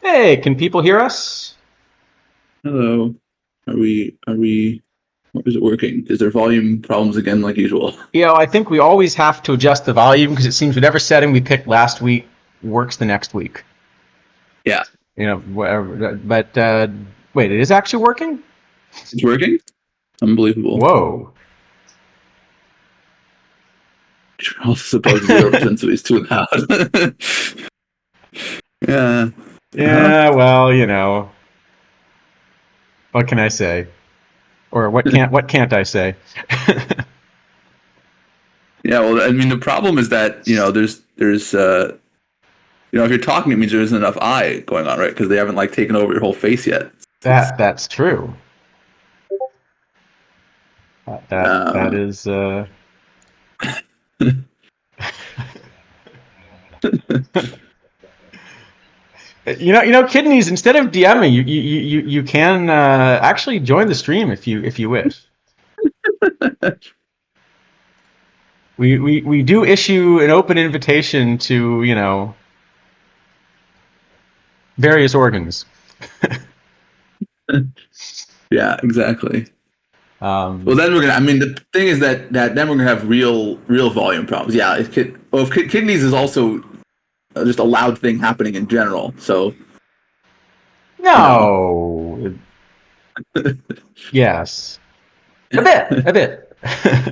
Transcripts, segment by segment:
Hey, can people hear us? Hello. Are we, is it working? Is there volume problems again like usual? I think we always have to adjust the volume because it seems whatever setting we picked last week works the next week. Yeah. Whatever. But wait, it is actually working? It's working? Unbelievable. Whoa. I also suppose 0% so he's too loud. Yeah. Yeah, well, what can I say? Or what can't I say? Yeah, well, I mean, the problem is that, if you're talking, it means there isn't enough eye going on, right? Because they haven't, like, taken over your whole face yet. That's true. That Um, is kidneys. Instead of DMing, you can actually join the stream if you wish. We do issue an open invitation to various organs. yeah, exactly. Um, Well, then I mean, the thing is that then we're gonna have real volume problems. Yeah, if kidneys is also just a loud thing happening in general. So, you know, no. Yes. A bit.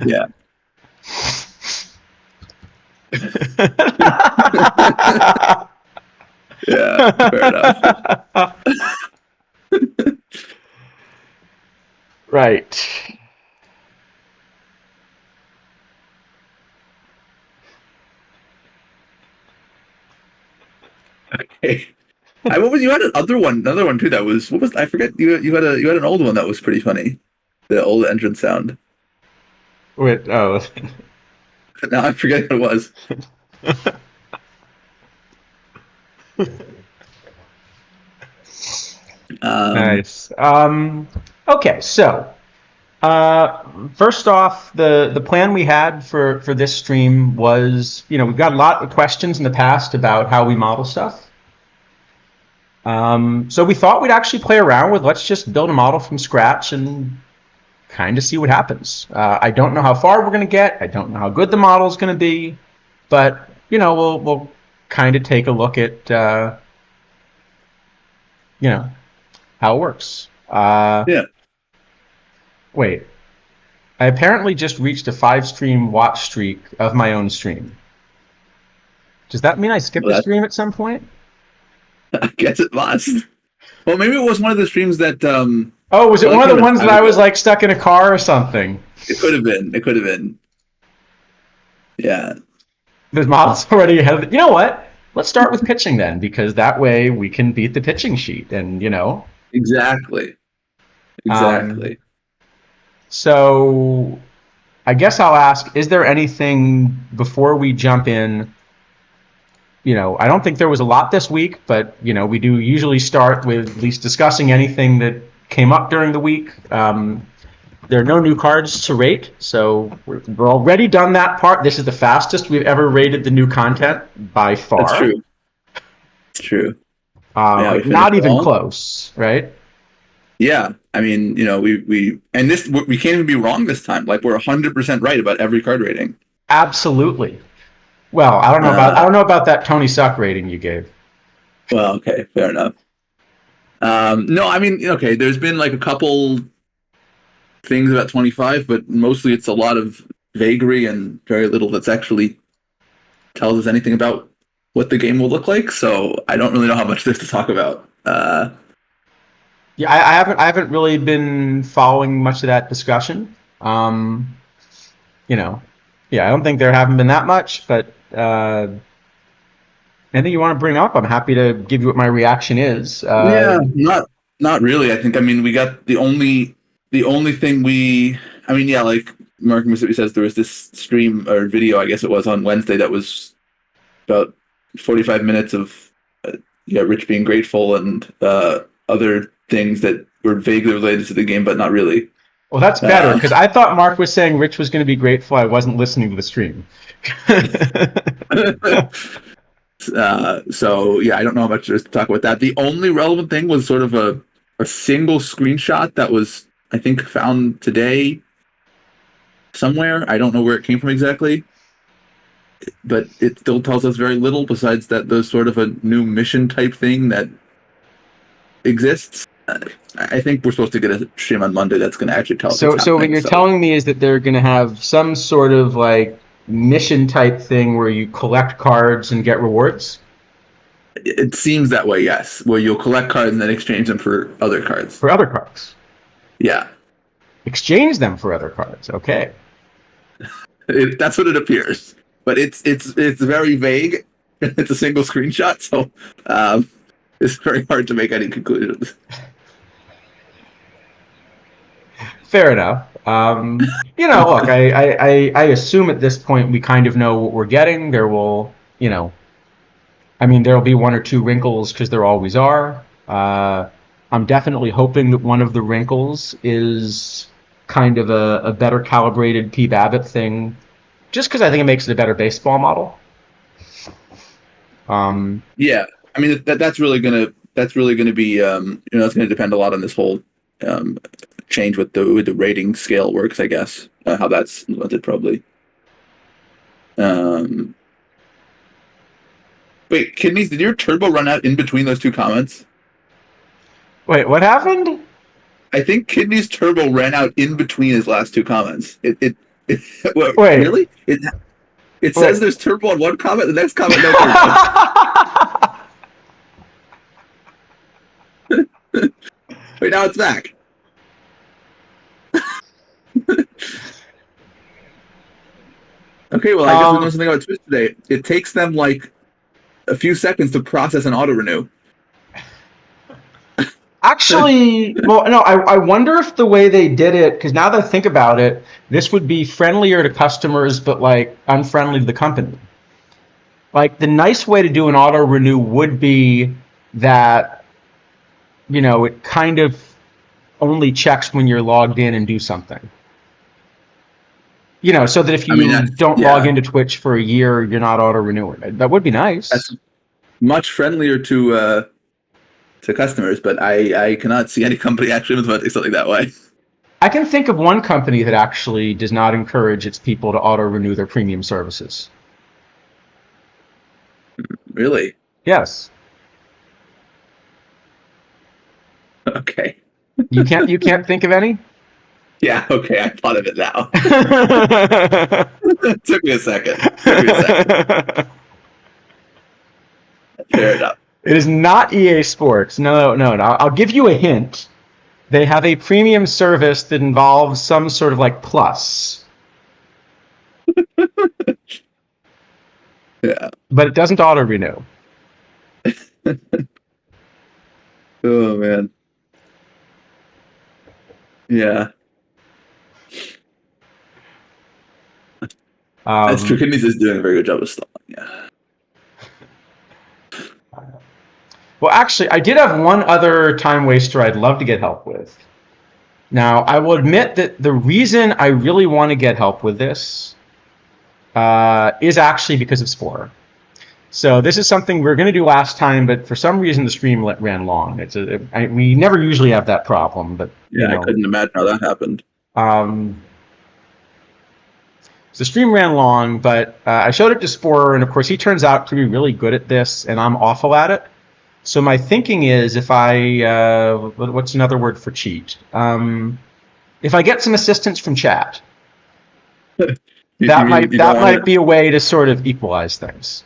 yeah. Yeah, fair enough. Right. Okay. What was you had another one too that was what was I forget you had an old one that was pretty funny. The old entrance sound. Wait. Oh. Now I forget what it was. Um, Nice. Okay. So, first off, the plan we had for this stream was, we've got a lot of questions in the past about how we model stuff. So we thought we'd actually play around with, let's just build a model from scratch and kind of see what happens. I don't know how far we're going to get. I don't know how good the model is going to be, but we'll kind of take a look at how it works. yeah. Wait, I apparently just reached a 5 stream watch streak of my own stream. Does that mean I skipped a Well, stream at some point? I guess it must. Well, maybe it was one of the streams that Oh, was it well, that one could of have the been a ones that time I was ago. like stuck in a car or something? It could have been. It could have been. Yeah. The model's already ahead of it. You know what? Let's start with pitching then, because that way we can beat the pitching sheet. And Exactly. um, Exactly. so I guess I'll ask: is there anything before we jump in? I don't think there was a lot this week, but we do usually start with at least discussing anything that came up during the week. There are no new cards to rate, so we're already done that part. This is the fastest we've ever rated the new content by That's far. true. It's true. Yeah, we Like finished not it even all. close, right? Yeah, I mean, we can't even be wrong this time. Like we're 100% right about every card rating. Absolutely. Well, I Uh, don't know about that Tony Suck rating you gave. well, okay, fair enough. No, I mean, okay, there's been like a couple things about 25, but mostly it's a lot of vagary and very little that's actually tells us anything about what the game will look like. So I don't really know how much there's to talk about. Yeah, I haven't really been following much of that discussion. You know, yeah, I don't think there haven't been that much, but anything you want to bring up, I'm happy to give you what my reaction is. Yeah, not really. I mean, we got the only thing I mean, yeah, like Mark Mississippi says, there was this stream or video, I guess it was on Wednesday, that was about 45 minutes of yeah, Rich being grateful and other things that were vaguely related to the game, but not really. Well, that's better Um, because I thought Mark was saying Rich was going to be grateful I wasn't listening to the stream. so yeah, I don't know how much there is to talk about that. The only relevant thing was sort of a single screenshot that was, I think, found today somewhere. I don't know where it came from exactly, but it still tells us very little besides that there's sort of a new mission type thing that exists. I think we're supposed to get a stream on Monday that's going to actually tell us what's So what happening. you're So telling me is that they're going to have some sort of like mission type thing where you collect cards and get rewards it seems that way, yes, where you'll collect cards and then exchange them for other cards. for other cards. Yeah, Exchange them for other cards. Okay. that's what it appears. But it's very vague. It's a single screenshot, so it's very hard to make any conclusions. Fair enough. Look, I assume at this point we kind of know what we're getting. There will, there'll be one or two wrinkles because there always are. I'm definitely hoping that one of the wrinkles is kind of a better calibrated P. Babbitt thing, just because I think it makes it a better baseball model. Yeah, I mean that's really gonna be that's gonna depend a lot on this whole change with the rating scale works, I guess. How that's implemented probably. Um, Wait, kidneys, did your turbo run out in between those two comments? Wait, what happened? I think kidneys turbo ran out in between his last two comments. What, Wait, really? It says wait. there's turbo on one comment, the next comment no turbo. Wait, now it's back. Okay, well, I guess we learned something about Twitch today. It takes them like a few seconds to process an auto renew. Actually, well, no, I wonder if the way they did it, because now that I think about it, this would be friendlier to customers, but like unfriendly to the company. Like the nice way to do an auto renew would be that, it kind of only checks when you're logged in and do something. So that if I mean, you don't log into Twitch for a year, you're not auto renewing. That would be nice. that's much friendlier to customers, but I cannot see any company actually implementing something that way. I can think of one company that actually does not encourage its people to auto renew their premium services. Really? Yes. Okay. You can't think of any? Yeah, okay, I thought of it now. Took me a second. Fair enough. It is not EA Sports. No. I'll give you a hint. They have a premium service that involves some sort of like plus. Yeah. But it doesn't auto renew. Oh man. Yeah. That's true. Kidneys is doing a very good job of stalling. Yeah. Well, actually, I did have one other time waster I'd love to get help with. Now, I will admit that the reason I really want to get help with this is actually because of Spore. So this is something we were going to do last time, but for some reason the stream ran long. We never usually have that problem, but I couldn't imagine how that happened. So the stream ran long, but I showed it to Spore, and of course he turns out to be really good at this, and I'm awful at it. So my thinking is, if I what's another word for cheat? If I get some assistance from chat, that might be a way to sort of equalize things.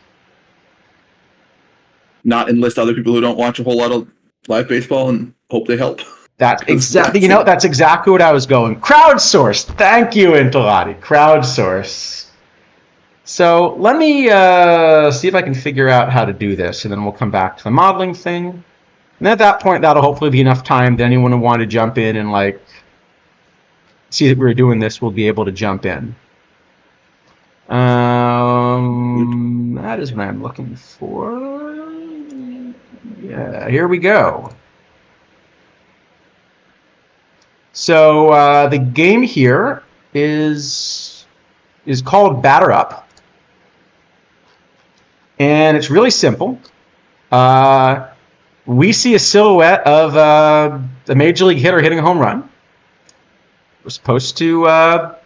Not enlist other people who don't watch a whole lot of live baseball and hope they help. That's exactly that's exactly what I was going. Crowdsource. Thank you, Intelati. Crowdsource. So let me see if I can figure out how to do this, and then we'll come back to the modeling thing. And at that point, that'll hopefully be enough time that anyone who wants to jump in and like see that we're doing this will be able to jump in. That is what I'm looking for. Yeah, here we go. So the game here is called Batter Up, and it's really simple. We see a silhouette of a major league hitter hitting a home run. We're supposed to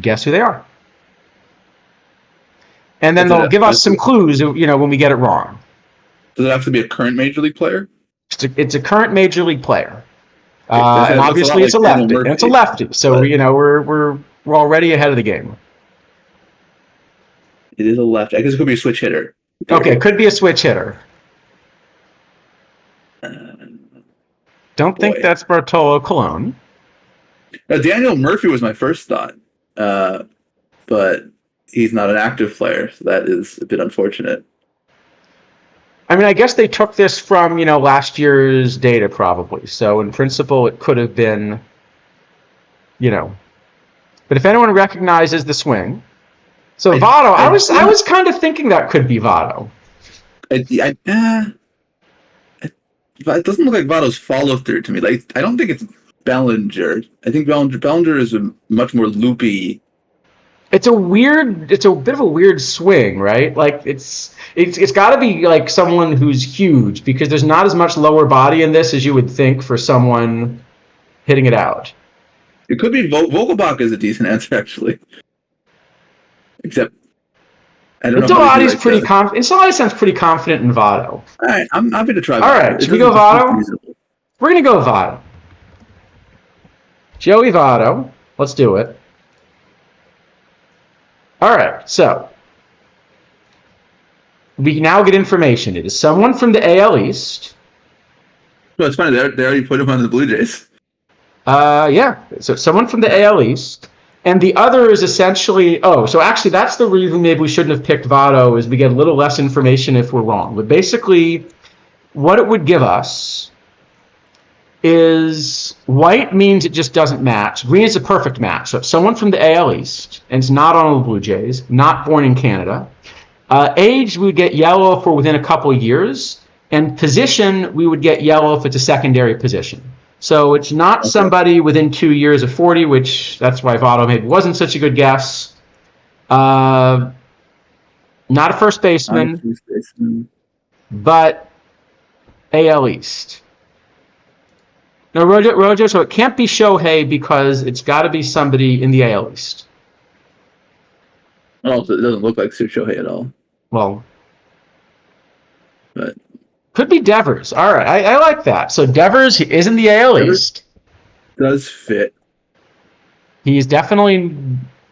guess who they are, and then they'll give us some clues, when we get it wrong. Does it have to be a current major league player? It's a current major league player. Okay, and obviously it's a lefty. And it's a lefty, so we're already ahead of the game. It is a lefty. I guess it could be a switch hitter. Okay, it could be a switch hitter. Don't think that's Bartolo Colon. Daniel Murphy was my first thought, but he's not an active player, so that is a bit unfortunate. I mean, I guess they took this from, last year's data probably. So in principle, it could have been, But if anyone recognizes the swing, so Votto, I was kind of thinking that could be Votto. It doesn't look like Votto's follow through to me. Like, I don't think it's Bellinger. I think Bellinger is a much more loopy. It's a bit of a weird swing, right? Like it's got to be like someone who's huge, because there's not as much lower body in this as you would think for someone hitting it out. It could be Vogelbach is a decent answer, actually. Except I don't know. Insolati's pretty confident. Insolati sounds pretty confident in Votto. All right, I'm happy to try. All right, should we go Votto? We're gonna go Votto. Joey Votto. Let's do it. All right, so we now get information. It is someone from the AL East. Well, it's funny. They already put him on the Blue Jays. Yeah. So someone from the AL East. And the other is essentially, so actually that's the reason maybe we shouldn't have picked Votto, is we get a little less information if we're wrong. But basically, what it would give us is white means it just doesn't match. Green is a perfect match. So if someone from the AL East, and it's not on the Blue Jays, not born in Canada. Age, we would get yellow for within a couple of years. And position, we would get yellow if it's a secondary position. So it's not somebody within 2 years of 40, which that's why Votto maybe wasn't such a good guess. Not a first baseman, but AL East. No, Rojo, so it can't be Shohei because it's got to be somebody in the AL East. Oh, so it doesn't look like Shohei at all. Well, but could be Devers. All right, I like that. So Devers is in the AL East. Does fit. He's definitely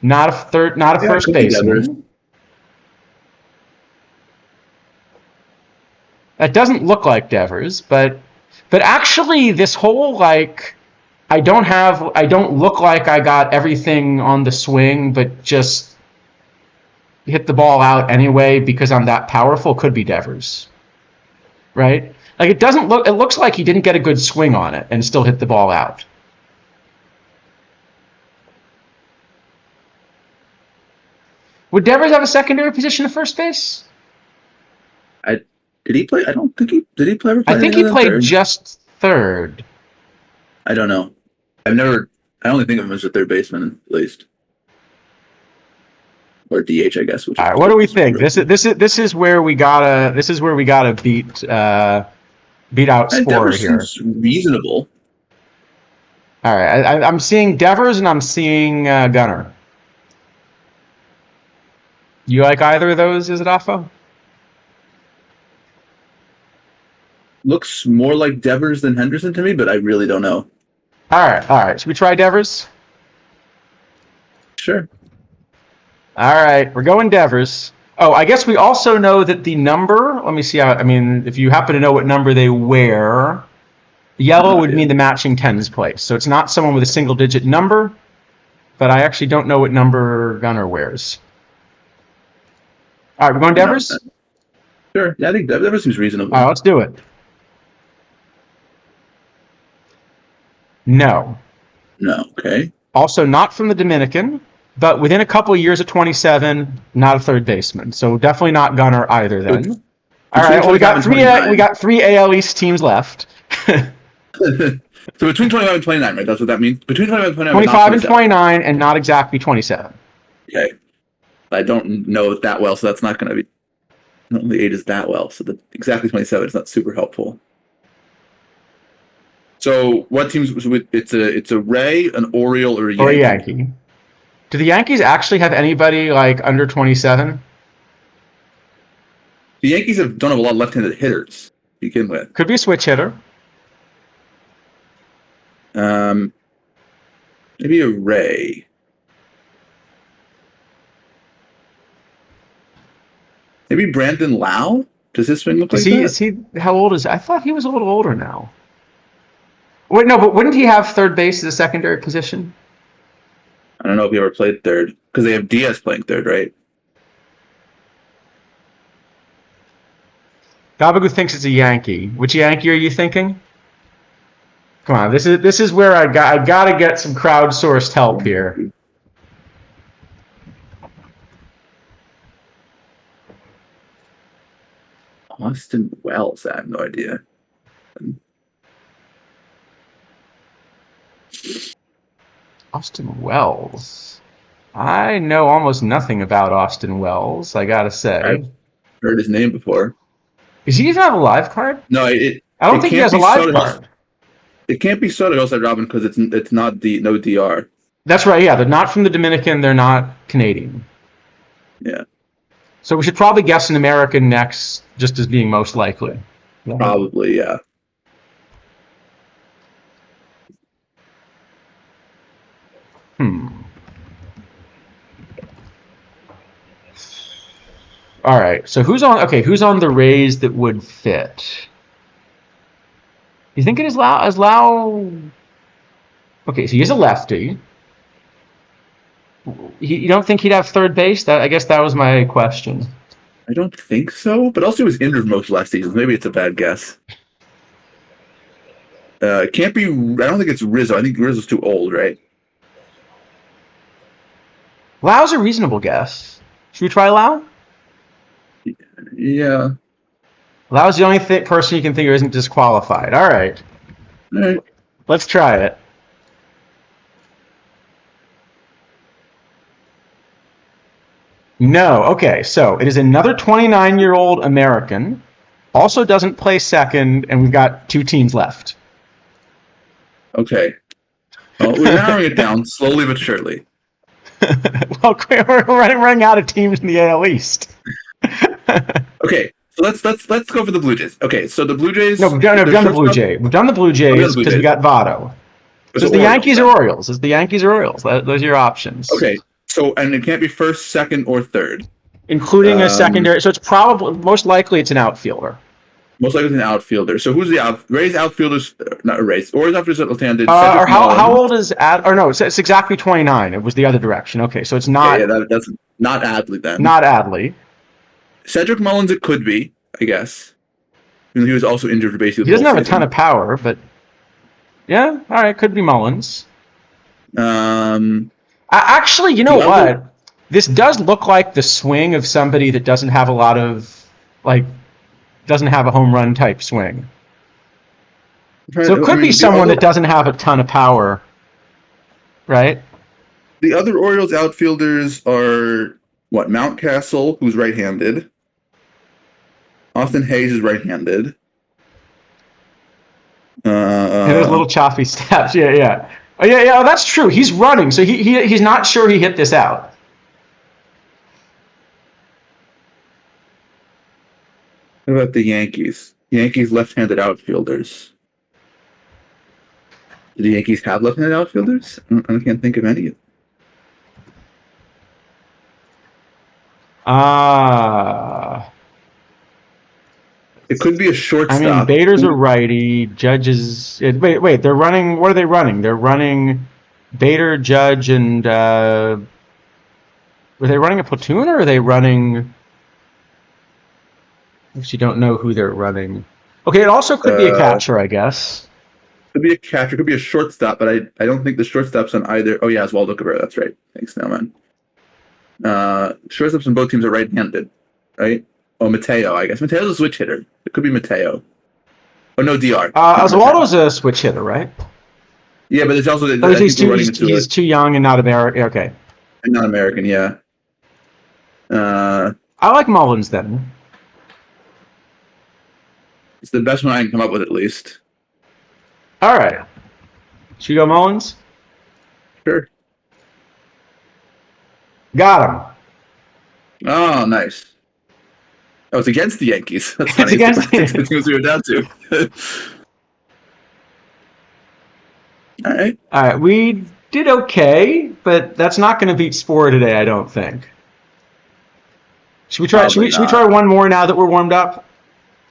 not a first baseman. That doesn't look like Devers, but actually this whole I don't look like I got everything on the swing, but just hit the ball out anyway because I'm that powerful could be Devers. Right? Like it looks like he didn't get a good swing on it and still hit the ball out. Would Devers have a secondary position at first base? Did he play? I don't think he did. He play? I think he played just third. I don't know. I only think of him as a third baseman at least, or DH, I guess. All right, what do we think? This is where we gotta beat out Sporer here. Seems reasonable. All right, I'm seeing Devers and I'm seeing Gunnar. You like either of those, Isidafo? Looks more like Devers than Henderson to me, but I really don't know. All right. Should we try Devers? Sure. All right, we're going Devers. Oh, I guess we also know that the number, let me see if you happen to know what number they wear, yellow would mean the matching tens place. So it's not someone with a single digit number, but I actually don't know what number Gunnar wears. All right, we're going Devers? Sure. Yeah, I think Devers seems reasonable. All right, let's do it. No. Okay. Also not from the Dominican, but within a couple of years of 27, not a third baseman. So definitely not Gunnar either then. All right, well, we got three AL East teams left. So between 25 and 29, right? That's what that means. Between 25 and 29, 25 and 29, and not exactly 27. Okay. I don't know it that well, so that's not going to be. I don't know the ages that well, so exactly 27 is not super helpful. So what teams? It's a Ray, an Oriole, or a Yankee. Or a Yankee. Do the Yankees actually have anybody like under 27? The Yankees don't have a lot of left-handed hitters to begin with. Could be a switch hitter. Maybe a Ray. Maybe Brandon Lau? Does his swing look like that? Is he? How old is he? I thought he was a little older now. Wait, no, but wouldn't he have third base as a secondary position? I don't know if he ever played third because they have Diaz playing third, right? Gabagu thinks it's a Yankee. Which Yankee are you thinking? Come on, this is where I gotta get some crowdsourced help here. Austin Wells, I have no idea. Austin Wells. I know almost nothing about Austin Wells, I gotta say. I've heard his name before. Does he even have a live card? No, I don't think he has a live card. It can't be Soto Hillside Robin because it's not no DR. That's right, yeah. They're not from the Dominican, they're not Canadian. Yeah. So we should probably guess an American next, just as being most likely. Probably, yeah. All right. So who's on the Rays that would fit? You think it is Lau? Okay, so he's a lefty. You don't think he'd have third base? I guess that was my question. I don't think so, but also he was injured most last season. Maybe it's a bad guess. It can't be. I don't think it's Rizzo. I think Rizzo's too old, right? Lau's a reasonable guess. Should we try Lau? Yeah. Lau's the only person you can think of isn't disqualified. All right. All right. Let's try it. No. Okay, so it is another 29-year-old American. Also doesn't play second, and we've got two teams left. Okay. Well, we're narrowing it down slowly but surely. Well, we're running out of teams in the AL East. Okay, so let's go for the Blue Jays. Okay, so the Blue Jays. No, we've done the Blue Jays. We've done the Blue Jays because we got Votto. So the Yankees or Orioles. It's the Yankees or Orioles. Those are your options. Okay, so and it can't be first, second, or third, including a secondary. So it's probably most likely it's an outfielder. Most likely it's an outfielder. So who's the Rays outfielders? Not Rays. Orioles outfielders left-handed. Or how old is Or no, it's exactly 29. It was the other direction. Okay, so it's not. Yeah, that's not Adley then. Not Adley. Cedric Mullins, it could be, I guess. He was also injured basically. He doesn't have a ton of power, but yeah, all right, could be Mullins. Actually, you know what? This does look like the swing of somebody that doesn't have a lot of doesn't have a home run type swing. So it could be someone that doesn't have a ton of power, right? The other Orioles outfielders are Mountcastle, who's right-handed. Austin Hayes is right-handed. And there's little choppy steps. Yeah. Oh, yeah. Oh, that's true. He's running, so he's not sure he hit this out. What about the Yankees? Yankees left-handed outfielders. Do the Yankees have left-handed outfielders? I can't think of any. It could be a shortstop. I mean, Bader's a righty. Judge is... Wait. They're running... What are they running? They're running Bader, Judge, and... Were they running a platoon, or are they running... I actually don't know who they're running. Okay, it also could be a catcher, I guess. Could be a catcher, could be a shortstop, but I don't think the shortstop's on either. Oh yeah, Oswaldo Cabrera. That's right. Thanks, Snowman. Shortstops on both teams are right-handed, right? Oh, Mateo, I guess. Mateo's a switch hitter. It could be Mateo. Oh no, DR. Oswaldo's a switch hitter, right? Yeah, but it's also Oh, I think we're running into he's too young and not American. Okay. not American. Yeah. I like Mullins then. It's the best one I can come up with, at least. All right. Should we go Mullins? Sure. Got him. Oh, nice. Oh, it's against the Yankees. That's It's funny. It's against the teams we were down to. All right. All right. We did okay, but that's not going to beat Spore today, I don't think. Should we try? Probably Should we not. try one more now that we're warmed up?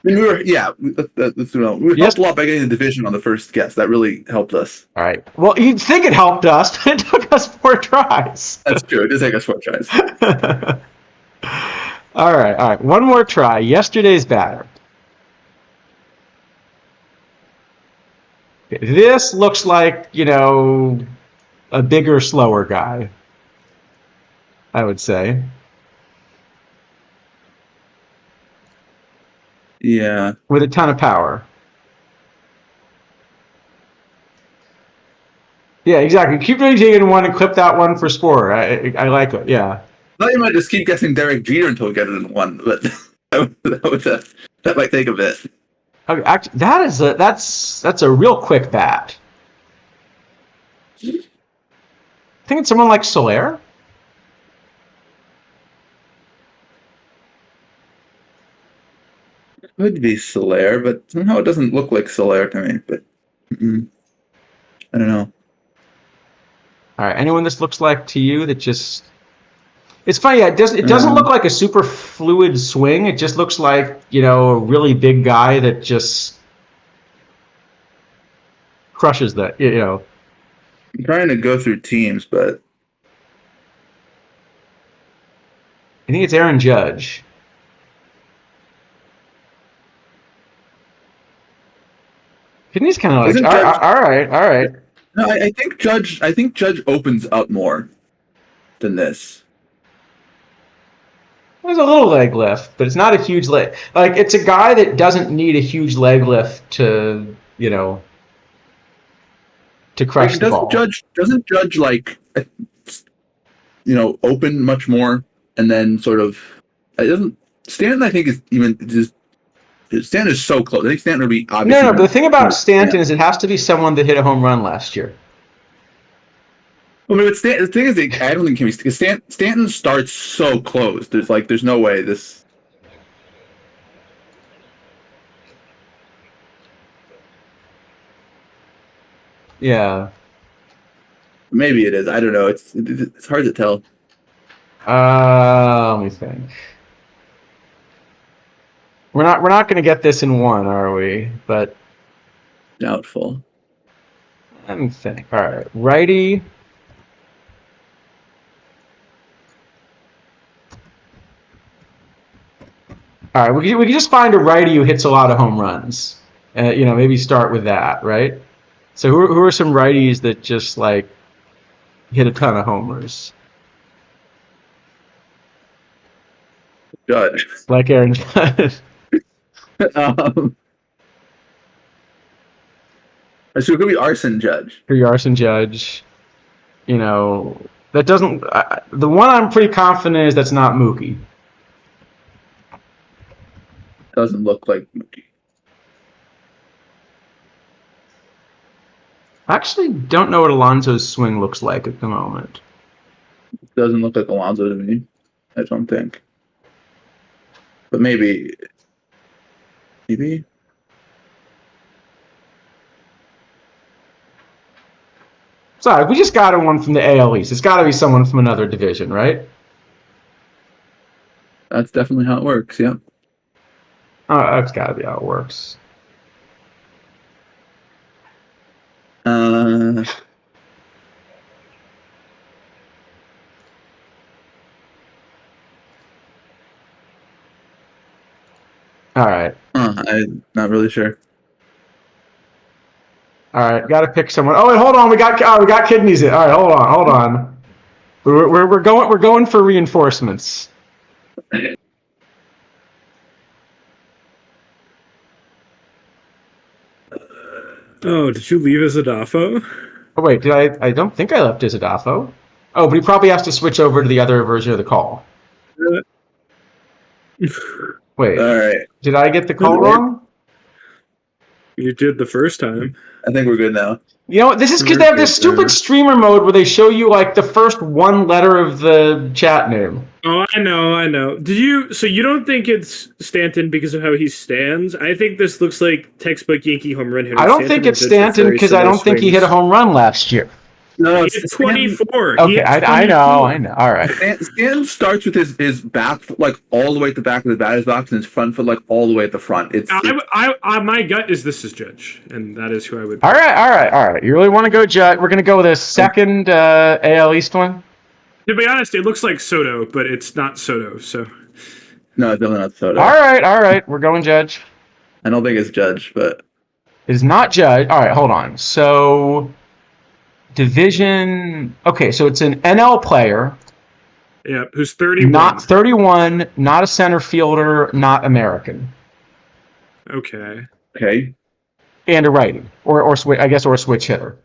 I mean, let's do it. We Yes. helped a lot by getting the division on the first guess. That really helped us. All right. Well, you'd think it helped us, but it took us 4 tries. That's true. It does take us 4 tries. All right. All right. One more try. Yesterday's batter. This looks like, a bigger, slower guy, I would say. Yeah. With a ton of power. Yeah, exactly. Keep doing digging one and clip that one for Spore. I like it. Yeah. Well, you might just keep guessing Derek Jeter until we get it in 1, but that might take a bit. Okay, actually, that's a real quick bat. I think it's someone like Soler. Could be Soler, but somehow it doesn't look like Soler to me. But I don't know. All right. Anyone this looks like to you that just... It's funny. Yeah, it doesn't look like a super fluid swing. It just looks like, a really big guy that just crushes that, I'm trying to go through teams, but I think it's Aaron Judge. And he's kind of like, Isn't Judge- all right. no, I think Judge opens up more than this. There's a little leg lift, but it's not a huge leg. Like, it's a guy that doesn't need a huge leg lift to, to crush the ball. Doesn't Judge open much more, and then sort of it doesn't. Stanton, I think, is even just. Stanton is so close. I think Stanton would be obviously. No, but the thing about Stanton is it has to be someone that hit a home run last year. Well, but the thing is, I don't think it can be because Stanton starts so close. There's no way this. Yeah. Maybe it is. I don't know. It's hard to tell. Let me think. We're not going to get this in 1, are we? But Doubtful. let me think. All right, righty. All right, we can just find a righty who hits a lot of home runs. Maybe start with that, right? So who are some righties that just hit a ton of homers? Judge. Like Aaron Judge. So it could be Arson Judge. For Arson Judge. That doesn't. The one I'm pretty confident is that's not Mookie. Doesn't look like Mookie. I actually don't know what Alonso's swing looks like at the moment. Doesn't look like Alonso to me. I don't think. But maybe. Sorry, we just got one from the AL East. It's got to be someone from another division, right? That's definitely how it works. Yeah. Oh, that's got to be how it works. All right. I'm not really sure. All right, got to pick someone. Oh, wait, hold on. We got kidneys in. All right, hold on. We're going for reinforcements. Oh, did you leave isidafo? Oh, wait, did I don't think I left Isidafo. Oh, but he probably has to switch over to the other version of the call. Wait, All right. did I get the Does call it work? wrong? You did the first time. I think we're good now. You know, this is because they have this stupid streamer mode where they show you like the first one letter of the chat name. Oh, I know. Did you? So you don't think it's Stanton because of how he stands? I think this looks like textbook Yankee home run hitter. I don't think it's Stanton because I don't think he hit a home run last year. No, He hit 24. Okay, I know. All right. Stan starts with his back foot like all the way at the back of the batter's box and his front foot like all the way at the front. My gut is this is Judge, and that is who I would. All right. You really want to go Judge? We're gonna go with a second AL East one. To be honest, it looks like Soto, but it's not Soto. So. No, it's definitely not Soto. All right. We're going Judge. I don't think it's Judge, but It is not Judge. All right, hold on. So division. Okay, so it's an NL player. Yeah, who's 31. Not 31. Not a center fielder. Not American. Okay. And a righty, or switch. I guess, or a switch hitter.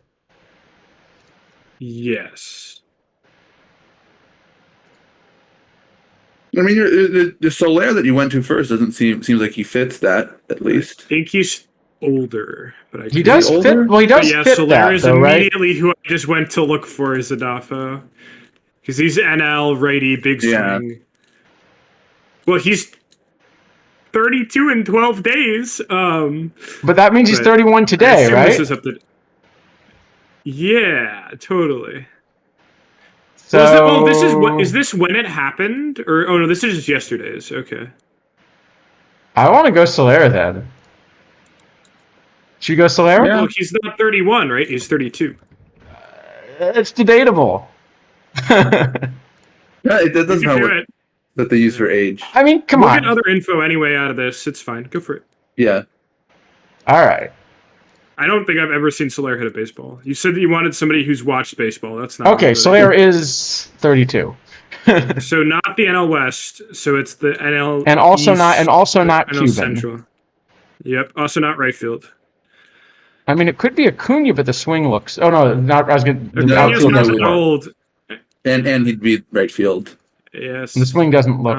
Yes. I mean, the Soler that you went to first doesn't seems like he fits that at least. I think he's older, but He does fit. Well, he does fit Soler that, is though, right? immediately who I just went to look for is isidafo, because he's NL righty, big swing. Yeah. Well, he's 32 in 12 days. But that means he's But 31 I today, assume right? This is up to... Yeah, totally. So Well, is this when it happened, or no, this is just yesterday's. Okay. I want to go Soler then. Should we go Soler? Yeah. Well, he's not 31, right? He's 32. It's debatable. Yeah, it doesn't You know can do what it. that they use for age. I mean, come We'll on. get other info anyway out of this. It's fine. Go for it. Yeah. All right. I don't think I've ever seen Soler hit a baseball. You said that you wanted somebody who's watched baseball. That's not Okay, Soler is 32. So not the NL West. So it's the NL And also East, not NL Cuban. Central. Yep. Also not right field. I mean, it could be Acuna, but the swing looks. Oh no, not. I was going. No, The Acuna's outfield not doesn't look. old. And he'd be right field. Yes. The swing doesn't look.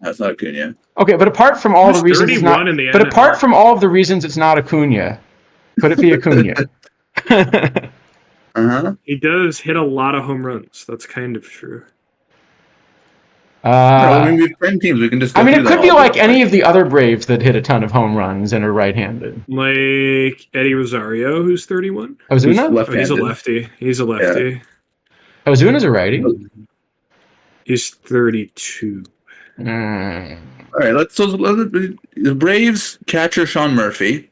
That's not Acuna. Okay, but apart from all the Who's reasons, it's not. 31 in the But NL? apart from all of the reasons, it's not Acuna. Could it be Acuna? He does hit a lot of home runs. That's kind of true. I mean, we've friend teams. We can just. I mean, it could be like any of the other Braves that hit a ton of home runs and are right-handed. Like Eddie Rosario, who's 31. Ozuna? Left-handed. He's a lefty. He's a lefty. Ozuna's a righty. He's 32. All right, the Braves catcher Sean Murphy,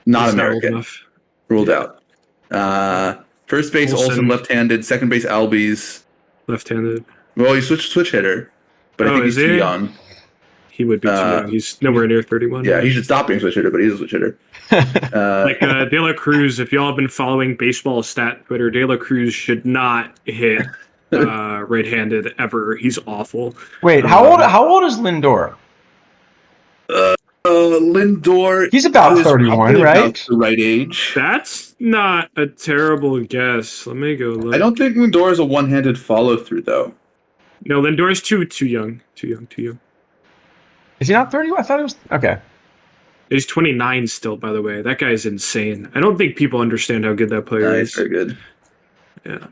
not He's American, old enough. ruled out. First base Olsen, left-handed. Second base Albies. Left-handed. Well, he switch hitter, but I think he's too young. He would be too young. He's nowhere near 31. Yeah, he should stop being switch hitter, but he's a switch hitter. Like De La Cruz, if y'all have been following baseball stat Twitter, De La Cruz should not hit right-handed ever. He's awful. Wait, how old is Lindor? Lindor. He's about is 31, probably right? about the right age. That's not a terrible guess. Let me go look. I don't think Lindor is a one-handed follow-through, though. No, Lindor's too young. Too young. Is he not 31? I thought he was. Okay. He's 29 still, by the way. That guy's insane. I don't think people understand how good that player Nice, is. very good. Yeah.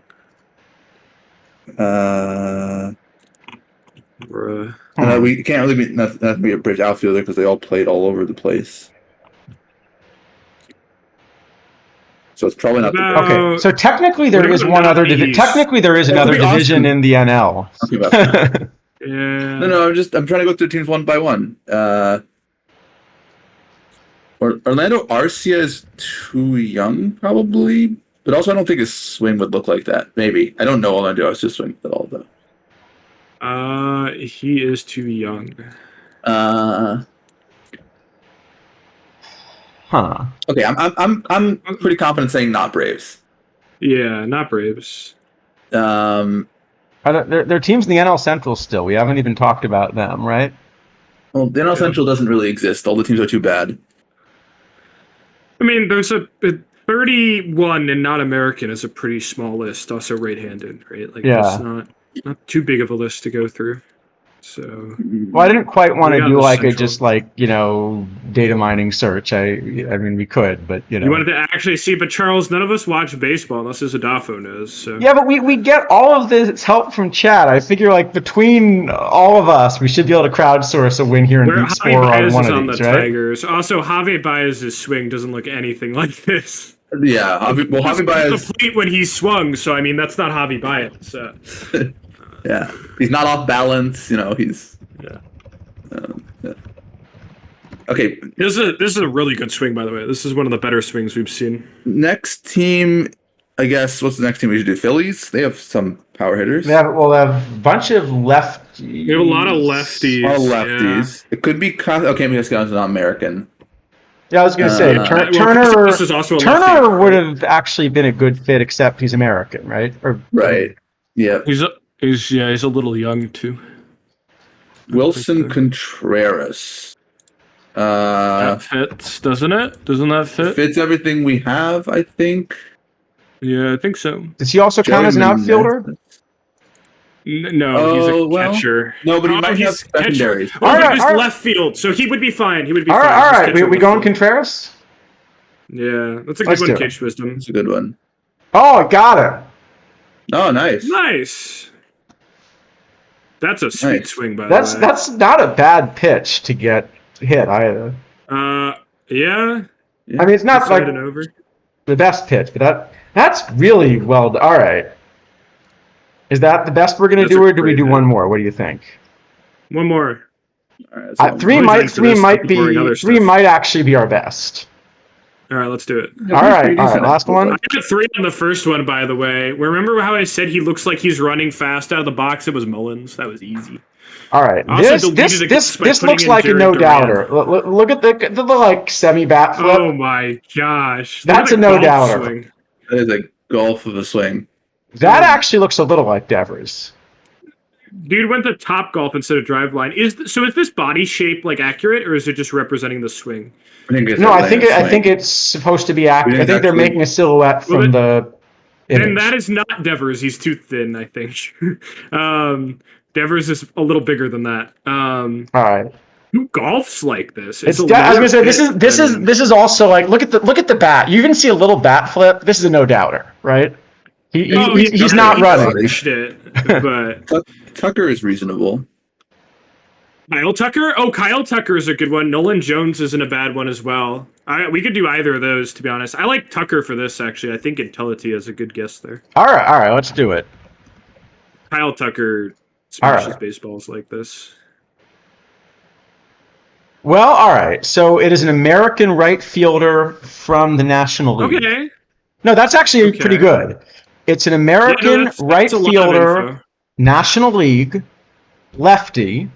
We can't really be not be a British outfielder because they all played all over the place. So it's probably not. Okay, so technically there is one other. Technically there is another division in the NL. Yeah. No, I'm trying to go through teams one by one. Orlando Arcia is too young, probably, but also I don't think his swing would look like that. Maybe I don't know Orlando Arcia's swing at all, though. He is too young. Okay, I'm pretty confident saying not Braves. Yeah, not Braves. There are teams in the NL Central still. We haven't even talked about them, right? Well, the NL Central doesn't really exist. All the teams are too bad. I mean, there's 31 and not American is a pretty small list. Also right-handed, right? Like Yeah. that's not too big of a list to go through. So Well, I didn't quite want We to got do the like a central. just like, data mining search. I mean, we could, but you wanted to actually see, but Charles, none of us watch baseball unless isidafo knows. So Yeah, but we get all of this help from chat. I figure like between all of us, we should be able to crowdsource a win here and where beat Javi score on Baez one is of on these, the right? Tigers. Also, Javi Baez's swing doesn't look anything like this. Yeah, Javi Baez. The plate when he swung, so I mean that's not Javi Baez. So. Yeah, he's not off balance. He's. Yeah. Yeah. Okay, This is a really good swing, by the way. This is one of the better swings we've seen. next team. I guess what's the next team we should do? Phillies. They have some power hitters. They have a bunch of lefties. We have a lot of lefties. All lefties. It could be. Okay, Miascon's not American. Yeah, I was going to say Turner. This is also a Turner lefty. would have actually been a good fit, except he's American, right? Right. Yeah. He's a little young too. Wilson Contreras. That fits, doesn't it? Doesn't that fit? Fits everything we have, I think. Yeah, I think so. Does he also count as an outfielder? No, he's a catcher. No, but he might have he's catcher. secondaries. All right, he's left field, so he would be fine. He would be fine. All He's right. catcher We left going field. Contreras? Yeah, that's a Let's good do one, it. Cage Wisdom. It's a good one. Oh, I got it. Oh, nice. Nice. That's a sweet Nice. swing, by the way. That's not a bad pitch to get hit either. Yeah. I mean, it's not Slide like it over. the best pitch, but that's really well done. All right. Is that the best we're going to That's do, a or do we great do hit. one more? What do you think? One more. All right, so Three I'm might ready for this. I'll be boring other three stuff. might actually be our best. All right, let's do it. All right. Last one. I got 3 on the first one, by the way. Remember how I said he looks like he's running fast out of the box? It was Mullins. That was easy. All right. I also deleted it This by looks putting in like a Jared no Duran. doubter. Look at the like semi bat flip. Oh my gosh. That's Look a at no that golf doubter. swing. That is a golf of a swing. That actually looks a little like Devers. Dude went to top golf instead of drive line. Is this body shape like accurate, or is it just representing the swing? I think it's No, a I think swing. it's supposed to be accurate. I think they're actually- making a silhouette Well, from the Then image. that is not Devers. He's too thin, I think. Devers is a little bigger than that. All right. Who golfs like this? I was a gonna say lower this pitch than- is also like look at the bat. You even see a little bat flip. This is a no doubter, right? He's not he running. pushed it, but Tucker is reasonable. Kyle Tucker. Oh, Kyle Tucker is a good one. Nolan Jones isn't a bad one as well. We could do either of those, to be honest. I like Tucker for this actually. I think Intellitia is a good guess there. All right, let's do it. Kyle Tucker smashes right. baseballs like this. Well, all right. So it is an American right fielder from the National League. Okay. No, that's actually Okay. pretty good. It's an American that's right a lot of fielder, info. National League, lefty.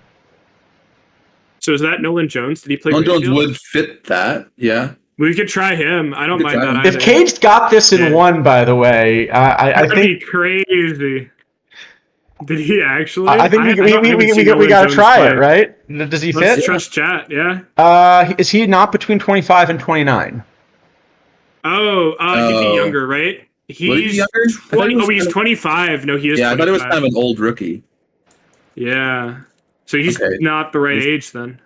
So is that Nolan Jones? Did he play? Nolan right Jones field? would fit that. Yeah. We could try him. I don't We could mind try that him. either. If Cage got this in Yeah. one, by the way, I That'd think be crazy. Did he actually? I think we got to try it, right? Does he Let's fit? trust chat. Yeah. Is he not between 25 and 29? Oh, he'd be younger, right? Would he be He's younger? I thought he was he's kind of- 25. No, he is. Yeah, I thought it was 25. kind of an old rookie. Yeah. So he's Okay. not the right age then.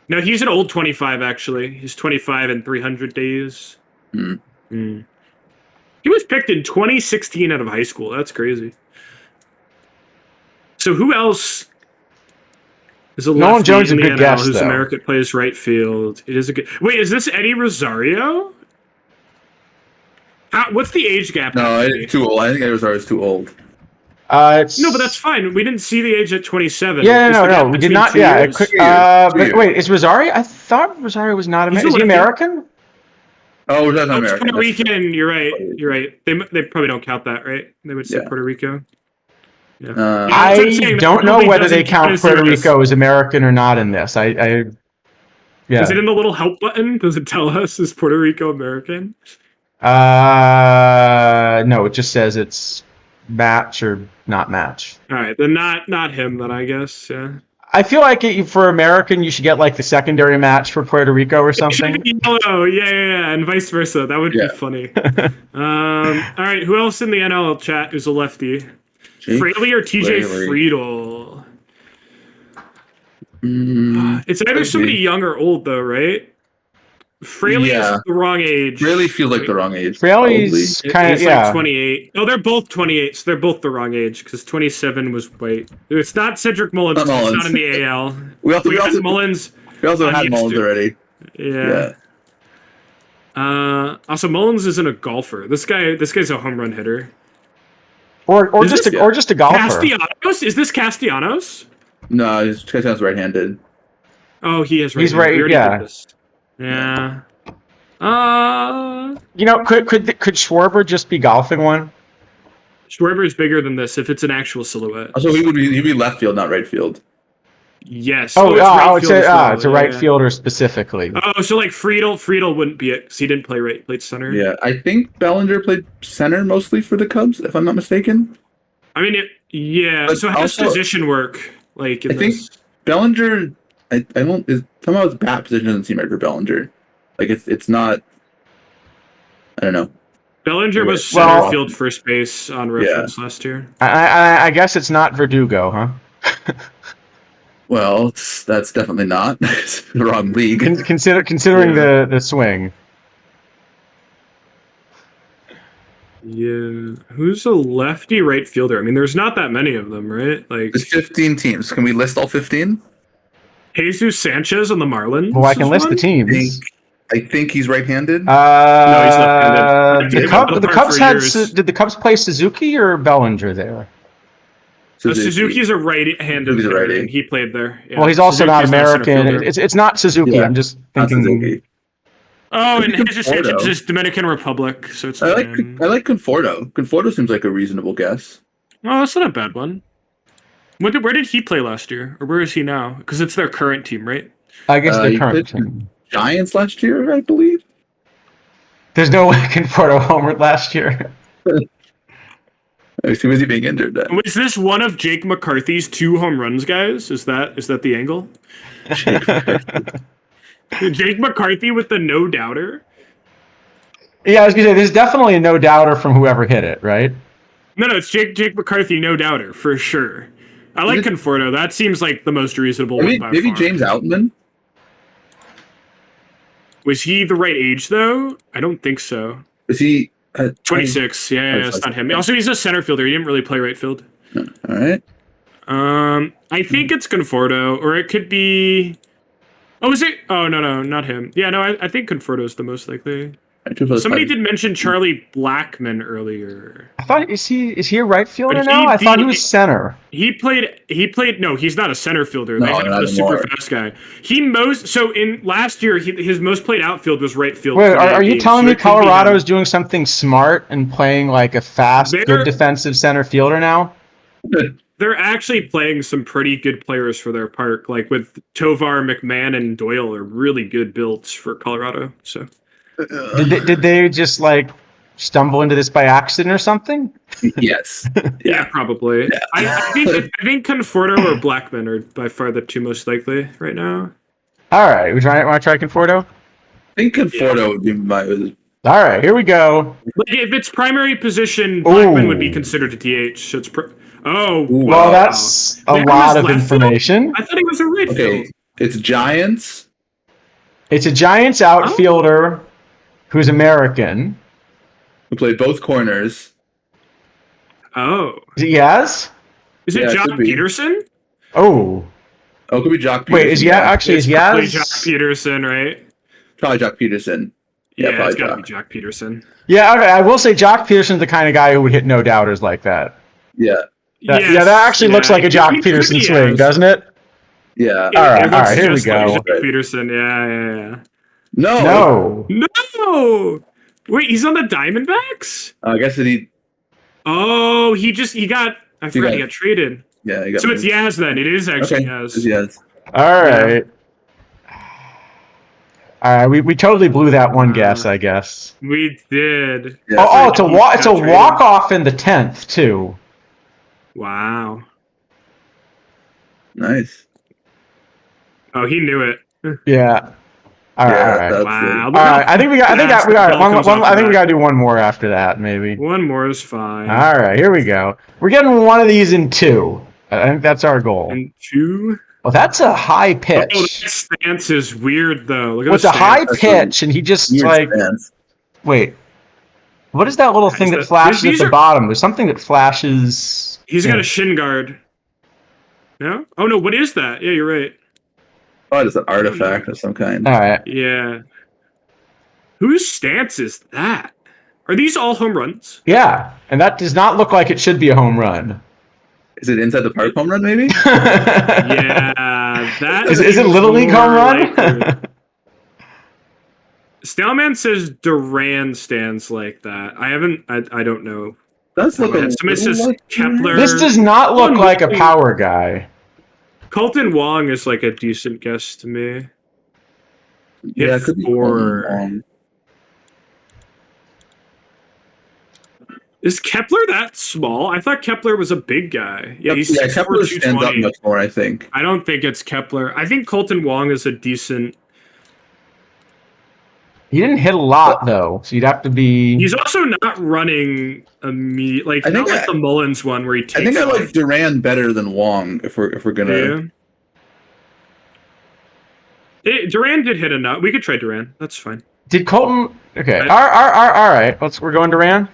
No, he's an old 25 actually. He's 25 in 300 days. Hmm. He was picked in 2016 out of high school. That's crazy. So who else is a Nolan lefty Jones in a the good NL guess, who's though. American plays right field? It is a good. Wait, is this Eddie Rosario? What's the age gap? No, actually? it's too old. I think Arizona is too old. It's No, but that's fine. We didn't see the age at 27. yeah, Is the no, gap we did between not. 2 Yeah, years? 2 years. but wait, is Rosario? I thought Rosario was not He's American. a Is he lefty. American? Oh, that's not Oh, it's American. Puerto Rican. You're right. You're right. They probably don't count that, right? They would say Yeah. Puerto Rico. Yeah. Uh, Yeah, that's what I'm I saying. don't That know probably whether they doesn't count count as Puerto serious. Rico as American or not in this. Yeah. Is it in the little help button? Does it tell us is Puerto Rico American? No, it just says it's match or not match. All right, then not him. Then I guess. Yeah. I feel like for American, you should get like the secondary match for Puerto Rico or something. Yellow, yeah, and vice versa. That would be funny. All right, who else in the NL chat is a lefty? Jake Fraley or TJ Fraley. Friedel? Mm, It's either somebody young or old, though, right? Fraley is the wrong age. Fraley feels like the wrong age. Fraley's kind of, He's like 28. Oh, they're both 28, so they're both the wrong age because 27 was white. It's not Cedric Mullins. Not It's Mullins. not in the AL. We also got Mullins. We also had yesterday. Mullins already. Yeah. Also, Mullins isn't a golfer. This guy's a home run hitter. or just a golfer. Castellanos? Is this Castellanos? No, his sounds right-handed. Oh, he is right. He's right. We already Yeah. did this. Yeah. You know, could Schwarber just be golfing one? Schwarber is bigger than this if it's an actual silhouette. Also, he'd be left field, not right field. Yes. It's a right fielder specifically. Oh, so like Friedel wouldn't be it because he didn't play center. Yeah, I think Bellinger played center mostly for the Cubs, if I'm not mistaken. I mean, But so how does also, position work? Like, I think Bellinger, somehow his bat position doesn't seem right for Bellinger. Like it's not. I don't know. Bellinger was center field first base on reference last year. I guess it's not Verdugo, huh? Well, that's definitely not the wrong league. Considering the swing. Yeah, who's a lefty right fielder? I mean, there's not that many of them, right? Like, There's 15 teams. Can we list all 15? Jesus Sanchez on the Marlins. Well, I can list the teams. I think he's right-handed. No, he's left-handed. Did the Cubs play Suzuki or Bellinger there? Suzuki's a right-handed Suzuki's a righty. and he played there. Yeah. Well, he's also Suzuki's not American. It's not Suzuki. Yeah, I'm just not thinking. Suzuki. Oh, and Maybe Jesus Conforto. Sanchez is Dominican Republic, so it's I like Conforto. Conforto seems like a reasonable guess. Oh, that's not a bad one. Where did he play last year, or where is he now? Because it's their current team, right? I guess the he current played team. Giants last year, I believe. There's no way Conforto homered last year. Was he being injured then? Was this one of Jake McCarthy's 2 home runs, guys? Is that the angle? Jake McCarthy with the no doubter? Yeah, I was gonna say there's definitely a no doubter from whoever hit it, right? No, it's Jake McCarthy, no doubter for sure. I like Conforto. That seems like the most reasonable one by Maybe far. James Outman. Was he the right age though? I don't think so. Is he 26. Yeah, it's not him. Also, he's a center fielder. He didn't really play right field. All right. I think it's Conforto, or it could be. Oh, is it? Oh no, not him. Yeah, no, I think Conforto is the most likely. Somebody did mention Charlie Blackmon earlier. I thought is he a right fielder But now? I thought he was center. He played. No, he's not a center fielder. No, They have not a super anymore. fast guy. In last year, his most played outfield was right field. Wait, 28 are you games, telling so me it could be Colorado him. is doing something smart and playing like a fast, good defensive center fielder now? They're actually playing some pretty good players for their park, like with Tovar, McMahon, and Doyle are really good builds for Colorado. So Did they just like stumble into this by accident or something? Yes. yeah, probably. Yeah. I think Conforto or Blackmon are by far the 2 most likely right now. All right, want to try Conforto? I think Conforto would be my. All right, here we go. Like if it's primary position, Blackmon would be considered a DH. So it's Well, wow. that's a That lot was of left field? information. I thought he was a right Okay, field. it's Giants. It's a Giants outfielder who's American. Who played both corners. Oh, Yes. is it Yeah, it Jock could be. Peterson? Oh, Oh, it could be Jock Peterson. wait. Is Probably Yaz? Jock Peterson, right? Probably Jock Peterson. Yeah, probably it's got to Jock. be Jock Peterson. Yeah. Okay. I will say Jock Peterson's the kind of guy who would hit no doubters like that. Yeah. That actually looks like a Jock Peterson swing, doesn't it? Yeah. All right, It looks here we just like go. Jock Peterson. Yeah. No. No. Wait, he's on the Diamondbacks? I guess he. Oh, he got. I forgot he got- got traded. Yeah. He got So it's moved. Yaz then. It is actually Okay. Yaz. Yes. All right. All right. We totally blew that one guess, I guess. We did. Yeah. Oh, it's a got traded. walk off in the 10th too. Wow. Nice. Oh, he knew it. Yeah. All right. Wow. All right. I think we got I think we got to do one more after that, maybe. One more is fine. All right. Here we go. We're getting one of these in 2. I think that's our goal. And 2. Well, that's a high pitch. Oh, that stance is weird though. Look at It's a high pitch, and he just like. Stance. Wait. What is that little thing that flashes at the bottom? There's something that flashes. He's got a shin guard. No? Oh no, what is that? Yeah, you're right. Oh, it's an artifact of some kind. All right. Yeah. Whose stance is that? Are these all home runs? Yeah, and that does not look like it should be a home run. Is it inside the park home run, maybe? Yeah, that is it Little League home run? Staleman says Duran stands like that. I don't know. That's looking. Somebody says Kepler. This does not look like a power guy. Colton Wong is like a decent guess to me. Yeah, it could be 4. Is Kepler that small? I thought Kepler was a big guy. Yeah, he's Kepler stands up much more, I think. I don't think it's Kepler. I think Colton Wong is a decent. He didn't hit a lot though, so you'd have to be. He's also not running like the Mullins one where he takes. I think I like Duran better than Wong if we're gonna. Yeah. Duran did hit enough. We could try Duran. That's fine. Did Colton? Okay. All right. We're going Duran.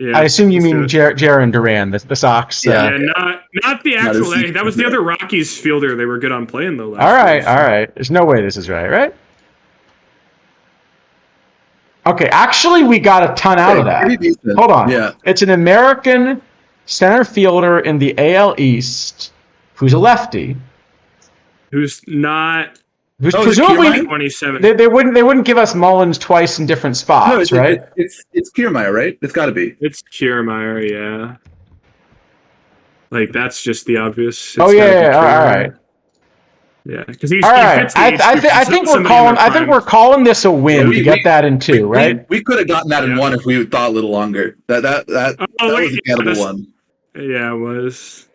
Yeah, I assume you mean Jaron Duran, the Sox. Yeah, not the actual. That was the other Rockies fielder. They were good on playing though. All right. There's no way this is right? Okay, actually, we got a ton out of that. Hold on. Yeah. It's an American center fielder in the AL East who's a lefty. Who's not. Who's presumably 27. They wouldn't give us Mullins twice in different spots, right? It's Kiermaier, right? It's got to be. It's Kiermaier, yeah. Like that's just the obvious. All right. Yeah, because he's. All right, I think we're calling this a win to get that in 2, right? We could have gotten that in 1 if we thought a little longer. That was a gettable one. Yeah, it was.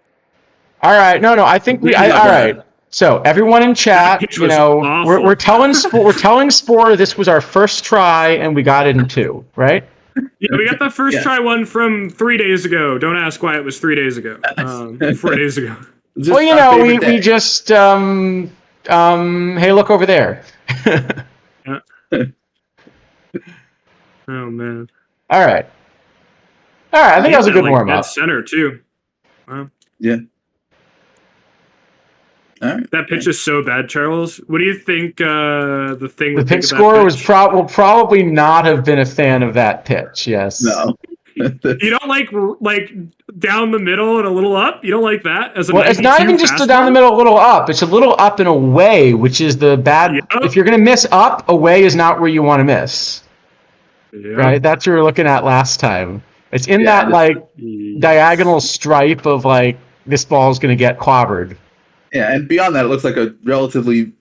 All right, no, I think all right. So everyone in chat, we're telling Spore this was our first try and we got it in 2, right? Yeah, we got the first try one from 3 days ago. Don't ask why it was 3 days ago. 4 days ago. Well, we just hey, look over there. Yeah. Oh man. All right. I think that was a good warm up. Center too. Wow. Yeah. All right. That pitch is so bad, Charles. What do you think? The pitch scorer will probably not have been a fan of that pitch. Yes. No. You don't like down the middle and a little up? You don't like that as a it's not even just down the middle, a little up. It's a little up and away, which is the bad. Yep. If you're going to miss up, away is not where you want to miss. Yep. Right? That's what we were looking at last time. It's in that diagonal stripe of this ball is going to get clobbered. Yeah, and beyond that, it looks like a relatively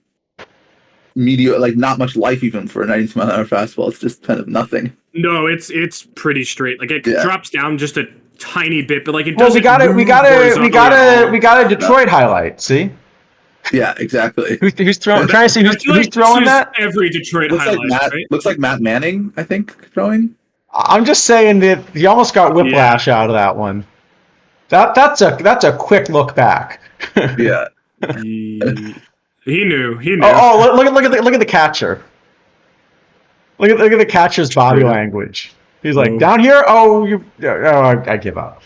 mediocre, not much life even for a 92-mile-an-hour fastball. It's just kind of nothing. No, it's pretty straight. It drops down just a tiny bit, but it Well, doesn't. we got a Detroit highlight. See? Yeah, exactly. Who's throwing? Trying to see who's throwing that. Every Detroit highlight. Looks like Matt Manning, I think, throwing. I'm just saying that he almost got whiplash out of that one. That's a quick look back. Yeah. He knew. Oh, look at the catcher. Look at the catcher's body language. He's like, down here. I give up.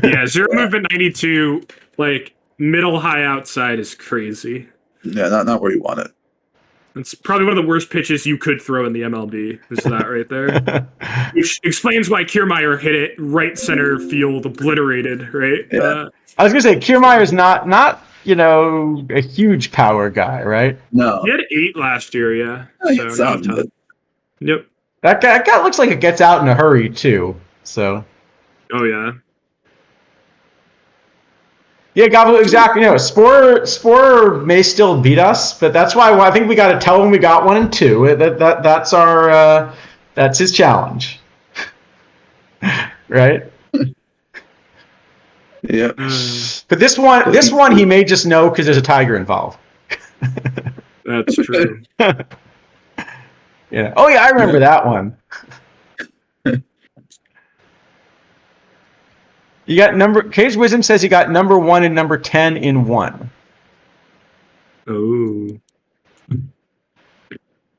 Yeah, zero movement 92, middle high outside is crazy. Yeah, not where you want it. It's probably one of the worst pitches you could throw in the MLB. Is that right there? Which explains why Kiermaier hit it right center field, obliterated. Right. Yeah. I was gonna say Kiermaier's not a huge power guy, right? No. He had 8 last year. Yeah. So not a ton. Yep. That guy looks like it gets out in a hurry too. So. Oh yeah. Yeah, Gabo, exactly. Spore may still beat us, but that's why I think we got to tell him we got 1 and 2. That's our that's his challenge, right? Yeah. But this one he may just know because there's a tiger involved. That's true. Yeah. Oh yeah, I remember that one. You got Cage Wisdom says you got number 1 and number 10 in one. Oh.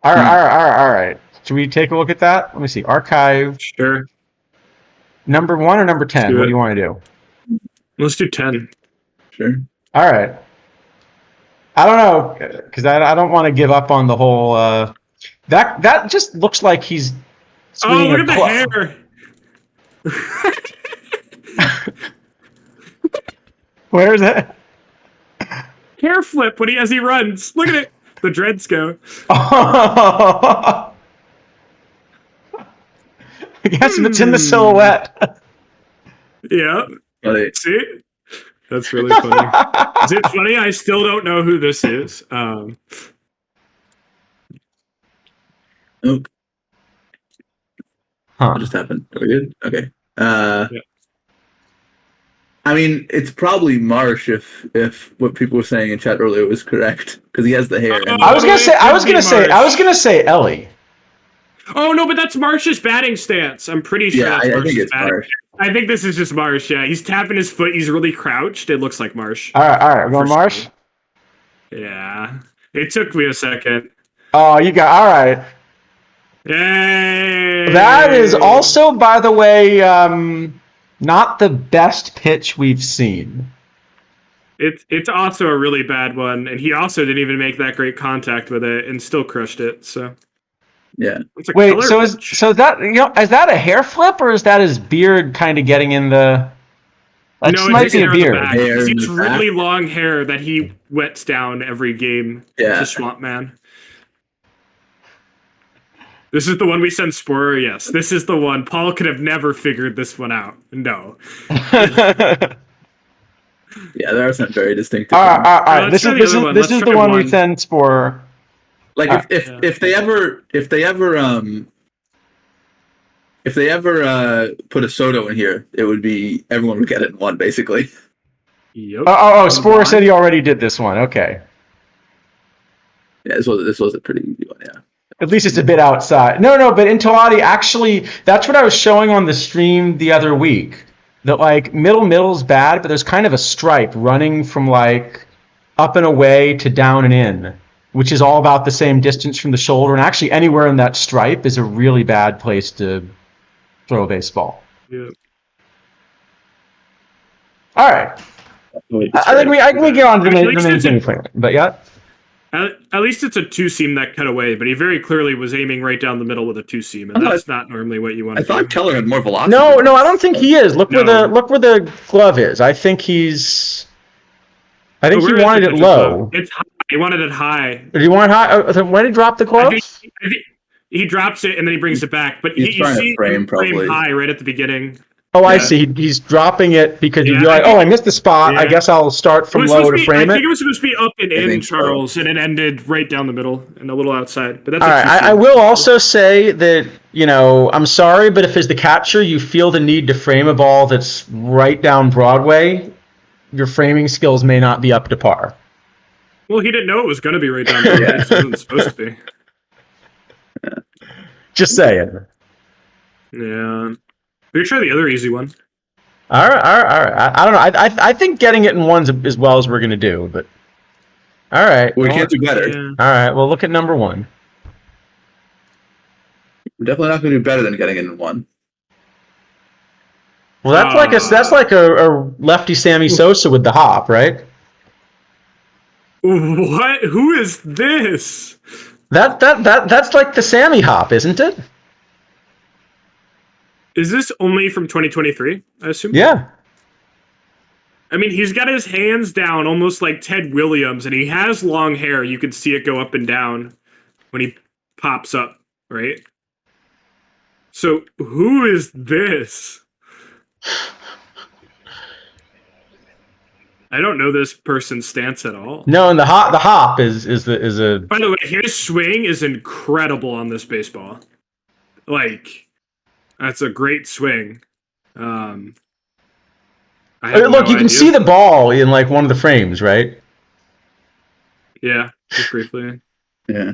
All right. Should we take a look at that? Let me see. Archive. Sure. Number 1 or number 10? What do you want to do? Let's do 10. Sure. All right. I don't know because I don't want to give up on the whole. That just looks like he's. Oh, look at the hair. Where is it? Hair flip as he runs. Look at it. The dreads go. Oh. Yes, it's in the silhouette. Yeah. Right. See? That's really funny. Is it funny? I still don't know who this is. Oh. What just happened? Are we good? Okay. Yeah. I mean, it's probably Marsh if what people were saying in chat earlier was correct because he has the hair. I was gonna say Ellie. Oh no, but that's Marsh's batting stance. I'm pretty sure. Yeah, that's I think it's Marsh. I think this is just Marsh. Yeah, he's tapping his foot. He's really crouched. It looks like Marsh. All right. We're going Marsh. Yeah, it took me a second. Oh, you got all right. Yay! That is also, by the way, not the best pitch we've seen. It's also a really bad one, and he also didn't even make that great contact with it, and still crushed it. So yeah. Wait, so is that a hair flip or is that his beard kind of getting in the? That no, might be a beard. He has really long hair that he wets down every game. Yeah. To Swamp Man. This is the one we sent Sporer. Yes, this is the one. Paul could have never figured this one out. No. Yeah, there are some very distinctive. All right. This is the one we send Sporer. Like if they ever put a Soto in here, it would be everyone would get it in one basically. Yep. Sporer said he already did this one. Okay. Yeah, this was a pretty easy one. Yeah. At least it's a bit outside. No, but in Toati, actually, that's what I was showing on the stream the other week. That like middle's bad, but there's kind of a stripe running from like up and away to down and in, which is all about the same distance from the shoulder. And actually, anywhere in that stripe is a really bad place to throw a baseball. Yeah. All right. I think we get on to the main thing, but yeah. At least it's a two-seam that cut away, but he very clearly was aiming right down the middle with a two-seam, and that's not normally what you want to do. I thought Keller had more velocity. No, I don't think he is. Look where the glove is. I think he wanted it low. It's high. He wanted it high. Did he want it high? When did he drop the glove? I think he drops it and then he brings it back, but you see frame probably high right at the beginning. Oh, yeah. I see. He's dropping it because he'd be like, I missed the spot. Yeah. I guess I'll start from low to frame it. I think it was supposed to be up and in, Charles, and it ended right down the middle and a little outside. But that's all right. I will also say that, I'm sorry, but if as the catcher you feel the need to frame a ball that's right down Broadway, your framing skills may not be up to par. Well, he didn't know it was going to be right down Broadway. It wasn't supposed to be. Just saying. Yeah. We could try the other easy one. All right. I don't know. I think getting it in one's as well as we're going to do, but all right. We can't do better. Yeah. All right. Well, look at number 1. We're definitely not going to do better than getting it in one. Well, that's like a lefty Sammy Sosa with the hop, right? What? Who is this? That's like the Sammy hop, isn't it? Is this only from 2023, I assume? Yeah. I mean, he's got his hands down almost like Ted Williams, and he has long hair. You can see it go up and down when he pops up, right? So, who is this? I don't know this person's stance at all. No, and the hop is a. By the way, his swing is incredible on this baseball. Like, that's a great swing. I I have Look, no you can idea. see the ball in like one of the frames, right? Yeah, just briefly. Yeah.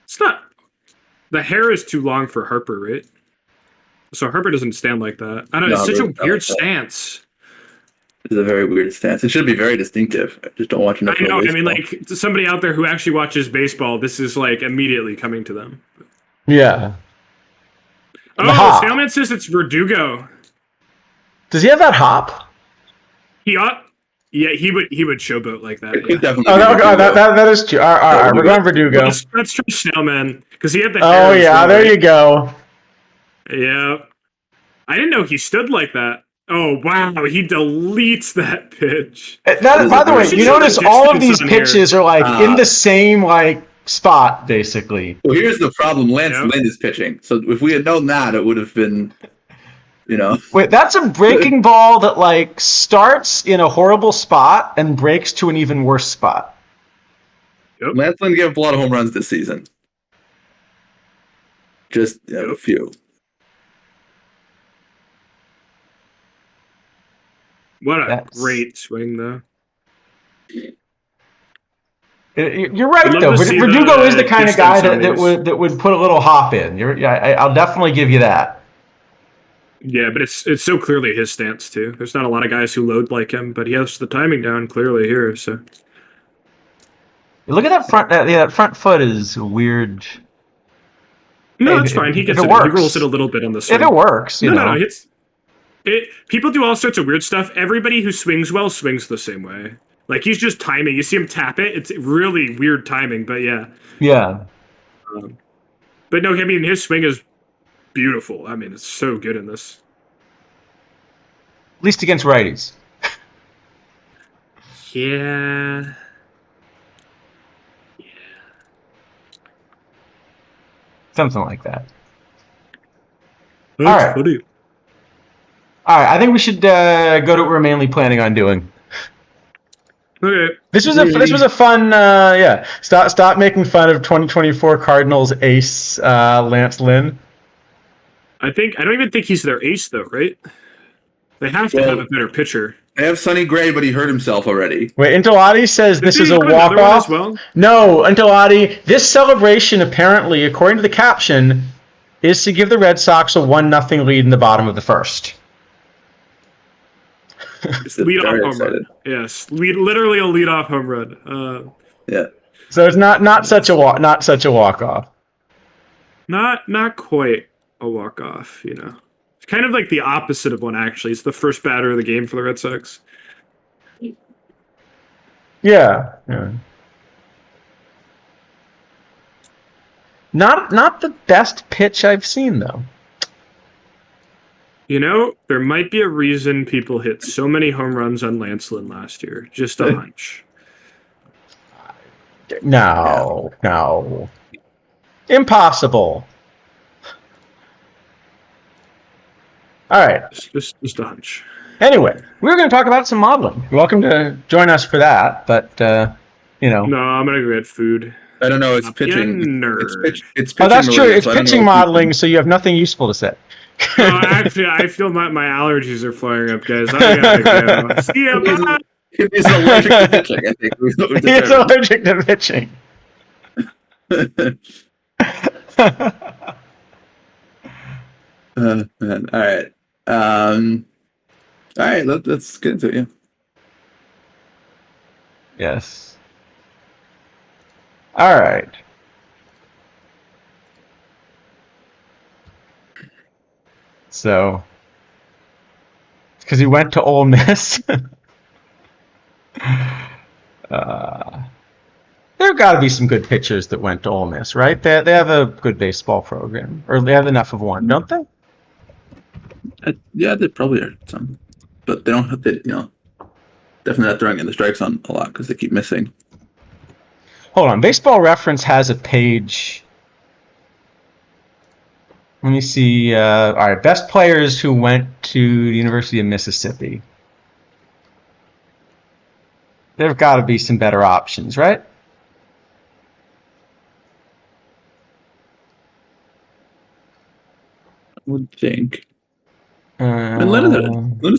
It's not. The hair is too long for Harper, right? So Harper doesn't stand like that. I don't know. No, It's such a Harper's not weird like that. stance. It's a very weird stance. It should be very distinctive. I just don't watch enough. I know. I baseball. mean, like to somebody out there who actually watches baseball, this is like immediately coming to them. Yeah. The Oh, hop. Snailman says it's Verdugo. Does he have that hop? He ought. Yeah, he would showboat like that. It could Yeah. definitely. Oh, be that, Verdugo. that is true. All right, we're going Verdugo. Let's try Snailman because he had the Oh hair. as yeah, well, there right? you go. Yeah. I didn't know he stood like that. Oh wow, he deletes that pitch. By the way, should you show the notice all of these distance on pitches are like in the same like spot, basically. Well, here's the problem. Lance Yep. Lynn is pitching. So if we had known that, it would have been, Wait, that's a breaking ball that like starts in a horrible spot and breaks to an even worse spot. Yep. Lance Lynn gave up a lot of home runs this season. Just a few. What a great swing, though. You're right, I'd love though. to see Verdugo is the kind of guy distance on these. that would put a little hop in. I'll definitely give you that. Yeah, but it's so clearly his stance too. There's not a lot of guys who load like him, but he has the timing down clearly here. So Look at that front. That front foot is weird. no, it's fine. He gets it. He rolls it a little bit on the swing. If it works, you know. No. People do all sorts of weird stuff. Everybody who swings well swings the same way. Like he's just timing. You see him tap it. It's really weird timing, but yeah. Yeah. But no, I mean his swing is beautiful. I mean, it's so good in this. At least against righties. Yeah. Something like that. That's all right. funny. All right. I think we should go to what we're mainly planning on doing. Okay. This was a fun. Yeah. Stop making fun of 2024 Cardinals ace Lance Lynn. I don't even think he's their ace though, right? They have to have a better pitcher. They have Sonny Gray, but he hurt himself already. Wait, Intilati says this is a walk-off. Well? No, Intilati, this celebration apparently, according to the caption, is to give the Red Sox a 1-0 lead in the bottom of the first. Lead-off home run. Yes, literally a lead-off home run. Yeah. So it's not such a walk-off. Not quite a walk-off, you know. It's kind of like the opposite of one, actually. It's the first batter of the game for the Red Sox. Yeah. Not the best pitch I've seen, though. You know, there might be a reason people hit so many home runs on Lance Lynn last year. Just a hunch. No. Impossible. All right. Just a hunch. Anyway, we were going to talk about some modeling. You're welcome to join us for that, but, you know. No, I'm going to go get food. I don't know. It's pitching. It's pitching. Oh, that's true. Related, it's pitching modeling, so you have nothing useful to say. Actually, I feel my allergies are flaring up, guys. I gotta go. See ya, bye. He's allergic to pitching, I think. He's allergic to pitching. Man. All right. All right. Let's get into it. Yeah. Yes. All right. So, because he went to Ole Miss. There got to be some good pitchers that went to Ole Miss, right? They have a good baseball program, or they have enough of one, don't they? Yeah, they probably are some, but they don't have to. Definitely not throwing in the strike zone a lot because they keep missing. Hold on, Baseball Reference has a page. Let me see. All right, best players who went to the University of Mississippi. There've got to be some better options, right? I would think. And Lynn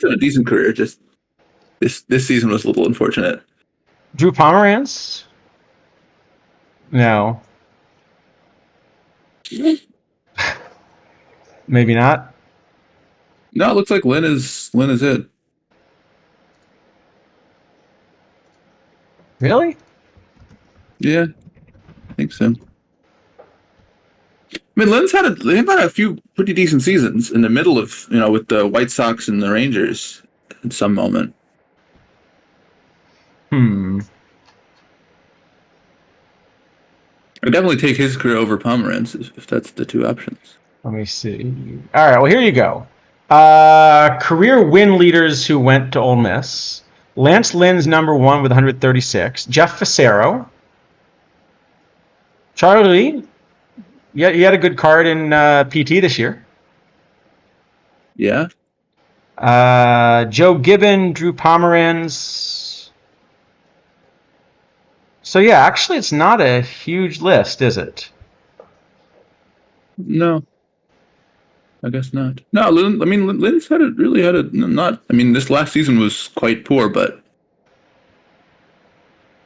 had a decent career. Just this season was a little unfortunate. Drew Pomeranz? No. Maybe not. No, it looks like Lynn is it. Really? Yeah, I think so. I mean, they've had a few pretty decent seasons in the middle of, with the White Sox and the Rangers at some moment. I'd definitely take his career over Pomeranz if that's the two options. Let me see. All right, well, here you go. Career win leaders who went to Ole Miss. Lance Lynn's number 1 with 136. Jeff Facero. Charlie, you had a good card in PT this year. Yeah. Joe Gibbon, Drew Pomeranz. So, yeah, actually, it's not a huge list, is it? No. I guess not. No, Lynn's this last season was quite poor, but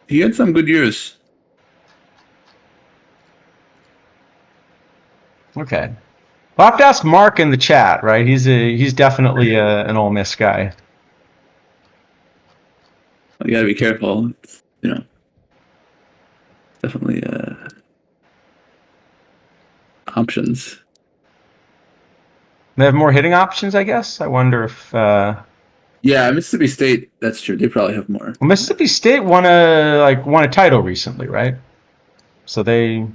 he had some good years. Okay. We'll have to ask Mark in the chat, right? He's definitely an Ole Miss guy. You gotta be careful. It's, definitely options. They have more hitting options, I guess. I wonder if. Yeah, Mississippi State. That's true. They probably have more. Well, Mississippi State won a title recently, right? So they.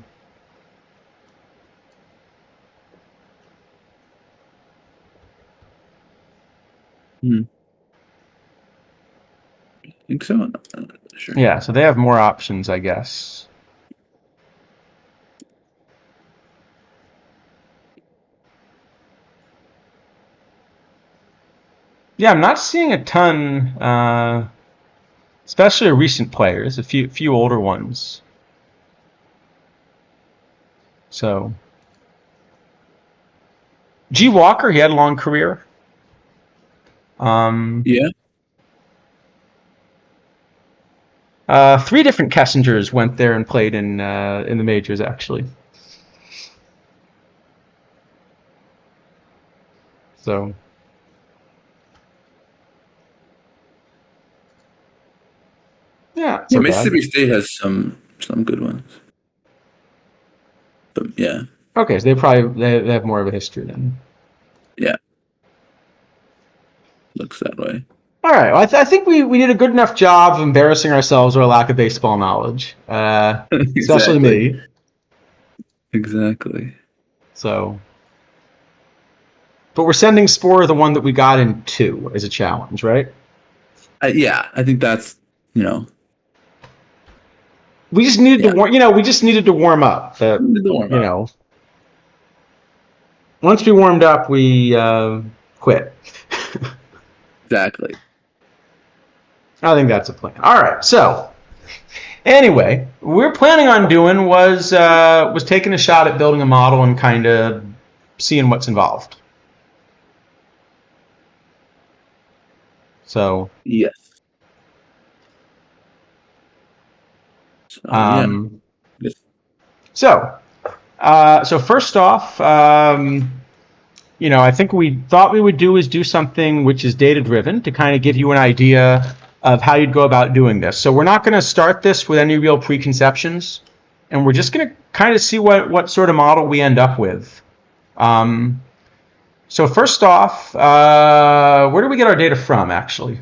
I think so. I'm not sure. Yeah, so they have more options, I guess. Yeah, I'm not seeing a ton, especially recent players. A few older ones. So, G. Walker, he had a long career. Yeah. 3 different Kessingers went there and played in the majors, actually. So. Yeah, Mississippi State has some good ones. But yeah. Okay, so they have more of a history then. Yeah. Looks that way. All right. Well, I think we did a good enough job of embarrassing ourselves with our lack of baseball knowledge, especially me. Exactly. So, but we're sending Spore the one that we got in 2 as a challenge, right? Yeah, I think that's We just needed to warm. We just needed to warm up. Once we warmed up, we quit. Exactly. I think that's a plan. All right. So, anyway, what we're planning on doing was taking a shot at building a model and kind of seeing what's involved. So. Yes. So first off, I think we thought we would do something which is data driven to kind of give you an idea of how you'd go about doing this. So we're not going to start this with any real preconceptions, and we're just going to kind of see what sort of model we end up with. So first off, where do we get our data from, actually?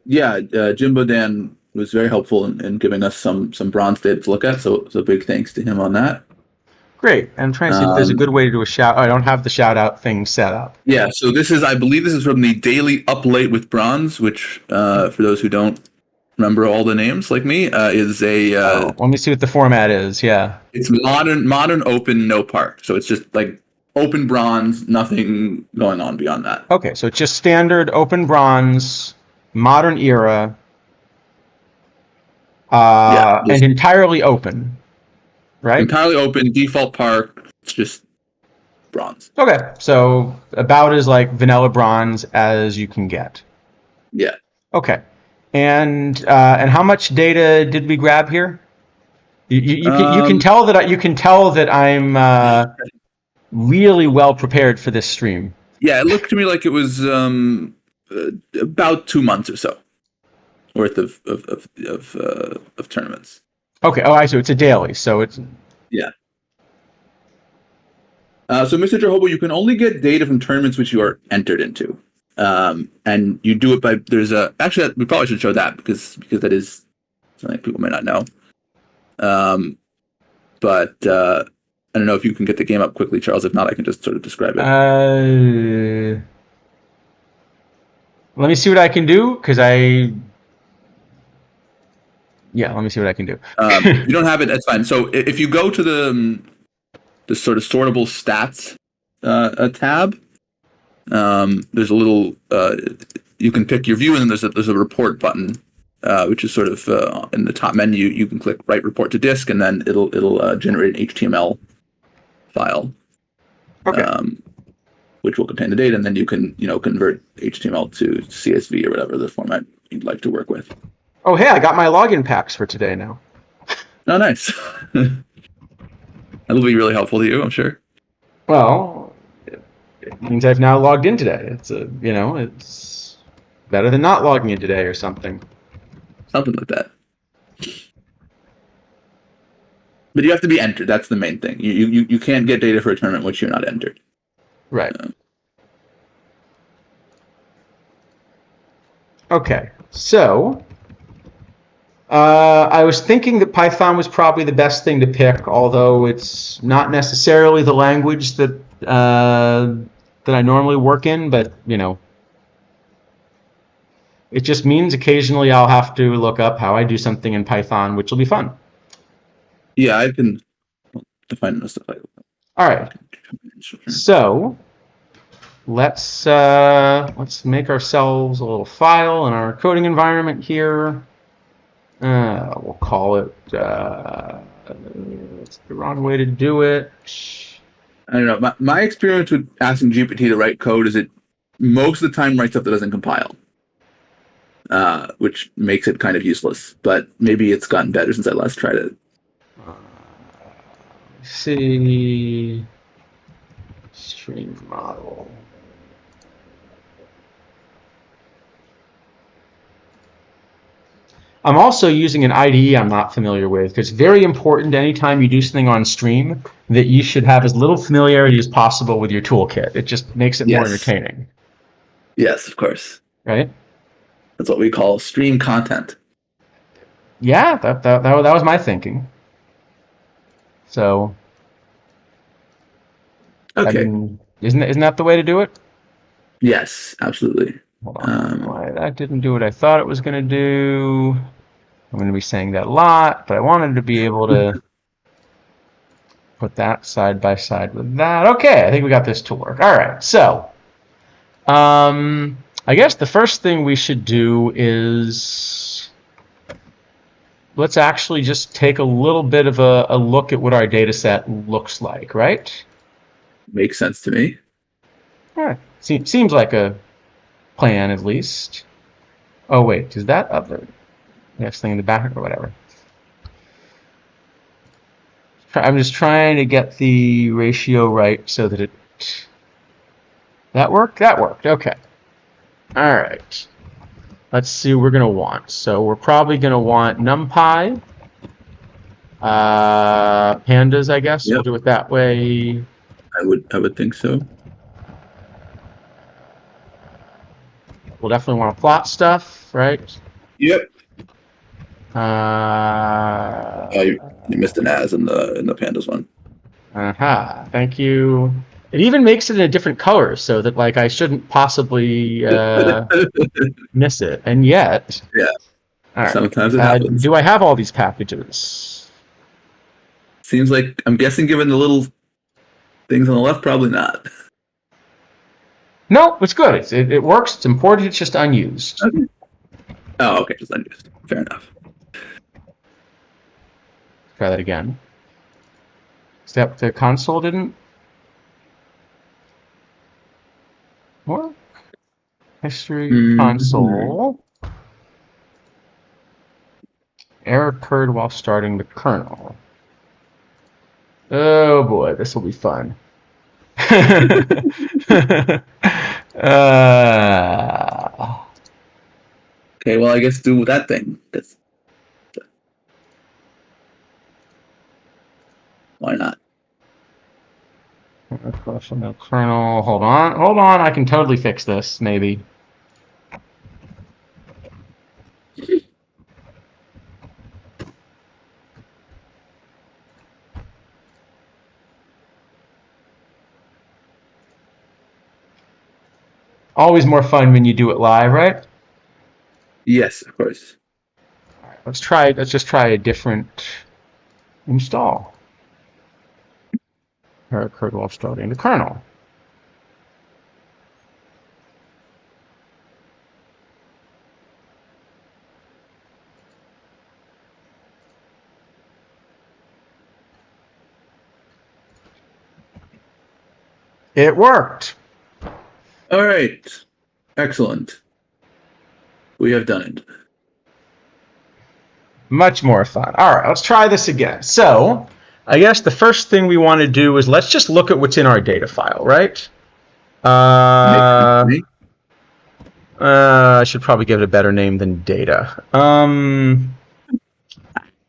Jimbo Dan was very helpful in giving us some bronze data to look at, so big thanks to him on that. Great. I'm trying to see if there's a good way to do a shout. I don't have the shout out thing set up. Yeah, so I believe this is from the Daily Up Late with Bronze, which for those who don't remember all the names like me, is a let me see what the format is. Yeah. It's modern open, no park. So it's just like open bronze, nothing going on beyond that. Okay, so it's just standard open bronze, modern era, and entirely open, right? Entirely open, default park. It's just bronze. Okay, so about as like vanilla bronze as you can get. Yeah. Okay, and how much data did we grab here? You can tell that I'm really well prepared for this stream. Yeah, it looked to me like it was about 2 months or so worth of tournaments. Okay. Oh, I see. It's a daily, so it's Yeah. So, Mr. Jehovah, you can only get data from tournaments which you are entered into, and you do it by actually we probably should show that because that is something people may not know. But I don't know if you can get the game up quickly, Charles. If not, I can just sort of describe it. Let me see what I can do because yeah, let me see what I can do. If you don't have it, that's fine. So if you go to the sort of sortable stats tab, there's a little you can pick your view, and then there's a report button, which is sort of in the top menu. You can click write report to disk, and then it'll generate an HTML file, Okay. Which will contain the data, and then you can convert HTML to CSV or whatever the format you'd like to work with. Oh, hey, I got my login packs for today now. Oh, nice. That'll be really helpful to you, I'm sure. Well, it means I've now logged in today. It's better than not logging in today or something. Something like that. But you have to be entered. That's the main thing. You can't get data for a tournament which you're not entered. Right. Okay. So, I was thinking that Python was probably the best thing to pick, although it's not necessarily the language that I normally work in, but it just means occasionally I'll have to look up how I do something in Python, which will be fun. Yeah, I can define this stuff. All right. So let's make ourselves a little file in our coding environment here. We'll call it. It's the wrong way to do it. I don't know. My experience with asking GPT to write code is it most of the time writes stuff that doesn't compile, which makes it kind of useless. But maybe it's gotten better since I last tried it. See, stream model. I'm also using an IDE I'm not familiar with because it's very important anytime you do something on stream that you should have as little familiarity as possible with your toolkit. It just makes it more entertaining. Yes, of course. Right? That's what we call stream content. Yeah, that was my thinking. So, okay, I mean, isn't that the way to do it? Yes, absolutely. Hold on. Why that didn't do what I thought it was going to do. I'm going to be saying that a lot, but I wanted to be able to put that side by side with that. Okay, I think we got this to work. All right, so I guess the first thing we should do is let's actually just take a little bit of a look at what our data set looks like, right? Makes sense to me. All right. Seems like a plan, at least. Oh, wait, is that other next thing in the back or whatever? I'm just trying to get the ratio right so that that worked? That worked, okay. All right. Let's see what we're going to want. So we're probably going to want NumPy, pandas, I guess. Yep. We'll do it that way. I would think so. We'll definitely want to plot stuff, right? Yep. You missed an as in the pandas one. Thank you. It even makes it in a different color so that like I shouldn't possibly miss it. And yet, yeah. All right. Sometimes it happens. Do I have all these packages? Seems like I'm guessing given the little things on the left, probably not. No, it's good. It works. It's important. It's just unused. Okay. Oh, okay. Just unused. Fair enough. Try that again. Except the console didn't. Work. History console. Error occurred while starting the kernel. Oh boy, this will be fun. Okay, well, I guess do that thing. Why not? No kernel. Hold on. I can totally fix this. Maybe. Always more fun when you do it live, right? Yes, of course. All right, let's just try a different install. Error occurred while starting the kernel. It worked. All right. Excellent. We have done it. Much more fun. All right, let's try this again. So, I guess the first thing we want to do is let's just look at what's in our data file, right? I should probably give it a better name than data.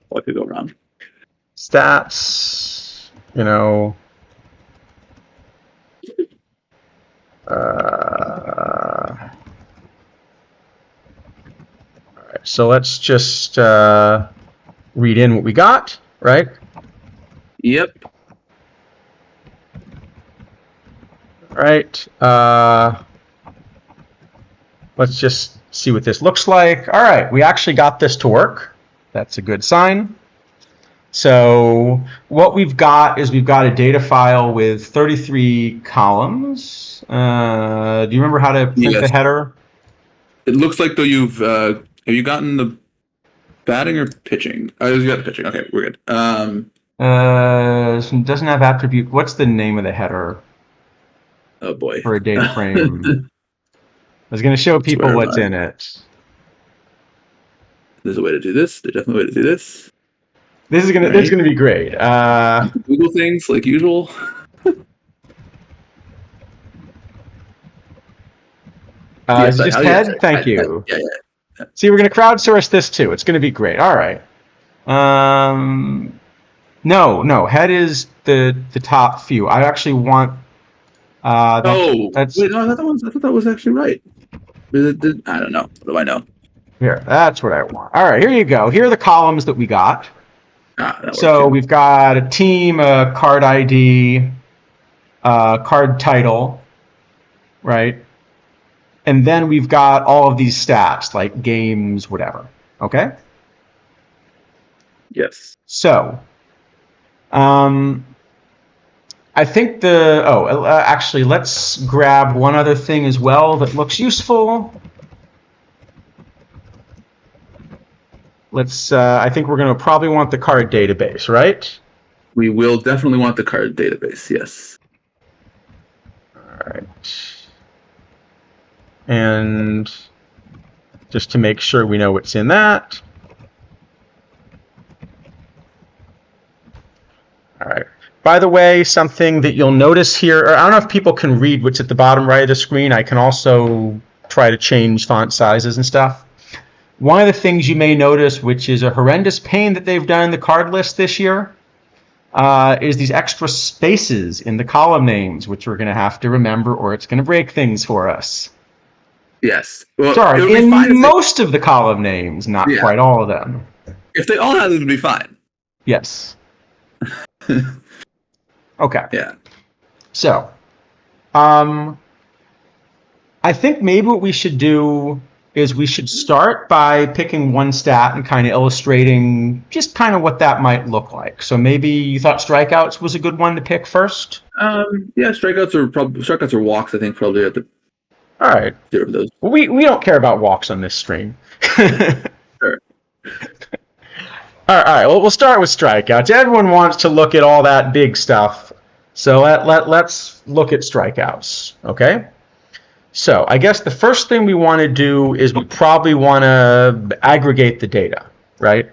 What could go wrong? Stats, you know. All right, so let's just read in what we got, right? Yep. All right. Let's just see what this looks like. All right, we actually got this to work. That's a good sign. So what we've got is we've got a data file with 33 columns. Do you remember how to print the header? It looks like though you've have you gotten the batting or pitching? Oh, you got the pitching. Okay, we're good. Doesn't have attribute. What's the name of the header? Oh boy. For a data frame. I was going to show people what's in it. There's a way to do this. There's definitely a way to do this. This is gonna be great. Google things like usual. Yes, just head. Thank you. Yeah. See, we're gonna crowdsource this too. It's gonna be great. All right. No. Head is the top few. I actually want. Wait, no, I thought that was actually right. I don't know. What do I know? Here, that's what I want. All right, here you go. Here are the columns that we got. So we've got a team, a card ID, card title, right? And then we've got all of these stats, like games, whatever. Okay? Yes. So, I think actually, let's grab one other thing as well that looks useful. I think we're going to probably want the card database, right? We will definitely want the card database, yes. All right. And just to make sure we know what's in that. All right. By the way, something that you'll notice here, or I don't know if people can read what's at the bottom right of the screen. I can also try to change font sizes and stuff. One of the things you may notice, which is a horrendous pain that they've done in the card list this year, is these extra spaces in the column names, which we're going to have to remember, or it's going to break things for us. Yes. Well, sorry, in most of the column names, not quite all of them. If they all had them, it would be fine. Yes. Okay. Yeah. So, I think maybe what we should do is we should start by picking one stat and kind of illustrating just kind of what that might look like. So maybe you thought strikeouts was a good one to pick first? Yeah, strikeouts or walks, I think, probably at the. All right. Those. Well, we don't care about walks on this stream. Sure. All right. Well, we'll start with strikeouts. Everyone wants to look at all that big stuff, so let's look at strikeouts. Okay. So I guess the first thing we want to do is we probably want to aggregate the data, right?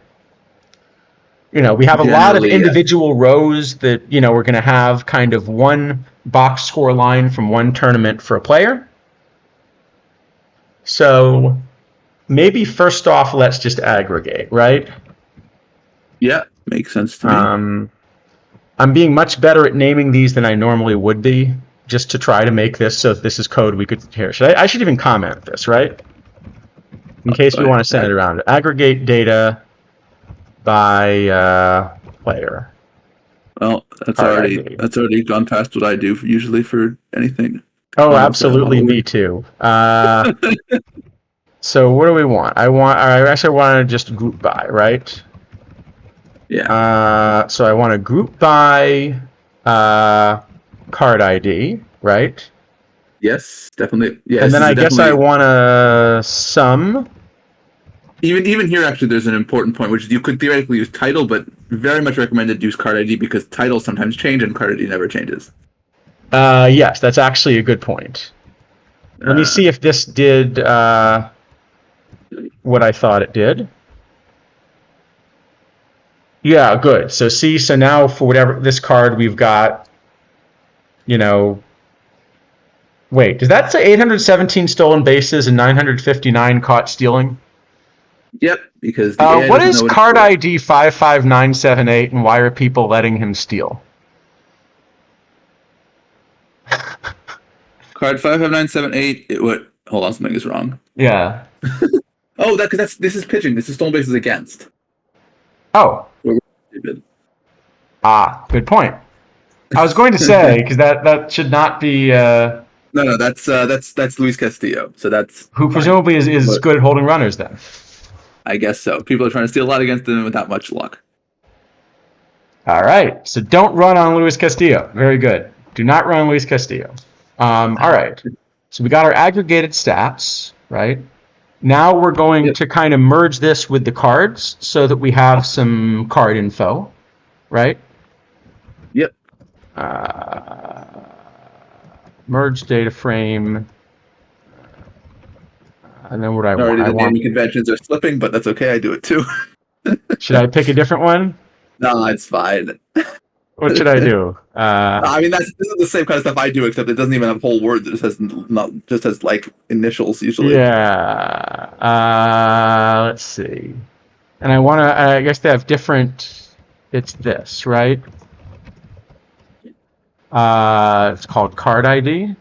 We have a lot of Generally, yes. individual rows that, we're going to have kind of one box score line from one tournament for a player. So maybe first off, let's just aggregate, right? Yeah, makes sense to me. I'm being much better at naming these than I normally would be, just to try to make this so if this is code we could hear. I should even comment this, right? In case we want to send it around. Aggregate data by player. Well, that's already gone past what I do usually for anything. Oh, absolutely, me too. So what do we want? I actually want to just group by, right? Yeah. So I want to group by card ID, right? Yes, definitely. Yeah. And then I guess I want to sum. Even here, actually, there's an important point, which is you could theoretically use title, but very much recommended use card ID because titles sometimes change and card ID never changes. Yes, that's actually a good point. Let me see if this did what I thought it did. Yeah, good. So see, so now for whatever this card we've got, wait, does that say 817 stolen bases and 959 caught stealing? Yep, because what is card ID 55978 and why are people letting him steal? Card 55978. Hold on, something is wrong. Yeah. Oh, because this is pitching. This is stolen bases against. Oh. Good point. I was going to say because that should not be. No, that's Luis Castillo. So that's who presumably is good at holding runners then. I guess so. People are trying to steal a lot against him without much luck. All right. So don't run on Luis Castillo. Very good. Do not run on Luis Castillo. All right. So we got our aggregated stats, right? Now we're going to kind of merge this with the cards so that we have some card info, right? Yep. Merge data frame. And then what I want. The naming conventions are slipping, but that's okay. I do it too. Should I pick a different one? No, it's fine. What should I do? I mean, this is the same kind of stuff I do, except it doesn't even have whole words. It just has like initials usually. Yeah. Let's see. And I guess they have different. It's this, right? It's called card ID.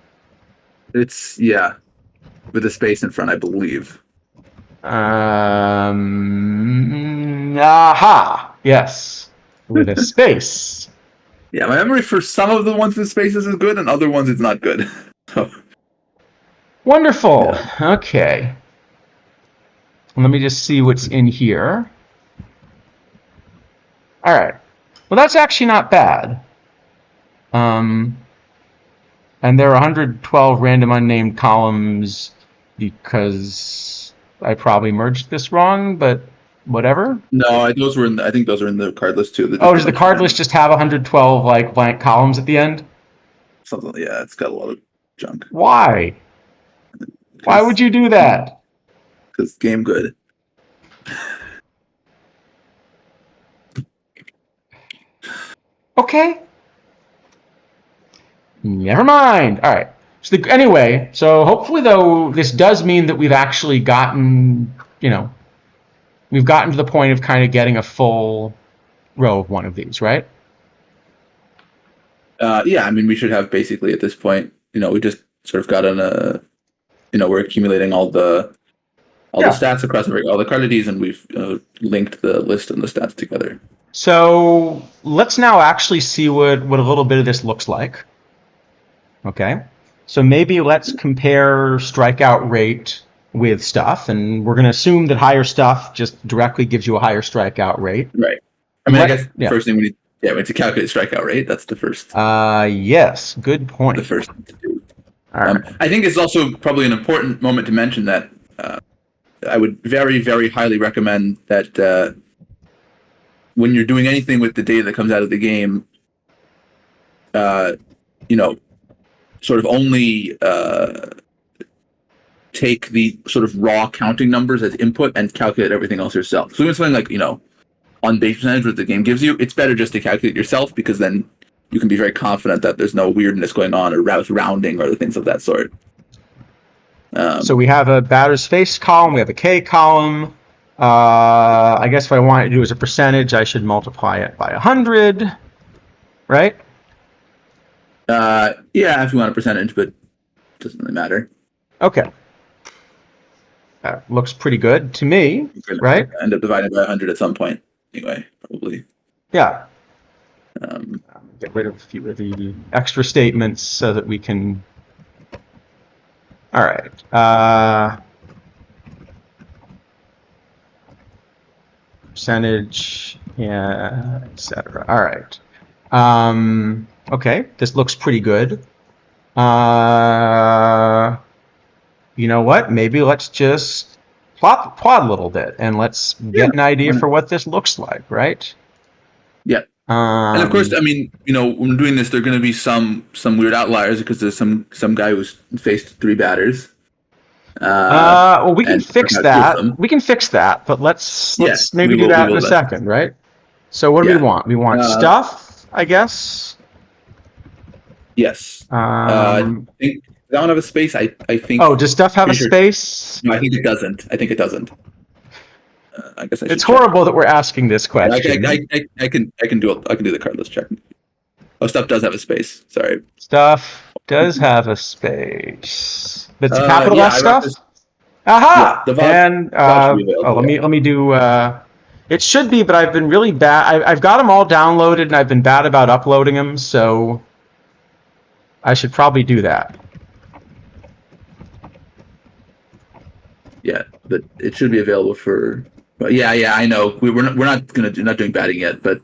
It's with a space in front, I believe. Aha. Yes. With a space. Yeah, my memory for some of the ones with spaces is good, and other ones it's not good. So. Wonderful. Yeah. Okay. Let me just see what's in here. All right. Well, that's actually not bad. And there are 112 random unnamed columns because I probably merged this wrong, but whatever. No, I think those are in the card list too. Does the card list just have 112 like blank columns at the end? Something, yeah, it's got a lot of junk. Why? Why would you do that? Because game good. Okay. Never mind. All right. So anyway, so hopefully though this does mean that we've actually gotten, we've gotten to the point of kind of getting a full row of one of these, right? Yeah, I mean, we should have basically at this point, we just sort of got we're accumulating all the stats across all the card IDs, and we've linked the list and the stats together. So let's now actually see what a little bit of this looks like. Okay. So maybe let's compare strikeout rate with stuff, and we're going to assume that higher stuff just directly gives you a higher strikeout rate. Right. I mean, I guess the first thing we need to calculate strikeout rate. That's the first. Yes. Good point. The first thing to do. All right. I think it's also probably an important moment to mention that I would very, very highly recommend that when you're doing anything with the data that comes out of the game, sort of only take the sort of raw counting numbers as input and calculate everything else yourself. So when something like, on base percentage that the game gives you, it's better just to calculate yourself, because then you can be very confident that there's no weirdness going on or with rounding or other things of that sort. So we have a batter's face column, we have a K column. I guess if I want to do as a percentage, I should multiply it by 100, right? Yeah, if you want a percentage, but it doesn't really matter. Okay. That looks pretty good to me, right? End up dividing by 100 at some point, anyway, probably. Yeah. Get rid of a few of the extra statements so that we can. All right. Percentage, yeah, etc. All right. Okay, this looks pretty good. You know what? Maybe let's just plot a little bit and let's get an idea for what this looks like, right? Yeah. And of course, I mean, when we're doing this, there are going to be some weird outliers, because there's some guy who's faced 3 batters. Well, we can fix that. We can fix that, but let's maybe do that in a second, right? So what do we want? We want stuff, I guess. Yes. I think I don't have a space. I think. Oh, does stuff have a space? No, I think it doesn't. I guess I should. It's horrible that we're asking this question. I can do it. I can do the cardless check. Oh, stuff does have a space. Sorry. Stuff does have a space. But it's capital S stuff. Aha! Yeah, let me do. It should be, but I've been really bad. I've got them all downloaded, and I've been bad about uploading them, so I should probably do that. Yeah, but it should be available for. Yeah, I know. We're not doing batting yet, but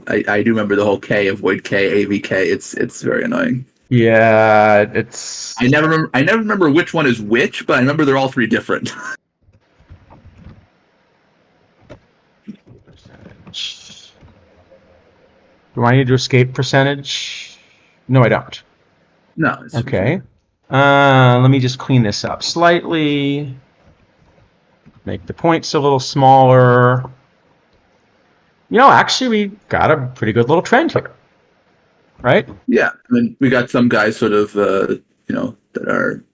I do remember the whole K, avoid K, AVK. It's very annoying. Yeah, it's. I never remember which one is which, but I remember they're all 3 different. Do I need to escape percentage? No, I don't. No. Okay. Let me just clean this up slightly. Make the points a little smaller. Actually, we got a pretty good little trend here. Right? Yeah. I mean, we got some guys sort of, that are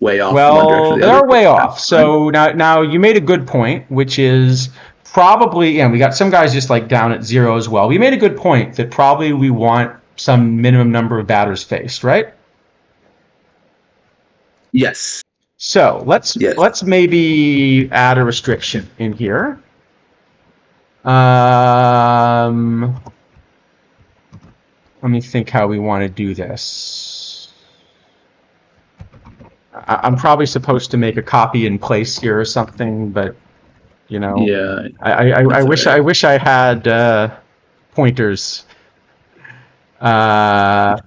way off. Well, they're way off. So now you made a good point, which is probably, we got some guys just like down at 0 as well. We made a good point that probably we want some minimum number of batters faced, right? Yes. So let's maybe add a restriction in here. Let me think how we want to do this. I'm probably supposed to make a copy and place here or something, but Yeah. I wish I had pointers. I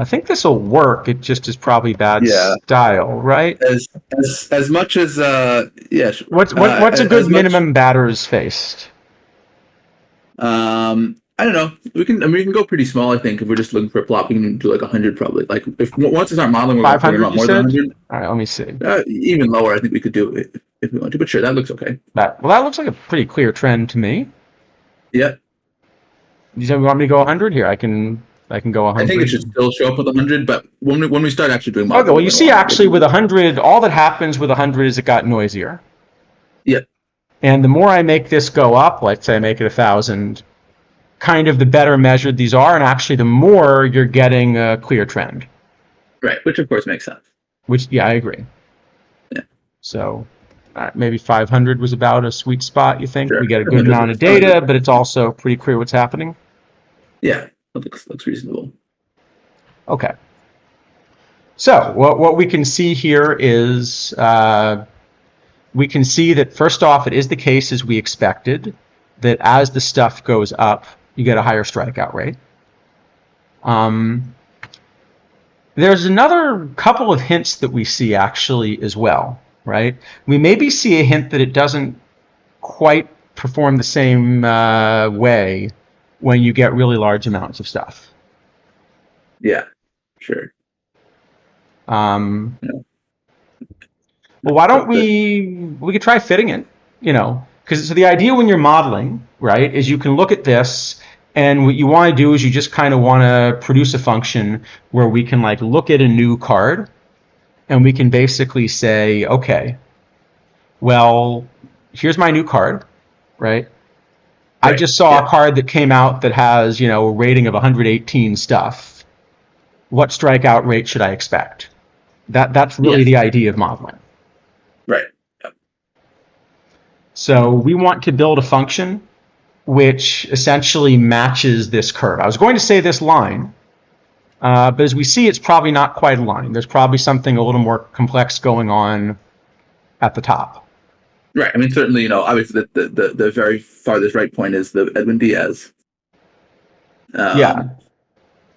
think this will work. It just is probably bad style, right? As much as yes. What's a good minimum batters faced? I don't know. We can go pretty small. I think if we're just looking for a plot, we can do like 100 probably. Like if once it's our modeling, we're 500. more than 100. All right, let me see. Even lower, I think we could do it if we want to. But sure, that looks okay. That looks like a pretty clear trend to me. Yeah. You want me to go 100 here? I can go 100. I think it should still show up with 100, but when we start actually doing modeling. Okay, well, you see, actually, with 100, all that happens with 100 is it got noisier. Yeah. And the more I make this go up, let's say I make it 1,000, kind of the better measured these are, and actually the more you're getting a clear trend. Right, which of course makes sense. Which, yeah, I agree. Yeah. So maybe 500 was about a sweet spot, you think? Sure. We get a good amount of data, but it's also pretty clear what's happening? Yeah, that looks reasonable. Okay. So what we can see here is we can see that, first off, it is the case as we expected, that as the stuff goes up, you get a higher strikeout rate. There's another couple of hints that we see actually as well, right? We maybe see a hint that it doesn't quite perform the same way when you get really large amounts of stuff. Yeah, sure. Well, why don't we could try fitting it, because so the idea when you're modeling, right, is you can look at this, and what you want to do is you just kind of want to produce a function where we can like look at a new card, and we can basically say, okay, well, here's my new card, right? I just saw a card that came out that has, a rating of 118 stuff. What strikeout rate should I expect? That's really the idea of modeling. Right. Yep. So we want to build a function which essentially matches this curve. I was going to say this line, but as we see, it's probably not quite a line. There's probably something a little more complex going on at the top. Right. I mean, certainly, obviously the very farthest right point is the Edwin Diaz. Yeah.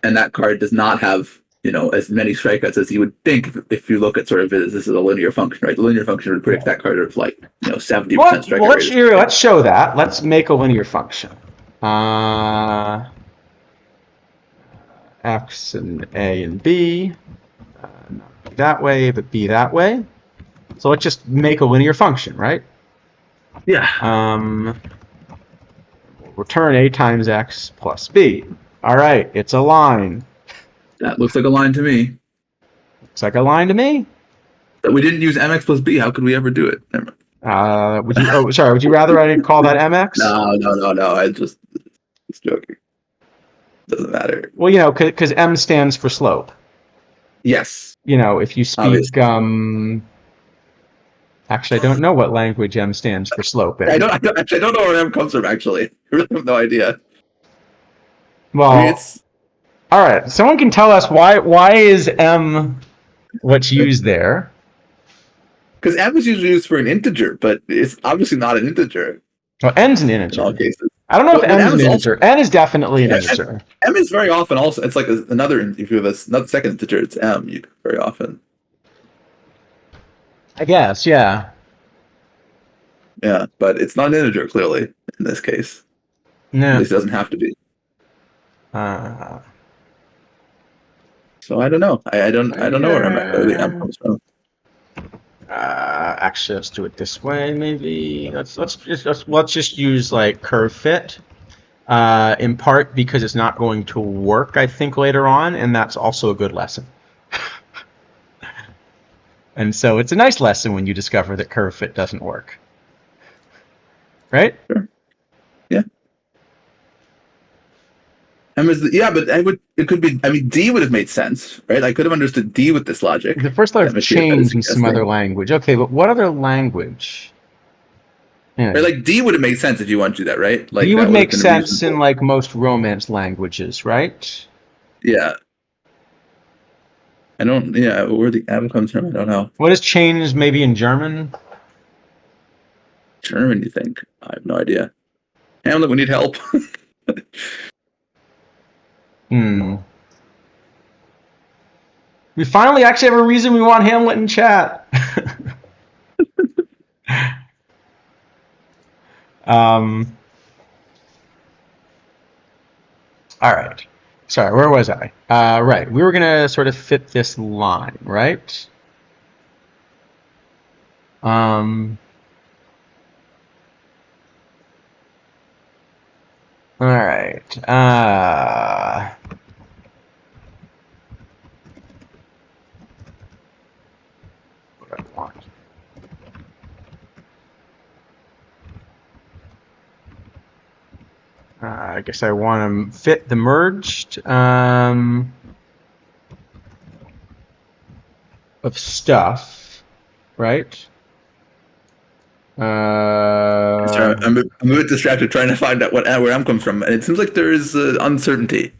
And that card does not have, as many strikeouts as you would think if you look at sort of this is a linear function, right? The linear function would predict that card of like, 70% strikeout rate. Let's show that. Let's make a linear function. X and A and B. Not B that way, but B that way. So let's just make a linear function, right? Yeah. We'll return A times X plus B. All right, it's a line. That looks like a line to me. Looks like a line to me. But we didn't use MX plus B. How could we ever do it? Never mind. Would you rather I call that MX? No. I just joking. Doesn't matter. Well, because M stands for slope. Yes. If you speak, actually, I don't know what language M stands for slope in. I don't know where M comes from. Actually, I really have no idea. Well, all right. Someone can tell us why is M what's used there? Because M is usually used for an integer, but it's obviously not an integer. Well, N's an integer. In all cases. I don't know if M is an integer. N is definitely an integer. M is very often also. It's like another. If you have another second integer, it's M. Very often. I guess, yeah. Yeah, but it's not an integer clearly in this case. No. At least it doesn't have to be. So I don't know. I don't know where the M comes from. Actually, let's do it this way. Maybe let's just use like curve fit. In part because it's not going to work, I think, later on, and that's also a good lesson. And so it's a nice lesson when you discover that curve fit doesn't work. Right? Sure. Yeah. But it could be. I mean, D would have made sense, right? I could have understood D with this logic. The first letter changed in some other language. Okay, but what other language? Yeah. Right, like D would have made sense if you want to do that, right? Like D would make sense in like most Romance languages, right? Yeah. Where the M comes from, I don't know. What has changed maybe in German? German, you think? I have no idea. Hamlet, we need help. We finally actually have a reason we want Hamlet in chat. All right. Sorry, where was I? Right, we were going to sort of fit this line, right? All right. What do I want? I guess I want to fit the merged of stuff, right? Sorry, I'm a bit distracted trying to find out where M comes from, and it seems like there is uncertainty.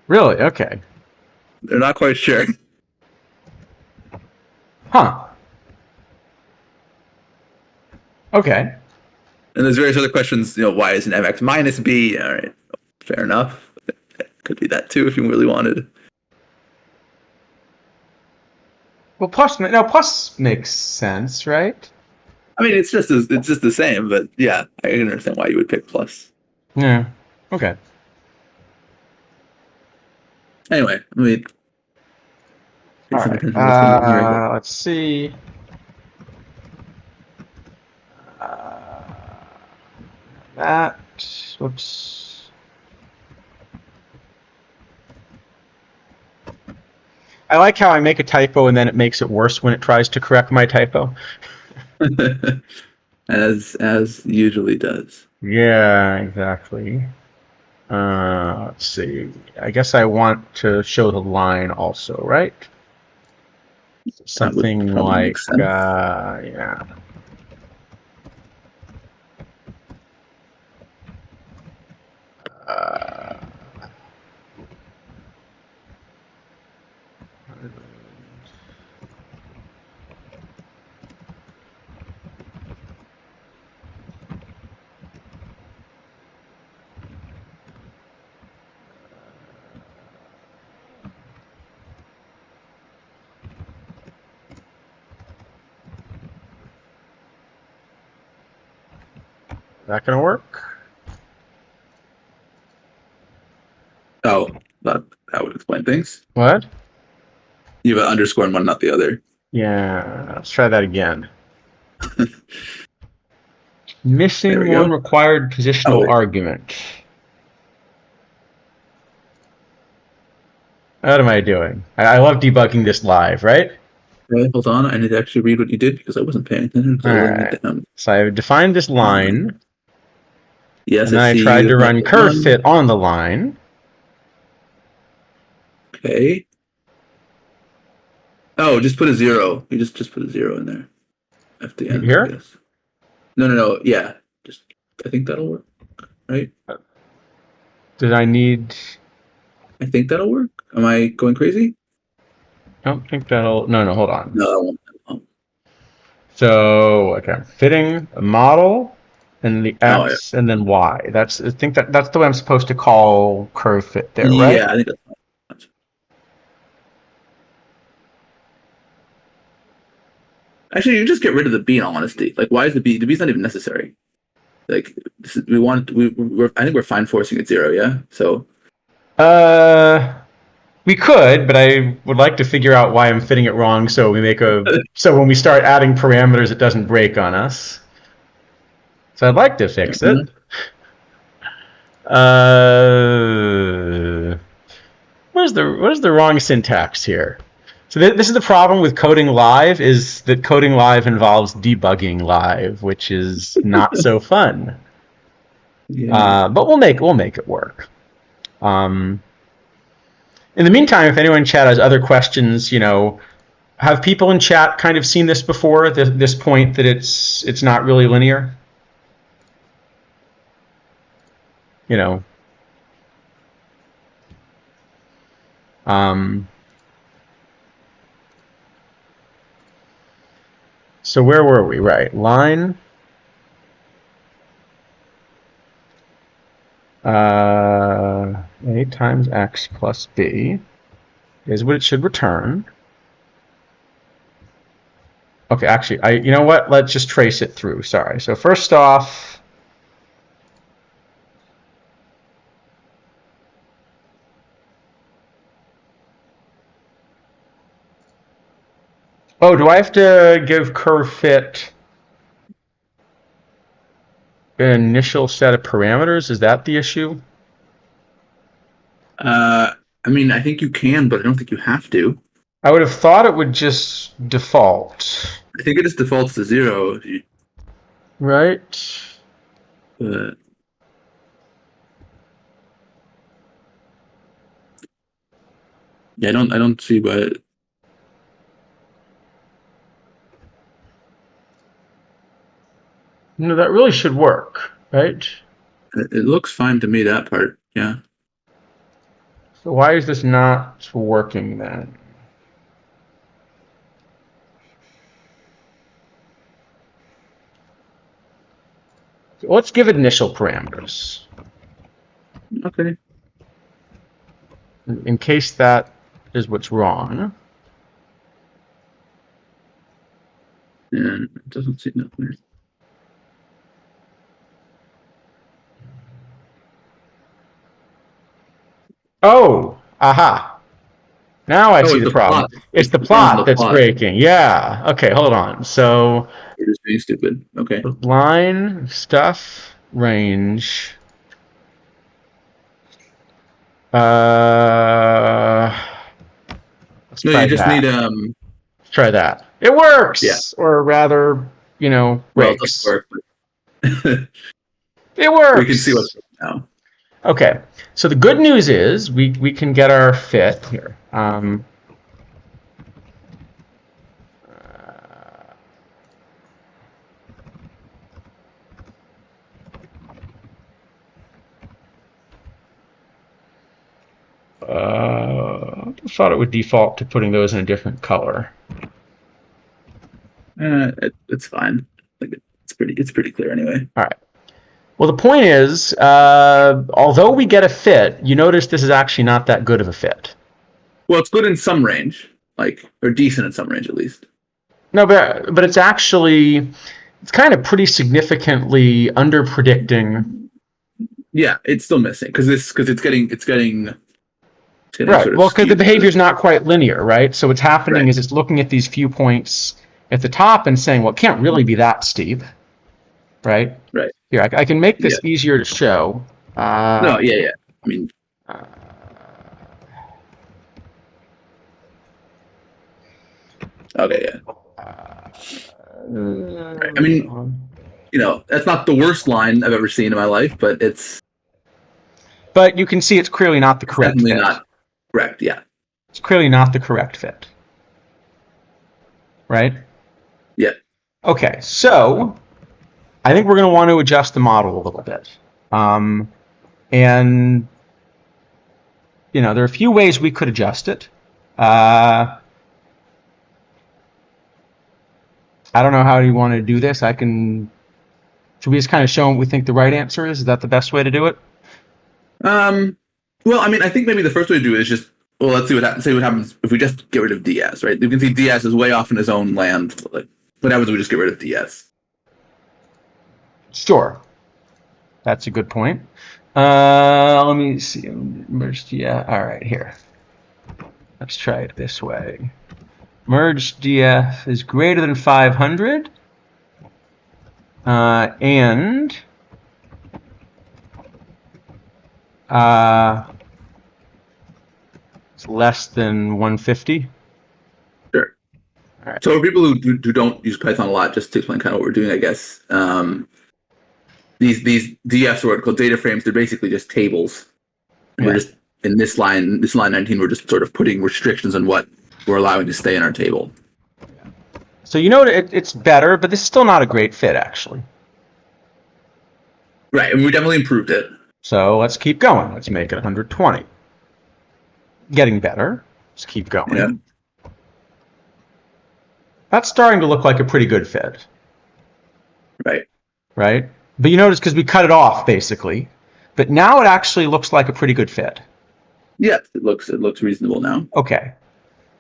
Really? Okay. They're not quite sure. Huh. Okay. And there's various other questions, why isn't MX minus B? All right, fair enough. Could be that too if you really wanted. Well, plus makes sense, right? I mean, it's just the same, but yeah, I can understand why you would pick plus. Yeah. Okay. Anyway, Get some right. attention what's going on here. Let's see. That. Whoops. I like how I make a typo and then it makes it worse when it tries to correct my typo. as usually does. Yeah, exactly. Let's see. I guess I want to show the line also, right? That would Something probably like, make sense. yeah. Uh, that gonna work? Oh, that would explain things. What? You have an underscore in one, not the other. Yeah, let's try that again. There Missing we one go. required Oh, positional wait. argument. What am I doing? I love debugging this live, right? Okay, hold on. I need to actually read what you did because I wasn't paying attention because I All was writing right. it down. So I defined this line, Yes, and I then I see tried the to run method curve one. fit on the line. Okay. Oh, just put a 0. You just put a 0 in there at the end, I Here? guess. No. Yeah, just I think that'll work, right? Did I need... I think that'll work. Am I going crazy? I don't think that'll... No, hold on. No, that won't. Oh, So, okay, fitting a model, and the oh yeah. X, and then Y. I think that's the way I'm supposed to call curve fit there, right? Yeah, I think that's fine. Actually, you just get rid of the B in all honesty. Like, why is the B? The B's not even necessary. Like, I think we're fine forcing it 0, yeah? So, We could, but I would like to figure out why I'm fitting it wrong so so when we start adding parameters it doesn't break on us. So I'd like to fix it. What is the wrong syntax here? So this is the problem with coding live, is that coding live involves debugging live, which is not so fun. yeah. But we'll make it work. In the meantime, if anyone in chat has other questions, have people in chat kind of seen this before? This point that it's not really linear. You know. So where were we? Right, line. A times x plus b is what it should return. Okay, actually, you know what? Let's just trace it through. Sorry. So first off, oh, do I have to give curve fit an initial set of parameters? Is that the issue? I mean, I think you can, but I don't think you have to. I would have thought it would just default. I think it just defaults to 0. Right? But yeah, I don't see why. No, that really should work, right? It looks fine to me, that part. Yeah. So why is this not working then? So let's give it initial parameters. Okay. In case that is what's wrong. And it doesn't seem that weird. Oh, aha. Now I see it's the problem. plot. It's the the plot that's plot. breaking. Yeah. Okay, hold on. So You're just being stupid. Okay. line, stuff, range. Let's No, try you just that. need Let's try that. It works, or rather, well, it doesn't breaks. work, but It works. we can see what's now. Okay, so the good news is we can get our fit here. I thought it would default to putting those in a different color. It's fine. Like it's pretty clear anyway. All right. Well, the point is, although we get a fit, you notice this is actually not that good of a fit. Well, it's good in some range, or decent in some range at least. No, but it's actually kind of pretty significantly under predicting. Yeah, it's still missing because it's getting Right. sort of Well, because the skewed. behavior is not quite linear, right? So what's happening Right. is it's looking at these few points at the top and saying, well, it can't really be that steep, right? Right. Here, I can make this easier to show. No, yeah. I mean, okay, yeah. Right. I mean, that's not the worst line I've ever seen in my life, but it's. But you can see it's clearly not the correct Definitely fit. not correct. Yeah. It's clearly not the correct fit. Right? Yeah. Okay, so I think we're going to want to adjust the model a little bit. And, there are a few ways we could adjust it. I don't know how you want to do this. Should we just kind of show what we think the right answer is? Is that the best way to do it? Well, I mean, I think maybe the first way to do it is just, let's see what happens if we just get rid of Diaz, right? You can see Diaz is way off in his own land. Like, what happens if we just get rid of Diaz? Sure. That's a good point. Let me see. Merged, yeah. All right, here. Let's try it this way. Merged DF is greater than 500. And it's less than 150. Sure. All right. So for people who don't use Python a lot, just to explain kind of what we're doing, I guess, these DFs are called data frames. They're basically just tables. Yeah. We're just in this line 19. We're just sort of putting restrictions on what we're allowing to stay in our table. So it's better, but this is still not a great fit, actually. Right, and we definitely improved it. So let's keep going. Let's make it 120. Getting better. Let's keep going. Yeah. That's starting to look like a pretty good fit. Right. Right? But you notice because we cut it off, basically. But now it actually looks like a pretty good fit. Yes, it looks reasonable now. Okay.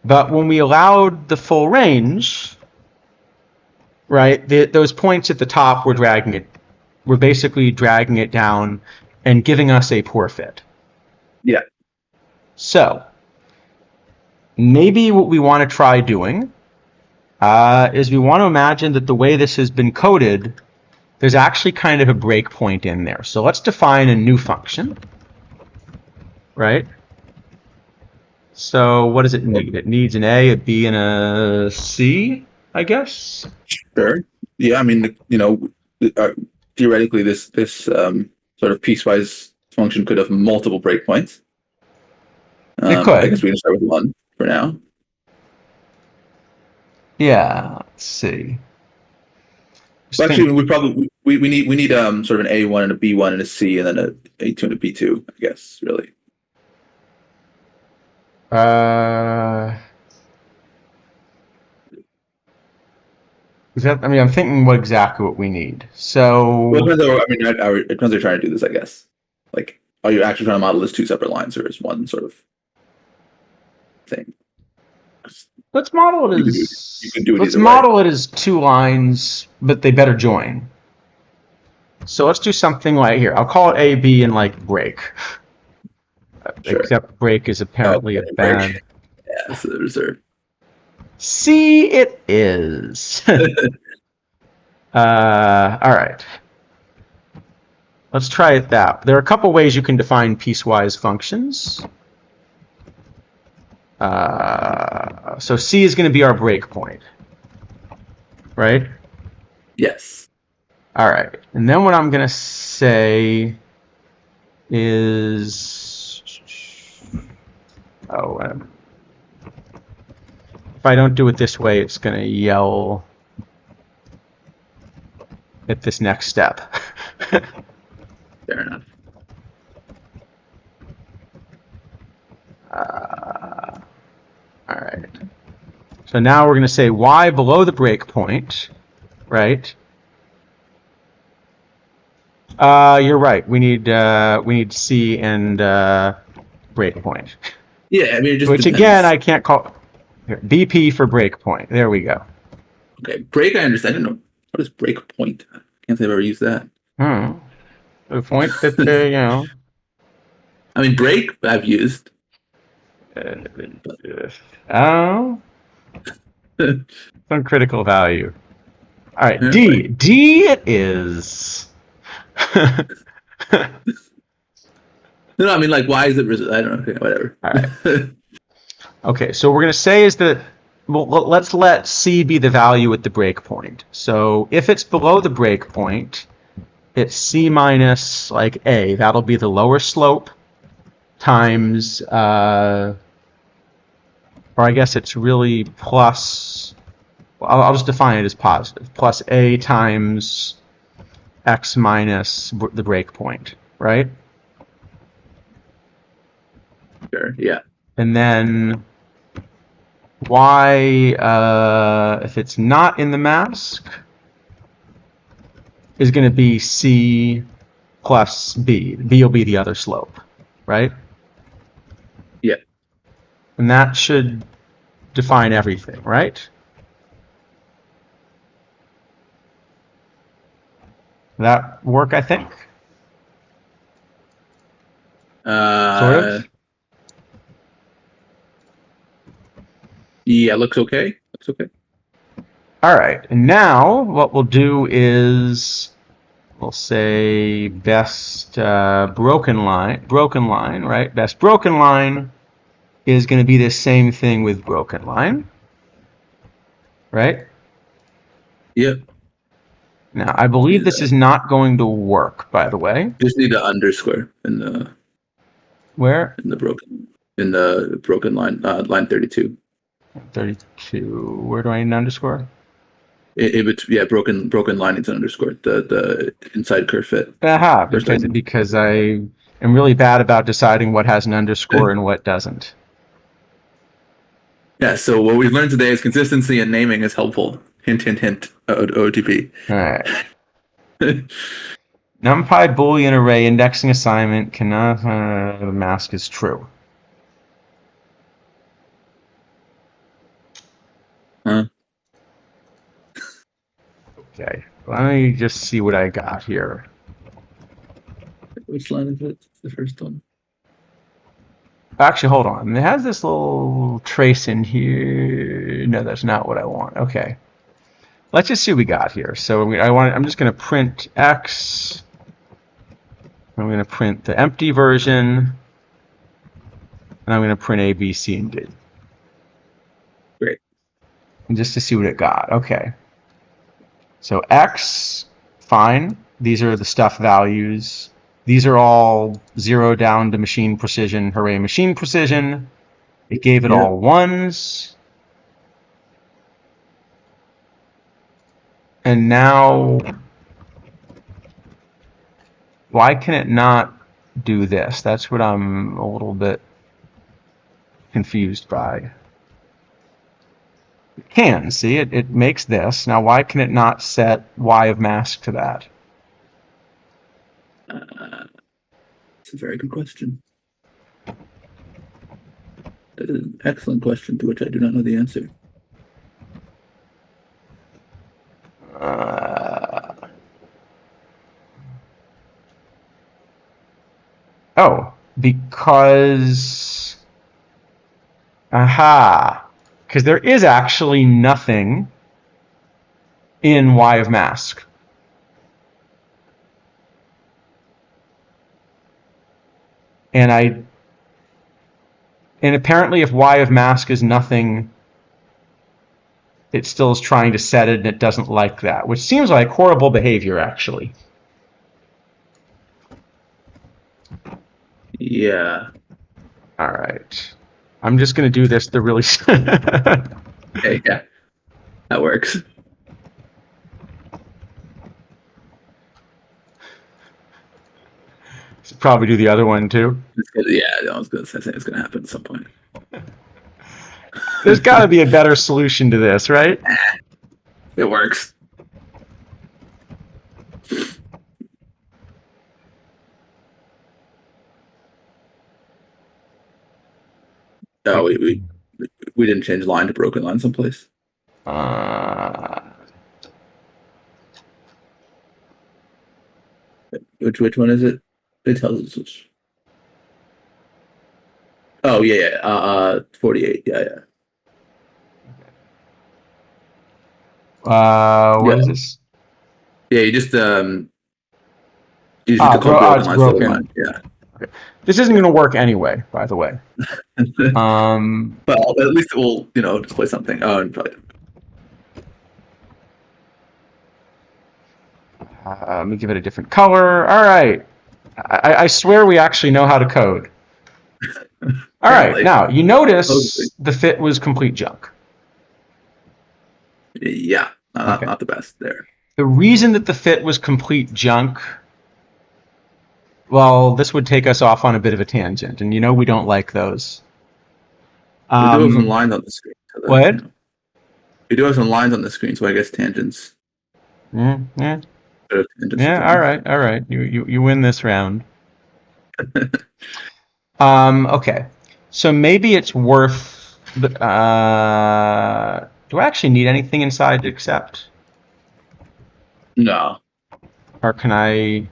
But when we allowed the full range, right, those points at the top, we're basically dragging it down and giving us a poor fit. Yeah. So maybe what we want to try doing is we want to imagine that the way this has been coded, there's actually kind of a breakpoint in there. So let's define a new function, right? So what does it need? It needs an A, a B, and a C, I guess. Sure. Yeah, I mean, theoretically, this sort of piecewise function could have multiple breakpoints. It could. I guess we can start with one for now. Yeah. Let's see. Well, actually, we need sort of an A1 and a B1 and a C and then a A2 and a B2. I guess really. I'm thinking exactly what we need. So. Well, it depends on you're trying to do this, I guess. Like, are you actually trying to model as two separate lines or as one sort of thing? Let's model it as. You can do it let's either model way. it as two lines, but they better join. So let's do something like here. I'll call it A, B, and break. Sure. Except break is apparently a bad. Yeah, so the reserve. C it is. All right. Let's try it that. There are a couple ways you can define piecewise functions. So C is going to be our breakpoint, right? Yes. All right. And then what I'm going to say is, if I don't do it this way, it's going to yell at this next step. Fair enough. All right. So now we're going to say y below the breakpoint, right? You're right. We need C and breakpoint. Yeah, I mean, it just Which depends. again, I can't call here, BP for breakpoint. There we go. Okay, break. I understand. I don't know what is break point. I can't say I've ever used that. The point that you know. I mean, break I've used. Oh, some critical value. All right, Yeah, D. right. D it is. No, I mean, like, why is it? I don't know. Okay, whatever. All right. Okay, so we're going to say is that, well, let's let C be the value at the breakpoint. So if it's below the breakpoint, it's C minus like A. That'll be the lower slope times, or I guess it's really plus, well, I'll just define it as positive, plus A times X minus the breakpoint, right? Sure. Yeah. And then Y, if it's not in the mask, is going to be C plus B. B will be the other slope, right? Yeah. And that should define everything, right? That work, I think? Sort of? Yeah, looks okay. Looks okay. All right. And now what we'll do is we'll say best broken line, right? Best broken line is going to be the same thing with broken line, right? Yep. Now, I believe this is not going to work, by the way. Just need an underscore in the Where? in the broken line, line 32. 32. Where do I need an underscore? Yeah, broken line needs an underscore. The inside curve fit. Aha, because I am really bad about deciding what has an underscore and what doesn't. Yeah, so what we've learned today is consistency in naming is helpful. Hint, hint, hint. OTP. All right. NumPy Boolean array indexing assignment cannot the mask is true. Huh? Okay, let me just see what I got here. Which line is it? It's the first one. Actually, hold on. It has this little trace in here. No, that's not what I want. Okay. Let's just see what we got here. So I'm just going to print X. I'm going to print the empty version. And I'm going to print A, B, C, and D. Great. And just to see what it got. Okay. So X, fine. These are the stuff values. These are all 0 down to machine precision. Hooray, machine precision. It gave it all ones. And now, why can it not do this? That's what I'm a little bit confused by. It can, see, it makes this. Now, why can it not set Y of mask to that? It's a very good question. That is an excellent question to which I do not know the answer. Because Aha. Because there is actually nothing in y of mask. And apparently if y of mask is nothing, it still is trying to set it and it doesn't like that, which seems like horrible behavior actually. Yeah. All right. I'm just going to do this the really... Okay, yeah. That works. Should probably do the other one too. Yeah, I was going to say it's going to happen at some point. There's got to be a better solution to this, right? It works. Oh, we didn't change line to broken line someplace. Which one is it? It tells us which. Oh yeah. 48. Yeah. What is this? Yeah, you just use it's broken. Line. Yeah. Okay. This isn't going to work anyway, by the way. Well, at least it will, display something. Oh, and probably. Let me give it a different color. All right. I swear we actually know how to code. All right. Now, you notice the fit was complete junk. Yeah. Not the best there. The reason that the fit was complete junk, well, this would take us off on a bit of a tangent, and we don't like those. We do have some lines on the screen. So that, what? We do have some lines on the screen, so I guess tangents. Yeah. Yeah. All right. You win this round. Okay. So maybe it's worth. Do I actually need anything inside to accept? No. Or can I?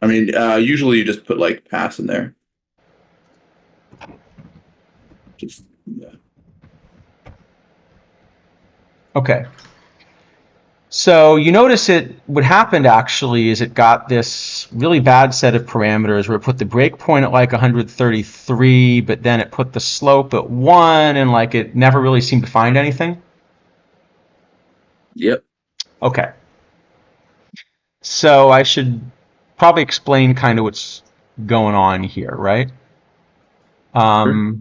I mean, usually you just put like pass in there. Just yeah. Okay. So you notice what happened actually is it got this really bad set of parameters where it put the breakpoint at like 133, but then it put the slope at 1, and it never really seemed to find anything. Yep. Okay. So I should probably explain kind of what's going on here, right? Sure.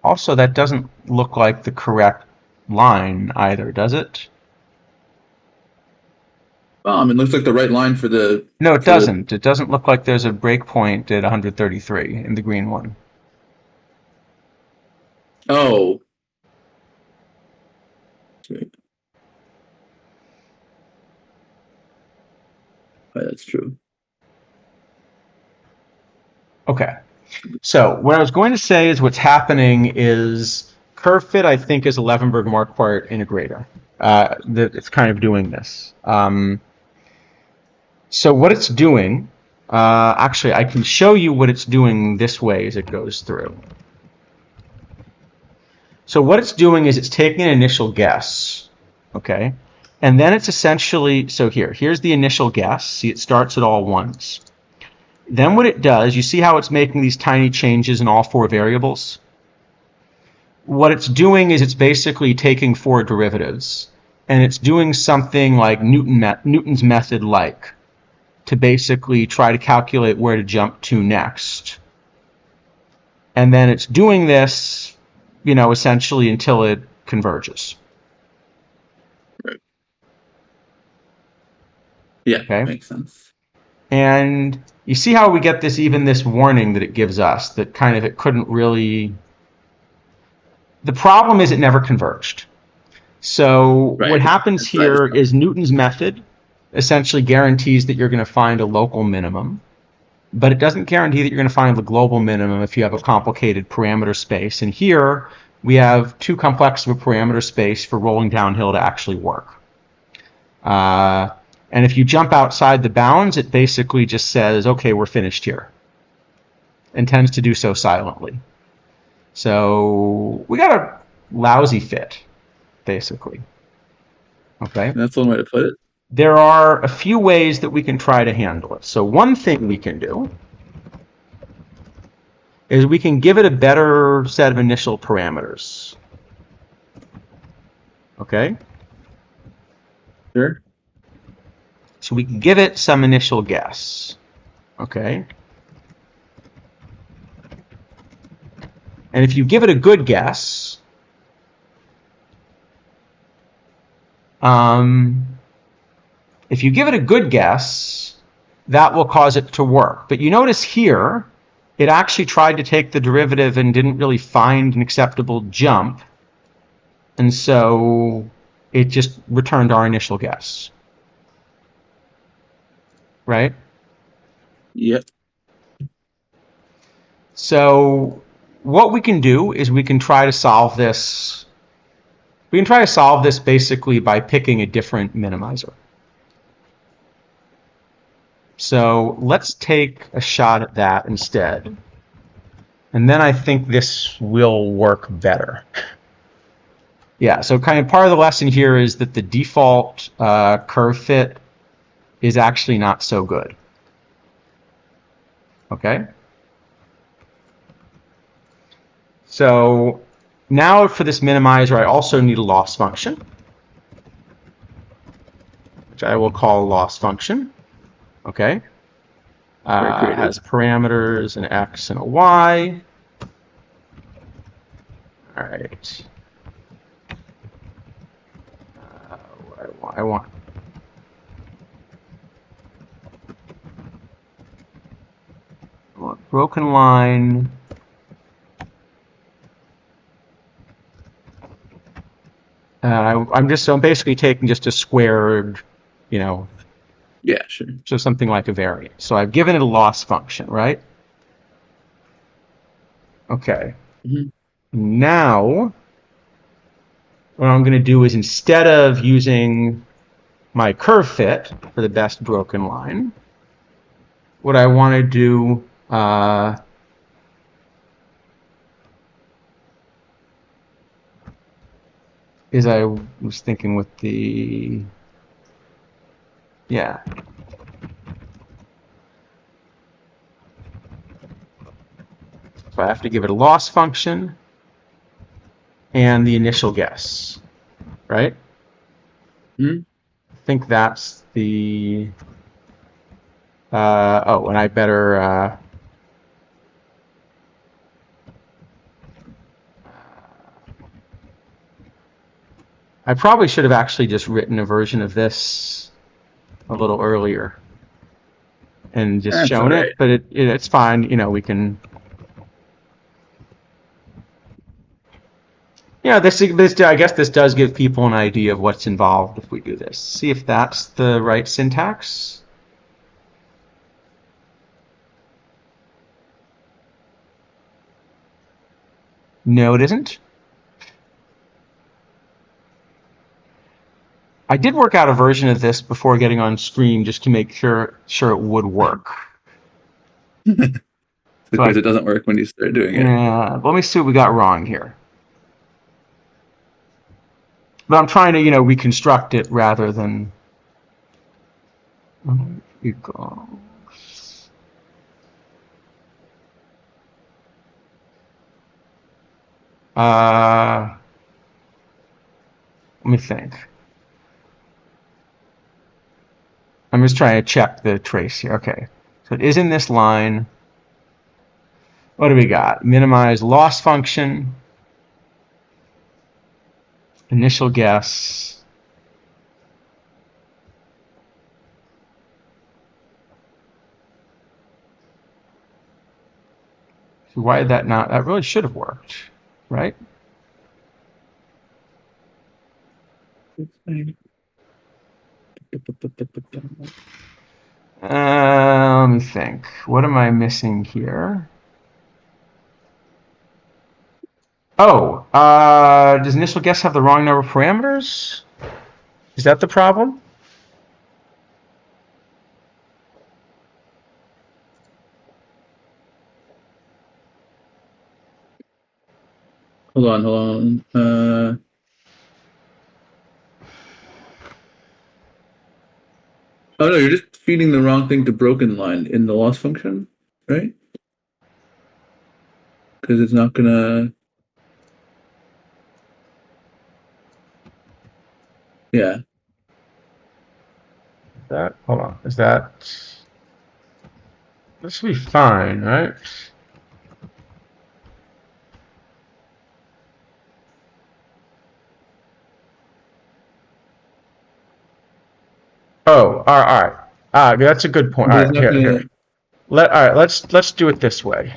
Also, that doesn't look like the correct line either, does it? Well, it looks like the right line for the... No, it doesn't. It doesn't look like there's a breakpoint at 133 in the green one. Oh. Okay. Oh, that's true. Okay. So what I was going to say is what's happening is curve fit, I think, is a Levenberg-Marquardt integrator. It's kind of doing this. So what it's doing, actually, I can show you what it's doing this way as it goes through. So what it's doing is it's taking an initial guess, okay? And then it's essentially, so here's the initial guess. See, it starts at all ones. Then what it does, you see how it's making these tiny changes in all 4 variables? What it's doing is it's basically taking 4 derivatives, and it's doing something like Newton's method to basically try to calculate where to jump to next. And then it's doing this, essentially until it converges. Right. Yeah, okay. Makes sense. And you see how we get this warning that it gives us, that kind of it couldn't really... The problem is it never converged. So what happens here is Newton's method essentially guarantees that you're going to find a local minimum, but it doesn't guarantee that you're going to find the global minimum if you have a complicated parameter space. And here we have too complex of a parameter space for rolling downhill to actually work. And if you jump outside the bounds, it basically just says, okay, we're finished here. and tends to do so silently. So we got a lousy fit, basically. Okay? That's one way to put it. There are a few ways that we can try to handle it. So one thing we can do is we can give it a better set of initial parameters. Okay? Sure. So we can give it some initial guess. Okay? And if you give it a good guess, that will cause it to work. But you notice here, it actually tried to take the derivative and didn't really find an acceptable jump. And so it just returned our initial guess. Right? Yep. So what we can do is we can try to solve this. We can try to solve this basically by picking a different minimizer. So let's take a shot at that instead. And then I think this will work better. Yeah, so kind of part of the lesson here is that the default curve fit is actually not so good. Okay? So now for this minimizer, I also need a loss function, which I will call loss function. Okay? It has parameters, an x and a y. All right. I want broken line. I'm basically taking just a squared, Yeah, sure. So something like a variance. So I've given it a loss function, right? Okay. Mm-hmm. Now, what I'm going to do is instead of using my curve fit for the best broken line, what I want to do is I was thinking with the, yeah. So I have to give it a loss function and the initial guess, right? Mm-hmm. I think that's the, and I better, I probably should have actually just written a version of this a little earlier and just shown it, but it's fine. We can. Yeah, this I guess this does give people an idea of what's involved if we do this. See if that's the right syntax. No, it isn't. I did work out a version of this before getting on stream just to make sure it would work. Because it doesn't work when you start doing it. Yeah, let me see what we got wrong here. But I'm trying to, reconstruct it rather than equals. Let me think. I'm just trying to check the trace here. Okay, so it is in this line. What do we got? Minimize loss function, initial guess, so why did that not? That really should have worked, right? Let me think. What am I missing here? Oh, does initial guess have the wrong number of parameters? Is that the problem? Hold on. Oh no, you're just feeding the wrong thing to broken line in the loss function, right? Because it's not gonna. Yeah. Hold on. Is that? This should be fine, right? Oh, all right. That's a good point. All But it's right, not gonna. here. All right, let's do it this way.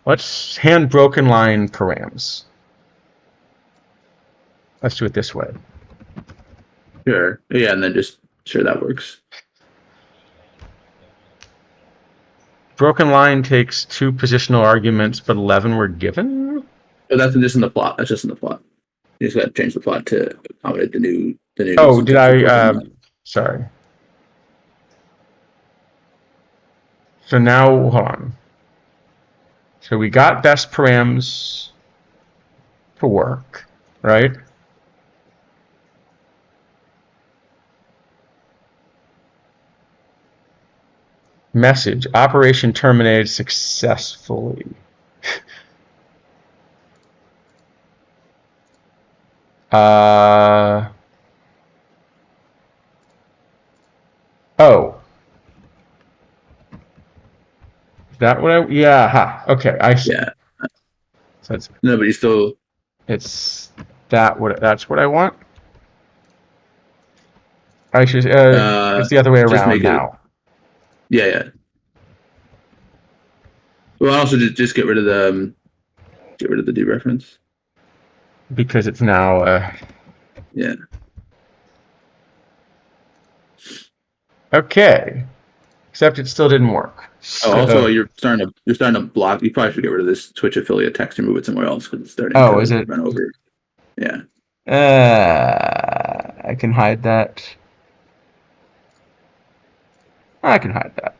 Let's hand broken line params. Let's do it this way. Sure. Yeah, and then just sure that works. Broken line takes 2 positional arguments, but 11 were given. So that's just in the plot. That's just in the plot. You just got to change the plot to accommodate the new. Oh, did syntax of broken I? line. Sorry. So now, hold on. So we got best params to work, right? Message. Operation terminated successfully. Oh. Is that what I... Yeah, ha. Okay, I see. Yeah. So it's, No, but you still. it's that's what I want? I should, it's the other way Just around make it. now. Yeah. Well, also just get rid of the dereference. Because it's now... Yeah. Okay. Except it still didn't work. Oh, also you're starting to block. You probably should get rid of this Twitch affiliate text and move it somewhere else because it's starting to is it? run over. Yeah. I can hide that. I can hide that.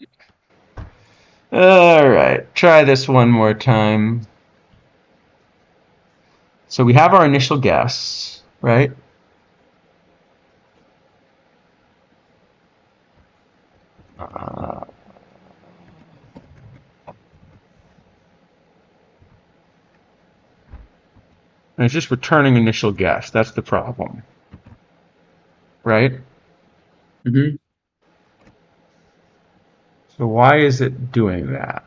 All right, try this one more time. So we have our initial guess, right? And it's just returning initial guess. That's the problem, right? Mm-hmm. So why is it doing that?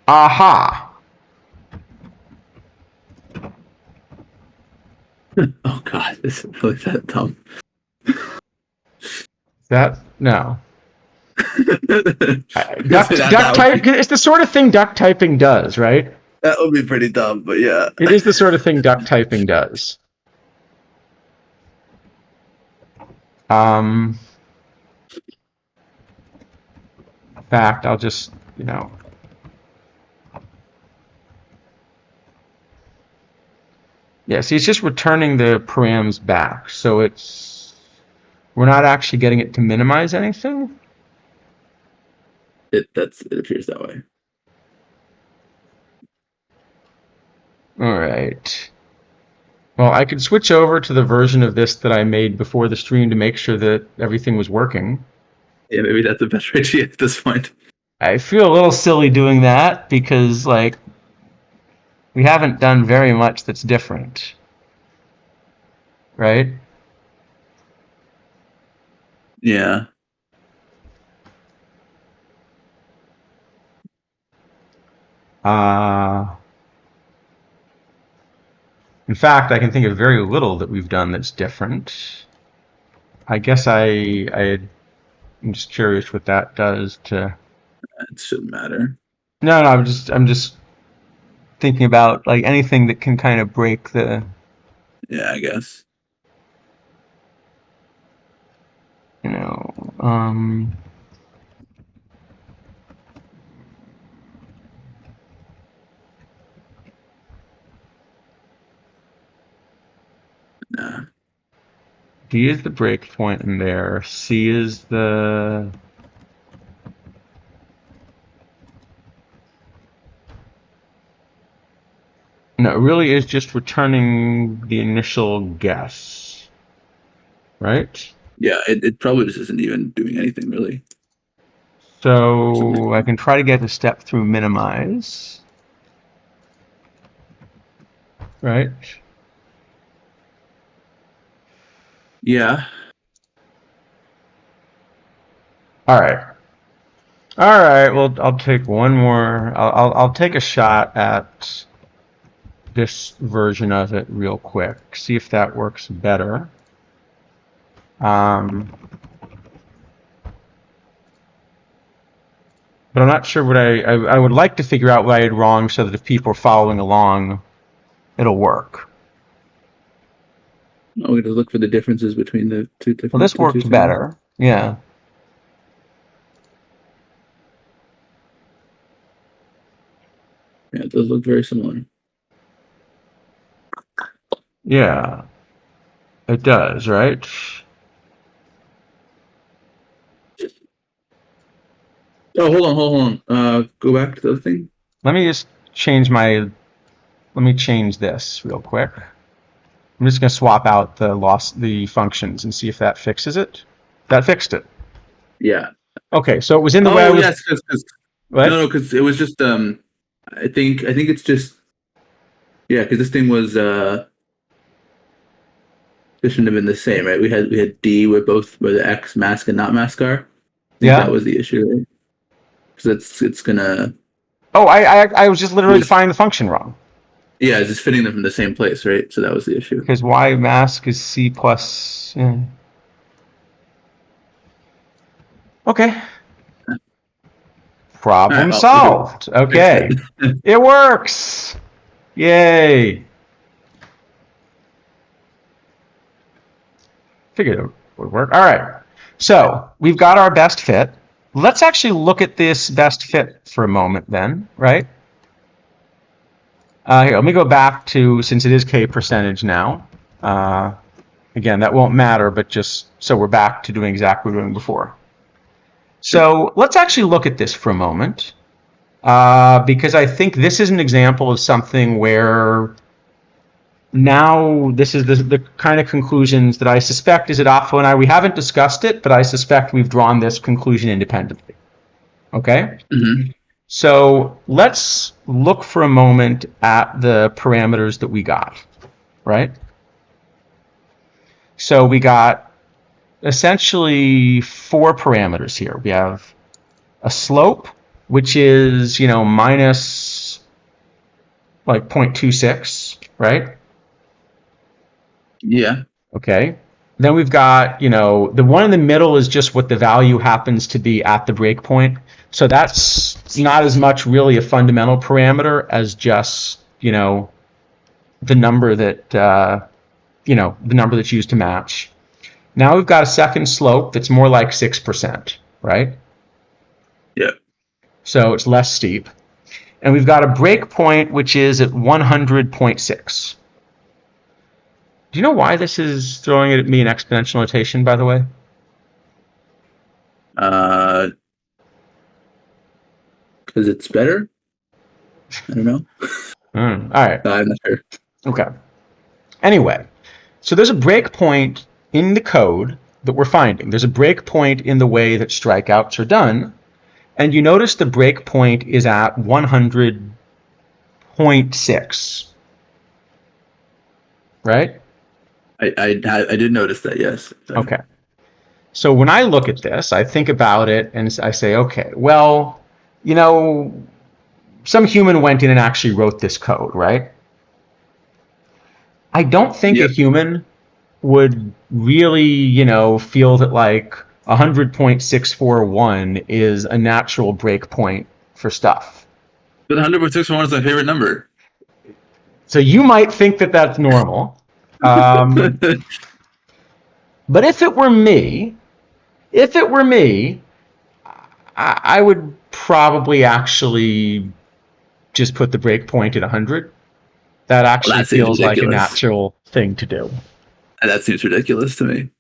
Aha! Oh God, this is really that dumb. No. Duck Type. It's the sort of thing duck typing does, right? That would be pretty dumb, but yeah. It is the sort of thing duck typing does. In fact, I'll just, Yeah, see, it's just returning the params back, so we're not actually getting it to minimize anything. It appears that way. All right. Well, I could switch over to the version of this that I made before the stream to make sure that everything was working. Yeah, maybe that's the best idea at this point. I feel a little silly doing that because, like, we haven't done very much that's different, right? Yeah. In fact, I can think of very little that we've done that's different. I guess I'm just curious what that does to. It shouldn't matter. No, I'm just thinking about like anything that can kind of break the. Yeah, I guess. D is the breakpoint in there. C is the... No, it really is just returning the initial guess. Right? Yeah, it probably just isn't even doing anything really. So I can try to get the step through minimize. Right? Yeah. All right. All right. Well, I'll take one more. I'll take a shot at this version of it real quick. See if that works better. But I'm not sure what I would like to figure out what I did wrong so that if people are following along, it'll work. Oh, we just look for the differences between the two different. Well, this worked better. Yeah. Yeah, it does look very similar. Yeah. It does, right? Oh, hold on. Go back to the other thing. Let me just change my... Let me change this real quick. I'm just going to swap out the functions and see if that fixes it. That fixed it. Yeah. Okay, so it was in the way. Oh yes, because What? no, because it was just I think it's just because this thing was this shouldn't have been the same, right? We had D where the X mask and not mask are. I think that was the issue, right? Because it's gonna. Oh, I was just literally defining the function wrong. Yeah, it's just fitting them from the same place, right? So that was the issue. Because Y mask is C plus. Yeah. Okay. Problem solved. Okay. It works. Yay. Figured it would work. All right. So we've got our best fit. Let's actually look at this best fit for a moment then, right? Here, let me go back to, since it is K percentage now. Again, that won't matter, but just so we're back to doing exactly what we were doing before. So let's actually look at this for a moment, because I think this is an example of something where now this is the kind of conclusions that I suspect isidafo and we haven't discussed it, but I suspect we've drawn this conclusion independently. Okay? Mm-hmm. So let's look for a moment at the parameters that we got, right? So we got essentially 4 parameters here. We have a slope, which is, minus like 0.26, right? Yeah. Okay. Then we've got, the one in the middle is just what the value happens to be at the breakpoint. So that's not as much really a fundamental parameter as just, the number that, the number that's used to match. Now we've got a second slope that's more like 6%, right? Yeah. So it's less steep. And we've got a breakpoint which is at 100.6. Do you know why this is throwing it at me in exponential notation, by the way? Because it's better? I don't know. All right. I'm not sure. Okay. Anyway, so there's a breakpoint in the code that we're finding. There's a breakpoint in the way that strikeouts are done. And you notice the breakpoint is at 100.6. Right? I did notice that, yes. Okay. So when I look at this, I think about it and I say, okay, well, some human went in and actually wrote this code, right? I don't think a human would really, feel that like 100.641 is a natural breakpoint for stuff. But 100.641 is my favorite number. So you might think that that's normal. But if it were me, I would probably actually just put the breakpoint at 100. That actually feels like a natural thing to do. That seems ridiculous to me.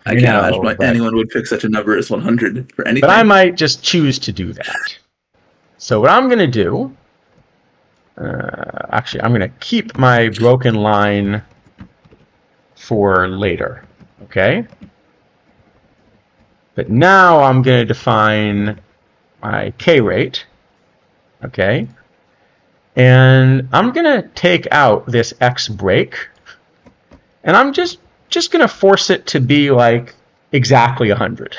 I can't imagine why anyone would pick such a number as 100 for anything. But I might just choose to do that. So what I'm going to do, actually, I'm going to keep my broken line for later, okay? But now I'm going to define my K rate, okay? And I'm going to take out this X break, and I'm just going to force it to be like exactly 100.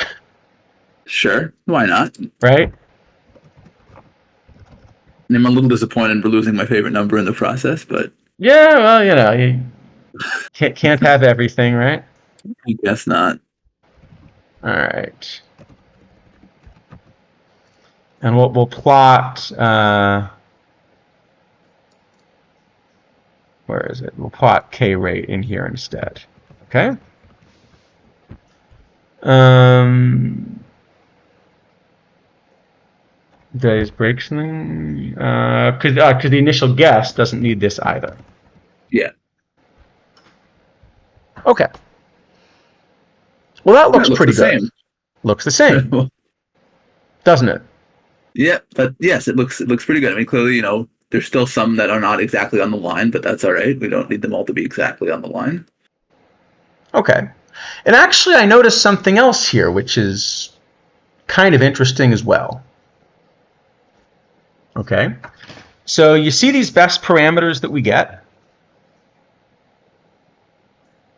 Sure, why not? Right? And I'm a little disappointed for losing my favorite number in the process, but... Yeah, well, you can't have everything, right? I guess not. All right. And we'll plot... where is it? We'll plot K rate in here instead. Okay? Did I just break something? Because the initial guess doesn't need this either. Yeah. Okay. Well, that looks pretty good. Same. Looks the same, doesn't it? Yeah, but yes, it looks pretty good. I mean, clearly, there's still some that are not exactly on the line, but that's all right. We don't need them all to be exactly on the line. Okay. And actually, I noticed something else here, which is kind of interesting as well. Okay. So you see these best parameters that we get,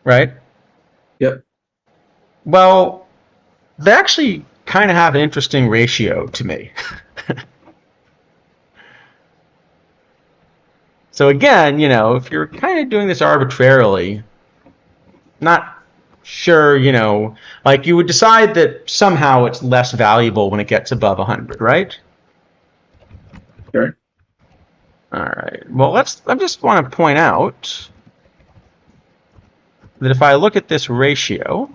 right? Yep. Well, they actually kind of have an interesting ratio to me. So again, if you're kind of doing this arbitrarily, not sure, like you would decide that somehow it's less valuable when it gets above 100, right? Sure. All right. Well, I just want to point out that if I look at this ratio,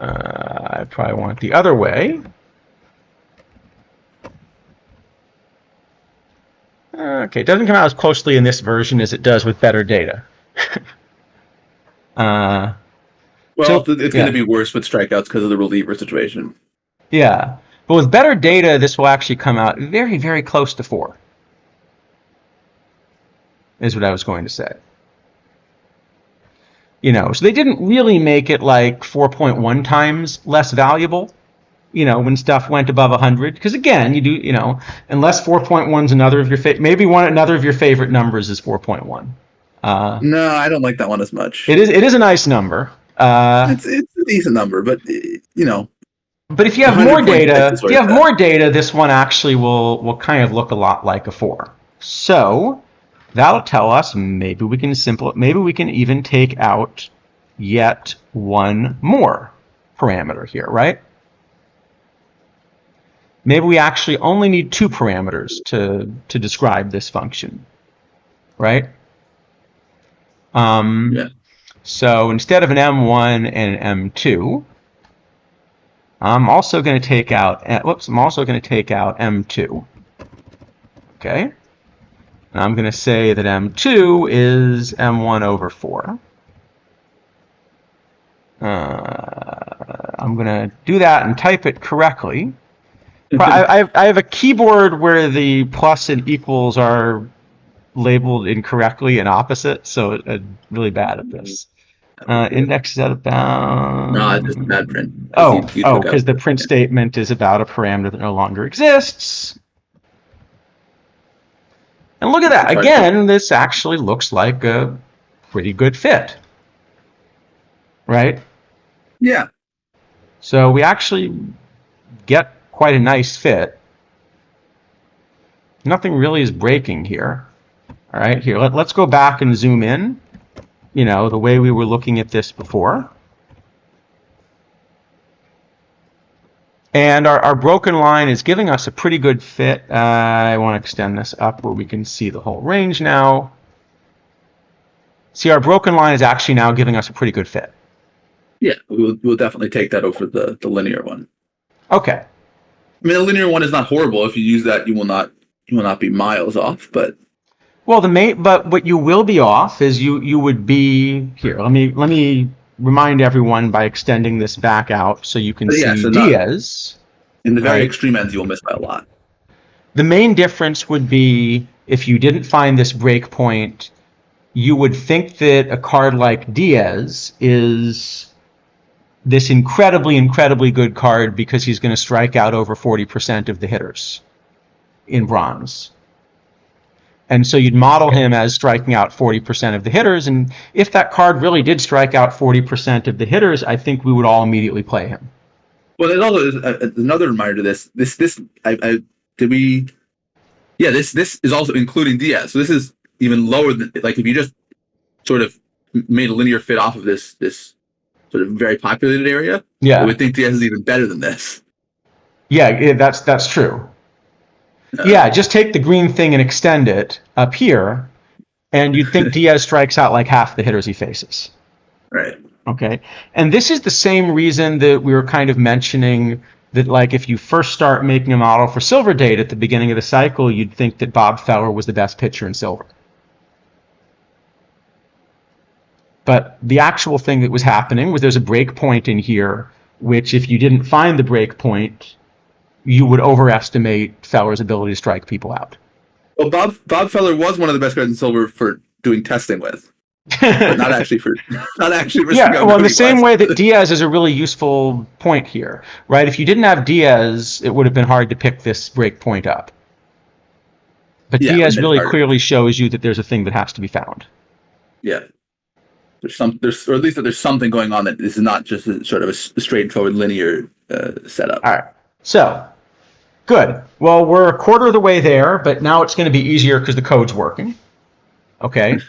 I probably want it the other way. Okay, it doesn't come out as closely in this version as it does with better data. Well, it's going to be worse with strikeouts because of the reliever situation. Yeah, but with better data, this will actually come out very, very close to 4, is what I was going to say. So they didn't really make it like 4.1 times less valuable, when stuff went above 100. Because again, you do, unless 4.1 is another of your another of your favorite numbers is 4.1. No, I don't like that one as much. It is a nice number. It's a decent number, but But if you have more data, this one actually will kind of look a lot like a 4. So that'll tell us maybe we can even take out yet one more parameter here, right? Maybe we actually only need 2 parameters to describe this function, right? Yeah. So instead of an M1 and an M2, I'm also going to take out M2. Okay? And I'm going to say that M2 is M1 over 4. I'm going to do that and type it correctly. I have a keyboard where the plus and equals are labeled incorrectly and opposite, so I'm really bad at this. Index is out of bounds. No, it's just bad print. Because the print statement is about a parameter that no longer exists. And look at that. Again, this actually looks like a pretty good fit. Right? Yeah. So we actually get quite a nice fit. Nothing really is breaking here. All right, here, let's go back and zoom in, the way we were looking at this before. And our broken line is giving us a pretty good fit. I want to extend this up where we can see the whole range now. See, our broken line is actually now giving us a pretty good fit. Yeah, we'll definitely take that over the linear one. Okay. I mean, the linear one is not horrible. If you use that, you will not be miles off, but... Well, but what you will be off is you would be here. Let me remind everyone by extending this back out so you can see so Diaz. In the very extreme ends, you will miss by a lot. The main difference would be if you didn't find this break point, you would think that a card like Diaz is this incredibly good card because he's going to strike out over 40% of the hitters in bronze. And so you'd model him as striking out 40% of the hitters. And if that card really did strike out 40% of the hitters, I think we would all immediately play him. Well, there's also another reminder to this. This is also including Diaz. So this is even lower than, like, if you just sort of made a linear fit off of this sort of very populated area, I would think Diaz is even better than this. Yeah, that's true. Just take the green thing and extend it up here, and you'd think Diaz strikes out like half the hitters he faces. Right. Okay. And this is the same reason that we were kind of mentioning that, like, if you first start making a model for Silver Date at the beginning of the cycle, you'd think that Bob Feller was the best pitcher in Silver. But the actual thing that was happening was there's a break point in here, which if you didn't find the break point, you would overestimate Feller's ability to strike people out. Well, Bob Feller was one of the best guys in Silver for doing testing with, but not actually for. Yeah, well, in the same way that Diaz is a really useful point here, right? If you didn't have Diaz, it would have been hard to pick this break point up. But Diaz really clearly shows you that there's a thing that has to be found. Yeah. Or at least that there's something going on, that this is not just a sort of a straightforward linear setup. All right. So, good. Well, we're a quarter of the way there, but now it's going to be easier because the code's working. Okay.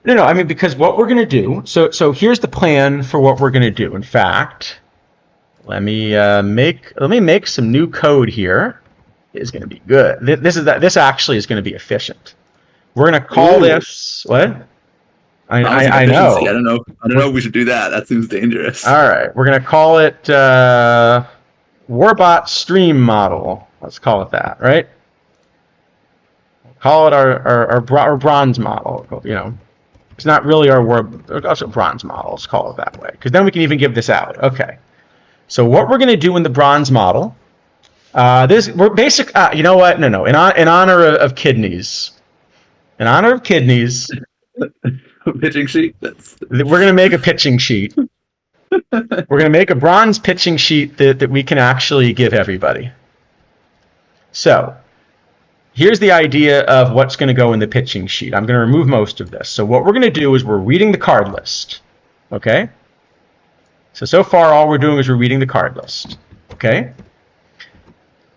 No, I mean, because what we're going to do, so here's the plan for what we're going to do. In fact, let me make some new code here. It's going to be good. This actually is going to be efficient. We're going to call this what? I know. I don't know if we should do that. That seems dangerous. All right, we're going to call it Warbot Stream Model. Let's call it that, right? Call it our bronze model. You know, it's not really our also bronze model. Let's call it that way, because then we can even give this out. Okay. So what we're going to do in the bronze model, we're basic. You know what? No. In honor of kidneys. In honor of kidneys. Pitching sheet. We're going to make a pitching sheet. We're going to make a bronze pitching sheet that we can actually give everybody. So here's the idea of what's going to go in the pitching sheet. I'm going to remove most of this. So what we're going to do is we're reading the card list. Okay? So far all we're doing is we're reading the card list. Okay?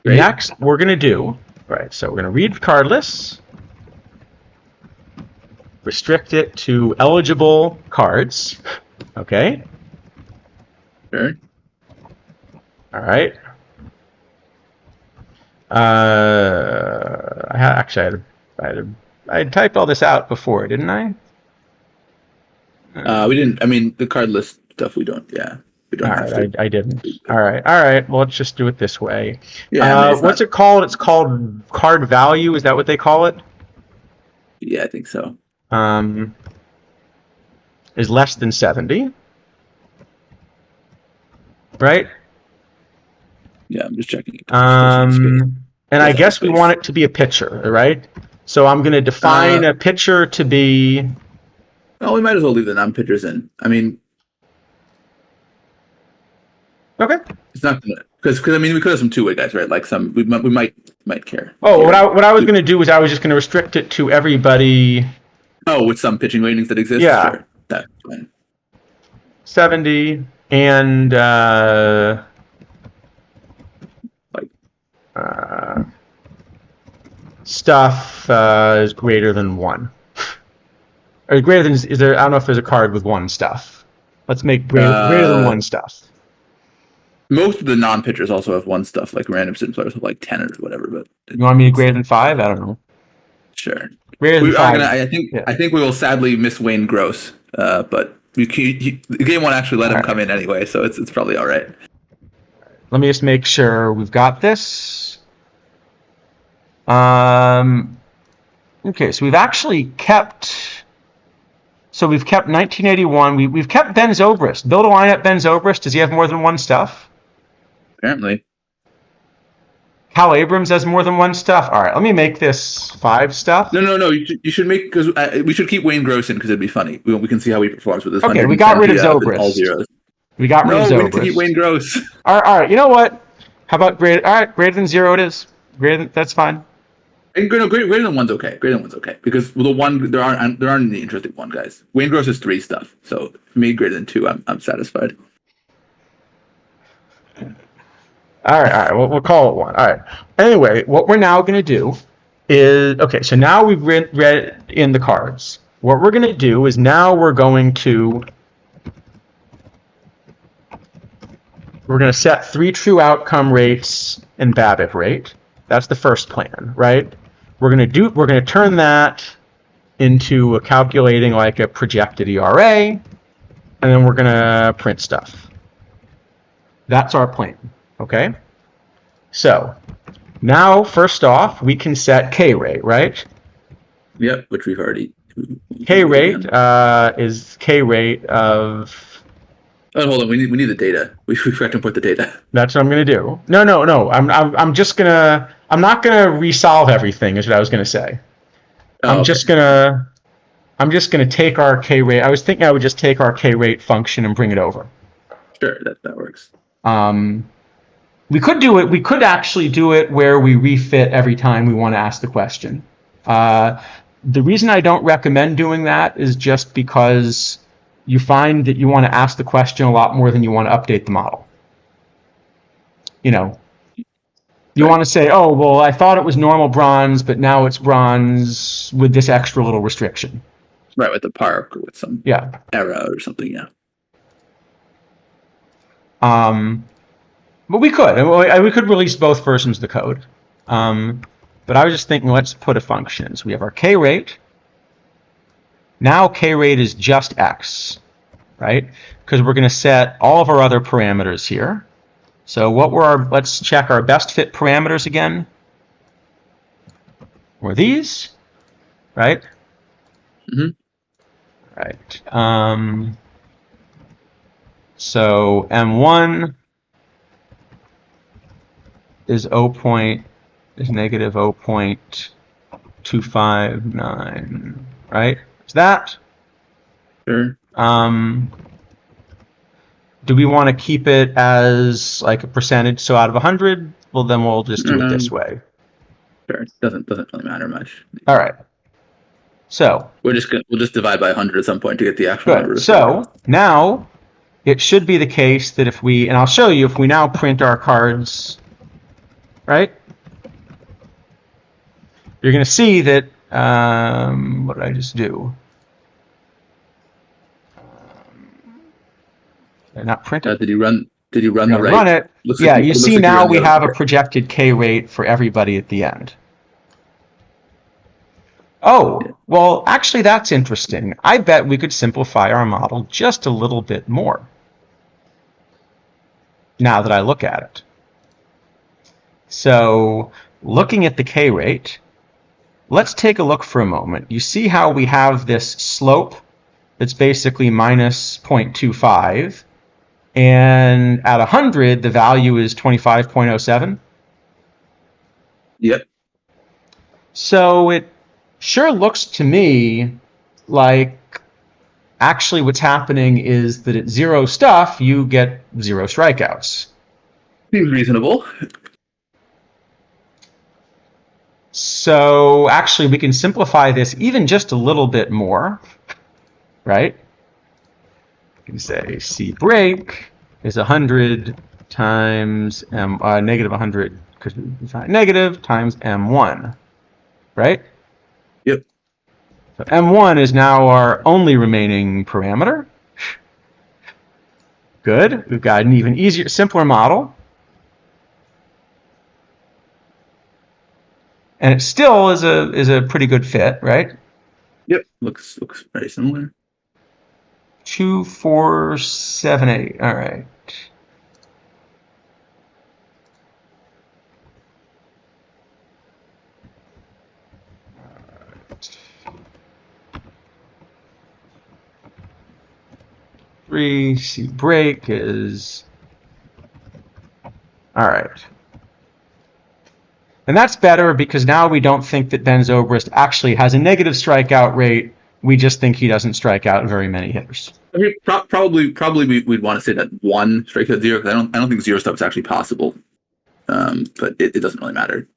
Great. Next, we're going to do, right, so we're going to read the card lists. Restrict it to eligible cards. Okay. Sure. All right. I typed all this out before, didn't I? We didn't. I mean, the card list stuff we don't. Yeah, we don't. All right, I didn't. All right. Well, let's just do it this way. Yeah. What's it called? It's called card value. Is that what they call it? Yeah, I think so. Is less than 70, right? Yeah, I'm just checking. And I guess we want it to be a pitcher, right? So I'm going to define a pitcher to be. Well, we might as well leave the non-pitchers in. I mean, okay. It's not gonna because I mean we could have some two-way guys, right? Like some we might care. Oh, what I was going to do is I was just going to restrict it to everybody. Oh, with some pitching ratings that exist? Yeah. Sure. That's fine. 70 and stuff is greater than 1. Or greater than, is there, I don't know if there's a card with 1 stuff. Let's make greater than 1 stuff. Most of the non-pitchers also have 1 stuff, like random sim players have like 10 or whatever. But you want me to greater than 5? I don't know. Sure. I think we will sadly miss Wayne Gross, but the game won't actually let him come in anyway, so it's probably all right. Let me just make sure we've got this. Okay, so we've actually kept. So we've kept 1981. We've kept Ben Zobrist. Build a line at Ben Zobrist. Does he have more than one stuff? Apparently. Cal Abrams has more than one stuff. All right, let me make this 5 stuff. No. You should make, because we should keep Wayne Gross in because it'd be funny. We can see how he performs with this. Okay, we got rid of 120 all Zobrist. zeros. We got rid of Zobrist. No, we need to keep Wayne Gross. All right. You know what? How about greater? All right, greater than 0 it is. That's fine. And greater than 1's okay. Greater than 1's okay because the 1 there aren't any interesting 1 guys. Wayne Gross is 3 stuff, so for me greater than 2, I'm satisfied. All right. We'll call it 1. All right. Anyway, what we're now going to do is so now we've read in the cards. What we're going to do is now we're going to set 3 true outcome rates and BABIP rate. That's the first plan, right? We're going to turn that into calculating like a projected ERA, and then we're going to print stuff. That's our plan, okay? So now, first off, we can set K rate, right? Yep, which we've already. K rate is K rate of. Oh, hold on. We need the data. We forgot to import the data. That's what I'm gonna do. No. I'm just gonna. I'm not gonna resolve everything. Is what I was gonna say. Oh, I'm just gonna take our K rate. I was thinking I would just take our K rate function and bring it over. Sure, that works. We could do it. We could actually do it where we refit every time we want to ask the question. The reason I don't recommend doing that is just because you find that you want to ask the question a lot more than you want to update the model. You want to say, oh, well, I thought it was normal bronze, but now it's bronze with this extra little restriction. Right, with the park or with some error or something, yeah. But we could release both versions of the code. But I was just thinking, let's put a function. So we have our K rate. Now K rate is just X, right? Because we're going to set all of our other parameters here. So let's check our best fit parameters again. Were these, right? Mm-hmm. Right. So M1 is negative 0.259, right? Is that? Sure. Do we want to keep it as like a percentage? So out of 100, well, then we'll just do it this way. Sure. Doesn't really matter much. All right. So we'll just divide by 100 at some point to get the actual number. So now it should be the case that and I'll show you if we now print our cards, right? You're going to see that, what did I just do? They're not printed. Did you run the right? Run it. Yeah, you see now we have a projected K rate for everybody at the end. Oh, well, actually, that's interesting. I bet we could simplify our model just a little bit more now that I look at it. So looking at the K rate, let's take a look for a moment. You see how we have this slope that's basically minus 0.25, and at 100, the value is 25.07? Yep. So it sure looks to me like actually what's happening is that at 0 stuff, you get 0 strikeouts. Seems reasonable. So actually, we can simplify this even just a little bit more, right? You can say C break is 100 times negative 100 because it's not negative times M1, right? Yep. So M1 is now our only remaining parameter. Good. We've got an even easier, simpler model. And it still is a pretty good fit, right? Yep. Looks very similar. 2, 4, 7, 8. All right. Three, C break is... All right. And that's better because now we don't think that Ben Zobrist actually has a negative strikeout rate. We just think he doesn't strike out very many hitters. I mean, probably we'd want to say that one strikeout zero, because I don't think zero stuff is actually possible. But it doesn't really matter.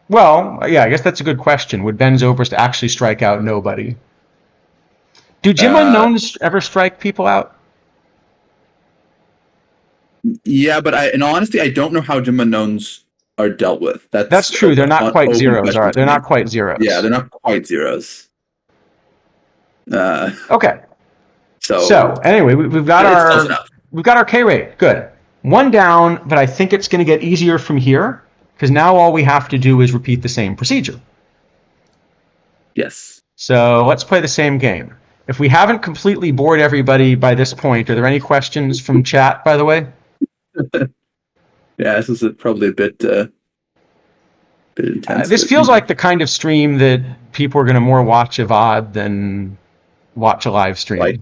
Well, yeah, I guess that's a good question. Would Ben Zobrist actually strike out nobody? Do Jim Unknowns ever strike people out? Yeah, but in all honesty, I don't know how Jim Unknowns are dealt with. That's true. They're not quite zeros, are they? They're not quite zeros. Yeah, they're not quite zeros. Okay. So anyway, we've got our K rate. Good. One down, but I think it's going to get easier from here because now all we have to do is repeat the same procedure. Yes. So let's play the same game. If we haven't completely bored everybody by this point, are there any questions from chat, by the way? Yeah, this is probably a bit intense. This feels like the kind of stream that people are going to more watch a VOD than watch a live stream.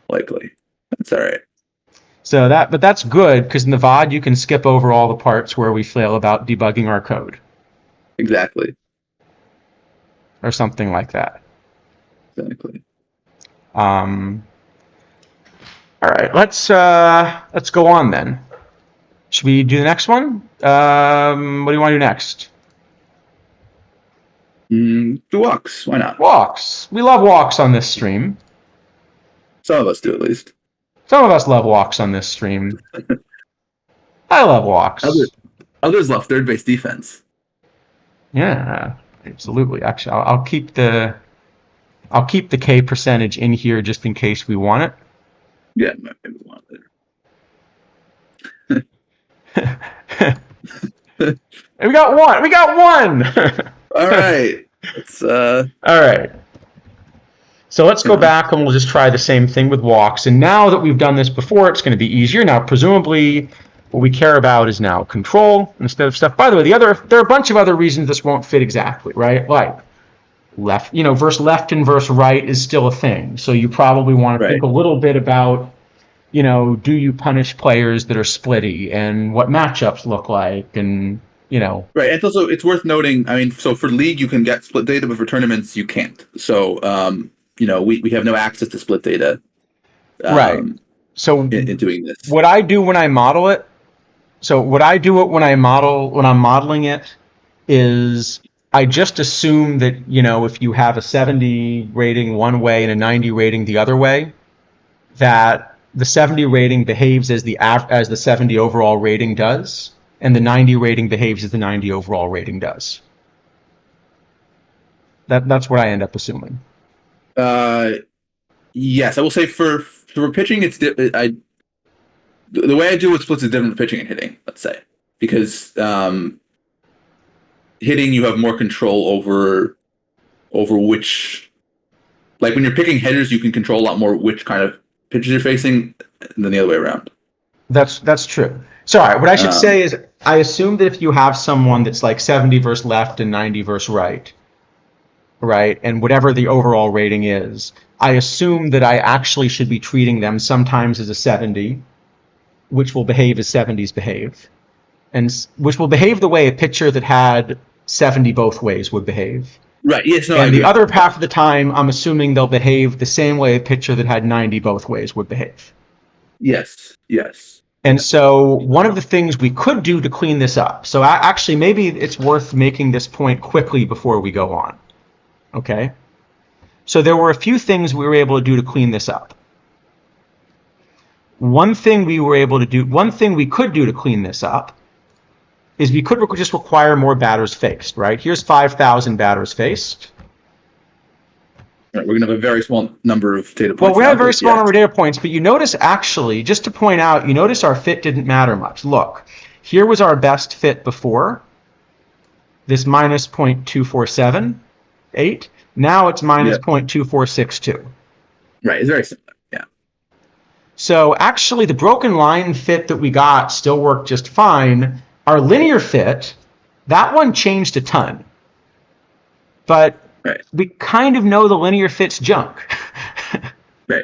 Likely. That's all right. So but that's good because in the VOD you can skip over all the parts where we flail about debugging our code. Exactly. Or something like that. Exactly. All right, let's go on then. Should we do the next one? What do you want to do next? Do walks. Why not? Walks. We love walks on this stream. Some of us do, at least. Some of us love walks on this stream. I love walks. Others love third base defense. Yeah, absolutely. Actually, I'll keep the K percentage in here just in case we want it. Yeah, maybe we want it. We got one. We got one. All right. All right. So let's go back and we'll just try the same thing with walks. And now that we've done this before, it's going to be easier. Now, presumably, what we care about is now control instead of stuff. By the way, there are a bunch of other reasons this won't fit exactly, right? Like left, versus left and versus right is still a thing. So you probably want to think a little bit about, do you punish players that are splitty and what matchups look like and, Right. And also it's worth noting, I mean, so for league, you can get split data, but for tournaments, you can't. So, we have no access to split data. Right. So in doing this, what I do when I model it, when I'm modeling it is I just assume that, if you have a 70 rating one way and a 90 rating the other way, that the 70 rating behaves as the 70 overall rating does, and the 90 rating behaves as the 90 overall rating does. That's what I end up assuming. Yes, I will say for pitching, the way I do with splits is different for pitching and hitting. Let's say because hitting you have more control over which, like when you're picking hitters, you can control a lot more which kind of pitches you're facing than the other way around. That's true. Sorry, what I should say is I assume that if you have someone that's like 70 versus left and 90 versus right, and whatever the overall rating is, I assume that I actually should be treating them sometimes as a 70, which will behave as 70s behave, and which will behave the way a pitcher that had 70 both ways would behave. Right. Yes. No. And the other half of the time, I'm assuming they'll behave the same way a pitcher that had 90 both ways would behave. Yes. And so one of the things we could do to clean this up, so actually maybe it's worth making this point quickly before we go on. Okay? So there were a few things we were able to do to clean this up. One thing we could do to clean this up is we could just require more batters faced, right? Here's 5,000 batters faced. Right, we're going to have a very small number of data points. Well, we have a very small number of data points, but you notice actually, just to point out, our fit didn't matter much. Look, here was our best fit before. This minus 0.2478. Now it's minus 0.2462. Right, it's very similar, yeah. So actually the broken line fit that we got still worked just fine. Our linear fit, that one changed a ton. but Right. we kind of know the linear fit's junk. Right.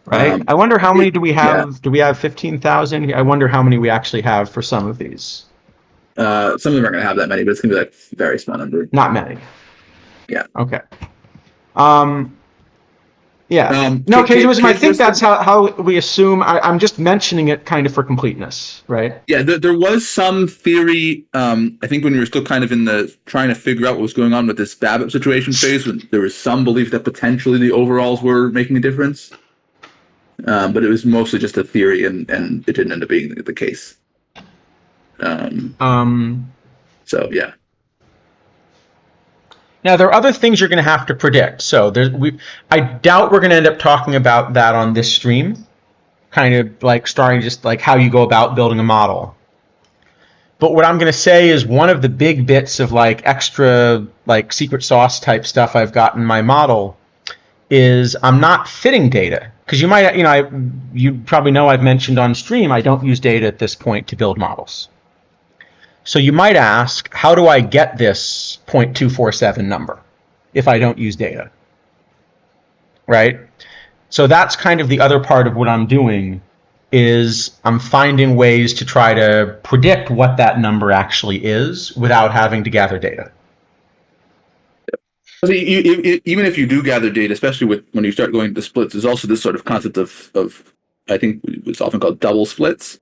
Right. I wonder how many do we have? Yeah. Do we have 15,000? I wonder how many we actually have for some of these. Some of them aren't going to have that many, but it's going to be like a very small number. Not many. Yeah. Okay. Yeah. No, Kazuism, I think that's how we assume. I'm just mentioning it kind of for completeness, right? Yeah, there was some theory, I think when we were still kind of in the trying to figure out what was going on with this BABIP situation phase, when there was some belief that potentially the overalls were making a difference. But it was mostly just a theory, and it didn't end up being the case. So, yeah. Now, there are other things you're going to have to predict. So I doubt we're going to end up talking about that on this stream, kind of like starting just like how you go about building a model. But what I'm going to say is one of the big bits of like extra like secret sauce type stuff I've got in my model is I'm not fitting data. Because you probably know I've mentioned on stream I don't use data at this point to build models. So you might ask, how do I get this 0.247 number if I don't use data? Right? So that's kind of the other part of what I'm doing is I'm finding ways to try to predict what that number actually is without having to gather data. So even if you do gather data, especially when you start going to splits, there's also this sort of concept of I think it's often called double splits,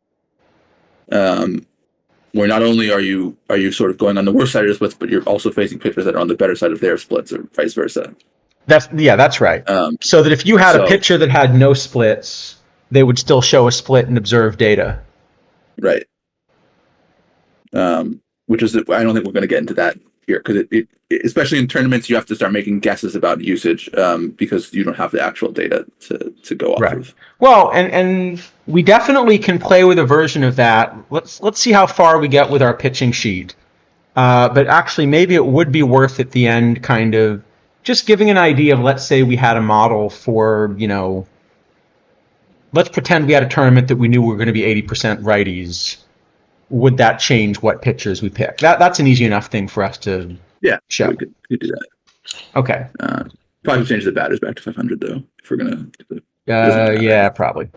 where not only are you sort of going on the worst side of the splits, but you're also facing pitchers that are on the better side of their splits, or vice versa. That's right. So that if you had a pitcher that had no splits, they would still show a split and observe data. Right. Which is, I don't think we're going to get into that here, because it especially in tournaments, you have to start making guesses about usage, because you don't have the actual data to go off of. Well, and we definitely can play with a version of that. Let's see how far we get with our pitching sheet. But actually, maybe it would be worth at the end kind of just giving an idea of, let's say we had a model for, let's pretend we had a tournament that we knew we were going to be 80% righties. Would that change what pitchers we pick? That's an easy enough thing for us to show. We could do that. Okay. Probably change the batters back to 500 though, if we're gonna. Yeah, probably.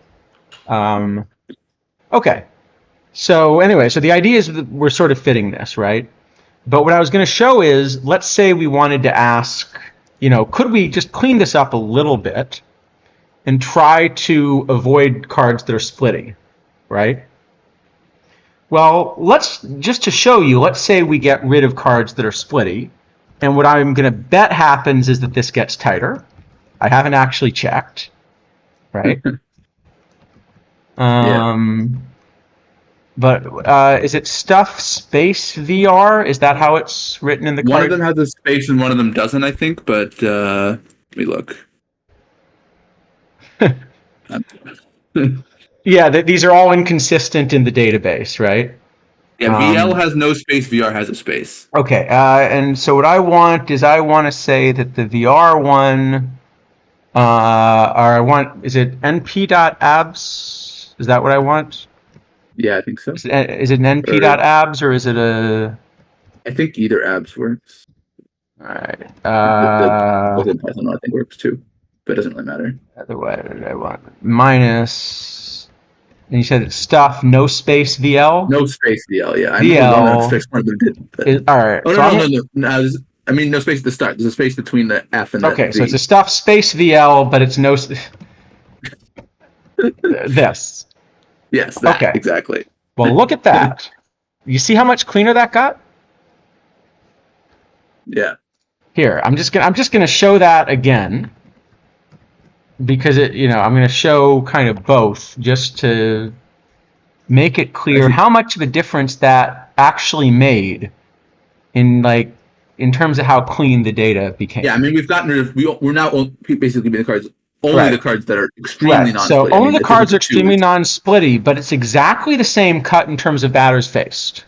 Okay. So anyway, so the idea is that we're sort of fitting this, right? But what I was going to show is, let's say we wanted to ask, could we just clean this up a little bit and try to avoid cards that are splitting, right? Well, just to show you, let's say we get rid of cards that are splitty, and what I'm going to bet happens is that this gets tighter. I haven't actually checked, right? But is it stuff space VR? Is that how it's written in the card? One of them has a space and one of them doesn't, I think, but let me look. Yeah, these are all inconsistent in the database, right? Yeah, VL has no space, VR has a space. Okay, and so what I want to say that the VR one, is it np.abs? Is that what I want? Yeah, I think so. Is it an np.abs or is it a... I think either abs works. All right. The Python I think works too, but it doesn't really matter. Otherwise, I want minus... And you said it's stuff, no space VL? No space VL, yeah. VL. All right. Oh, no. I mean, no space at the start. There's a space between the F and the Okay, V. so it's a stuff space VL, but it's no... this. Yes, that, exactly. Well, look at that. You see how much cleaner that got? Yeah. Here, I'm just gonna show that again. Because I'm going to show kind of both just to make it clear how much of a difference that actually made in terms of how clean the data became. Yeah, I mean, we've gotten rid of we're now basically being the cards only the cards that are extremely non-splitty. So only the cards are extremely non-splitty, but it's exactly the same cut in terms of batters faced.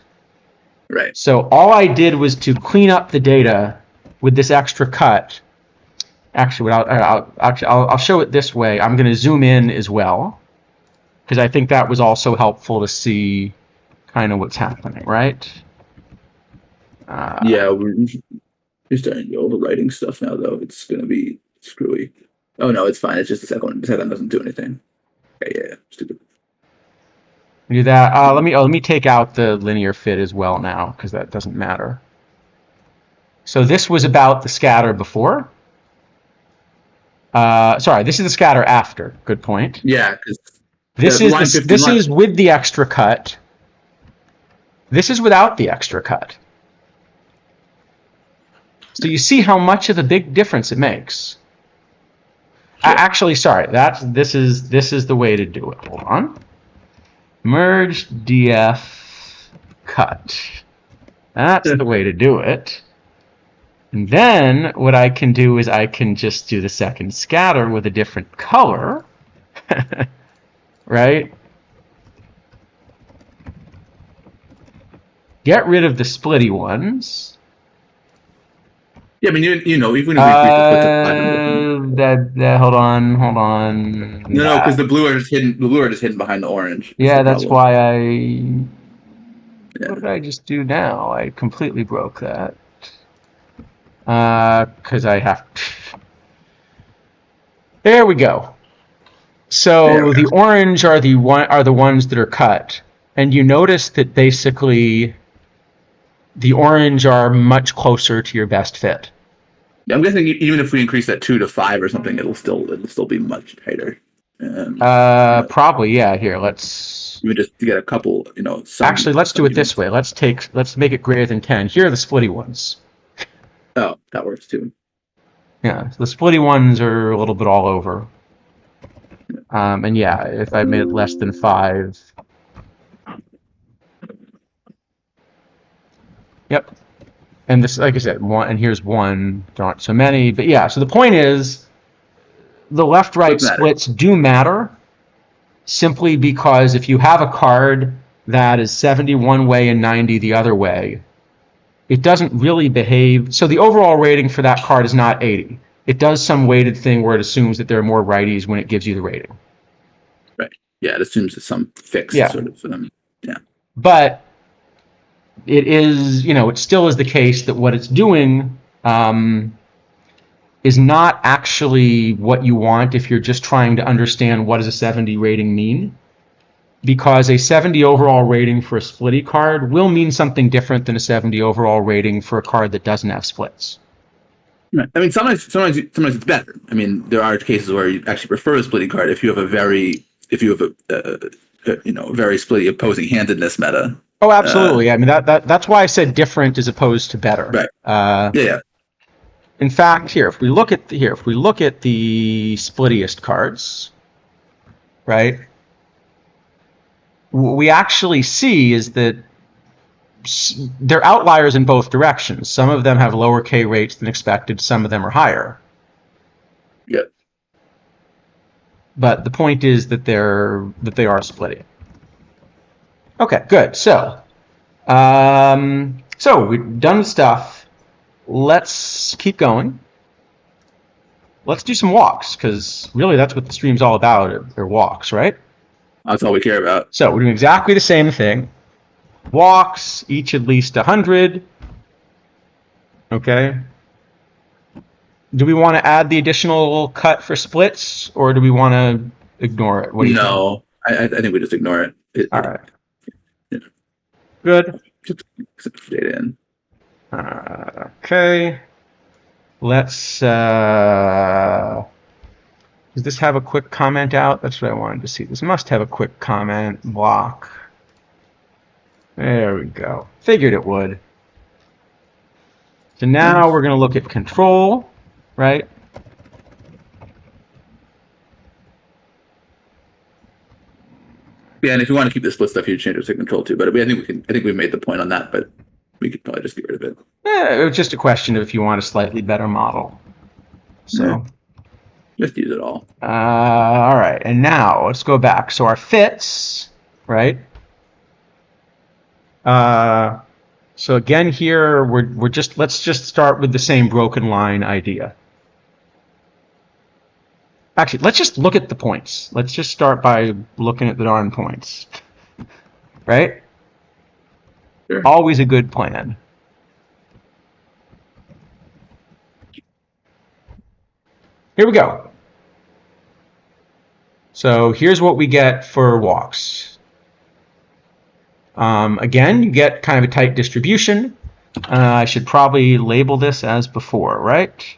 Right. So all I did was to clean up the data with this extra cut. Actually, I'll show it this way. I'm going to zoom in as well, because I think that was also helpful to see kind of what's happening, right? Yeah. You're starting to do all the writing stuff now, though. It's gonna be screwy. Oh no, it's fine. It's just the second one. The second one doesn't do anything. Okay, yeah, stupid. Do that. Let me take out the linear fit as well now, because that doesn't matter. So this was about the scatter before. Sorry, this is the scatter after. Good point. Yeah, because This is with the extra cut. This is without the extra cut. So you see how much of a big difference it makes. Sure. Actually, sorry, this is the way to do it. Hold on. Merge df cut. That's the way to do it. And then what I can do is I can just do the second scatter with a different color. Right? Get rid of the splitty ones. Yeah, I mean, you know, even if we increase the split hold on. No, because the blue are just hidden. The blue are just hidden behind the orange. Yeah, that's why I. Yeah. What did I just do now? I completely broke that. Because I have. There we go. So the orange are the ones that are cut, and you notice that basically the orange are much closer to your best fit. Yeah, I'm guessing even if we increase that 2 to 5 or something, it'll still be much tighter. Probably, yeah. Here, let's. We just get a couple, Actually, let's do it this way. Let's make it greater than 10. Here are the splitty ones. Oh, that works too. Yeah, so the splitty ones are a little bit all over. And yeah, if I made it less than 5. Yep. And this, like I said, one, and here's 1. There aren't so many, but yeah. So the point is, the left-right splits do matter, simply because if you have a card that is 70 one way and 90 the other way, it doesn't really behave. So the overall rating for that card is not 80. It does some weighted thing where it assumes that there are more righties when it gives you the rating. Right. Yeah, it assumes it's some fixed sort of. Yeah. But it is, it still is the case that what it's doing is not actually what you want if you're just trying to understand what does a 70 rating mean. Because a 70 overall rating for a splitty card will mean something different than a 70 overall rating for a card that doesn't have splits. Right. I mean, sometimes it's better. I mean, there are cases where you actually prefer a splitty card if you have a very splitty opposing handedness meta. Oh, absolutely. I mean, that's why I said different as opposed to better. Right. Yeah. In fact, if we look at the splittiest cards, right? What we actually see is that they're outliers in both directions. Some of them have lower K rates than expected. Some of them are higher. Yep. But the point is that they are splitting. Okay, good. So we've done stuff. Let's keep going. Let's do some walks, because really that's what the stream's all about, are walks, right? That's all we care about. So we're doing exactly the same thing. Walks, each at least 100. Okay. Do we want to add the additional cut for splits, or do we want to ignore it? What do you think? I think we just ignore it. All right. Yeah. Good. Just put data in. Okay. Let's. Does this have a quick comment out? That's what I wanted to see. This must have a quick comment block. There we go. Figured it would. So now we're going to look at control, right? Yeah, and if you want to keep the split stuff, you change it to control too. But I think we've made the point on that, but we could probably just get rid of it. Yeah, it was just a question of if you want a slightly better model. So. Yeah. Just use it all. All right, and now let's go back. So our fits, right? So again here, let's just start with the same broken line idea. Actually, let's just look at the points. Let's just start by looking at the darn points. Right? Sure. Always a good plan. Here we go. So here's what we get for walks. Again, you get kind of a tight distribution. I should probably label this as before, right?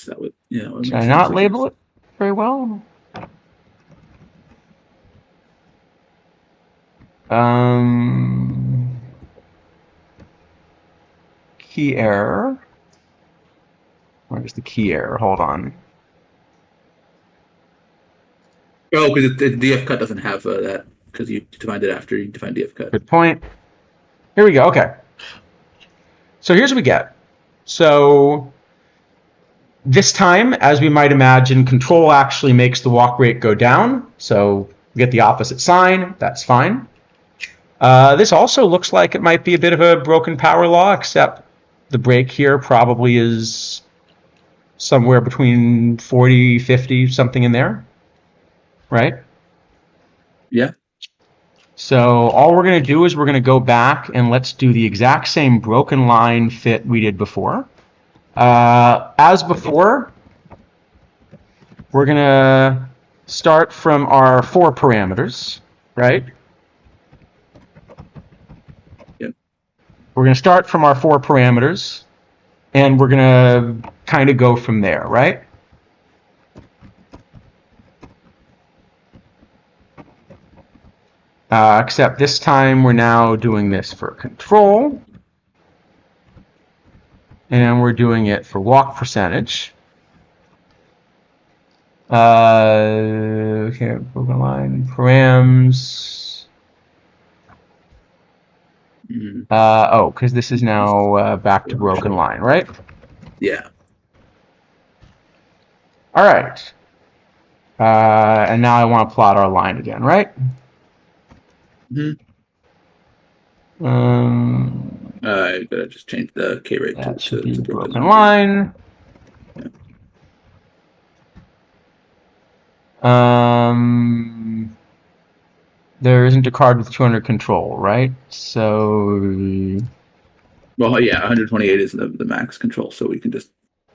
That would, yeah. Should I not label it very well? Key error. Where's the key error? Hold on. Oh, because the df cut doesn't have that, because you defined it after you defined df cut. Good point. Here we go. Okay. So here's what we get. So this time, as we might imagine, control actually makes the walk rate go down. So we get the opposite sign. That's fine. This also looks like it might be a bit of a broken power law, except the break here probably is somewhere between 40, 50, something in there. Right? Yeah. So all we're going to do is we're going to go back and let's do the exact same broken line fit we did before. As before, we're going to start from our 4 parameters, right? Yep. We're going to start from our 4 parameters, and we're going to kind of go from there, right? Except this time we're now doing this for control. And we're doing it for walk percentage. Okay, broken line, params. Oh, because this is now back to broken line, right? Yeah. All right. And now I want to plot our line again, right? I gotta just change the K rate to broken line. Yeah. There isn't a card with 200 control, right? So. Well, yeah, 128 is the max control, so we can just.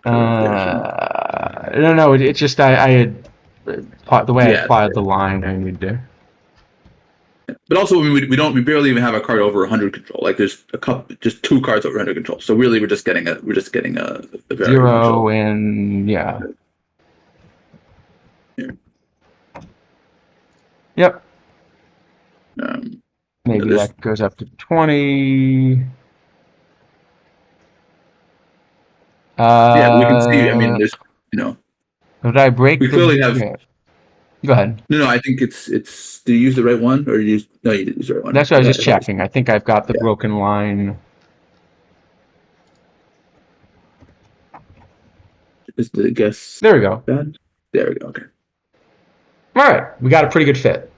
No, it's just I had the way I applied the line. I need to. But also, we barely even have a card over 100 control. Like there's just 2 cards over 100 control. So really, we're just getting a very 0 and yeah. Yep. Maybe that goes up to 20. Yeah, we can see. I mean, there's Did I break? We clearly have. Yeah. Go ahead. No, I think it's. Did you use the right one, or you didn't use the right one? That's what I was just checking. I think I've got the broken line. Is the guess? There we go. Bad? There we go. Okay. All right, we got a pretty good fit.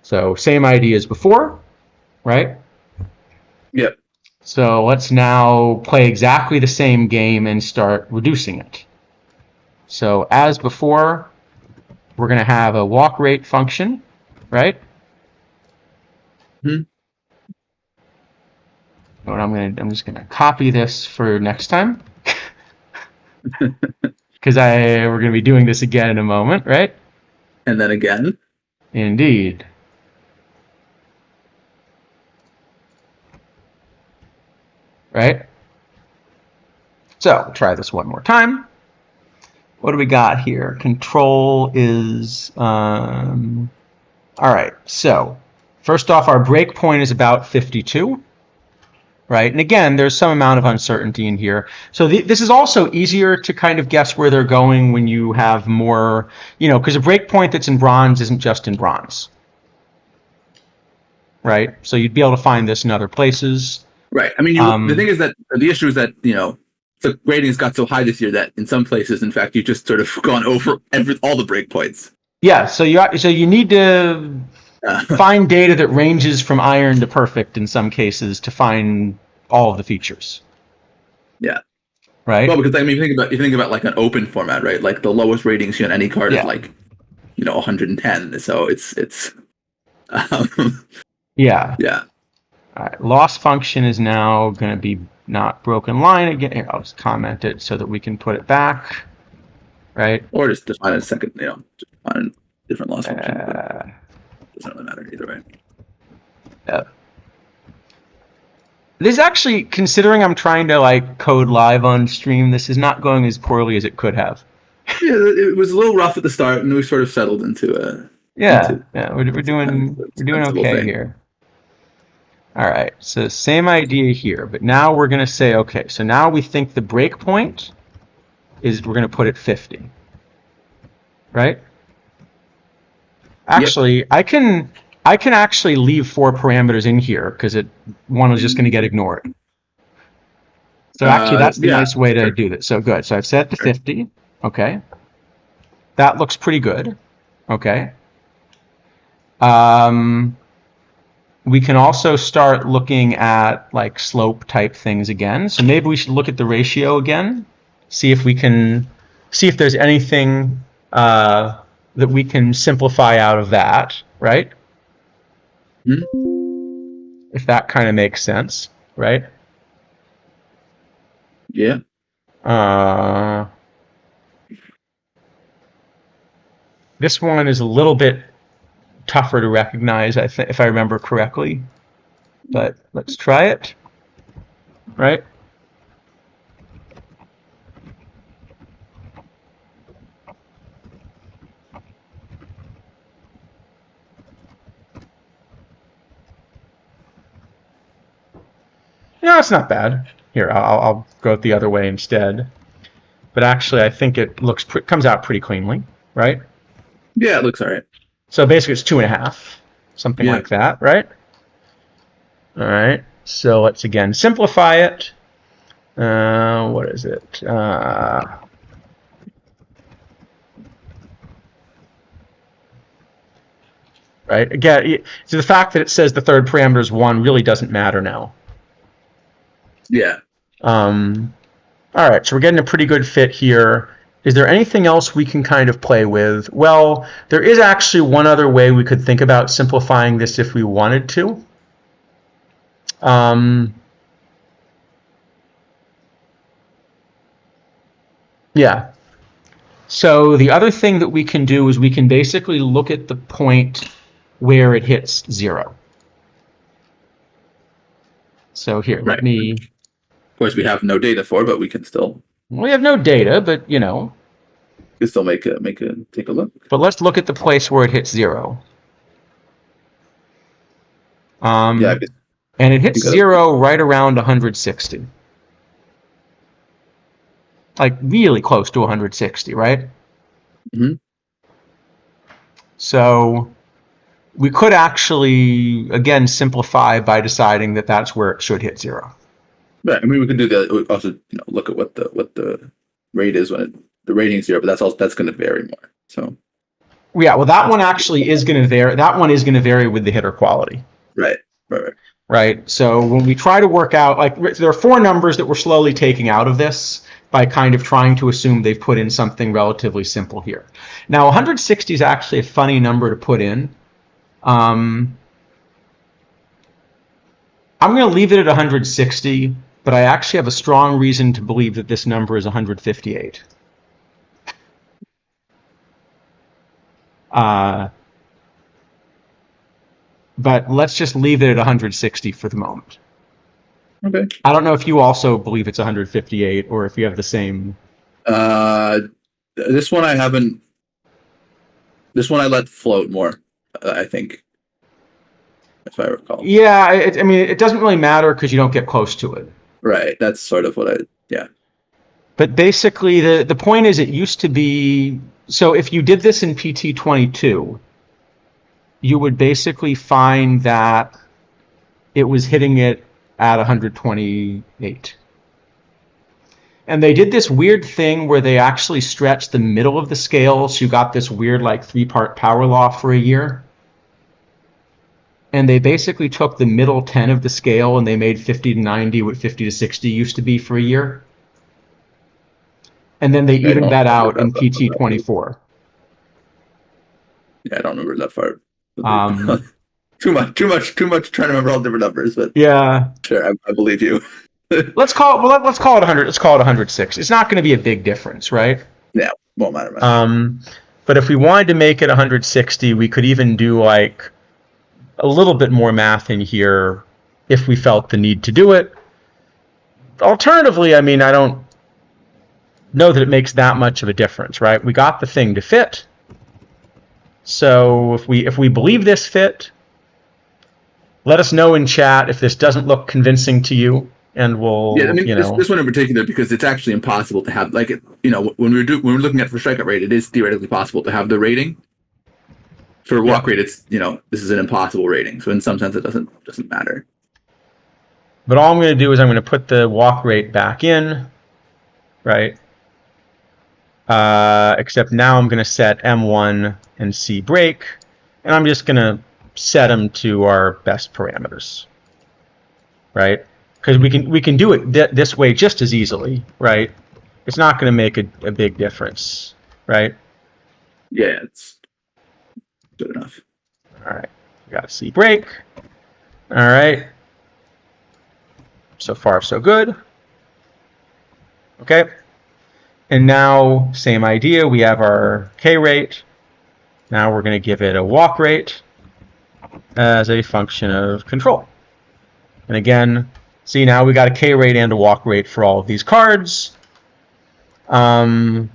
So same idea as before, right? Yep. So let's now play exactly the same game and start reducing it. So as before, we're going to have a walk rate function, right? What I'm just going to copy this for next time. Because we're going to be doing this again in a moment, right? And then again. Indeed. Right? So, try this one more time. What do we got here? Control is... all right, so first off, our breakpoint is about 52. Right, and again, there's some amount of uncertainty in here. So this is also easier to kind of guess where they're going when you have more, because a breakpoint that's in bronze isn't just in bronze. Right, so you'd be able to find this in other places. Right. I mean, the thing is that the issue is that the ratings got so high this year that in some places, in fact, you've just sort of gone over all the breakpoints. Yeah. So you need to find data that ranges from iron to perfect in some cases to find all of the features. Yeah. Right. Well, because I mean, you think about like an open format, right? Like the lowest ratings on any card is like 110. So it's. Yeah. Yeah. All right. Loss function is now going to be not broken line again. Here, I'll just comment it so that we can put it back, right? Or just define a second, just define a different loss function. Doesn't really matter either way. Yeah. This actually, considering I'm trying to like code live on stream, this is not going as poorly as it could have. Yeah, it was a little rough at the start, and we sort of settled into a. We're doing okay here. All right, so same idea here, but now we're going to say, okay, so now we think the breakpoint is, we're going to put it 50, right? Actually, yep. I can actually leave 4 parameters in here because one is just going to get ignored. So actually, that's the nice way to do this. So good. So I've set it to 50. Okay. That looks pretty good. Okay. We can also start looking at like slope type things again. So maybe we should look at the ratio again, see if there's anything that we can simplify out of that, right? Mm-hmm. If that kind of makes sense, right? Yeah. This one is a little bit tougher to recognize, I think, if I remember correctly. But let's try it, right? No, it's not bad. Here, I'll go the other way instead. But actually, I think it comes out pretty cleanly, right? Yeah, it looks all right. So basically, it's 2.5, something like that, right? All right. So let's again simplify it. What is it? Right. Again, so the fact that it says the third parameter is 1 really doesn't matter now. Yeah. All right. So we're getting a pretty good fit here. Is there anything else we can kind of play with? Well, there is actually one other way we could think about simplifying this if we wanted to. Yeah. So the other thing that we can do is we can basically look at the point where it hits 0. So here, let me... Of course, we have no data for, but we can still... We have no data, but, you know... We can still take a look. But let's look at the place where it hits 0. Yeah, and it hits 0 right around 160. Like, really close to 160, right? Mm-hmm. So... we could actually, again, simplify by deciding that that's where it should hit 0. Right. I mean, we can do that. Also, look at what the rate is when the rating is 0, but that's going to vary more. So. Yeah. Well, that one actually is going to vary. That one is going to vary with the hitter quality. Right. Right. So when we try to work out, like, there are 4 numbers that we're slowly taking out of this by kind of trying to assume they've put in something relatively simple here. Now, 160 is actually a funny number to put in. I'm going to leave it at 160, but I actually have a strong reason to believe that this number is 158. But let's just leave it at 160 for the moment. Okay. I don't know if you also believe it's 158 or if you have the same. This one I haven't. This one I let float more. I think, if I recall. Yeah, I mean, it doesn't really matter because you don't get close to it. Right. That's sort of what yeah. But basically, the point is it used to be, so if you did this in PT22, you would basically find that it was hitting it at 128. And they did this weird thing where they actually stretched the middle of the scale, so you got this weird like 3-part power law for a year. And they basically took the middle 10 of the scale and they made 50 to 90 what 50 to 60 used to be for a year. And then they evened that out in PT24. Yeah, I don't remember that far. Too much trying to remember all different numbers, but yeah. Sure, I believe you. let's call it 100. Let's call it 106. It's not going to be a big difference, right? Yeah, won't matter much. But if we wanted to make it 160, we could even do like a little bit more math in here if we felt the need to do it. Alternatively, I mean, I don't know that it makes that much of a difference, right? We got the thing to fit. So if we believe this fit, let us know in chat if this doesn't look convincing to you, and we'll, yeah, I mean, this one in particular, because it's actually impossible to have, like, when we're looking at for strikeout rate, it is theoretically possible to have the rating. For walk rate, it's, this is an impossible rating. So in some sense, it doesn't matter. But all I'm going to do is I'm going to put the walk rate back in, right? Except now I'm going to set M1 and C break, and I'm just going to set them to our best parameters, right? Because we can do it this way just as easily, right? It's not going to make a big difference, right? Yeah, it's good enough. All right, we got a C break. All right. So far, so good. Okay. And now, same idea. We have our K rate. Now we're going to give it a walk rate as a function of control. And again, see, now we got a K rate and a walk rate for all of these cards. Wait,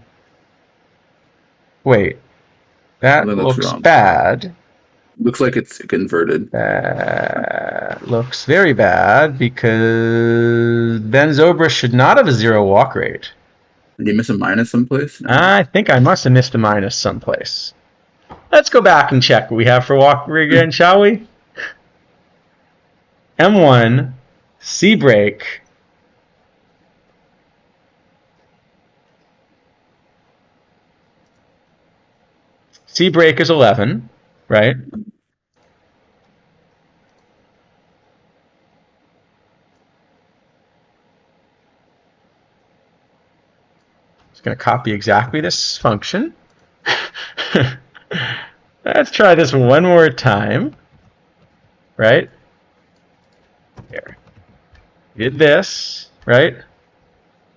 that looks bad. Looks like it's converted. Looks very bad because Ben Zobrist should not have a 0 walk rate. Did you miss a minus someplace? No. I think I must have missed a minus someplace. Let's go back and check what we have for walk rate again, shall we? M1, C break. C break is 11, right? Going to copy exactly this function. Let's try this one more time. Right? Here. Did this, right?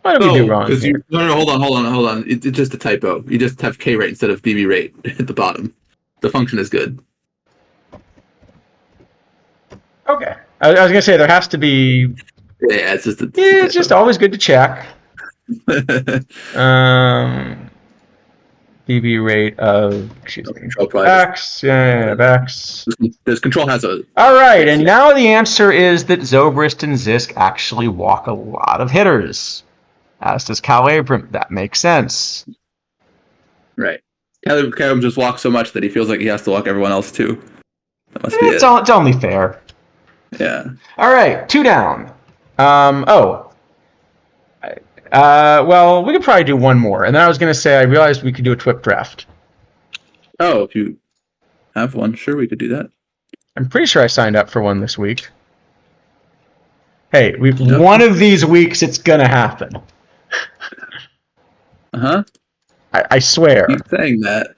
What did we do wrong here? No, hold on. It's just a typo. You just have K rate instead of DB rate at the bottom. The function is good. Okay. I was going to say there has to be... Yeah, it's just it's just always good to check. DB rate of X. X. This control has a. All right, and now the answer is that Zobrist and Zisk actually walk a lot of hitters, as does Cal Abram. That makes sense. Right. Cal Abram just walks so much that he feels like he has to walk everyone else too. That must be it. It's only fair. Yeah. All right, 2 down. Well, we could probably do one more. And then I was going to say, I realized we could do a TWIP draft. Oh, if you have one, sure, we could do that. I'm pretty sure I signed up for one this week. Hey, one of these weeks, it's going to happen. Uh-huh. I swear. Keep saying that.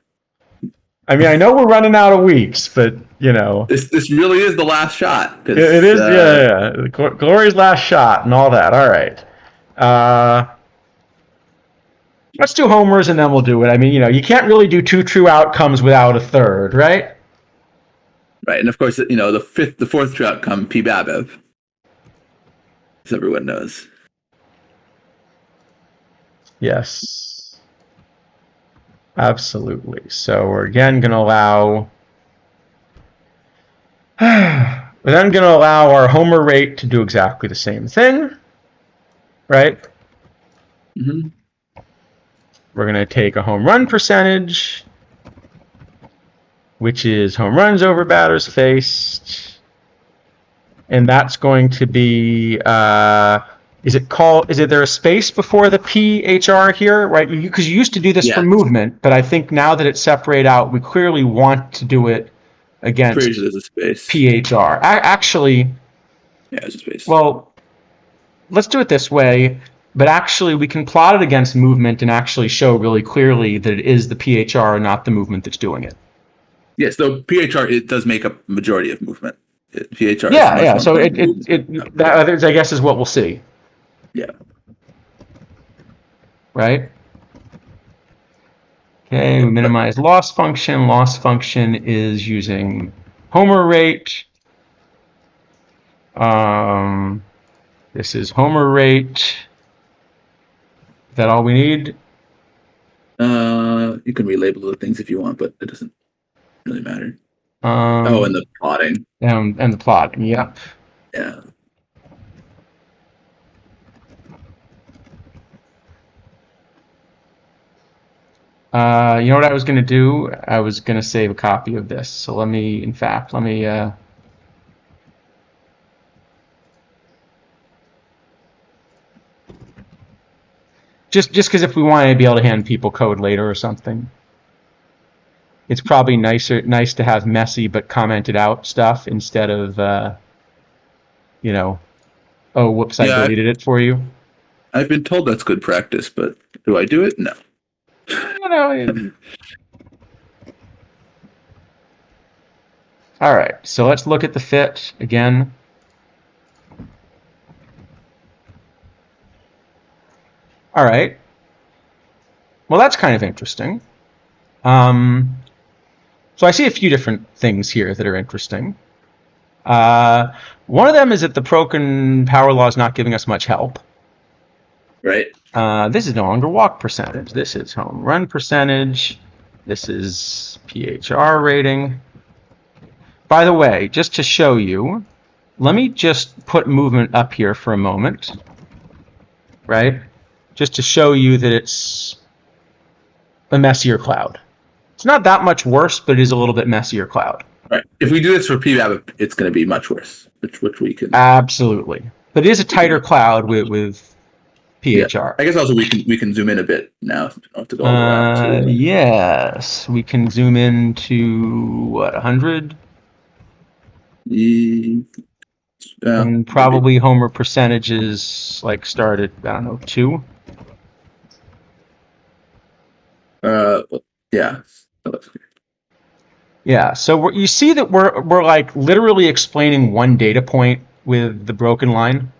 I mean, I know we're running out of weeks, but, This really is the last shot. It is, yeah. Glory's last shot and all that. All right. Let's do homers and then we'll do it. I mean, you can't really do 2 true outcomes without a third, right? Right, and of course, the fourth true outcome, P. Babev, as everyone knows. Yes, absolutely. So we're again going to allow. We're then going to allow our homer rate to do exactly the same thing, right? Mm-hmm. We're going to take a home run percentage, which is home runs over batters faced, and that's going to be. Is there a space before the PHR here, right? Because you used to do this for movement, but I think now that it's separated out, we clearly want to do it against there's a space. PHR. Actually, yeah, there's a space. Well, let's do it this way. But actually, we can plot it against movement and actually show really clearly that it is the PHR and not the movement that's doing it. Yes, though PHR, it does make up majority of movement. PHR. Yeah. So that I guess is what we'll see. Yeah. Right? Okay, we minimize loss function. Loss function is using Homer rate. This is Homer rate. Is that all we need? You can relabel the things if you want, but it doesn't really matter. And the plotting. And the plotting, yep. Yeah. You know what I was going to do? I was going to save a copy of this. So let me just because if we want to be able to hand people code later or something, it's probably nice to have messy but commented out stuff instead of oh whoops, I deleted it for you. I've been told that's good practice, but do I do it? No. All right, so let's look at the fit again. All right. Well, that's kind of interesting. So I see a few different things here that are interesting. One of them is that the broken power law is not giving us much help. Right. This is no longer walk percentage. This is home run percentage. This is PHR rating. By the way, just to show you, let me just put movement up here for a moment, right? Just to show you that it's a messier cloud. It's not that much worse, but it is a little bit messier cloud. Right. If we do this for PBAB, it's going to be much worse, which we can. Absolutely. But it is a tighter cloud with PHR. Yeah. I guess also we can zoom in a bit now. So don't have to go all the way out. Yes, we can zoom in to what, 100? And probably maybe. Homer percentages like start at, I don't know, 2. Yeah. Yeah. So you see that we're like literally explaining one data point with the broken line.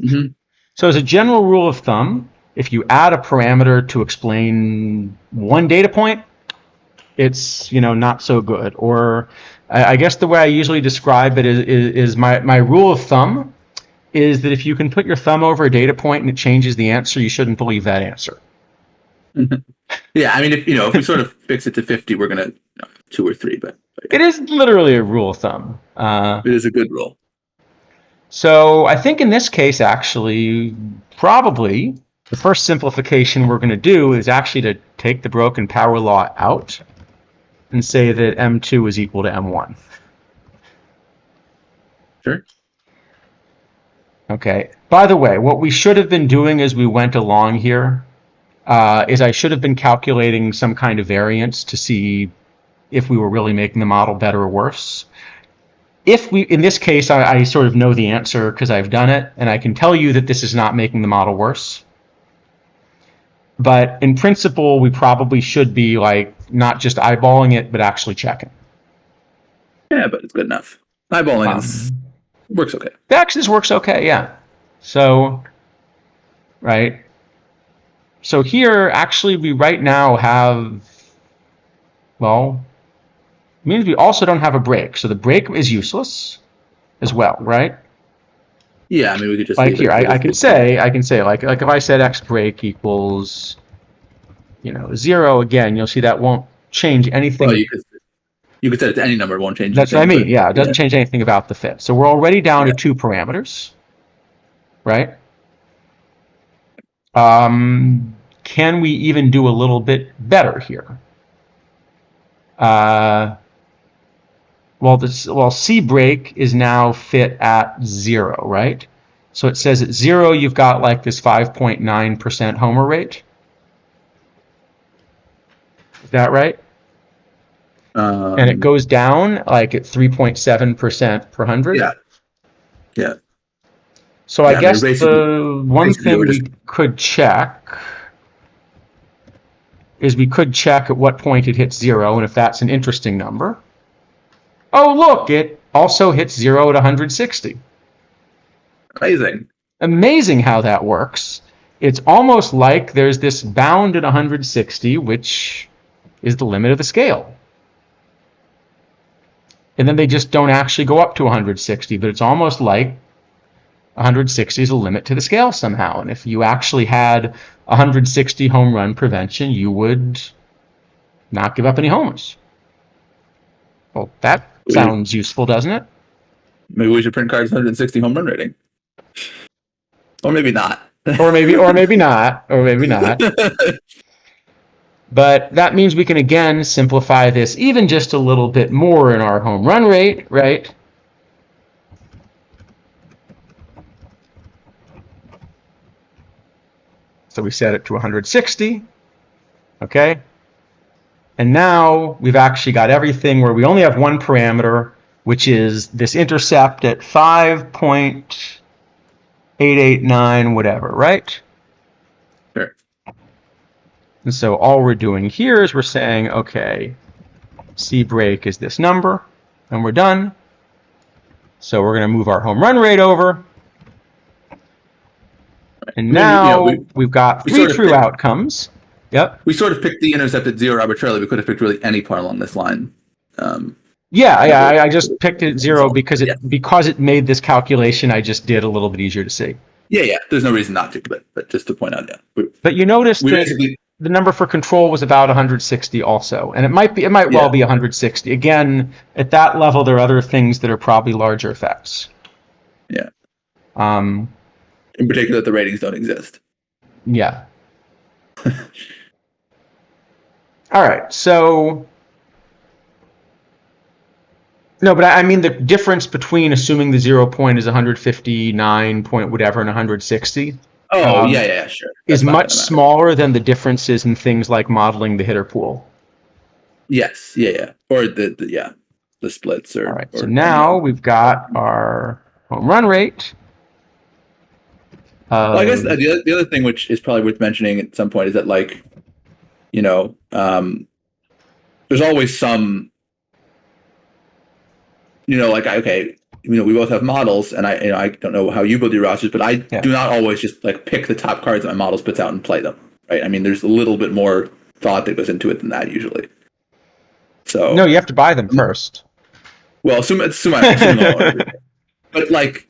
Mm-hmm. So as a general rule of thumb, if you add a parameter to explain one data point, it's not so good. Or I guess the way I usually describe it is my rule of thumb is that if you can put your thumb over a data point and it changes the answer, you shouldn't believe that answer. Yeah, I mean, if we sort of fix it to 50, we're gonna 2 or 3, but yeah. It is literally a rule of thumb. It is a good rule. So I think in this case, actually, probably the first simplification we're going to do is actually to take the broken power law out and say that M2 is equal to M1. Sure. Okay. By the way, what we should have been doing as we went along here is I should have been calculating some kind of variance to see if we were really making the model better or worse. In this case, I sort of know the answer because I've done it, and I can tell you that this is not making the model worse. But in principle, we probably should be like not just eyeballing it, but actually checking. Yeah, but it's good enough. Eyeballing works okay. Actually, this works okay, yeah. So, right. So here, actually, we right now have, well, means we also don't have a break. So the break is useless as well, right? Yeah, I mean, we could just like here. I can say like if I said x break equals 0 again, you'll see that won't change anything. Well, you could set it to any number, it won't change. That's what I mean. Yeah, it doesn't change anything about the fit. So we're already down to 2 parameters, right? Can we even do a little bit better here? Well, C break is now fit at 0, right? So it says at 0 you've got like this 5.9% Homer rate. Is that right? And it goes down like at 3.7% per 100. Yeah. Yeah. So I guess the one thing we could check is we could check at what point it hits 0, and if that's an interesting number. Oh, look, it also hits 0 at 160. Amazing. Amazing how that works. It's almost like there's this bound at 160, which is the limit of the scale. And then they just don't actually go up to 160, but it's almost like 160 is a limit to the scale somehow. And if you actually had 160 home run prevention, you would not give up any homers. Well, that sounds useful, doesn't it? Maybe we should print cards 160 home run rating. Or maybe not. or maybe not. But that means we can again simplify this even just a little bit more in our home run rate, right? So we set it to 160, okay? And now we've actually got everything where we only have one parameter, which is this intercept at 5.889 whatever, right? Sure. And so all we're doing here is we're saying, okay, C break is this number, and we're done. So we're going to move our home run rate over. And now we've got three true outcomes. Yep. We sort of picked the intercept at 0 arbitrarily. We could have picked really any part along this line. I just picked it 0 because it made this calculation I just did a little bit easier to see. Yeah. There's no reason not to, but just to point out, But you notice that the number for control was about 160 also, and it might well be 160. Again, at that level, there are other things that are probably larger effects. Yeah. In particular, the ratings don't exist. Yeah. All right. So, no, but I mean the difference between assuming the 0 point is 159 point whatever and 160. Oh, sure. Is much smaller than the differences in things like modeling the hitter pool. Yes. Yeah. Or the splits. All right. So now we've got our home run rate. Well, I guess the other thing which is probably worth mentioning at some point is that, like, there's always some, we both have models, and I don't know how you build your rosters, but I do not always just like pick the top cards that my model spits out and play them. Right? I mean, there's a little bit more thought that goes into it than that usually. So no, you have to buy them first. Well, assume but like.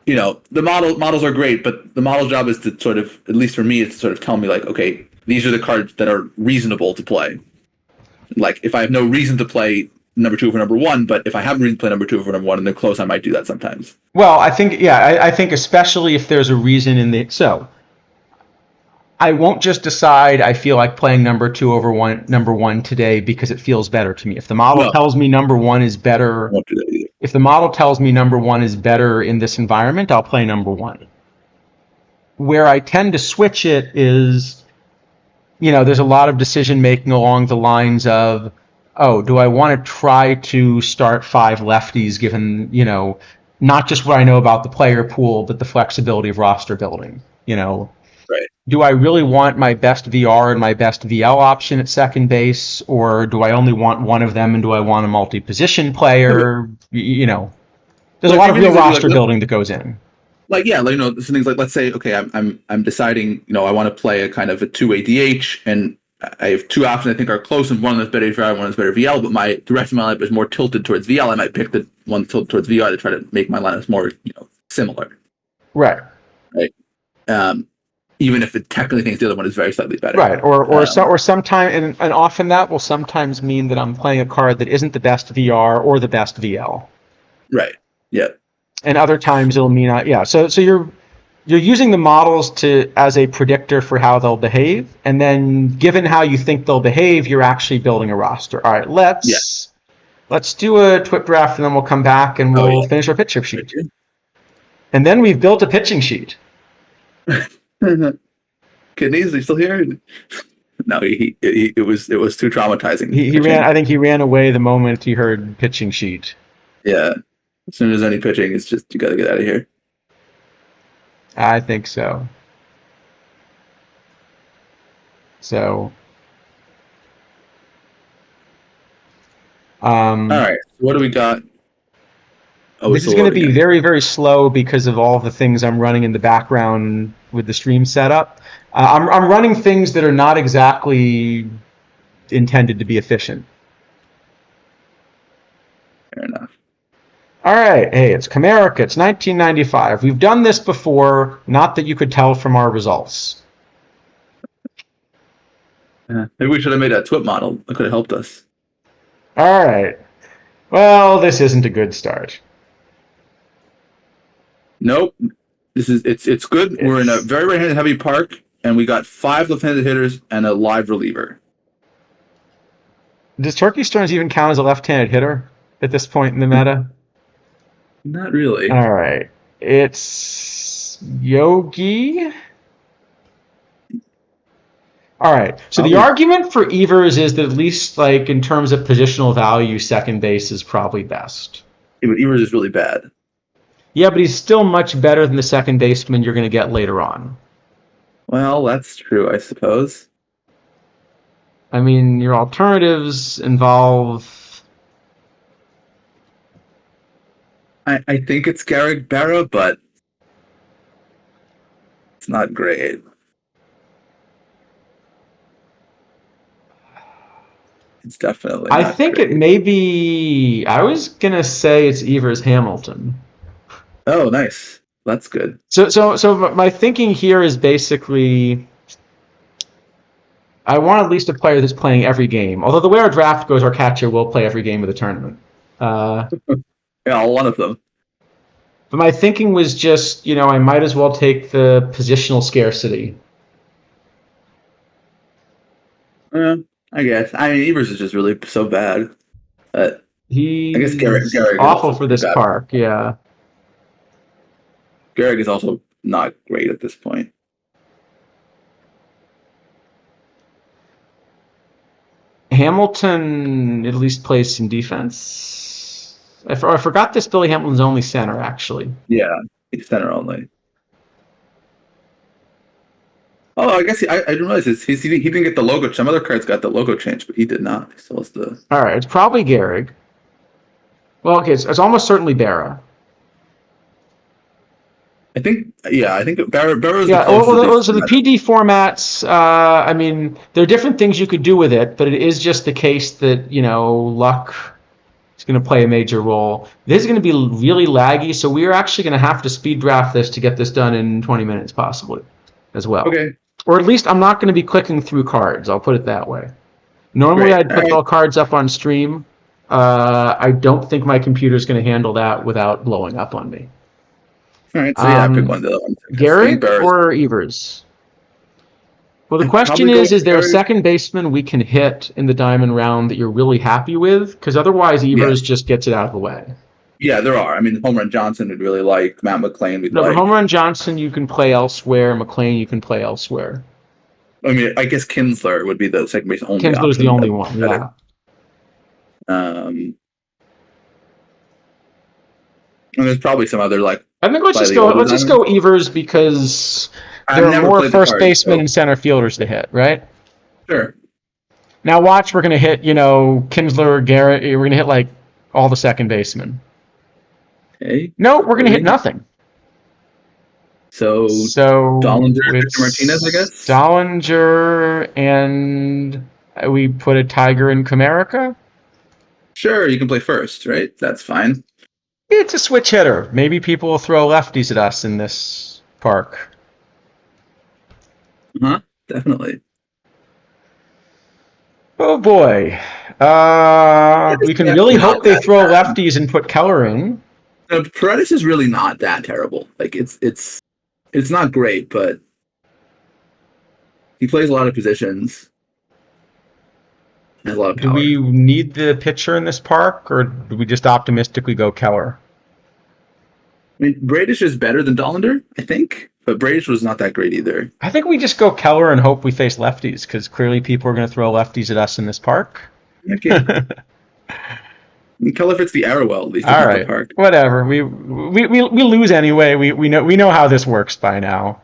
The models are great, but the model's job is to sort of, at least for me, it's to sort of tell me, like, okay, these are the cards that are reasonable to play. Like, if I have no reason to play number 2 over number 1, but if I have a reason to play number 2 over number 1 and they're close, I might do that sometimes. Well, I think especially if there's a reason so I won't just decide I feel like playing number 2 over number 1 today because it feels better to me. If the model tells me number 1 is better, I won't do that either. If the model tells me number 1 is better in this environment, I'll play number 1. Where I tend to switch it is, there's a lot of decision making along the lines of, do I want to try to start 5 lefties given, not just what I know about the player pool, but the flexibility of roster building, Right. Do I really want my best VR and my best VL option at second base, or do I only want one of them, and do I want a multi-position player? There's a lot of real roster building that goes in. Some things like, let's say, okay, I'm deciding, I want to play a kind of a 2-way DH, and I have 2 options I think are close, and one that's better VR, one that's better VL, but the rest of my lineup is more tilted towards VL. I might pick the one tilted towards VR to try to make my lineups more, similar. Right. Even if it technically thinks the other one is very slightly better. Right, or sometimes, and often that will sometimes mean that I'm playing a card that isn't the best VR or the best VL. Right. Yeah. And other times it'll mean So you're using the models as a predictor for how they'll behave, and then given how you think they'll behave, you're actually building a roster. All right, let's do a TWIP draft, and then we'll come back and we'll finish our pitcher sheet. And then we've built a pitching sheet. Kidneys, are you still here? No, it was too traumatizing. He ran. I think he ran away the moment he heard pitching sheet. Yeah, as soon as any pitching, it's just you got to get out of here. I think so. So, all right. What do we got This is going to be very, very slow because of all the things I'm running in the background with the stream setup. I'm running things that are not exactly intended to be efficient. Fair enough. All right. Hey, it's Comerica. It's 1995. We've done this before, not that you could tell from our results. Yeah. Maybe we should have made a TWIP model. That could have helped us. All right. Well, this isn't a good start. Nope. It's good. We're in a very right-handed heavy park, and we got 5 left-handed hitters and a live reliever. Does Turkey Stearns even count as a left-handed hitter at this point in the meta? Not really. All right. It's Yogi. All right. So the argument for Evers is that at least like in terms of positional value, second base is probably best. Yeah, but Evers is really bad. Yeah, but he's still much better than the second baseman you're going to get later on. Well, that's true, I suppose. I mean, your alternatives involve... I think it's Garrick Barra, but it's not great. It's definitely I not think great. it may be... I was going to say it's Evers Hamilton. Oh, nice. That's good. So my thinking here is basically... I want at least a player that's playing every game. Although the way our draft goes, our catcher will play every game of the tournament. Yeah, one of them. But my thinking was just, I might as well take the positional scarcity. I guess. I mean, Evers is just really so bad. He's I guess Garrick awful for this park, yeah. Garrick is also not great at this point. Hamilton at least plays some defense. I forgot this Billy Hamilton's only center, actually. Yeah, he's center only. Oh, I guess I didn't realize he didn't get the logo. Some other cards got the logo changed, but he did not. He still has the... All right, it's probably Gehrig. Well, okay, it's almost certainly Barra. I think Barra's yeah, so the PD formats, I mean, there are different things you could do with it, but it is just the case that, luck is going to play a major role. This is going to be really laggy, so we are actually going to have to speed draft this to get this done in 20 minutes, possibly, as well. Okay. Or at least I'm not going to be clicking through cards, I'll put it that way. Normally I'd put all cards up on stream. I don't think my computer is going to handle that without blowing up on me. All right, so yeah, pick one of the other ones. Garrick or Evers? Well, the question is there a second baseman we can hit in the diamond round that you're really happy with? Because otherwise Evers just gets it out of the way. Yeah, there are. I mean, Home Run Johnson would really like. Matt McClain would like. No, but Home Run Johnson you can play elsewhere. McClain you can play elsewhere. I mean, I guess Kinsler would be the second base only. Kinsler's the only one, yeah. And there's probably some other I think let's just go Evers because there are more first basemen and center fielders to hit, right? Sure. Now watch, we're gonna hit, Kinsler or Garrett. We're gonna hit all the second basemen. Okay. No, we're gonna hit nothing. So Dollinger and Victor Martinez, I guess. Dollinger and we put a Tiger in Comerica. Sure, you can play first, right? That's fine. It's a switch hitter. Maybe people will throw lefties at us in this park. Definitely. Oh boy. We can really hope they throw lefties and put Keller in. Paredes is really not that terrible. It's not great, but he plays a lot of positions. Has a lot of power. Do we need the pitcher in this park, or do we just optimistically go Keller? I mean, Bradish is better than Dollinger, I think, but Bradish was not that great either. I think we just go Keller and hope we face lefties, because clearly people are going to throw lefties at us in this park. Okay. Keller fits the arrow well, at least. All right, the park. Whatever. We lose anyway. We know how this works by now.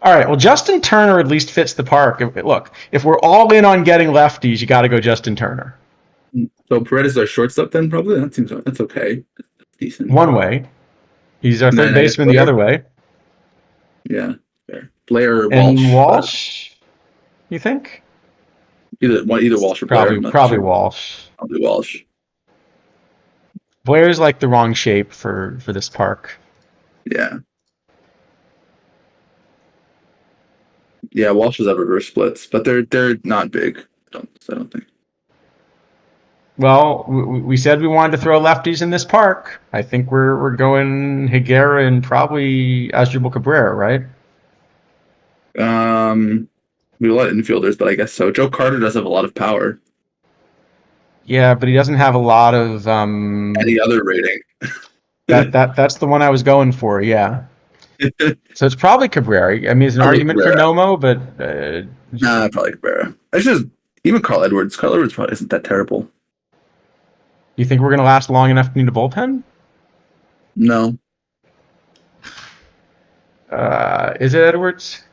All right. Well, Justin Turner at least fits the park. If we're all in on getting lefties, you got to go Justin Turner. So Paredes is our shortstop then, probably. That's okay. decent. One way. He's our And third then I guess baseman the other way. Yeah, fair. Blair or And Walsh. Walsh, you think? Either Walsh or Blair. Probably I'm not probably sure. Walsh. Probably Walsh. Blair's like the wrong shape for this park. Yeah. Yeah, Walsh has reverse splits, but they're not big. I don't think. Well, we said we wanted to throw lefties in this park. I think we're going Higuera and probably Asdrubal Cabrera, right? We have a lot of infielders, but I guess so. Joe Carter does have a lot of power. Yeah, but he doesn't have a lot of Any other rating? that's the one I was going for. Yeah. So it's probably Cabrera. I mean, there's an argument for Nomo, but nah, probably Cabrera. It's just even Carl Edwards. Carl Edwards probably isn't that terrible. You think we're gonna last long enough to need a bullpen? No. Is it Edwards?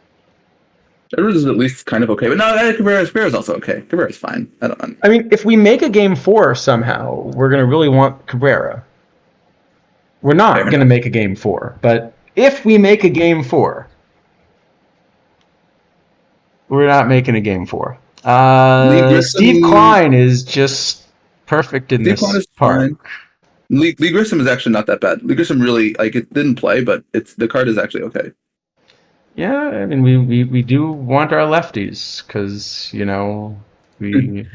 Edwards is at least kind of okay, but no, Cabrera's also okay. Cabrera's fine. I mean, if we make a game 4 somehow, we're gonna really want Cabrera. We're not gonna make a game 4, but if we make a game 4, we're not making a game 4. Steve Klein is just perfect in this part. Lee Grissom is actually not that bad. Lee Grissom really it didn't play, but the card is actually okay. Yeah, I mean we do want our lefties because we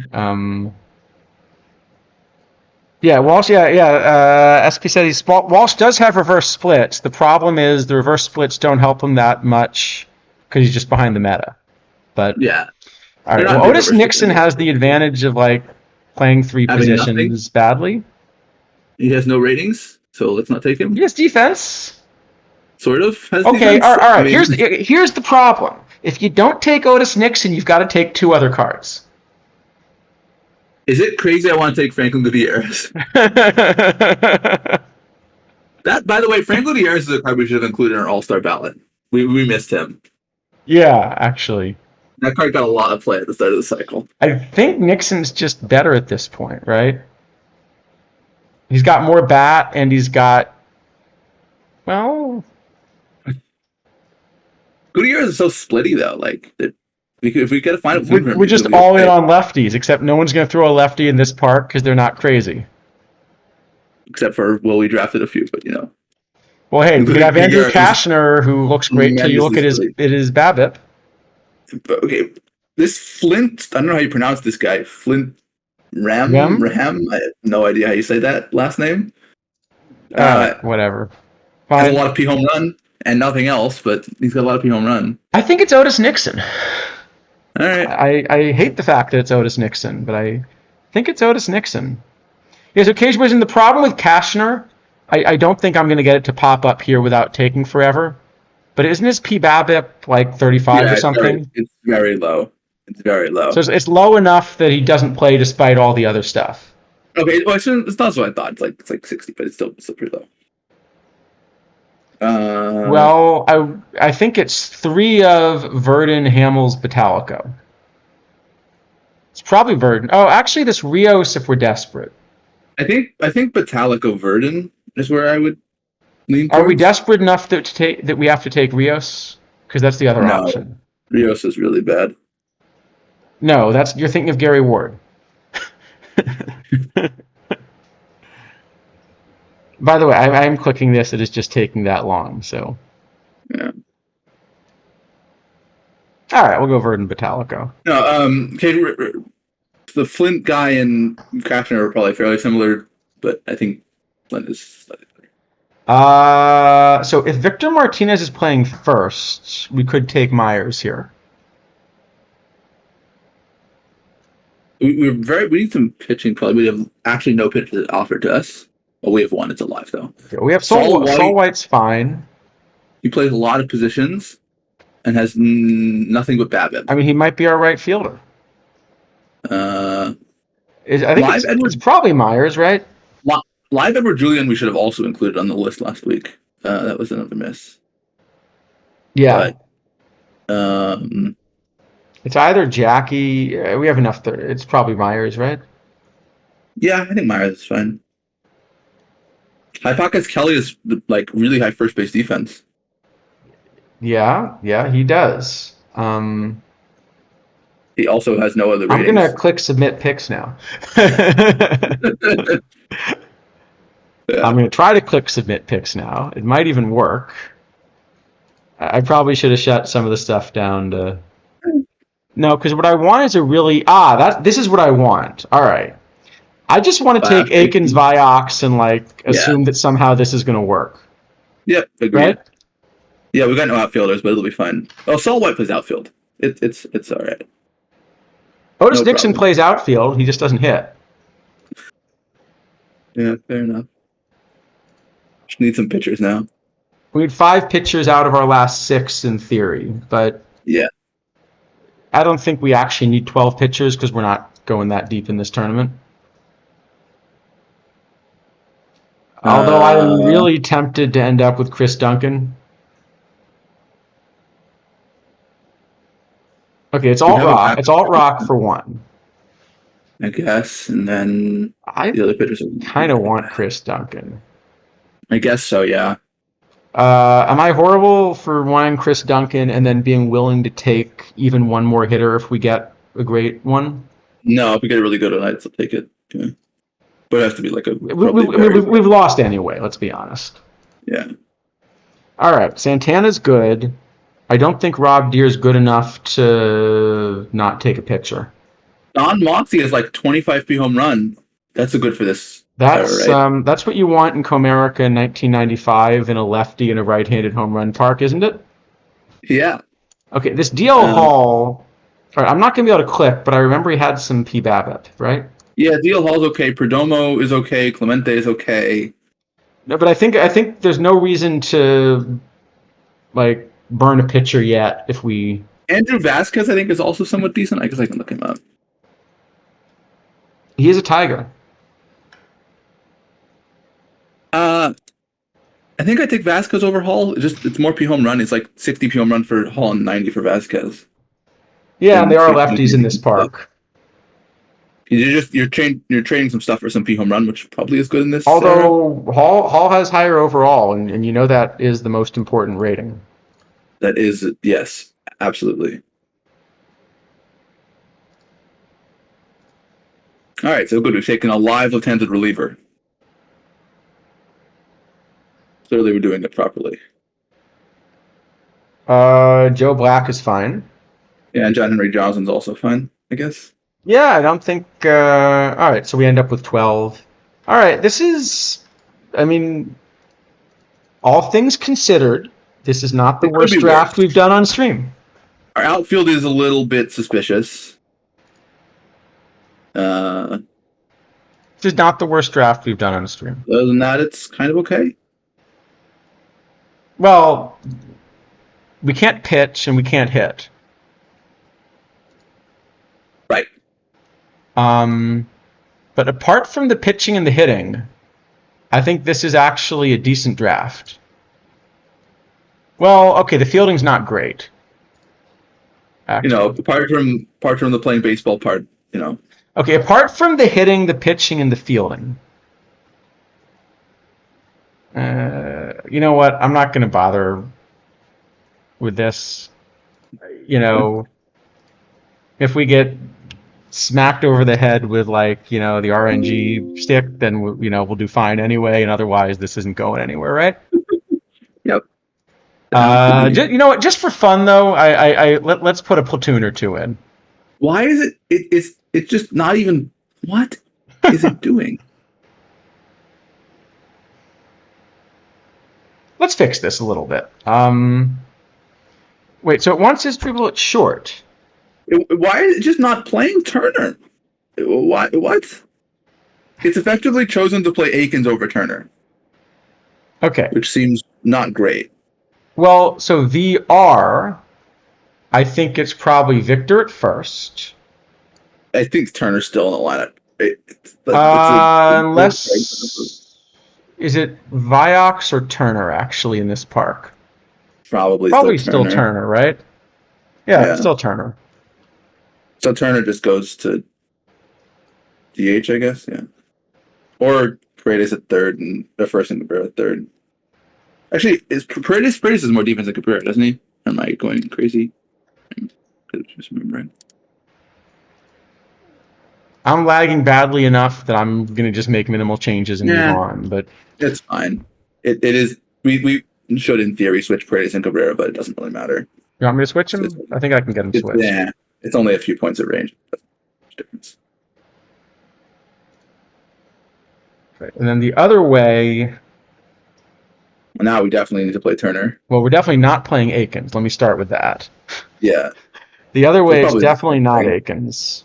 yeah, Walsh. SP said Walsh does have reverse splits. The problem is the reverse splits don't help him that much because he's just behind the meta. But yeah, all right. Well, Otis Nixon has the advantage of playing 3 positions badly. He has no ratings, so let's not take him. He has defense. Sort of. Has okay. Defense. All right. I mean, here's the problem. If you don't take Otis Nixon, you've got to take 2 other cards. Is it crazy I want to take Franklin Gutierrez? That, by the way, Franklin Gutierrez is a card we should have included in our All-Star ballot. We missed him. Yeah, actually. That card got a lot of play at the start of the cycle. I think Nixon's just better at this point, right? He's got more bat, and he's got... Well... Gutierrez is so splitty, though. If we get a final for him, we're just all in on lefties, except no one's going to throw a lefty in this park because they're not crazy. Except for, we drafted a few, but Well, hey, we have Andrew Kashner, who looks great until you look at his BABIP. Okay, this Flint, I don't know how you pronounce this guy. Flint Ram? I have no idea how you say that last name. Whatever. Has a lot of P home run and nothing else, but he's got a lot of P home run. I think it's Otis Nixon. All right. I hate the fact that it's Otis Nixon, but I think it's Otis Nixon. Yes, occasionally, Vision, the problem with Kashner, I don't think I'm going to get it to pop up here without taking forever. But isn't his PBABIP 35 or something? It's very low. It's very low. So it's low enough that he doesn't play despite all the other stuff. Okay, well, it's not what I thought. It's like 60, but it's still pretty low. Well, I think it's 3 of Verdon, Hamels, Batalico. It's probably Verdon. Oh, actually, this Rios if we're desperate. I think Batalico Verdon is where I would lean towards. Are we desperate enough that we have to take Rios? Because that's the other option. Rios is really bad. No, you're thinking of Gary Ward. By the way, I'm clicking this. It is just taking that long. So. Yeah. All right, we'll go Verdon Batalico. No, okay. The Flint guy and Kashner are probably fairly similar, but I think Flint is slightly better. So if Victor Martinez is playing first, we could take Myers here. We need some pitching. Probably we have actually no pitches offered to us. Well, we have one. It's alive though. Okay, we have Saul White's fine. He plays a lot of positions and has nothing but BABIP. I mean, he might be our right fielder. I think it's probably Myers, right? Live Edward Julian we should have also included on the list last week. That was another miss. Yeah. But, it's either Jackie. We have enough. It's probably Myers, right? Yeah, I think Myers is fine. High Pockets Kelly is like really high first base defense. Yeah, he does. He also has no other I'm ratings. gonna click submit picks now. Yeah. I'm gonna try to click submit picks now. It might even work. I probably should have shut some of the stuff down to. No, because what I want is a really this is what I want. All right, I just want to take Aikens Vioxx and like assume that somehow this is gonna work. Yep, agreed. Right? Yeah, we got no outfielders, but it'll be fine. Oh, Saul White plays outfield. It's all right. Otis Dixon plays outfield. He just doesn't hit. Yeah, fair enough. Just need some pitchers now. We need 5 pitchers out of our last 6 in theory, but yeah, I don't think we actually need 12 pitchers because we're not going that deep in this tournament. Although I'm really tempted to end up with Chris Duncan. Okay, it's alt rock. It's alt rock for 1. I guess, and then the other pitchers kind of want Chris Duncan. I guess so, yeah. Am I horrible for wanting Chris Duncan and then being willing to take even one more hitter if we get a great one? No, if we get a really good one, I'd still take it. Yeah. But it has to be like a. We've lost anyway, let's be honest. Yeah. All right, Santana's good. I don't think Rob Deer's good enough to not take a pitcher. Don Moxie is like 25p home run. That's a good for this. That's that's what you want in Comerica in 1995 in a lefty and a right-handed home run park, isn't it? Yeah. Okay, this DL Hall. All right, I'm not going to be able to click, but I remember he had some P BABIP, right? Yeah, DL Hall's okay. Perdomo is okay. Clemente is okay. No, but I think there's no reason to like burn a pitcher yet if we. Andrew Vasquez, I think, is also somewhat decent. I guess I can look him up. He is a Tiger. I think I take Vasquez over Hall. It's more P home run. It's like 60 P home run for Hall and 90 for Vasquez. Yeah, and there are lefties in this park. You're trading some stuff for some P home run, which probably is good in this. Although Hall has higher overall, and you know that is the most important rating. That is, yes, absolutely. All right, so good. We've taken a live left-handed reliever. Clearly, we're doing it properly. Joe Black is fine. Yeah, and John Henry Johnson's also fine, I guess. Yeah, I don't think. All right, so we end up with 12. All right, this is. I mean, all things considered, this is not the worst draft we've done on stream. Our outfield is a little bit suspicious. This is not the worst draft we've done on stream. Other than that, it's kind of okay. Well, we can't pitch and we can't hit. Right. But apart from the pitching and the hitting, I think this is actually a decent draft. Well, okay, the fielding's not great. Actually. You know, apart from the playing baseball part, you know. Okay, apart from the hitting, the pitching, and the fielding. You know what? I'm not going to bother with this. You know, if we get smacked over the head with like, you know, the RNG stick, then we'll do fine anyway, and otherwise this isn't going anywhere, right? Yep. You know what? Just for fun though, let's put a platoon or 2 in. Why is it's just not even what is it doing? Let's fix this a little bit. Wait, so it wants his dribble at short. Why is it just not playing Turner? Why? What? It's effectively chosen to play Aikens over Turner. Okay. Which seems not great. Well, so VR, I think it's probably Victor at first. I think Turner's still in the lineup. Unless... Is it Vioxx or Turner actually in this park? Probably still Turner, right? Yeah, it's still Turner. So Turner just goes to DH, I guess, yeah. Or Paredes at third and the first and Cabrera at third. Actually, Paredes is more defense than Cabrera, doesn't he? Or am I going crazy? I'm just remembering. I'm lagging badly enough that I'm gonna just make minimal changes and move on. But it's fine. It is. We should in theory switch Paredes and Cabrera, but it doesn't really matter. You want me to switch him? I think I can get him switched. Yeah, it's only a few points of range. Difference. Right. And then the other way. Well, now we definitely need to play Turner. Well, we're definitely not playing Akins. Let me start with that. Yeah. The other way is definitely not Akins.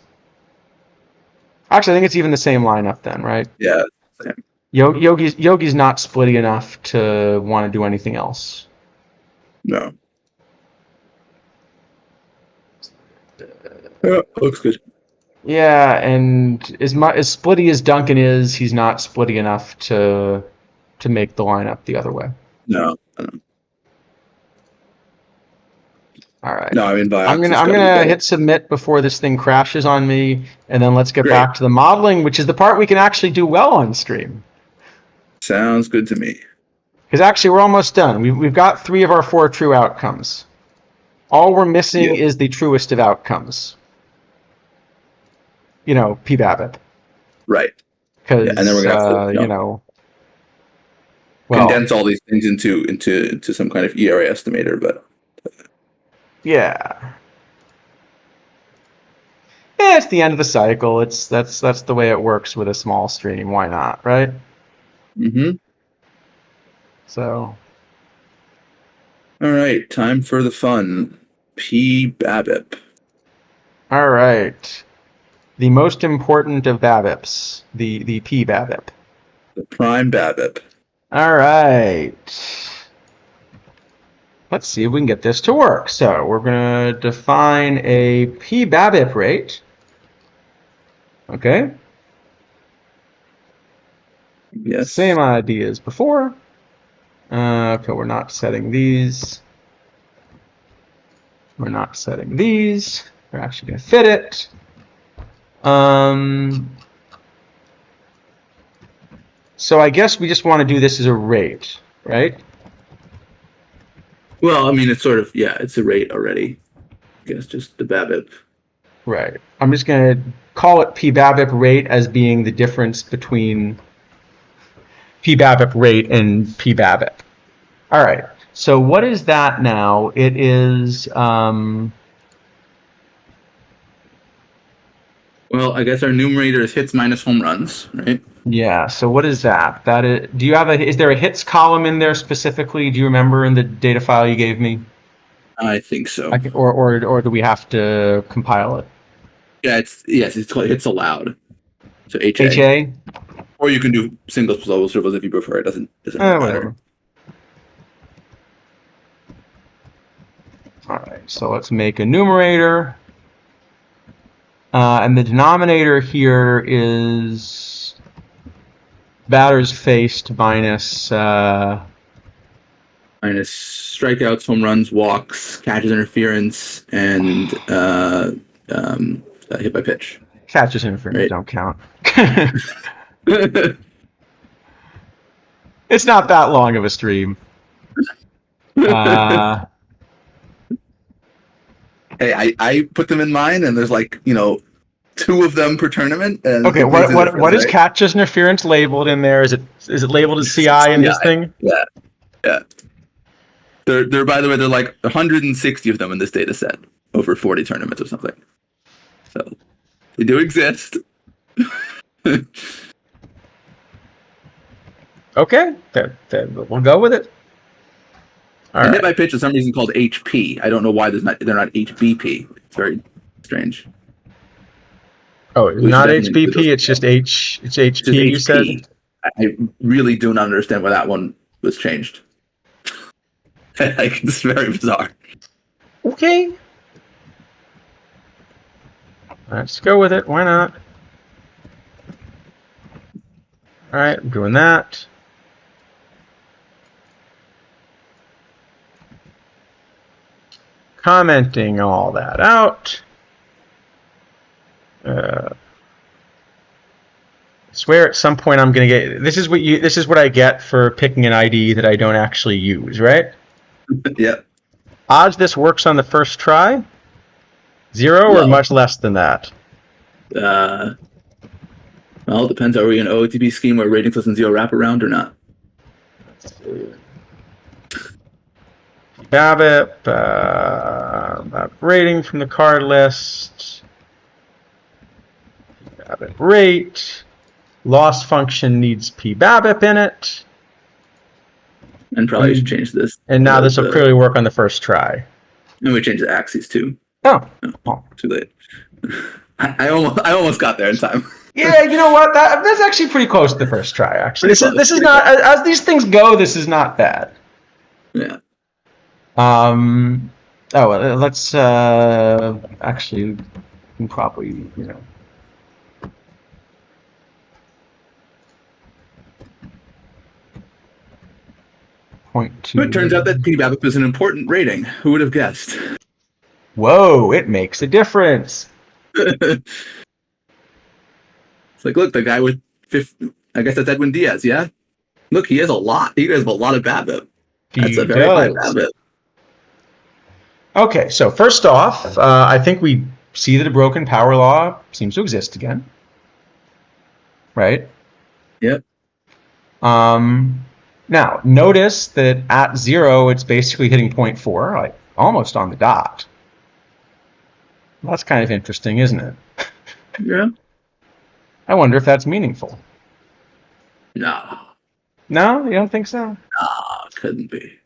Actually, I think it's even the same lineup then, right? Yeah. Same. Yogi's not splitty enough to want to do anything else. No. Yeah, looks good. Yeah, and as splitty as Duncan is, he's not splitty enough to make the lineup the other way. No. All right. No, I mean, I'm gonna hit submit before this thing crashes on me, and then let's get back to the modeling, which is the part we can actually do well on stream. Sounds good to me. Because actually, we're almost done. We've got 3 of our 4 true outcomes. All we're missing is the truest of outcomes. You know, p-BABIP. Right. Because and then we're gonna condense all these things into some kind of ERA estimator, but yeah, it's the end of the cycle. That's the way it works with a small stream. Why not, right? Mm-hmm. So, all right, time for the fun. p-BABIP. All right. The most important of BABIPs, the p-BABIP. The prime BABIP. All right. Let's see if we can get this to work. So we're going to define a p-BABIP rate. Okay. Yes. Same idea as before. Okay, we're not setting these. We're not setting these. We're actually going to fit it. So I guess we just want to do this as a rate, right? Well, I mean, it's sort of, it's a rate already. I guess just the BABIP. Right. I'm just going to call it p-BABIP rate as being the difference between p-BABIP rate and p-BABIP. All right. So what is that now? It is... Well, I guess our numerator is hits minus home runs, right? Yeah. So what is that? That is. Do you have is there a hits column in there specifically? Do you remember in the data file you gave me? I think so. Or do we have to compile it? Yeah, it's called hits allowed. So HA. HA. Or you can do singles plus doubles triples if you prefer. It doesn't matter. Whatever. All right. So let's make a numerator. And the denominator here is batters faced minus strikeouts, home runs, walks, catches, interference, and hit by pitch. Catches, interference don't count. It's not that long of a stream. Hey, I put them in mine, and there's 2 of them per tournament. And okay, what is catches interference labeled in there? Is it labeled as CI in this thing? Yeah. They're by the way, they're like 160 of them in this data set over 40 tournaments or something. So they do exist. Okay, we'll go with it. All right. Hit by pitch for some reason called HP. I don't know why they're not HBP. It's very strange. Oh, it's not HBP. It's just It's HP. You said. I really do not understand why that one was changed. It's very bizarre. Okay. Let's go with it. Why not? All right, I'm doing that. Commenting all that out. swear at some point I'm gonna get. This is what I get for picking an ID that I don't actually use, right? Yep. Odds this works on the first try? 0 or much less than that? Well, it depends. Are we an OOTP scheme where ratings less than 0 wraparound or not? Let's see. BABIP, rating from the card list. BABIP rate. Loss function needs PBABIP in it. And probably should change this. And now this will clearly work on the first try. And we change the axes too. Oh. Too late. I almost got there in time. Yeah, you know what? That's actually pretty close to the first try. Actually, this is not, as these things go, this is not bad. Yeah. Let's actually, we can probably, 0.2. It turns out that PBABIP is an important rating. Who would have guessed? Whoa! It makes a difference. It's like, look, the guy with 50, I guess that's Edwin Diaz, yeah? Look, he has a lot. He has a lot of BABIP. That's a very high BABIP. Okay, so first off, I think we see that a broken power law seems to exist again. Right? Yep. Now, notice that at 0, it's basically hitting 0.4, like almost on the dot. Well, that's kind of interesting, isn't it? Yeah. I wonder if that's meaningful. No. No? You don't think so? No, couldn't be.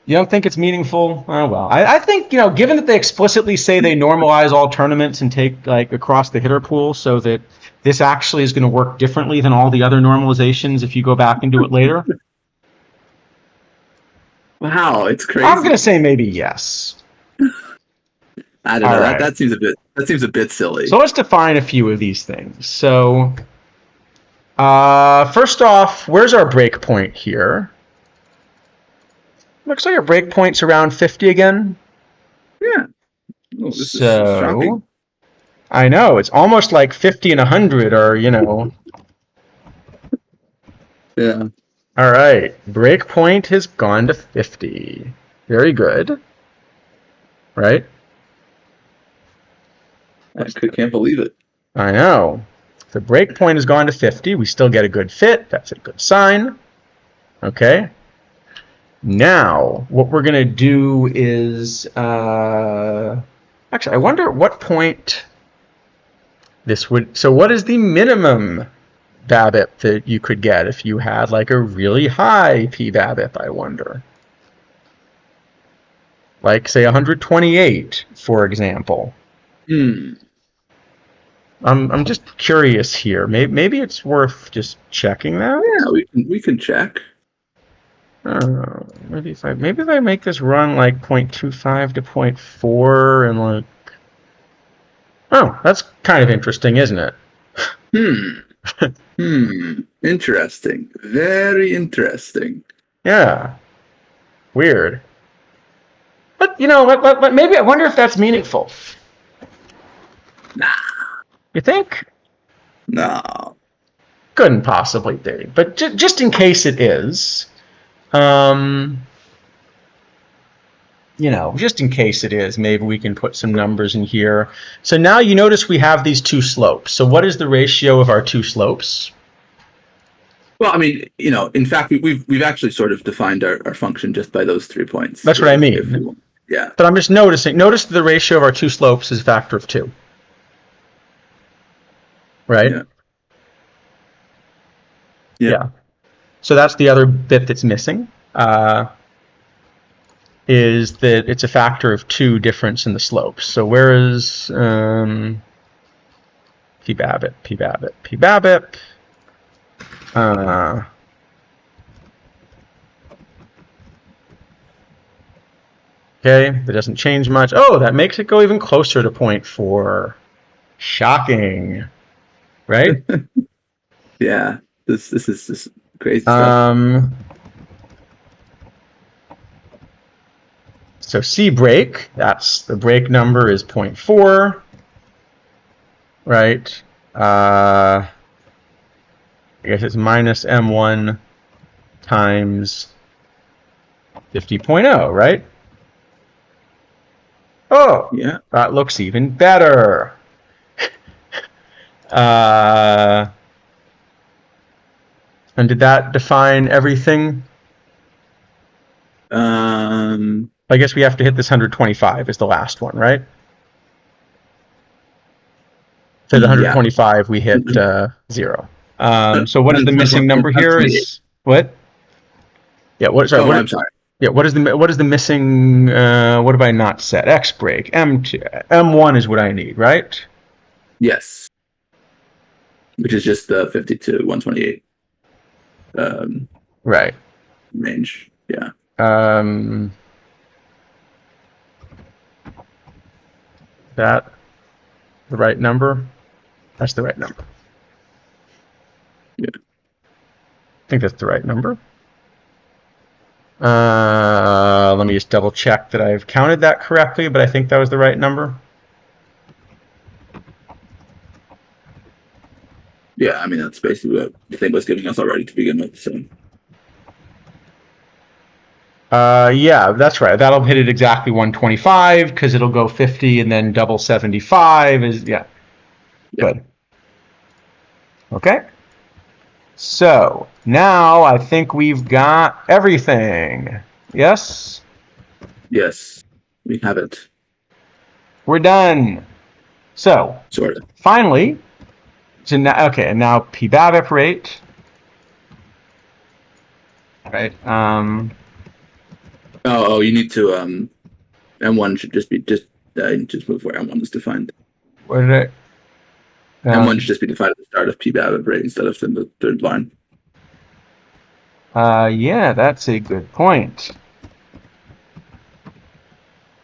You don't think it's meaningful? Oh, well. I think, given that they explicitly say they normalize all tournaments and take, across the hitter pool so that this actually is going to work differently than all the other normalizations if you go back and do it later. Wow, it's crazy. I'm going to say maybe yes. I don't know. Right. That seems a bit silly. So let's define a few of these things. So first off, where's our break point here? Looks like our break point's around 50 again. Yeah. Oh, this is shocking. I know, it's almost like 50 and 100 are, Yeah. All right, break point has gone to 50. Very good. Right? I can't believe it. I know. If the break point has gone to 50, we still get a good fit. That's a good sign. Okay. Now, what we're going to do is... actually, I wonder at what point this would... So what is the minimum BABIP that you could get if you had like a really high PBABIP, I wonder? Like, say, 128, for example. I'm just curious here. Maybe it's worth just checking that. Yeah, we can check. Maybe if I make this run like 0.25 to 0.4 and like. Oh, that's kind of interesting, isn't it? Interesting. Very interesting. Yeah. Weird. But but maybe I wonder if that's meaningful. Nah. You think? No. Couldn't possibly be. But just in case it is, just in case it is, maybe we can put some numbers in here. So now you notice we have these two slopes. So what is the ratio of our two slopes? Well, I mean, in fact, we've actually sort of defined our function just by those 3 points. That's what I mean. Yeah. But I'm just noticing. Notice the ratio of our two slopes is a factor of 2. Right? Yeah. So that's the other bit that's missing. Is that it's a factor of 2 difference in the slopes. So where is PBABIP? Okay, that doesn't change much. Oh, that makes it go even closer to 0.4. Shocking, right? Yeah, this is crazy stuff. So C break, that's the break number is 0.4, right? I guess it's minus M1 times 50.0, right? Oh, Yeah. that looks even better. And did that define everything? I guess we have to hit this 125 is the last one, right? So the 125, we hit 0. So what is the missing number here? Is what? Yeah. What? Sorry. I'm sorry. Yeah. What is the missing? What have I not set? X break. M1 is what I need, right? Yes. Which is just the 50 to 128. Right. Range. Yeah. That the right number? That's the right number. Yeah. I think that's the right number. Let me just double check that I've counted that correctly, but I think that was the right number. Yeah, I mean, that's basically what the thing was giving us already to begin with. So. Yeah, that's right. That'll hit it exactly 125 because it'll go 50 and then double 75 is, yeah. Good. Okay. So now I think we've got everything. Yes? Yes, we have it. We're done. So Sort of. finally, so now, okay, and now p-BAVIP rate. Right. Oh, you need to M1 should just be just move where M1 is defined. What did it? M1 should just be defined at the start of p-BAVIP rate instead of in the third line. Yeah, that's a good point.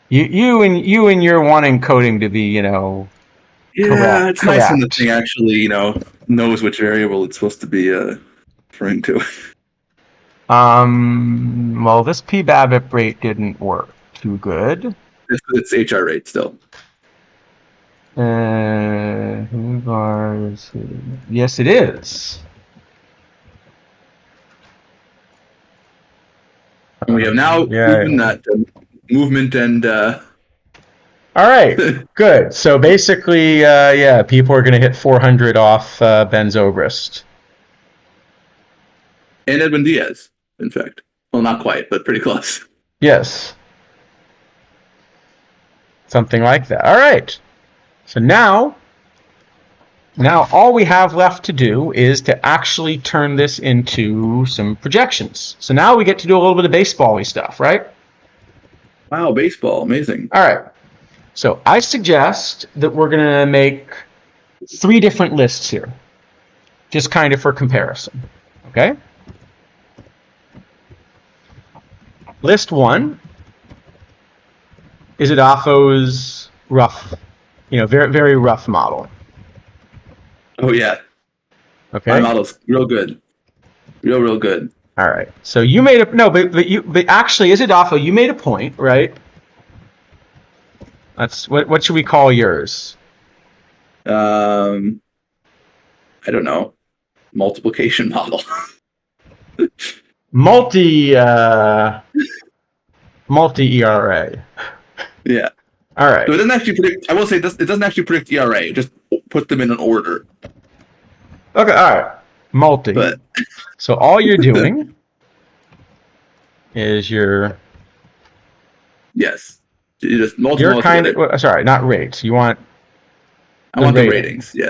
You and your wanting coding to be, Yeah, correct, it's nice when the thing actually, knows which variable it's supposed to be referring to. Well, this p-BAVIP rate didn't work too good. It's HR rate still. Yes, it is. And we have now proven that movement and. All right, good. So basically, people are going to hit 400 off Ben Zobrist. And Edwin Diaz, in fact. Well, not quite, but pretty close. Yes. Something like that. All right. So now all we have left to do is to actually turn this into some projections. So now we get to do a little bit of baseball-y stuff, right? Wow, baseball. Amazing. All right. So I suggest that we're going to make 3 different lists here, just kind of for comparison. Okay? List 1 is Idafo's rough, very, very rough model. Oh, yeah. Okay. My model's real good. Real good. All right. So you made a but actually, Isidafo, you made a point, right? That's what should we call yours? I don't know. Multiplication model. Multi ERA. Yeah. All right. So it doesn't actually predict. I will say this: it doesn't actually predict ERA. It just puts them in an order. Okay. All right. Multi. But so all you're doing is yes, you just multiply. You're kind of sorry, not rates. You want. I want the ratings. Yeah.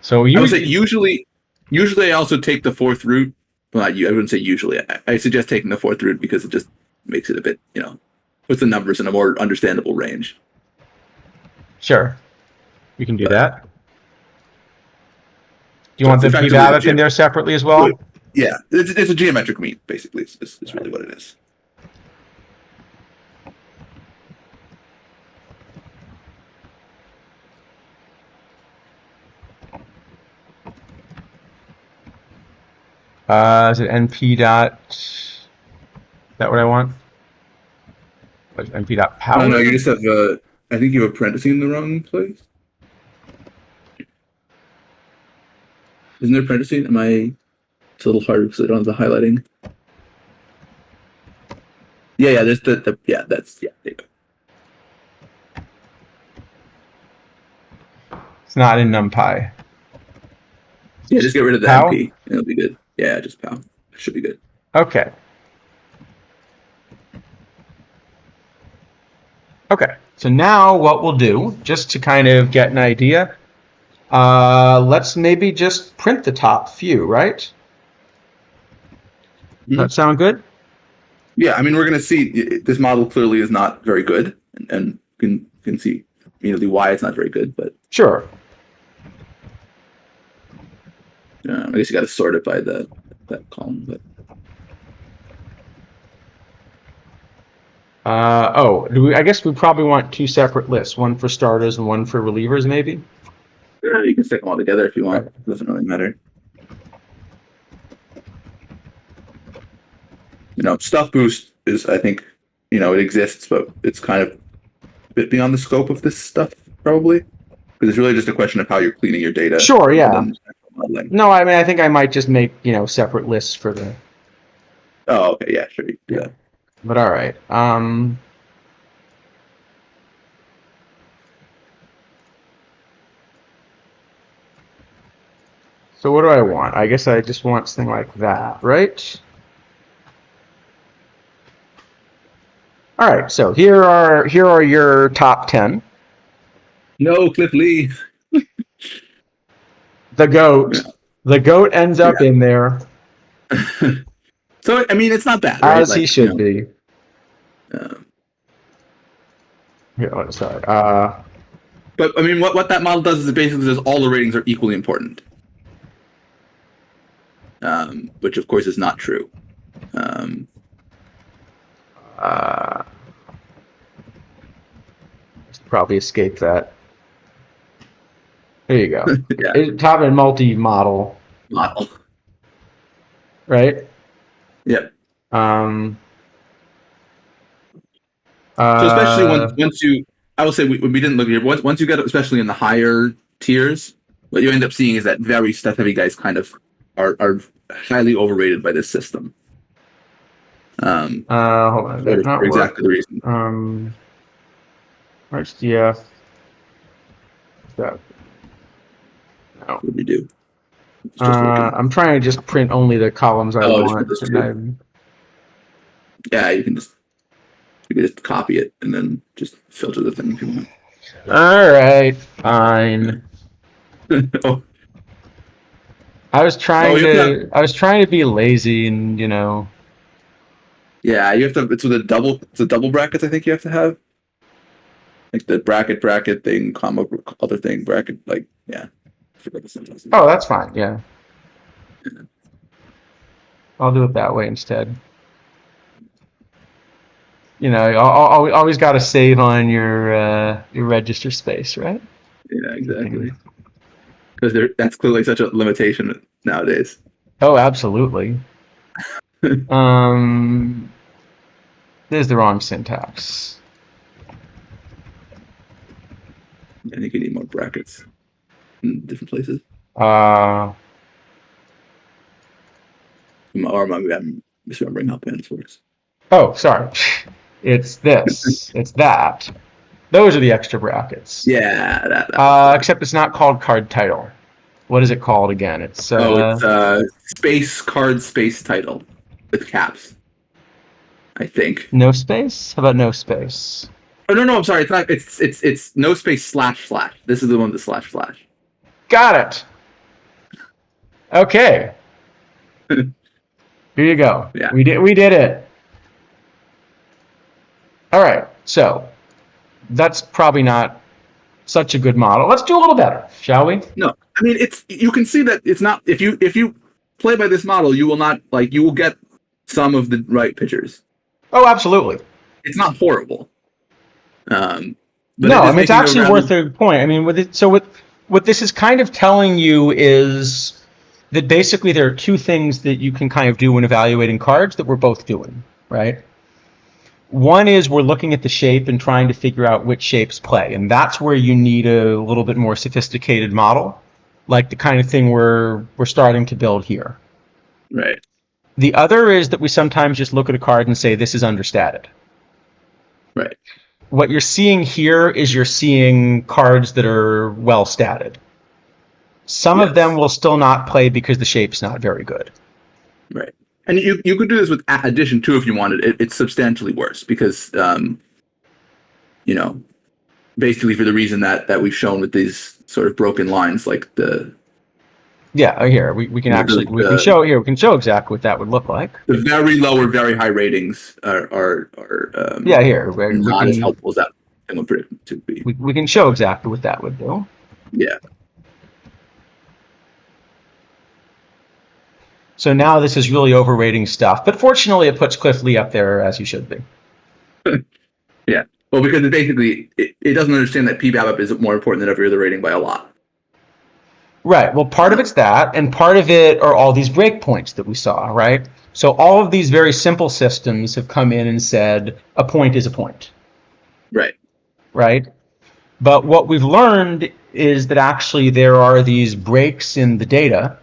So I would say usually I also take the fourth root. Well, not you. I wouldn't say usually. I suggest taking the fourth root because it just makes it a bit, puts the numbers in a more understandable range. Sure, you can do that. Do you want the p-BAVIP in there separately as well? Yeah, it's a geometric mean, basically. It's really what it is. Is it NP dot? Is that what I want? What's NP dot power? No, you just have I think you have parentheses in the wrong place. Isn't there parentheses? Am I? It's a little harder because I don't have the highlighting. Yeah, there's that's, there you go. It's not in NumPy. Yeah, just get rid of the POW? MP. It'll be good. Yeah, just POW. Should be good. Okay. Okay, so now what we'll do, just to kind of get an idea, let's maybe just print the top few, right? Does that sound good? Yeah, I mean, we're going to see this model clearly is not very good, and can see immediately why it's not very good. But Sure. I guess you got to sort it by that column. But I guess we probably want two separate lists, one for starters and one for relievers, maybe? yeah, you can stick them all together if you want. Right. It doesn't really matter. Stuff boost is, I think, it exists, but it's kind of a bit beyond the scope of this stuff, probably. Because it's really just a question of how you're cleaning your data. Sure, yeah. No, I mean, I think I might just make, separate lists for the... Oh, okay, yeah, sure. Yeah. But all right. So what do I want? I guess I just want something like that, right? All right, so here are your top 10. No, Cliff Lee. The goat. Yeah. The goat ends up in there. So, I mean, it's not bad, right? As he should be. Yeah, sorry. But, I mean, what that model does is it basically says all the ratings are equally important. Which, of course, is not true. Probably escape that. There you go. Yeah. Top and multi-model. Model. Right? Yep. So especially once you, I will say we didn't look here. Once you get, especially in the higher tiers, what you end up seeing is that very stat-heavy guys kind of are highly overrated by this system. Hold on. For exactly the reason. RHDF. That. No. What do we do? I'm trying to just print only the columns I want. Yeah, you can just copy it and then just filter the thing if you want. All right, fine. Oh. I was trying to be lazy and Yeah, you have to. It's the double brackets. I think you have to have. Like the bracket thing, comma, other thing, bracket, yeah. I forgot the sentence. Oh, that's fine, yeah. I'll do it that way instead. Always got to save on your register space, right? Yeah, exactly. Because that's clearly such a limitation nowadays. Oh, absolutely. There's the wrong syntax. I think you need more brackets in different places. Or maybe I'm misremembering how pens works. Oh, sorry. It's this. It's that. Those are the extra brackets. Yeah. That except it's not called card title. What is it called again? It's space card space title with caps. I think. No space? How about no space? Oh no! I'm sorry. It's not. It's no space //. This is the one with the //. Got it. Okay. Here you go. Yeah. We did it. All right. So that's probably not such a good model. Let's do a little better, shall we? No, I mean you can see that it's not. If you play by this model, you will not you will get some of the right pitchers. Oh, absolutely. It's not horrible. No, I mean it's actually worth a point. I mean, what this is kind of telling you is that basically there are two things that you can kind of do when evaluating cards that we're both doing, right? One is we're looking at the shape and trying to figure out which shapes play, and that's where you need a little bit more sophisticated model, like the kind of thing we're starting to build here. Right. The other is that we sometimes just look at a card and say, this is understated. Right. What you're seeing here is you're seeing cards that are well statted. Some of them will still not play because the shape's not very good. Right. And you could do this with addition too if you wanted. It's substantially worse because, basically for the reason that we've shown with these sort of broken lines, like the. Yeah, here we can actually we can show exactly what that would look like. The very low or very high ratings are here not as helpful as that would predict to be. We can show exactly what that would do. Yeah. So now this is really overrating stuff, but fortunately it puts Cliff Lee up there as he should be. Yeah. Well, because it doesn't understand that PBABIP is more important than every other rating by a lot. Right. Well, part of it's that, and part of it are all these breakpoints that we saw, right? So all of these very simple systems have come in and said a point is a point. Right. Right? But what we've learned is that actually there are these breaks in the data.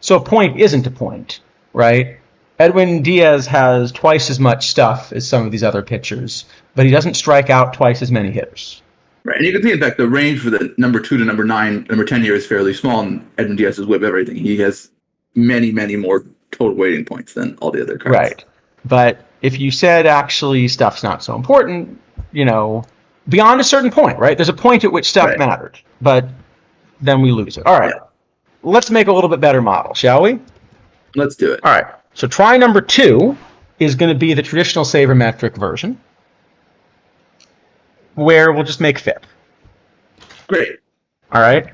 So a point isn't a point, right? Edwin Diaz has twice as much stuff as some of these other pitchers, but he doesn't strike out twice as many hitters. Right, and you can see, in fact, the range for the number 2 to number 9, number 10 here is fairly small, and Edwin Diaz's whip everything. He has many, many more total weighting points than all the other cards. Right, but if you said actually stuff's not so important, beyond a certain point, right? There's a point at which stuff mattered, but then we lose it. All right. Yeah. Let's make a little bit better model, shall we? Let's do it. All right. So try number 2 is going to be the traditional sabermetric version, where we'll just make FIP. Great. All right.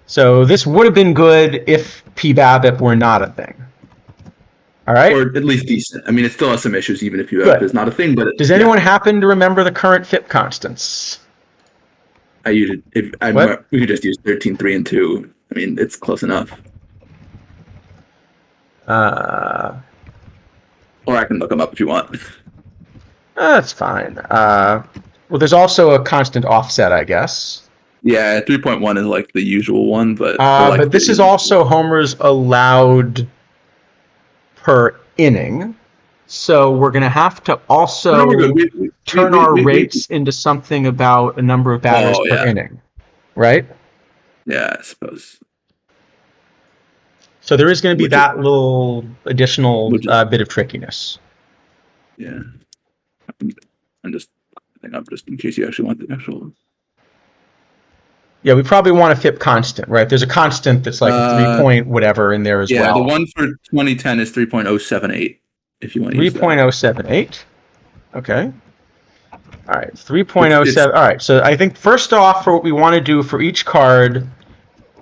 So this would have been good if PBABIP were not a thing. All right. Or at least decent. I mean, it still has some issues, even if PBABIP is not a thing. But does anyone happen to remember the current FIP constants? We could just use 13, 3, and 2. I mean, it's close enough. Or I can look them up if you want. That's fine. Well, there's also a constant offset, I guess. Yeah, 3.1 is like the usual one, but but this is also homers allowed per inning. So we're going to have to also turn our rates into something about a number of batters per inning, right? Yeah, I suppose. So there is going to be that little additional bit of trickiness. Yeah. I'm just in case you actually want the actual. Yeah, we probably want a FIP constant, right? There's a constant that's like a 3 point whatever in there as well. Yeah, the one for 2010 is 3.078. If you want to use that. 3.078. Okay. All right, 3.07. All right, so I think first off, for what we want to do for each card,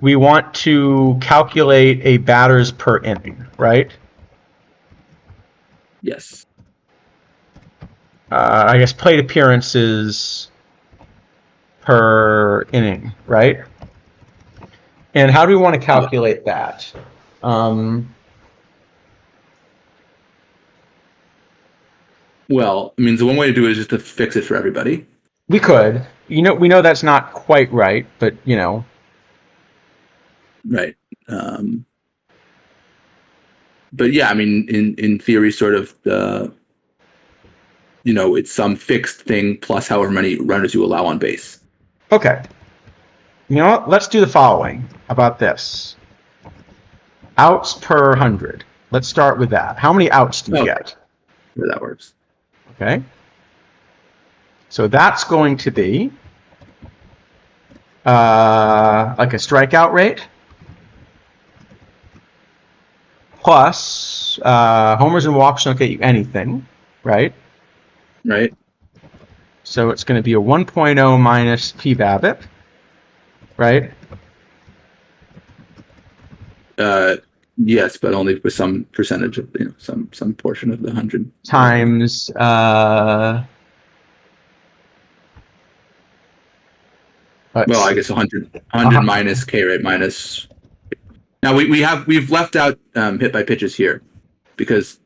we want to calculate a batters per inning, right? Yes. I guess plate appearances per inning, right? And how do we want to calculate that? Well, I mean, the one way to do it is just to fix it for everybody. We could. We know that's not quite right, but Right. But yeah, I mean, in theory, sort of it's some fixed thing plus however many runners you allow on base. Okay. You know what? Let's do the following. How about this? Outs per 100. Let's start with that. How many outs do you get? Yeah, that works. Okay. So that's going to be like a strikeout rate plus homers and walks don't get you anything, right? Right. So it's going to be a 1.0 minus PBABIP, right? Yes, but only with some percentage of some portion of the 100 times well, I guess 100 minus K rate minus. Now we've left out hit by pitches here because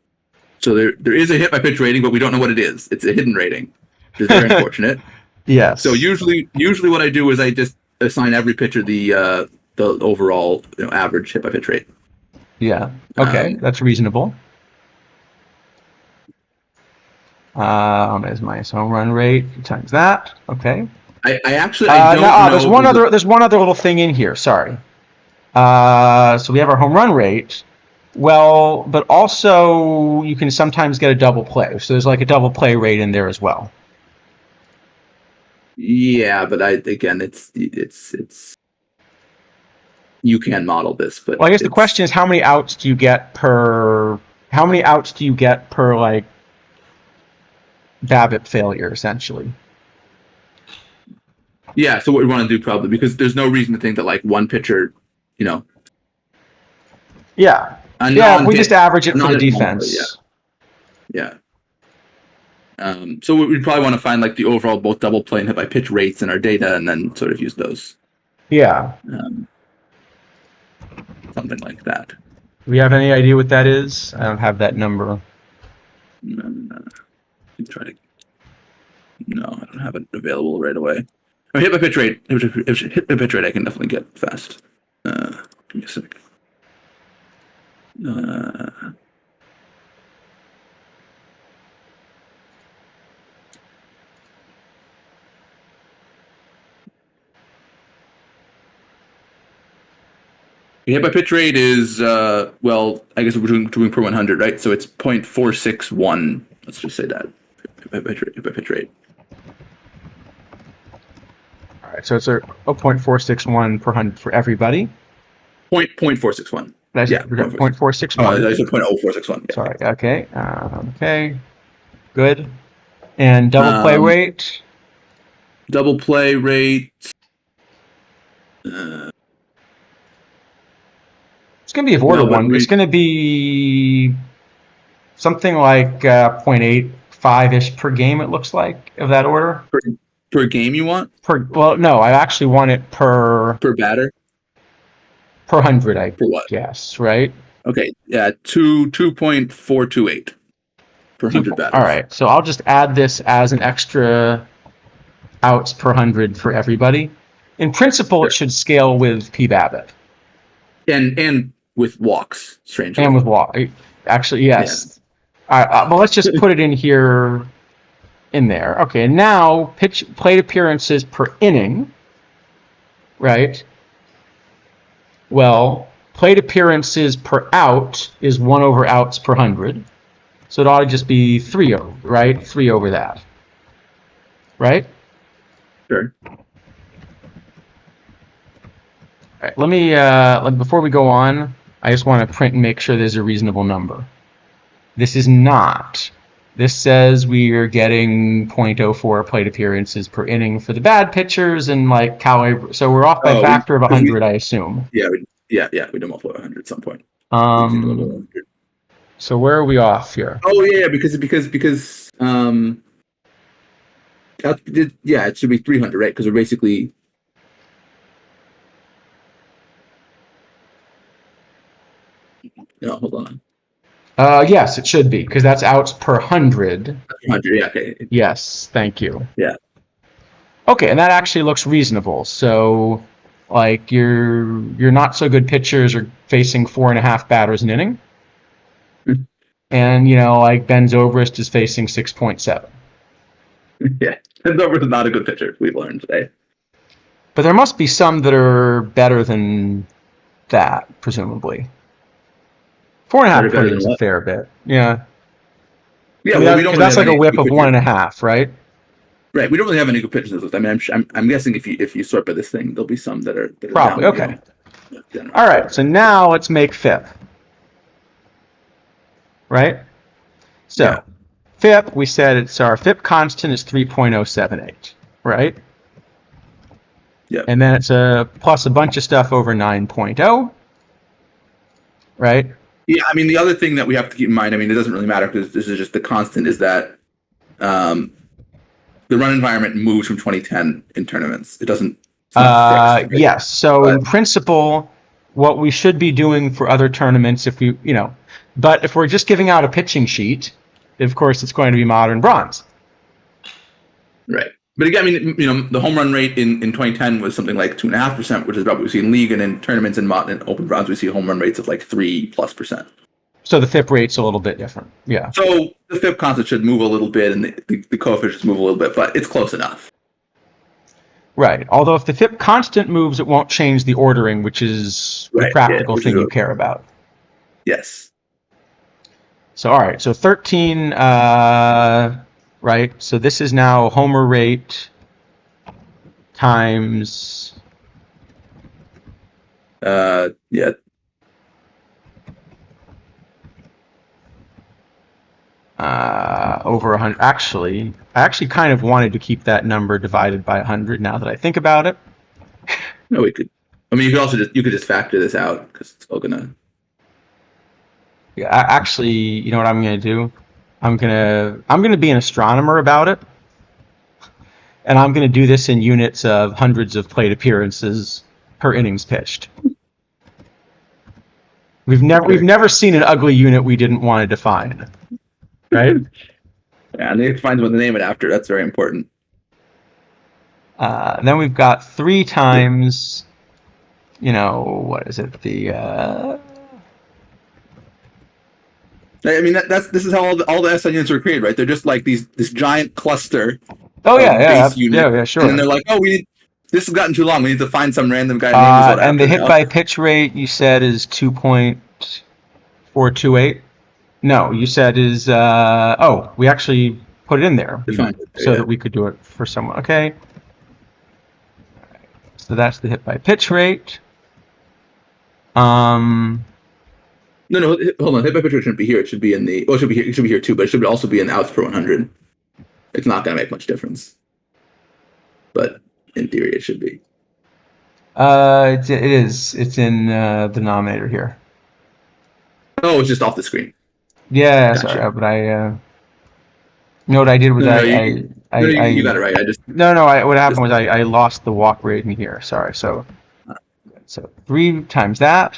there is a hit by pitch rating, but we don't know what it is. It's a hidden rating. It's very unfortunate. Yes. So usually what I do is I just assign every pitcher the overall average hit by pitch rate. Yeah. Okay, that's reasonable. Is my home run rate times that? Okay. I actually I don't know. There's one other little thing in here. Sorry. So we have our home run rate. Well, but also you can sometimes get a double play. So there's like a double play rate in there as well. Yeah, but again, it's you can model this, but well, I guess the question is how many outs do you get per like BABIP failure essentially? Yeah, so what we want to do probably, because there's no reason to think that like one pitcher, you know. Yeah. Yeah, if we just average it for the defense. Yeah. So we'd probably want to find like the overall both double play and hit by pitch rates in our data, and then sort of use those. Yeah. Something like that. Do we have any idea what that is? I don't have that number. No, I don't have it available right away. Oh, hit by pitch rate. Hit by pitch rate, I can definitely get fast. Give me a sec. Hit by pitch rate is well, I guess we're doing per 100, right? So it's 0.461. Let's just say that. Hit by pitch rate. All right, so it's a 0.461 per 100 for everybody. 0.461. Yeah, 0.461. Oh, I said 0.0461. Yeah. Sorry. Okay. Okay. Good. And double play rate. Double play rate. It's going to be a order one. It's going to be something like 0.85-ish per game, it looks like, of that order. Per game you want? Well, no, I actually want it per batter? Per 100, I what? guess, right? Okay, yeah, 2.428 per 100 batters. All right, so I'll just add this as an extra outs per 100 for everybody. In principle, It should scale with PBABIP. And with walks, strangely. And with walk. Actually, yes. Yeah. All right, well, let's just put it in here, in there. Okay, and now plate appearances per inning, right? Well, plate appearances per out is 1 over outs per 100. So it ought to just be 3 over, right? 3 over that. Right? Sure. All right, let me, before we go on, I just want to print and make sure there's a reasonable number. This is not. This says we are getting 0.04 plate appearances per inning for the bad pitchers and like so we're off by a factor of 100, I assume. Yeah, we did multiply 100 at some point. So where are we off here? Oh yeah, because it should be 300, right? Because we're basically. No, hold on. Yes, it should be, because that's outs per 100. 100, yeah, okay. Yes, thank you. Yeah. Okay, and that actually looks reasonable. So, like, your not so good pitchers are facing 4.5 batters an inning. And, like Ben Zobrist is facing 6.7. Yeah, Ben Zobrist is not a good pitcher, we've learned today. But there must be some that are better than that, presumably. 4.5 is a fair bit. Yeah. Yeah, well, we don't. That's like a whip of 1.5, right? Right. We don't really have any good pitchers in this list. I mean, I'm guessing if you sort by this thing, there'll be some that are probably okay. All right. So now let's make FIP. Right. So FIP, we said our FIP constant is 3.078, right? Yeah. And then it's plus a bunch of stuff over 9.0, right? Yeah, I mean, the other thing that we have to keep in mind, I mean, it doesn't really matter because this is just the constant, is that the run environment moves from 2010 in tournaments. It doesn't. Yes. So in principle, what we should be doing for other tournaments, but if we're just giving out a pitching sheet, of course, it's going to be modern bronze. Right. But again, I mean, the home run rate in 2010 was something like 2.5%, which is about what we see in league, and in tournaments and open rounds, we see home run rates of like 3+%. So the FIP rate's a little bit different. Yeah. So the FIP constant should move a little bit, and the coefficients move a little bit, but it's close enough. Right. Although if the FIP constant moves, it won't change the ordering, which is the practical thing you care about. Yes. So, all right. So 13, right? So this is now homer rate times... Yeah. Over 100. Actually, I actually kind of wanted to keep that number divided by 100 now that I think about it. No, we could. I mean, you could just factor this out because it's all gonna. Yeah, actually, you know what I'm gonna do? I'm gonna be an astronomer about it, and I'm gonna do this in units of hundreds of plate appearances per innings pitched. We've never seen an ugly unit we didn't want to define. Right? Yeah, and they have to find what to name it after. That's very important. Then we've got 3 times, what is it? I mean, this is how all the SI units were created, right? They're just like this giant cluster. Oh of yeah, base units. yeah, sure. And then they're like, oh, this has gotten too long. We need to find some random guy. Name this and the hit by pitch rate you said is 2.428. No, you said is we actually put it in there so that we could do it for someone. Okay. So that's the hit by pitch rate. No, hold on. Hit by pitch rate shouldn't be here. It should be in the. Oh, it should be here. It should be here too, but it should also be in the outs per 100. It's not going to make much difference, but in theory, it should be. It is. It's in the denominator here. Oh, it's just off the screen. Yeah, Gotcha. Sorry, but you know what I did was you got it right. What happened was I lost the walk rate in here. Sorry. So 3 times that.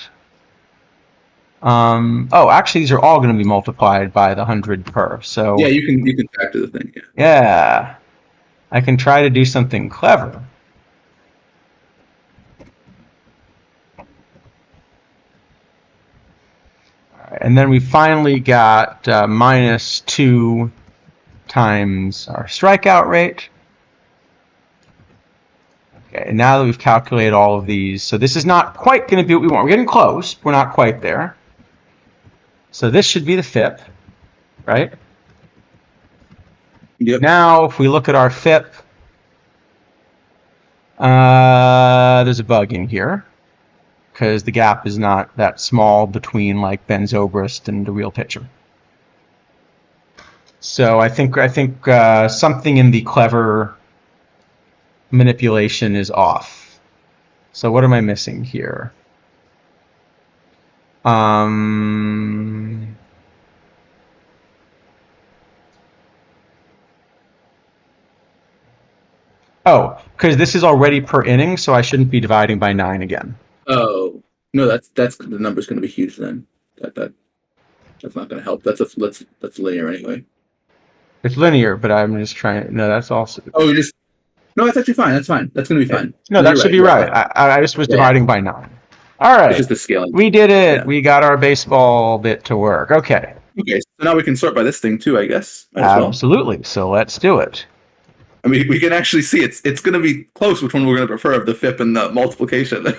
Actually, these are all going to be multiplied by the 100 per. So yeah, you can factor the thing. Yeah. Yeah, I can try to do something clever. And then we finally got -2 times our strikeout rate. Okay, now that we've calculated all of these, so this is not quite going to be what we want. We're getting close. We're not quite there. So this should be the FIP, right? Yep. Now, if we look at our FIP, there's a bug in here, because the gap is not that small between like Ben Zobrist and the real pitcher. So I think something in the clever manipulation is off. So what am I missing here? Because this is already per inning, so I shouldn't be dividing by 9 again. Oh no, that's the number's going to be huge then. That's not going to help. That's linear anyway. It's linear, but I'm just trying. No, that's also. Oh, no, that's actually fine. That's fine. That's going to be fine. No, that should be right. I just was dividing by 9. All right. It's just the scaling. We did it. Yeah. We got our baseball bit to work. Okay. Okay. So now we can sort by this thing too, I guess. Absolutely. Well. So let's do it. I mean, we can actually see it's going to be close which one we're going to prefer of the FIP and the multiplication.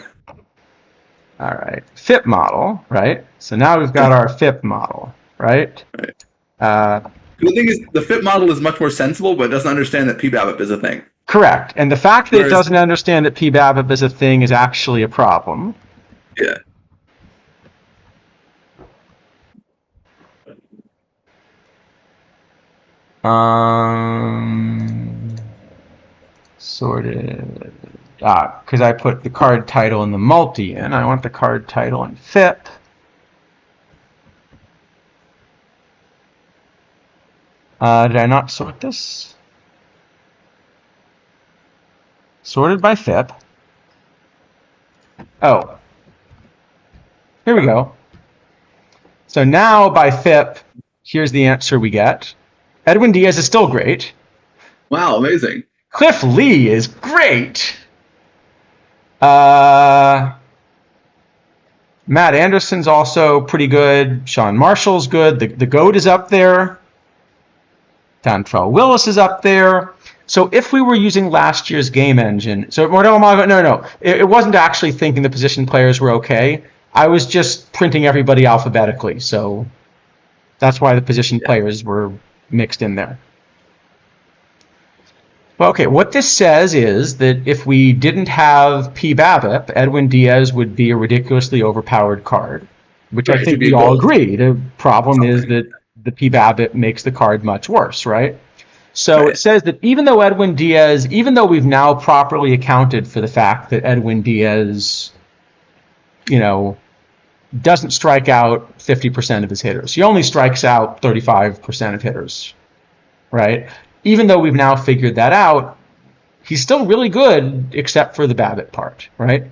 All right. FIP model, right? So now we've got our FIP model, right? Right. The thing is, the FIP model is much more sensible, but it doesn't understand that PBABIP is a thing. Correct. And the fact that it doesn't understand that PBABIP is a thing is actually a problem. Yeah. Sorted. Because I put the card title and the multi in. I want the card title and FIP. Did I not sort this? Sorted by FIP. Oh. Here we go. So now by FIP, here's the answer we get. Edwin Diaz is still great. Wow, amazing. Cliff Lee is great. Matt Anderson's also pretty good. Sean Marshall's good. The GOAT is up there. Dontrell Willis is up there. So if we were using last year's game engine, no. It wasn't actually thinking the position players were okay. I was just printing everybody alphabetically. So that's why the position players were mixed in there. Well, okay, what this says is that if we didn't have P. BABIP, Edwin Diaz would be a ridiculously overpowered card, which I think we all agree. The problem is that the P. BABIP makes the card much worse, right? So it says that even though we've now properly accounted for the fact that Edwin Diaz, doesn't strike out 50% of his hitters. He only strikes out 35% of hitters, right? Even though we've now figured that out, he's still really good except for the BABIP part, right?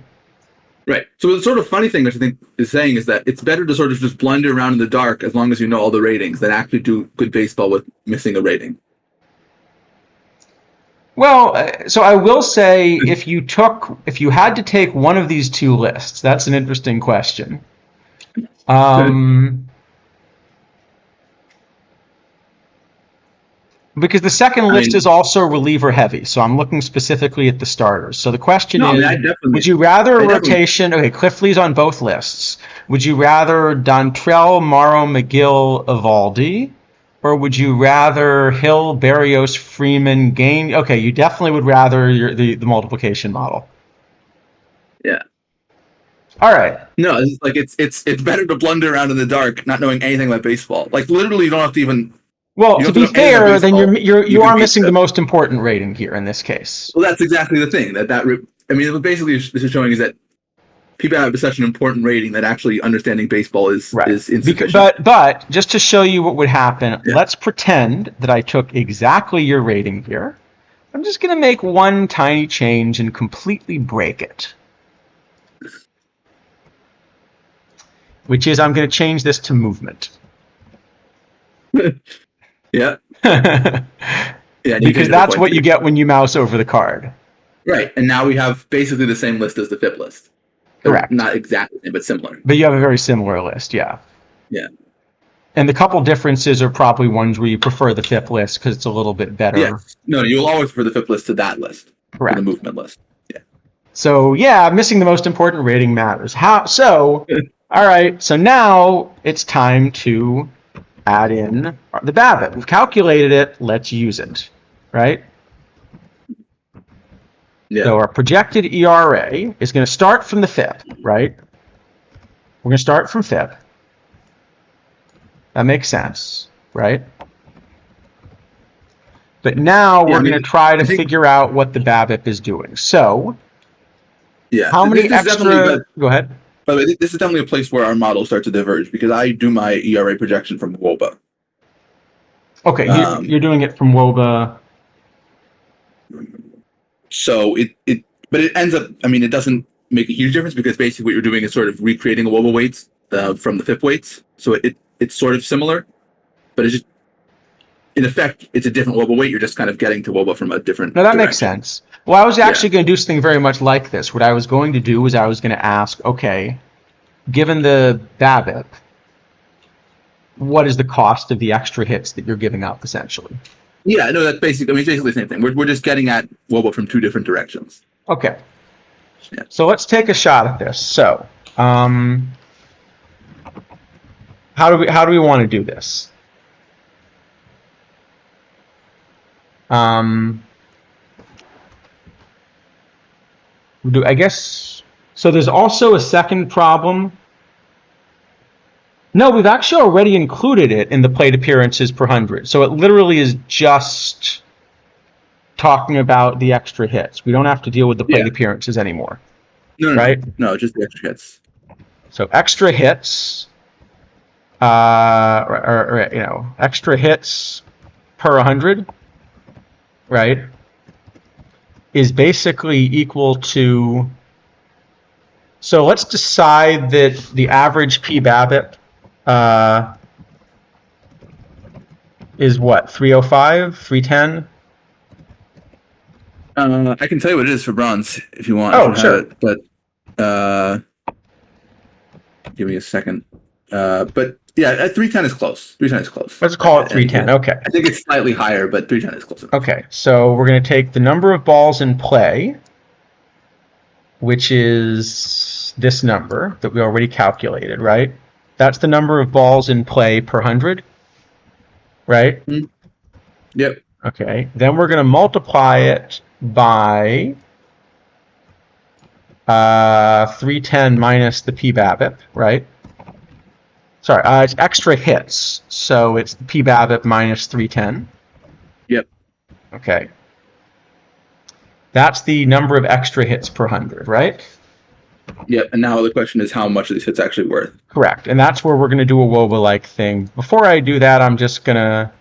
Right. So the sort of funny thing that I think is saying is that it's better to sort of just blunder around in the dark as long as you know all the ratings than actually do good baseball with missing a rating. Well, so I will say if you had to take one of these two lists, that's an interesting question. Because the second list is also reliever heavy, so I'm looking specifically at the starters. So the question is, would you rather a rotation? Okay, Cliff Lee's on both lists. Would you rather Dontrell, Morrow, McGill, Evaldi? Or would you rather Hill, Berrios, Freeman, Gain? Okay, you definitely would rather the multiplication model. Yeah. All right. No, it's better to blunder around in the dark, not knowing anything about baseball. Like literally, you don't have to even. Well, to be fair, then you are missing the most important rating here in this case. Well, that's exactly the thing. What basically this is showing is that people have such an important rating that actually understanding baseball is insufficient. But just to show you what would happen, let's pretend that I took exactly your rating here. I'm just going to make one tiny change and completely break it. Which is I'm going to change this to movement. Yeah. Because that's what you get when you mouse over the card. Right. And now we have basically the same list as the FIP list. Correct. Not exactly the same, but similar. But you have a very similar list, yeah. Yeah. And the couple differences are probably ones where you prefer the FIP list because it's a little bit better. Yes. No, you'll always prefer the FIP list to that list. Correct. The movement list. Yeah. So, missing the most important rating matters. All right, so now it's time to add in the BABIP. We've calculated it. Let's use it, right? Yeah. So our projected ERA is going to start from the FIP, right? We're going to start from FIP. That makes sense, right? But now we're going to try to figure out what the BABIP is doing. So, how many extra... Go ahead. By the way, this is definitely a place where our models start to diverge because I do my ERA projection from WOBA. Okay, you're doing it from WOBA. So but it ends up, it doesn't make a huge difference because basically what you're doing is sort of recreating a WOBA weights from the FIP weights. So it's sort of similar, but it's just, in effect, it's a different WOBA weight. You're just kind of getting to WOBA from a different No, that makes sense. Well, I was actually going to do something very much like this. What I was going to do was I was going to ask, okay, given the BABIP, what is the cost of the extra hits that you're giving up, essentially? Yeah, no, that's basically, it's basically the same thing. We're just getting at WOBA from two different directions. Okay. Yeah. So let's take a shot at this. So, how do we want to do this? I guess so. There's also a second problem. No, we've actually already included it in the plate appearances per 100. So it literally is just talking about the extra hits. We don't have to deal with the plate appearances anymore. No, right? No, just the extra hits. So extra hits, extra hits per 100, right, is basically equal to. So let's decide that the average P BABIP is what, 305, 310? I can tell you what it is for bronze if you want. Oh, I should sure. have it, but give me a second. But yeah, 310 is close. 310 is close. Let's call it 310. Okay. I think it's slightly higher, but 310 is close enough. Okay, so we're going to take the number of balls in play, which is this number that we already calculated, right? That's the number of balls in play per 100, right? Mm-hmm. Yep. Okay, then we're going to multiply it by 310 minus the p-BABIP, right? Sorry, it's extra hits, so it's p-BABIP minus 310. Yep. Okay. That's the number of extra hits per 100, right? Yep. And now the question is how much are these hits actually worth? Correct. And that's where we're going to do a WOBA-like thing. Before I do that, I'm just gonna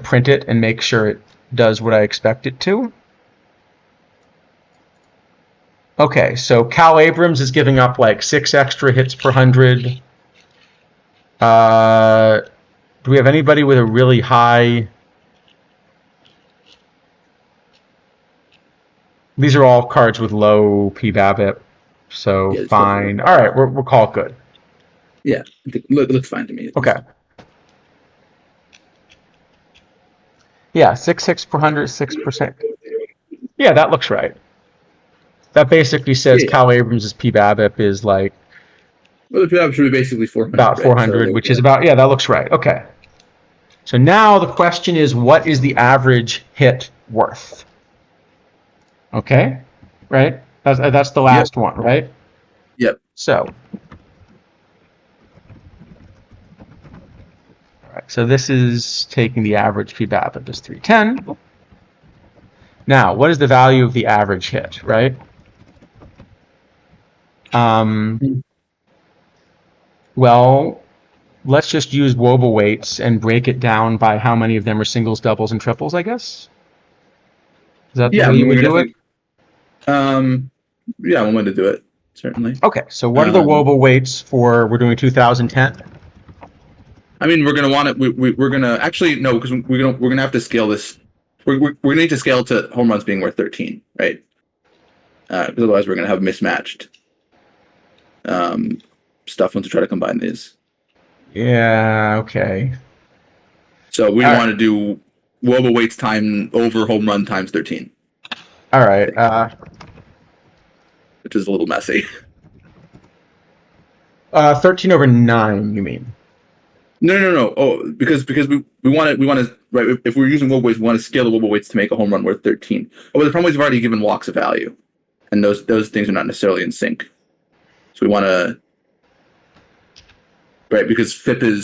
print it and make sure it does what I expect it to. Okay, so Cal Abrams is giving up like 6 extra hits per 100. Do we have anybody with a really high? These are all cards with low p-BABIP, so Yeah, fine. All right, we'll call it good. Yeah, it looks fine to me. Okay. Yeah, 6 per 100, 6%. Yeah, that looks right. That basically says Cal Abrams' p-BABIP is like well, the p-BABIP should be basically 400. About 400, right? Which is about, yeah, that looks right. Okay. So now the question is, what is the average hit worth? Okay, right? That's the last one, right? Yep. So, all right. So this is taking the average p-BABIP as 310. Now, what is the value of the average hit, right? Well, let's just use WOBA weights and break it down by how many of them are singles, doubles, and triples, I guess. Is that the way you would do it? Yeah, one way to do it, certainly. Okay, so what are the WOBA weights for, we're doing 2010? I mean, we're going to want it, we're going to, actually, no, because we're going to have to scale this. We're going to need to scale to home runs being worth 13, right? Because otherwise we're going to have mismatched stuff once we try to combine these. Yeah, okay. So we want to do WOBA weights time over home run times 13. All right. Which is a little messy. 13 over 9, you mean? No. Oh, because we want to right. If we're using WOBA weights, we want to scale the WOBA weights to make a home run worth 13. Oh, but the problem is we've already given walks a value, and those things are not necessarily in sync. So we want to, right? Because FIP and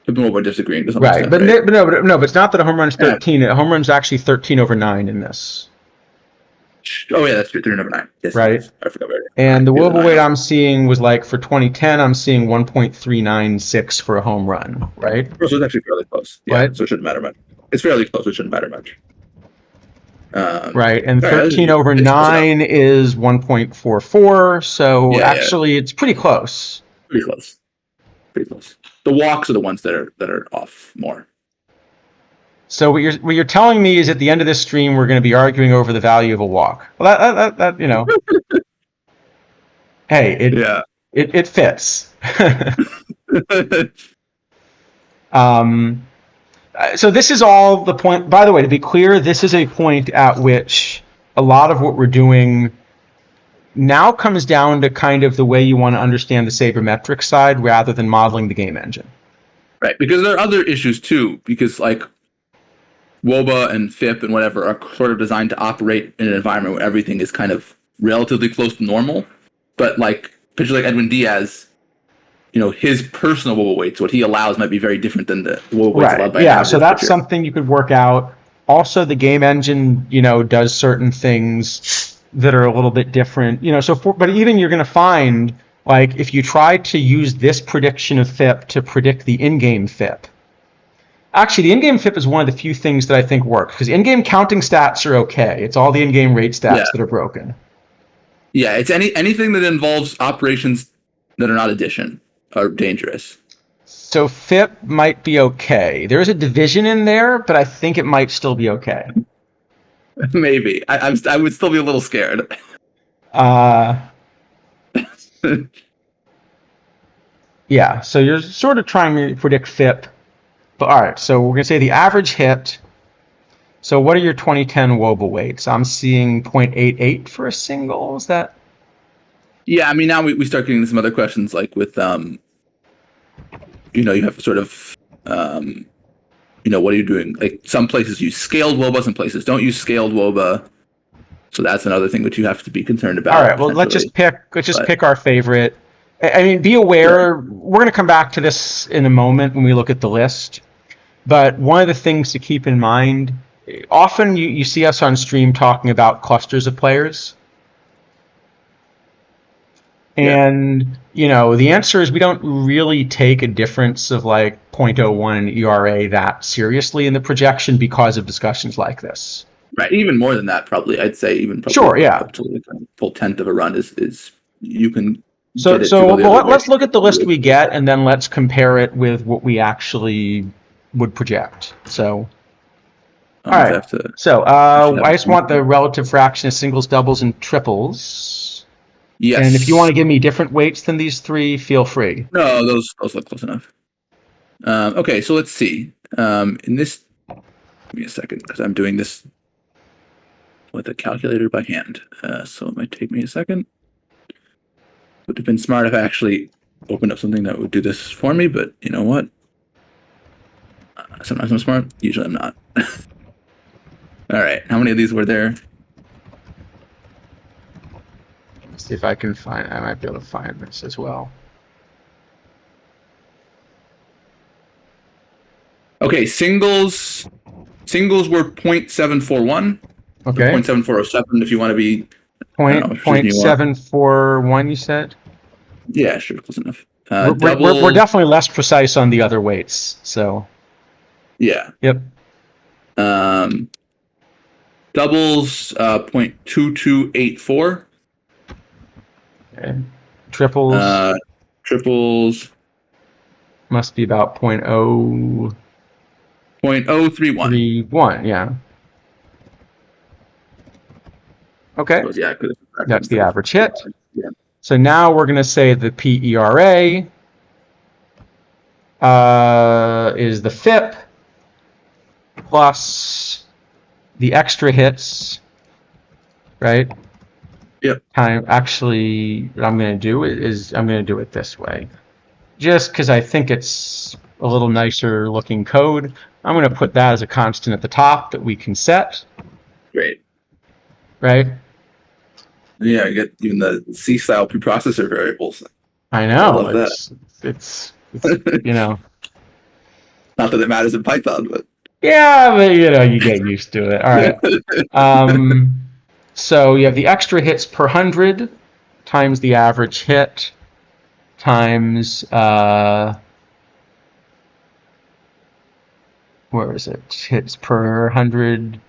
WOBA are disagreeing to some extent, but no, but it's not that a home run is 13. A home run is actually 13 over 9 in this. Oh yeah, that's true. 13 over 9. Yes, right. Yes. I forgot about it. And the WOBA weight I'm seeing was like for 2010, I'm seeing 1.396 for a home run, right? So it's actually fairly close. Yeah, so it shouldn't matter much. It's fairly close. So it shouldn't matter much. Right, and 13 over 9 is 1.44. So actually, it's pretty close. Pretty close. The walks are the ones that are off more. So what you're telling me is at the end of this stream we're going to be arguing over the value of a walk. Well, that you know. Hey, it fits. So this is all the point. By the way, to be clear, this is a point at which a lot of what we're doing now comes down to kind of the way you want to understand the sabermetric side rather than modeling the game engine. Right, because there are other issues too. Because like WOBA and FIP and whatever are sort of designed to operate in an environment where everything is kind of relatively close to normal. But like pitchers like Edwin Diaz, you know, his personal WOBA weights, what he allows might be very different than the WOBA weights allowed by yeah, so that's something you could work out. Also, the game engine, you know, does certain things that are a little bit different. You know, but even you're going to find, like, if you try to use this prediction of FIP to predict the in-game FIP, actually, the in-game FIP is one of the few things that I think work, because in-game counting stats are okay. It's all the in-game rate stats that are broken. Yeah, it's anything that involves operations that are not addition are dangerous. So FIP might be okay. There is a division in there, but I think it might still be okay. Maybe. I would still be a little scared. Yeah, so you're sort of trying to predict FIP. But all right, so we're going to say the average hit. So what are your 2010 Woba weights? I'm seeing 0.88 for a single. Is that? Yeah, I mean, now we start getting some other questions, like with, you have to sort of, what are you doing? Like, some places use scaled Woba, some places don't use scaled Woba. So that's another thing that you have to be concerned about. All right, well, let's just pick our favorite. I mean, be aware, we're going to come back to this in a moment when we look at the list. But one of the things to keep in mind, often you see us on stream talking about clusters of players. And, the answer is we don't really take a difference of like 0.01 ERA that seriously in the projection because of discussions like this. Right, even more than that, probably. I'd say even probably sure, yeah. Up to like a full tenth of a run is you can. So let's look at the list we get, and then let's compare it with what we actually would project. So, all right. So I just want the relative fraction of singles, doubles, and triples. Yes. And if you want to give me different weights than these three, feel free. No, those look close enough. Okay, so let's see. In this, give me a second because I'm doing this with a calculator by hand. So it might take me a second. Would have been smart if I actually opened up something that would do this for me, but you know what? Sometimes I'm smart, usually I'm not. All right, how many of these were there? Let's see if I can find, I might be able to find this as well. Okay, singles were 0.741. Okay. 0.7407 if you want to be... 0.741 you said? Yeah, sure, close enough. We're definitely less precise on the other weights, so... Yeah. Yep. Doubles, 0.2284. Okay. Triples? Triples... Must be about 0.031, yeah. Okay. Yeah, that's the average hit. Yeah. So now we're going to say the PERA is the FIP plus the extra hits, right? Yep. Actually, what I'm going to do is I'm going to do it this way. Just because I think it's a little nicer looking code, I'm going to put that as a constant at the top that we can set. Great. Right? Yeah, I get even the C-style preprocessor variables. I know. It's Not that it matters in Python, but... Yeah, but you get used to it. All right. So you have the extra hits per 100 times the average hit times where is it? Hits per 100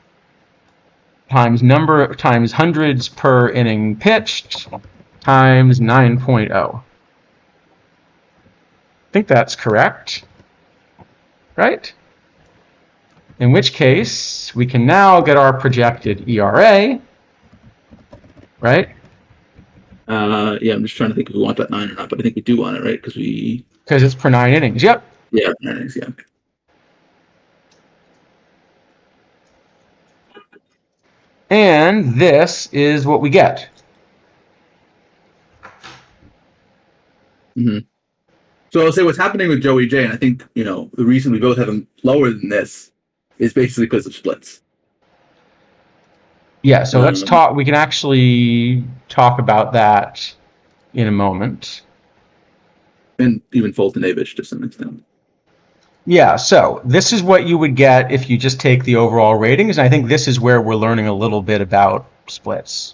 times number times hundreds per inning pitched times 9.0. I think that's correct, right? In which case, we can now get our projected ERA, right? Yeah, I'm just trying to think if we want that 9 or not, but I think we do want it, right? Because it's per 9 innings. Yep. Yeah, 9 innings. Yeah. And this is what we get. Mm-hmm. So I'll say what's happening with Joey J, and I think the reason we both have him lower than this is basically because of splits. Yeah, so let's talk. We can actually talk about that in a moment. And even Fultonavich to some extent. Yeah, so this is what you would get if you just take the overall ratings. And I think this is where we're learning a little bit about splits.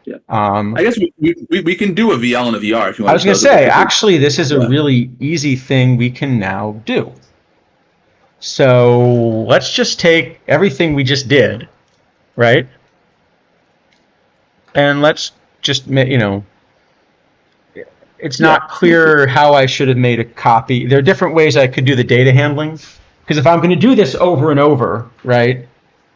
Yeah. I guess we can do a VL and a VR if you want. I was going to say, actually, this is a really easy thing we can now do. So let's just take everything we just did, right? And let's just, it's not clear how I should have made a copy. There are different ways I could do the data handling. Because if I'm going to do this over and over, right,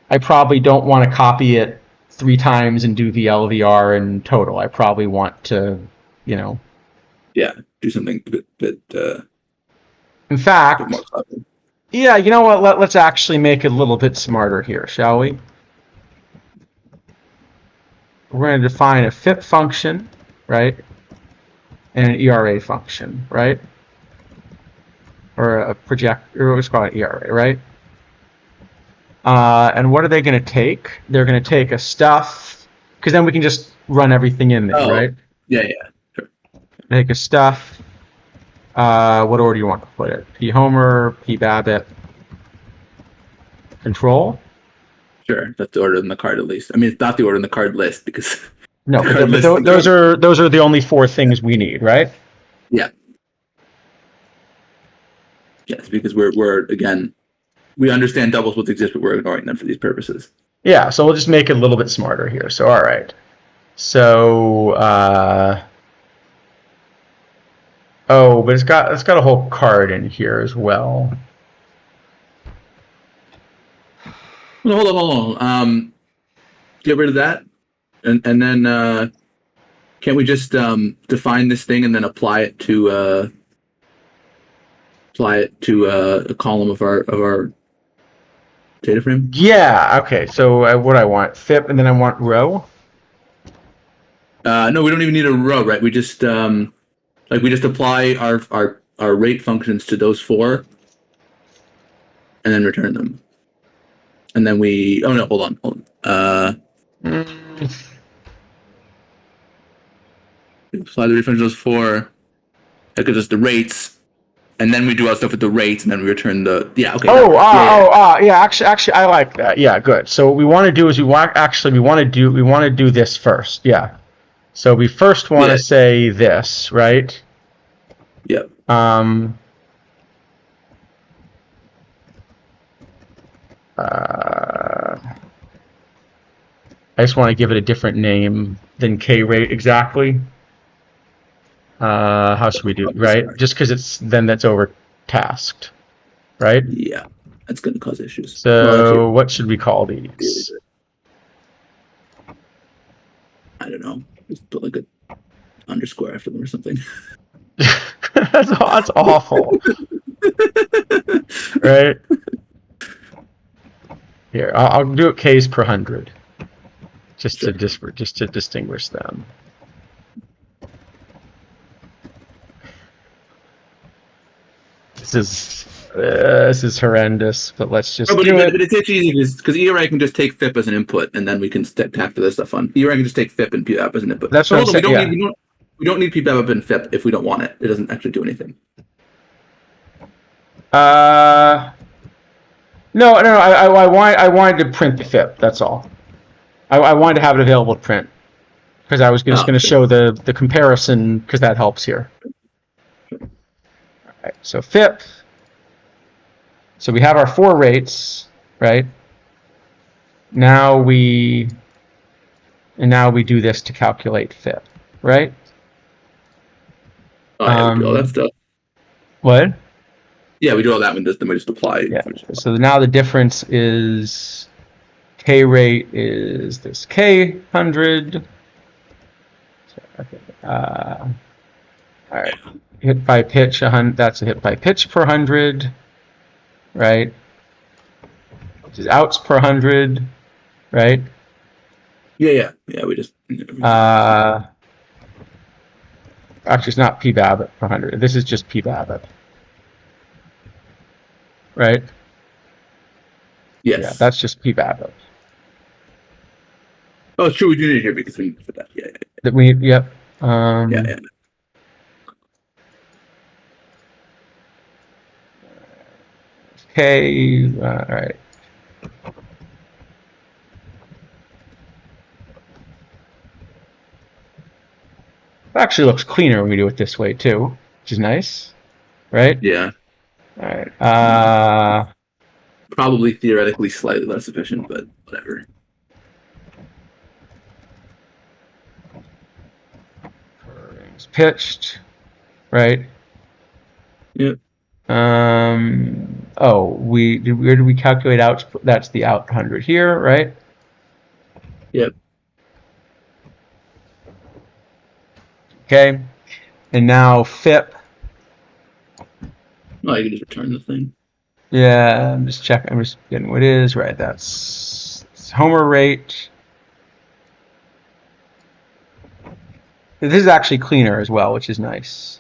I probably don't want to copy it 3 times and do the LVR in total. I probably want to, you know. Yeah, do something a bit In fact, more clever. yeah, you know what? Let's actually make it a little bit smarter here, shall we? We're going to define a FIP function, right? And an ERA function, right? Or a project, or let's call it ERA, right? And what are they going to take? They're going to take a stuff, because then we can just run everything in there, right? Yeah, sure. Take a stuff. What order do you want to put it? P Homer, P Babbitt, control. Sure, that's the order in the card at least. I mean, it's not the order in the card list because no, but those are the only 4 things we need, right? Yeah. Yes, because we're again, we understand double splits exist, but we're ignoring them for these purposes. Yeah, so we'll just make it a little bit smarter here. So all right. So oh, but it's got a whole card in here as well. No, hold on. Get rid of that, and then can't we just define this thing and then apply it to a column of our data frame? Yeah. Okay. So what I want FIP, and then I want row. No, we don't even need a row, right? We just we just apply our rate functions to those 4, and then return them. And then we hold on. Apply the rate function to those 4. That gives us the rates, and then we do our stuff with the rates, and then we return the okay. Yeah. Actually, I like that. Yeah, good. So what we want to do is we want to do this first. Yeah. So we first want to say this, right? Yep. I just want to give it a different name than K rate exactly. How should we do it, right? Just because that's over tasked, right? Yeah, that's going to cause issues. So what should we call these? I don't know. Just put like a underscore after them or something. that's awful. Right? Here, I'll do it K's per 100, just to distinguish them. This is horrendous, but let's just do it. But it's easy because ERA can just take FIP as an input, and then we can tack this stuff on. ERA can just take FIP and PBAP as an input. That's what I'm saying. We don't need PBAP and FIP if we don't want it. It doesn't actually do anything. No. I wanted to print the FIP. That's all. I wanted to have it available to print because I was just going to show the comparison because that helps here. All right, so FIP. So we have our 4 rates, right? Now we do this to calculate FIP, right? Oh, yeah, we do all that stuff. What? Yeah, we do all that one. Then we just apply. Yeah. So now the difference is K rate is this K 100. Okay. All right. Hit by pitch 100. That's a hit by pitch per 100, right? Which is outs per 100, right? Yeah. We just. Actually, it's not P Babbitt per 100. This is just P Babbitt. Right? Yes. Yeah, that's just P Babbitt. Oh, it's true. We do need it here because we need that. Yeah. That we yep. Yeah. Okay. All right. It actually looks cleaner when we do it this way too, which is nice, right? Yeah. All right. Probably theoretically slightly less efficient, but whatever. Pitched, right? Yep. Oh, where did we calculate out? That's the out 100 here, right? Yep. Okay. And now FIP. Oh, you can just return the thing. Yeah, I'm just checking. I'm just getting what it is. Right, that's Homer rate. This is actually cleaner as well, which is nice.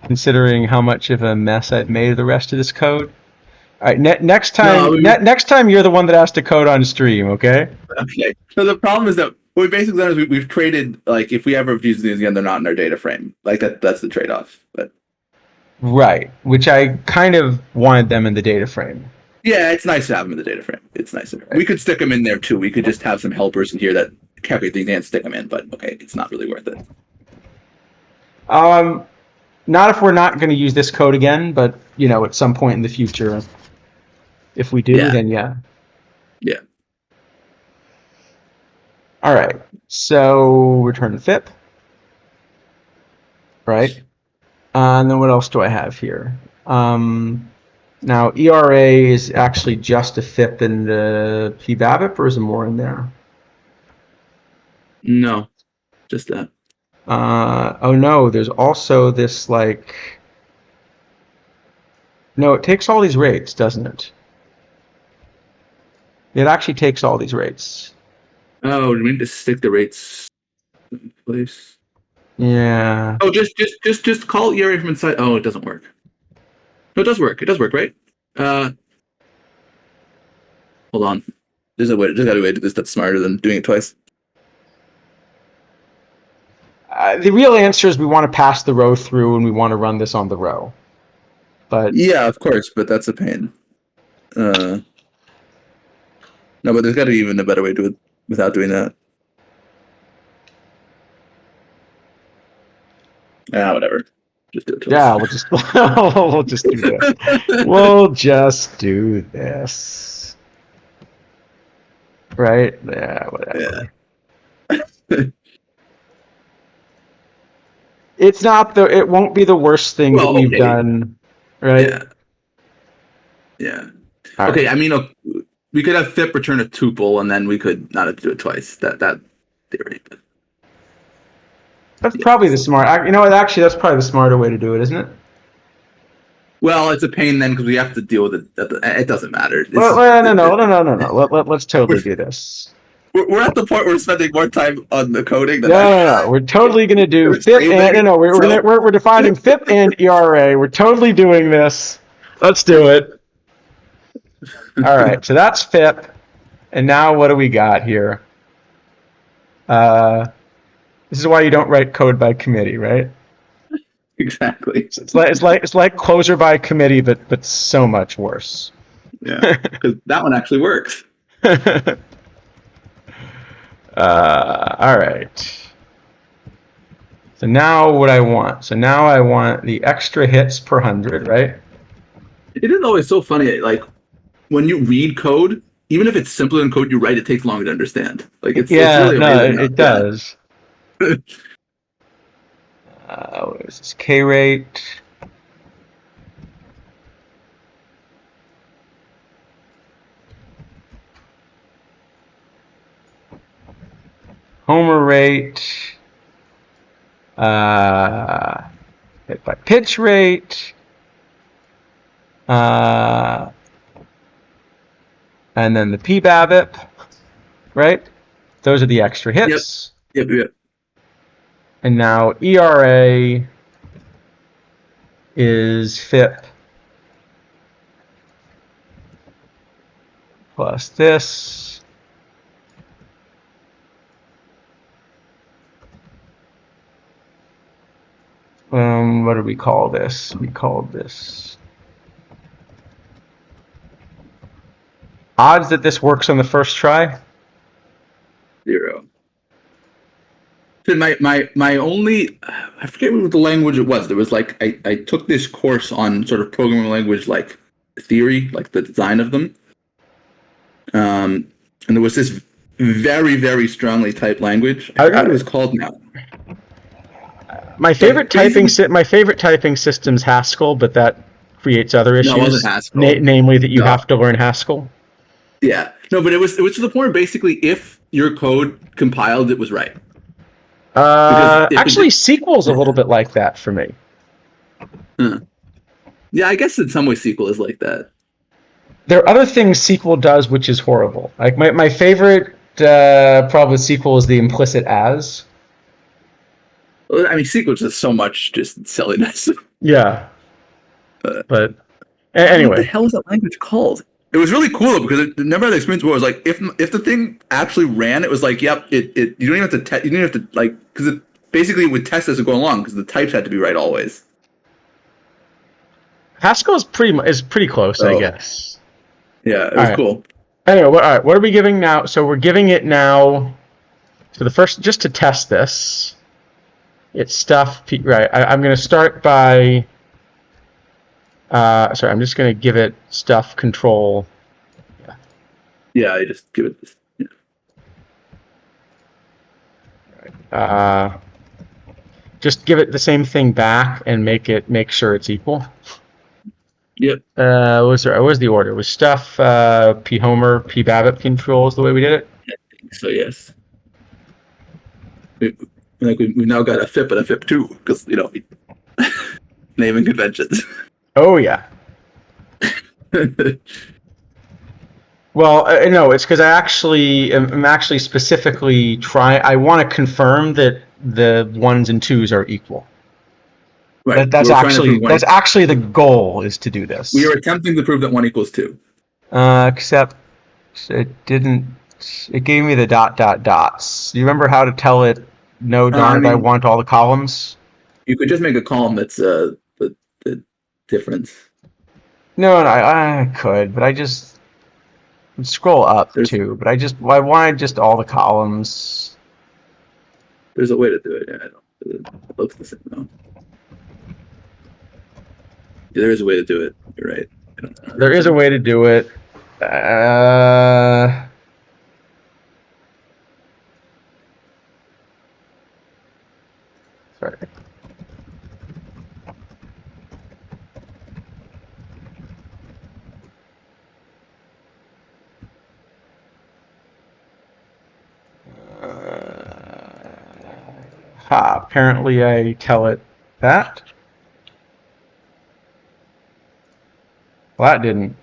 Considering how much of a mess I've made of the rest of this code. All right, next time, next time you're the one that has to code on stream, okay? Okay. So the problem is that what we basically done is we've traded, like, if we ever use these again, they're not in our data frame. Like that's the trade-off. But right, which I kind of wanted them in the data frame. Yeah, it's nice to have them in the data frame. It's nicer. Right. We could stick them in there too. We could just have some helpers in here that calculate things and stick them in. But okay, it's not really worth it. Not if we're not going to use this code again, but at some point in the future, if we do, then yeah. Yeah. All right. So return the FIP. Right. And then what else do I have here? Now ERA is actually just a FIP in the PBABIP, or is there more in there? No, just that. Oh no, there's also this no, it takes all these rates, doesn't it? It actually takes all these rates. Oh, we need to stick the rates in place. Yeah. Oh, just call ERA from inside. Oh, it doesn't work. No, it does work. It does work, right? Hold on. There's gotta be a way to do this that's smarter than doing it twice. The real answer is we want to pass the row through and we want to run this on the row. But yeah, of course, but that's a pain. No, but there's got to be even a better way to do it without doing that. Whatever. Just do it. Yeah, we'll just we'll just do this. We'll just do this. Right? Yeah, whatever. Yeah. It won't be the worst thing that we've done, right? Yeah. Okay, right. I mean, we could have FIP return a tuple, and then we could not have to do it twice. That theory. But that's probably the smart. You know what? Actually, that's probably the smarter way to do it, isn't it? Well, it's a pain then because we have to deal with it. It doesn't matter. No. Let's totally do this. We're at the point where we're spending more time on the coding. No. We're totally going to do FIP and we're defining FIP and ERA. We're totally doing this. Let's do it. All right. So that's FIP, and now what do we got here? This is why you don't write code by committee, right? Exactly. It's like closure by committee, but so much worse. Yeah, because that one actually works. All right. So now what I want? So now I want the extra hits per 100, right? It is always so funny. Like when you read code, even if it's simpler than code you write, it takes longer to understand. Like it's really amazing. It does. What is this? K rate. Homer rate. Hit by pitch rate. And then the PBABIP, right? Those are the extra hits. Yep. And now ERA is FIP plus this. What do we call this? We called this odds that this works on the first try. 0. My only, I forget what the language it was. There was like I took this course on sort of programming language like theory, like the design of them. And there was this very, very strongly typed language. I forgot what it was called now. My favorite typing system's Haskell, but that creates other issues. No, it wasn't Haskell. Namely that you have to learn Haskell. Yeah. No, but it was to the point basically if your code compiled, it was right. Actually, SQL's a little bit like that for me. Yeah, I guess in some ways SQL is like that. There are other things SQL does which is horrible. Like my favorite problem with SQL is the implicit as. Well, I mean, SQL is just so much just silliness. Yeah. But anyway. What the hell is that language called? It was really cool though, because it never had the experience where it was like if the thing actually ran, it was like, yep, you don't even have to you don't even have to like, because it basically would test as it go along because the types had to be right always. Haskell is pretty close, I guess. Yeah, it was cool. Anyway, all right, what are we giving now? So we're giving it now. So the first, just to test this, it's stuff. Right, I'm going to start by. Sorry, I'm just going to give it stuff control. Yeah, I just give it this. Yeah. Just give it the same thing back and make sure it's equal. Yep. What was the order? It was stuff P Homer, P Babbitt controls the way we did it? I think so, yes. We've now got a FIP and a FIP2 because, naming conventions. Oh, yeah. Well, no, it's because I'm actually specifically I want to confirm that the 1s and 2s are equal. Right. That's actually the goal, is to do this. We are attempting to prove that 1 equals 2. Except it didn't. It gave me the ... dots. Do you remember how to tell it? No, darn it! I want all the columns. You could just make a column that's the difference. No, I could, but I just scroll up too. But I wanted just all the columns. There's a way to do it. Yeah, it looks the same though. Yeah, there is a way to do it. You're right. There is a way to do it. Sorry. Apparently I tell it that. Well, that didn't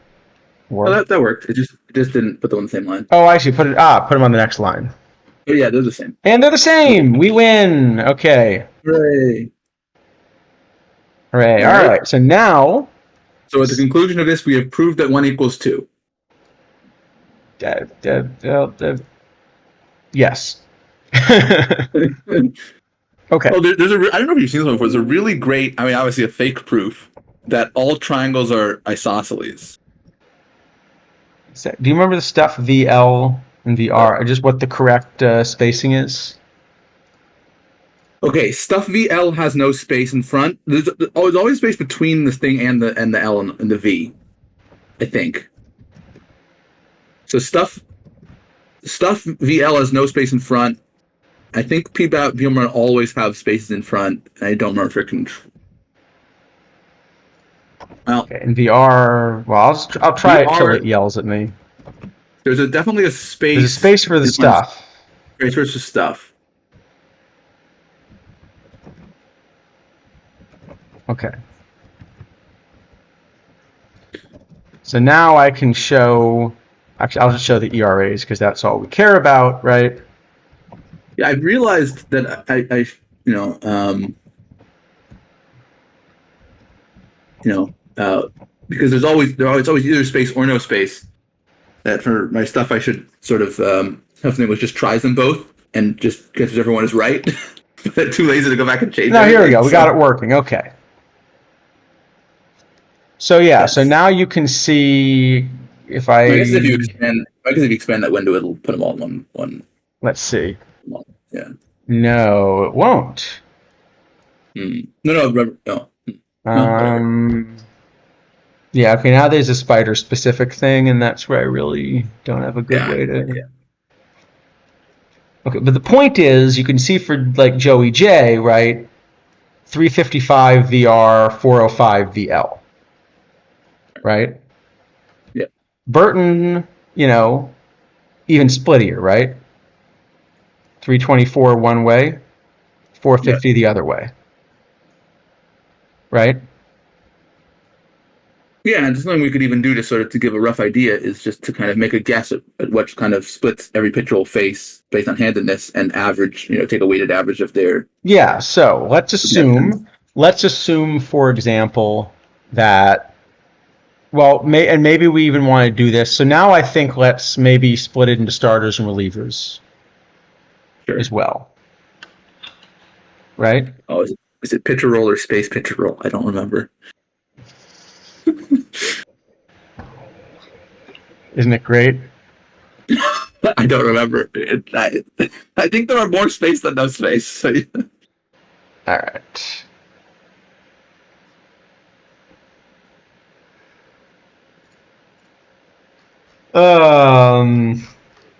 work. Oh, that worked. It just didn't put them on the same line. Oh, I see. Put them on the next line. Oh, yeah, they're the same. And they're the same. We win. Okay. Hooray. Hooray. All right. So now. So at the conclusion of this, we have proved that 1 equals 2. Yes. Okay. Oh, there's I don't know if you've seen this one before. There's a really great, obviously a fake proof that all triangles are isosceles. Do you remember the stuff VL and VR? Just what the correct spacing is? Okay, stuff VL has no space in front. There's always space between this thing and the L and the V, I think. So stuff VL has no space in front. I think PBAP always have spaces in front. I don't remember if it can. Well, okay, in VR, well, I'll try it till it yells at me. There's definitely a space. There's a space for the stuff. Space for the stuff. Okay. So now I can show. Actually, I'll just show the ERAs because that's all we care about, right? Yeah, I've realized that because there's always either space or no space. That for my stuff, I should sort of have something which just tries them both and just guesses everyone is right. But too lazy to go back and change. No, here we go. We got it working. Okay. So yeah, yes. So now you can see if I guess if you expand that window, it'll put them all in one. Let's see. Yeah. No, it won't. No. Yeah, okay, now there's a spider-specific thing, and that's where I really don't have a good way to... Yeah. Okay, but the point is, you can see for, like, Joey J, right, 355 VR, 405 VL. right? Yeah. Burton, even splittier, right? 324 one way, 450 the other way, right? Yeah, and something we could even do to give a rough idea is just to kind of make a guess at what kind of splits every pitcher will face based on handedness and average, take a weighted average of their. Yeah, so let's assume, for example, that, maybe we even want to do this. So now I think let's maybe split it into starters and relievers as well. Right? Oh, is it pitcher roll or space pitcher roll? I don't remember. Isn't it great? I don't remember. I think there are more space than no space. So. All right.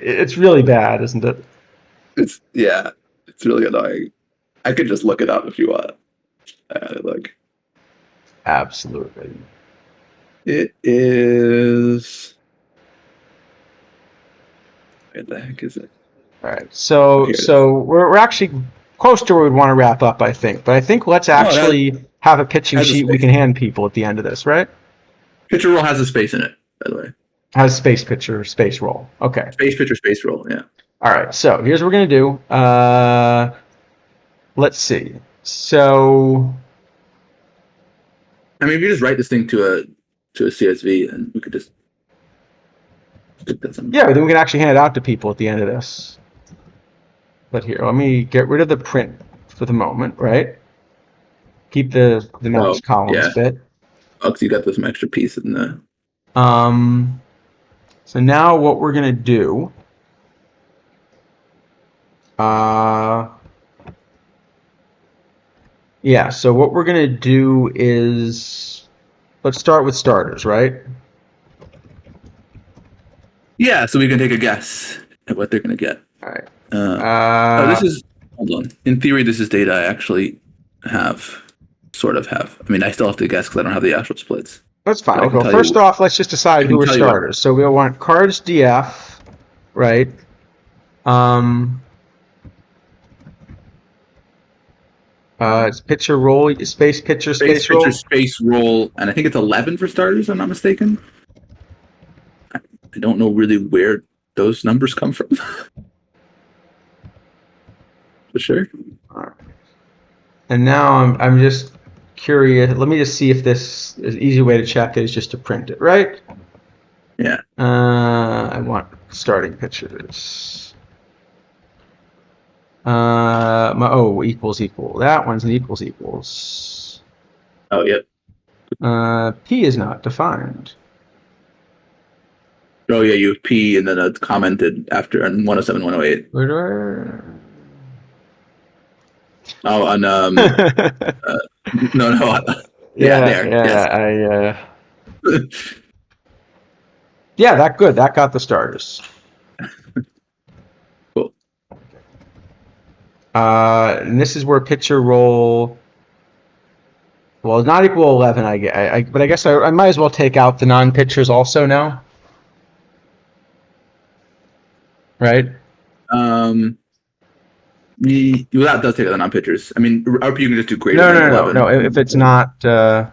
It's really bad, isn't it? It's really annoying. I could just look it up if you want. Look. Absolutely. It is. Where the heck is it? All right. So we're actually close to where we'd want to wrap up, I think. But I think let's actually have a pitching sheet we can hand people at the end of this, right? Pitcher roll has a space in it, by the way. Has space pitcher, space roll. Okay. Space pitcher, space roll, yeah. All right. So here's what we're going to do. Let's see. So. I mean, if you just write this thing to a CSV, and we could just. Yeah, then we can actually hand it out to people at the end of this. But here, let me get rid of the print for the moment, right? Keep the notes columns bit. Oh, because you got this extra piece in the. So now what we're gonna do. Yeah. So what we're gonna do is, let's start with starters, right? Yeah, so we can take a guess at what they're going to get. All right. Hold on. In theory, this is data I actually sort of have. I mean, I still have to guess because I don't have the actual splits. That's fine. Okay. First off, let's just decide who are starters. So we'll want cards DF, right? It's pitcher roll, space pitcher, space roll. Space roll, and I think it's 11 for starters, if I'm not mistaken. I don't know really where those numbers come from. For sure. All right. And now I'm just curious. Let me just see if this is an easy way to check it is just to print it, right? Yeah. I want starting pitchers. Equals. That one's an equals. Oh, yep. P is not defined. Oh, yeah, you have P and then it's commented after on 107, 108. Where do Oh, on no. There. That got the starters. Cool. And this is where pitcher roll. Well, it's not equal 11. But I guess I might as well take out the non-pitchers also now. Right. That does take out the non-pitchers. I mean, RP you can just do greater than 11. No. If it's not, you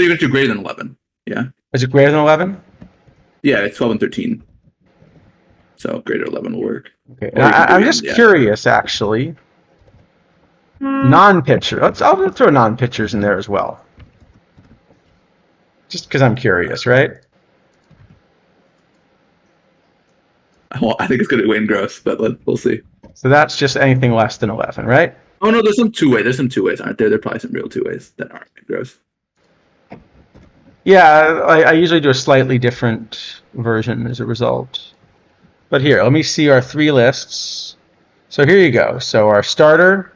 can do greater than 11. Yeah. Is it greater than 11? Yeah, it's 12 and 13. So greater 11 will work. Okay. I'm just curious, actually. Non-pitcher. I'll throw non-pitchers in there as well. Just because I'm curious, right? Well, I think it's going to be Wayne Gross, but we'll see. So that's just anything less than 11, right? Oh, no, there's some two-way. There's some two-ways, aren't there? There are probably some real two-ways that aren't Gross. Yeah, I usually do a slightly different version as a result. But here, let me see our three lists. So here you go. So our starter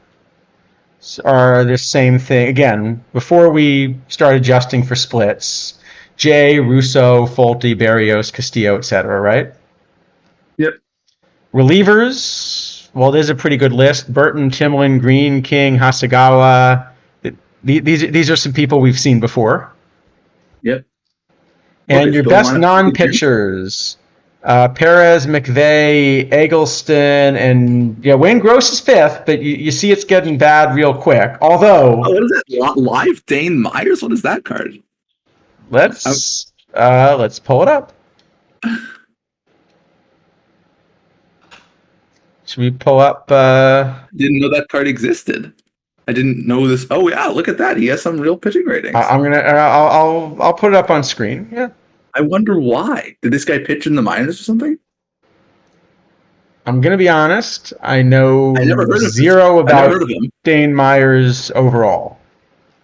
are the same thing. Again, before we start adjusting for splits, Jay, Russo, Folty, Barrios, Castillo, etc., right? Yep. Relievers, well, there's a pretty good list. Burton, Timlin, Green, King, Hasegawa. These are some people we've seen before. Yep. And Okay, your so best lineup- non-pitchers, Perez, McVeigh, Eggleston, and Wayne Gross is fifth, but you see it's getting bad real quick. Although, Oh, what is that? Live Dane Myers? What is that card? let's pull it up. Should we pull up? Didn't know that card existed. I didn't know this. Oh yeah, look at that. He has some real pitching ratings. I'll put it up on screen. Yeah. I wonder why. Did this guy pitch in the minors or something? I'm gonna be honest. I know I never heard of zero I never about heard of him. Dane Myers overall.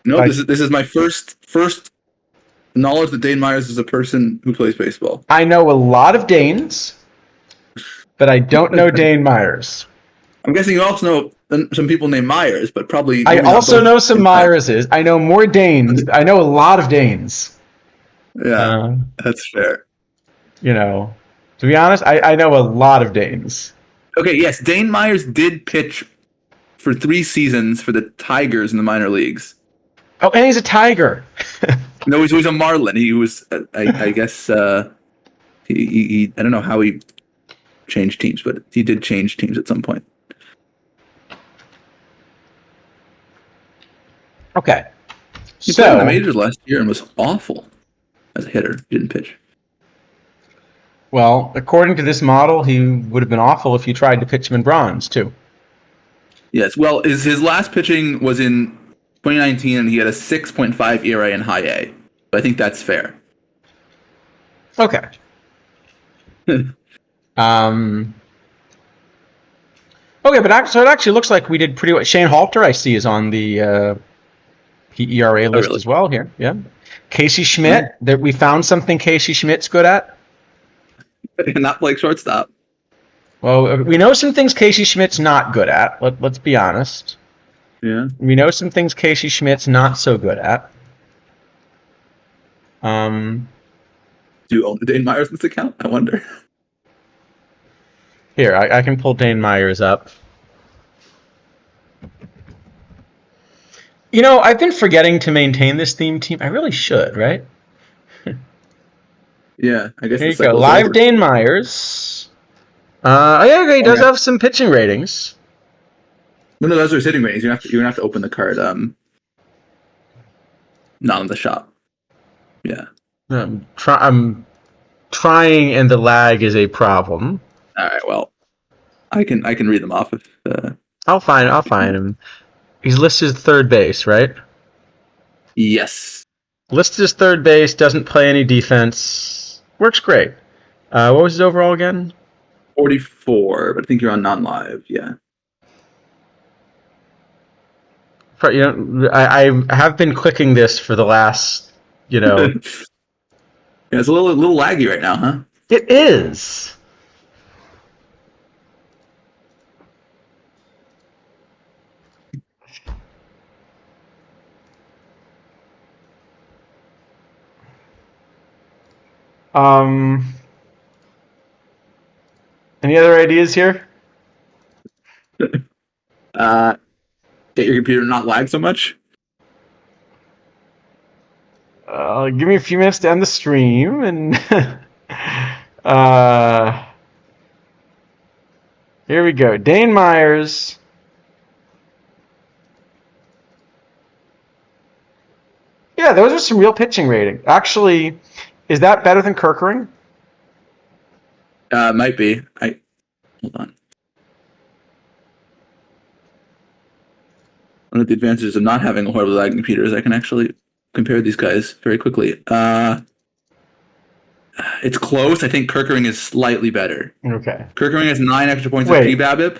No, Like- this is my first knowledge that Dane Myers is a person who plays baseball. I know a lot of Danes, but I don't know Dane Myers. I'm guessing you also know some people named Myers, but probably. I maybe not also both. know some Myerses. I know more Danes. I know a lot of Danes. Yeah, that's fair. To be honest, I know a lot of Danes. Okay, yes, Dane Myers did pitch for 3 seasons for the Tigers in the minor leagues. Oh, and he's a Tiger. No, he was a Marlin. He was, I guess, he I don't know how he changed teams, but he did change teams at some point. Okay. He played in the So, majors last year and was awful as a hitter. He didn't pitch. well, according to this model, he would have been awful if you tried to pitch him in bronze, too. Yes, well, his last pitching was in 2019, and he had a 6.5 ERA in high A. So I think that's fair. Okay. Okay, but so it actually looks like we did pretty well. Shane Halter, I see, is on the PERA list really? as well here. Yeah. Casey Schmidt, that we found something Casey Schmidt's good at. Not like shortstop. Well, we know some things Casey Schmidt's not good at. Let's be honest. Yeah. We know some things Casey Schmidt's not so good at. Do you own Dane Myers in this account? I wonder. Here, I can pull Dane Myers up. I've been forgetting to maintain this theme team. I really should, right? Yeah, I guess. Here you the go. cycle's Live over. Dane Myers. Yeah, he does have some pitching ratings. No, those are his hitting ratings. You're gonna have to open the card. Not in the shop. Yeah. I'm trying, and the lag is a problem. All right. Well, I can read them off. If, I'll find him. He's listed as third base, right? yes. Listed as third base, doesn't play any defense. Works great. What was his overall again? 44, but I think you're on non-live. Yeah. I have been clicking this for the last, Yeah, it's a little laggy right now, huh? It is. Any other ideas here? Get your computer not lag so much. Give me a few minutes to end the stream, and here we go. Dane Myers. Yeah, those are some real pitching rating. Actually, is that better than Kirkering? Might be. Hold on. One of the advantages of not having a horribly lagging computer is I can actually compare these guys very quickly. It's close. I think Kirkering is slightly better. Okay. Kirkering has 9 extra points Wait. of PBABIP.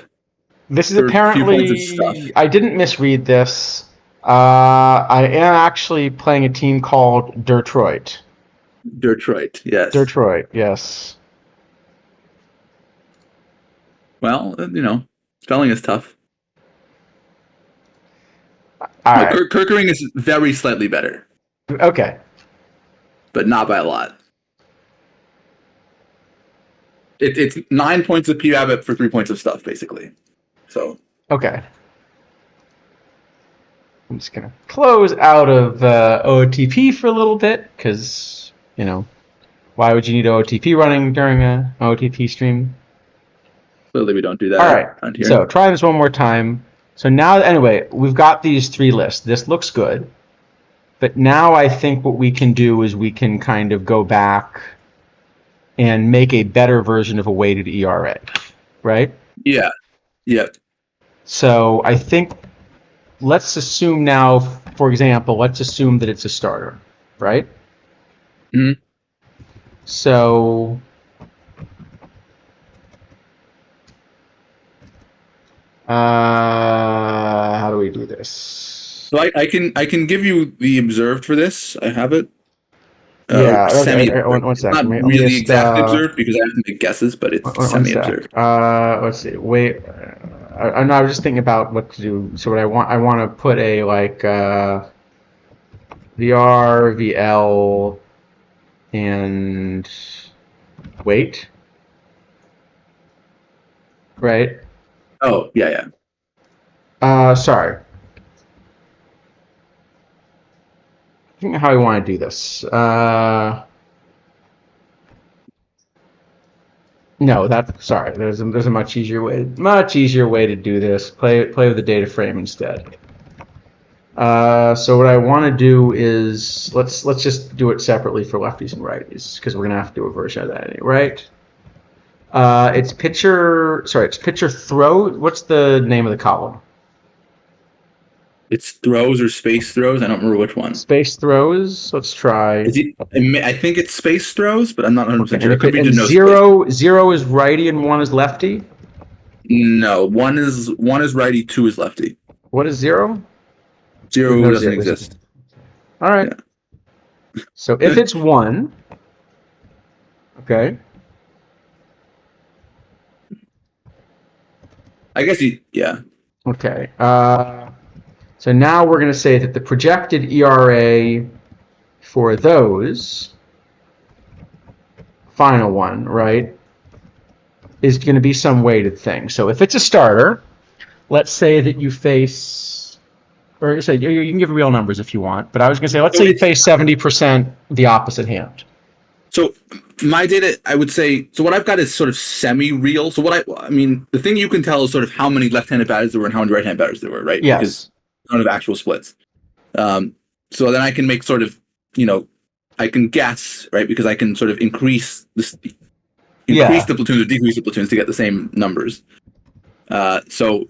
This is For a few points of stuff. apparently. I didn't misread this. I am actually playing a team called Detroit. Detroit, yes. Detroit, yes. Well, spelling is tough. All right. Kirkering is very slightly better, Okay. but not by a lot. It's 9 points of PBABIP for 3 points of stuff, basically. So Okay. I'm just gonna close out of OOTP for a little bit because Why would you need OOTP running during a OOTP stream? Clearly, we don't do that. All right. Around here. So try this one more time. So now, anyway, we've got these 3 lists. This looks good. But now I think what we can do is we can kind of go back and make a better version of a weighted ERA, right? Yeah. Yeah. So I think let's assume now, for example, let's assume that it's a starter, right? Mm-hmm. So how do we do this? So I can give you the observed for this. I have it. Yeah. Semi. Okay, one second. Not really exactly observed because I have to make guesses, but it's semi-observed. Let's see. Wait. I was just thinking about what to do. So what I want to put a like VR, VL, and weight. Right. Oh yeah. Sorry. I think how I want to do this. No, sorry. There's a much easier way to do this. Play with the data frame instead. So what I want to do is let's just do it separately for lefties and righties because we're gonna have to do a version of that anyway, right? It's pitcher throw. What's the name of the column? It's throws or space throws. I don't remember which one. Space throws. Let's try. I think it's space throws, but I'm not 100% sure. It could be and zero is righty and 1 is lefty? No, one is righty, 2 is lefty. What is 0? 0 doesn't exist. All right. Yeah. So if it's 1, okay. I guess yeah. Okay. So now we're going to say that the projected ERA for those, final one, right, is going to be some weighted thing. So if it's a starter, let's say that you face, or say you can give real numbers if you want, but I was going to say, let's say you face 70% the opposite hand. So my data, I would say, so what I've got is sort of semi-real. So I mean, the thing you can tell is sort of how many left-handed batters there were and how many right-handed batters there were, right? Yes. Because none of actual splits. So then I can make sort of, I can guess, right? Because I can sort of increase the platoons or decrease the platoons to get the same numbers. So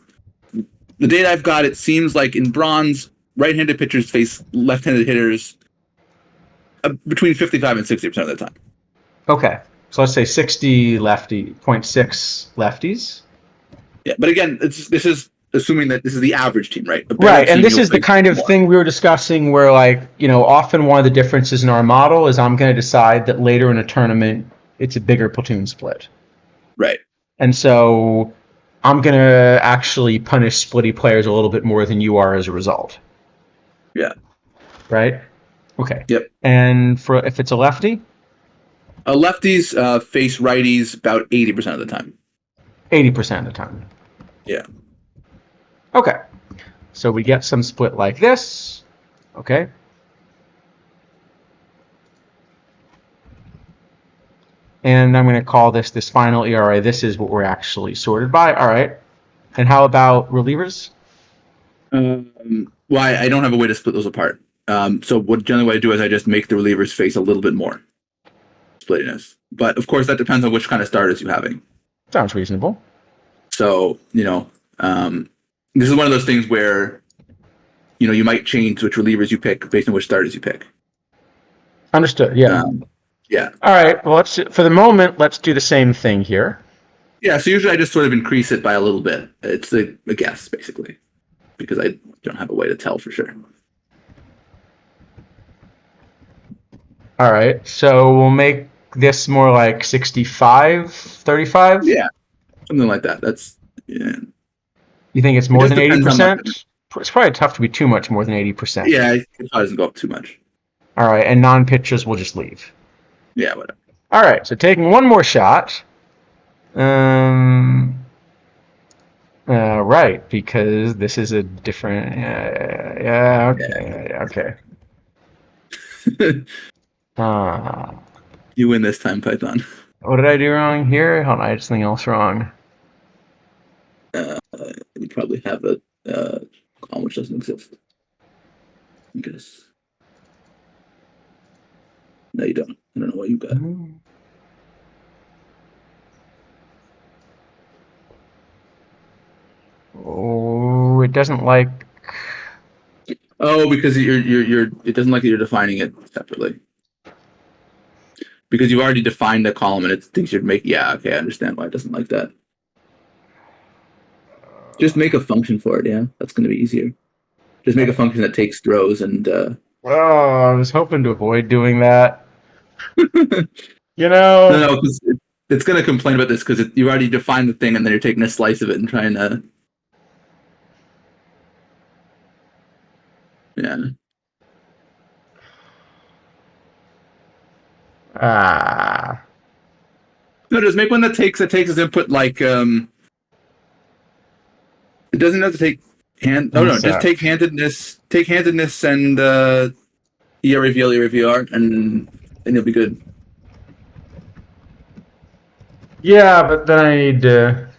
the data I've got, it seems like in bronze, right-handed pitchers face left-handed hitters between 55 and 60% of the time. Okay. So let's say 60 lefty, 0.6 lefties. Yeah, but again, this is assuming that this is the average team, right? Right, and this is the kind of thing we were discussing where, like, often one of the differences in our model is I'm going to decide that later in a tournament it's a bigger platoon split. Right. And so I'm going to actually punish splitty players a little bit more than you are as a result. Yeah. Right? Okay. Yep. And if it's a lefty? Lefties face righties about 80% of the time. 80% of the time. Yeah. Okay. So we get some split like this. Okay. And I'm going to call this final ERA. This is what we're actually sorted by. All right. And how about relievers? Well, I don't have a way to split those apart. So what generally what I do is I just make the relievers face a little bit more splittiness. But of course, that depends on which kind of starters you're having. Sounds reasonable. So, this is one of those things where, you might change which relievers you pick based on which starters you pick. Understood. Yeah. Yeah. All right. Well, for the moment, let's do the same thing here. Yeah. So usually I just sort of increase it by a little bit. It's a guess, basically, because I don't have a way to tell for sure. All right. So we'll make this more like 65, 35? Yeah. Something like that. That's, yeah. You think it's more than 80%? It's probably tough to be too much more than 80%. Yeah, it probably doesn't go up too much. All right, and non-pitchers will just leave. Yeah, whatever. All right, so taking one more shot. Right, because this is a different. Okay. You win this time, Python. What did I do wrong here? Hold on, I did something else wrong. You probably have a column which doesn't exist. I guess. No, you don't. I don't know what you got. Oh, it doesn't like. Oh, because you're it doesn't like that you're defining it separately. Because you've already defined a column and it thinks you'd make. Yeah, okay, I understand why it doesn't like that. Just make a function for it. Yeah, that's going to be easier. Just make a function that takes throws and. Oh, I was hoping to avoid doing that. You No, know. because it's going to complain about this because you already defined the thing and then you're taking a slice of it and trying to. Yeah. No, just make one that takes as input like it doesn't have to take just take handedness and ERAVL, ERAVR and you'll be good. Yeah, but then I need to.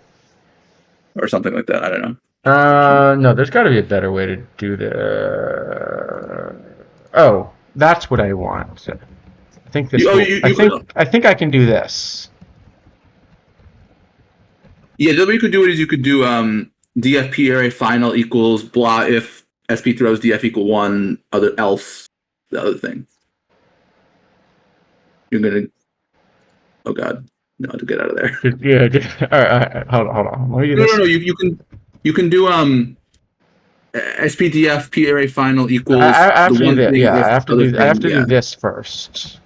Or something like that. I don't know. No, there's got to be a better way to do the. Oh, that's what I want. I think this. I think I can do this. Yeah, the way you could do it is you could do DFP array final equals blah if SP throws DF equal 1 other else the other thing. You're gonna. Oh God, no! To get out of there. Yeah. All right. Hold on. Let me do this. No. You can do SPDF P array final equals I have the to one do that. thing. Yeah, I have to do. I have to yeah. do this first.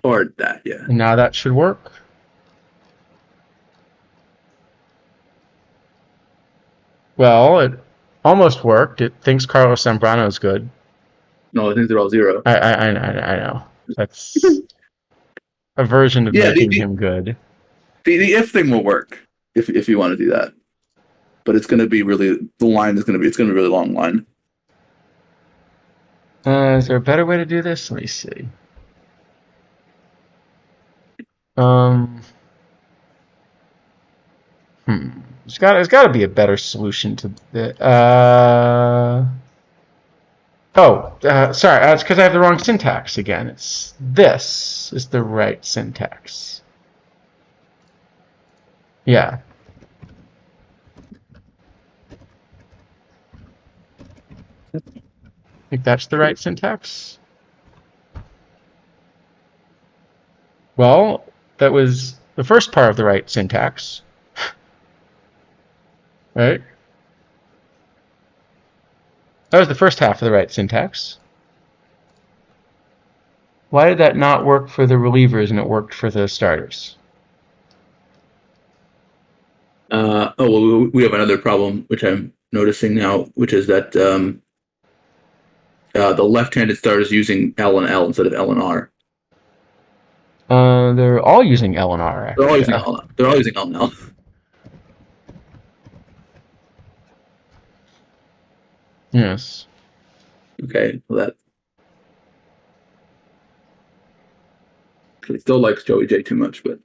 Or that, yeah. And now that should work. Well, it almost worked. It thinks Carlos Zambrano is good. No, I think they're all 0. I know. That's a version of making him good. The if thing will work if you want to do that, but it's going to be really it's going to be a really long line. Is there a better way to do this? Let me see. There's got to be a better solution to the. Sorry. It's because I have the wrong syntax again. It's this is the right syntax. Yeah. I think that's the right syntax. Well, that was the first part of the right syntax. Right? That was the first half of the right syntax. Why did that not work for the relievers and it worked for the starters? Well, we have another problem, which I'm noticing now, which is that the left-handed starter is using L and L instead of L and R. They're all using L and R. Actually. They're all using L and L. Yes. Okay, well that. He still likes Joey J too much, but.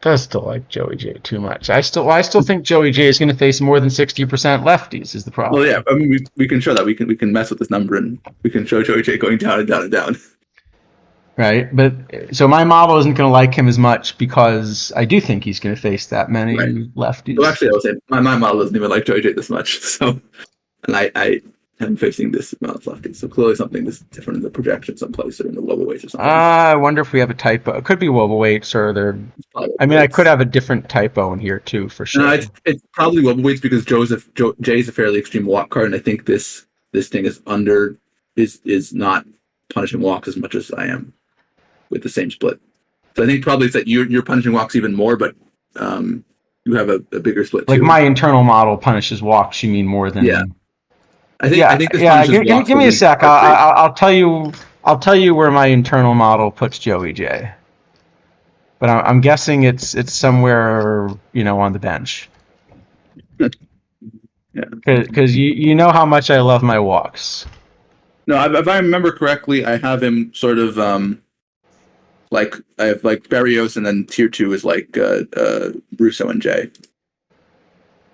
Does still like Joey J too much. I still think Joey J is going to face more than 60% lefties. Is the problem? Well, yeah. I mean, we can show that. We can mess with this number and we can show Joey J going down and down and down. Right, but so my model isn't going to like him as much because I do think he's going to face that many lefties. Well, actually, I would say my model doesn't even like Joey J this much. So, and I am facing this amount of lefties. So clearly something is different in the projection someplace or in the global weights or something. I wonder if we have a typo. It could be global weights or they're. I mean, I could have a different typo in here too, for sure. No, it's probably global weights because Jay's a fairly extreme walk card, and I think this thing is not punishing walks as much as I am with the same split. So I think probably it's that you're punishing walks even more, but you have a bigger split. Like too. my internal model punishes walks. You mean more than? Yeah. I think this give me a sec. I'll tell you where my internal model puts Joey J. But I'm guessing it's somewhere on the bench. Yeah. Because you know how much I love my walks. No, if I remember correctly, I have him sort of Like I have like Barrios, and then tier 2 is like Russo and Jay.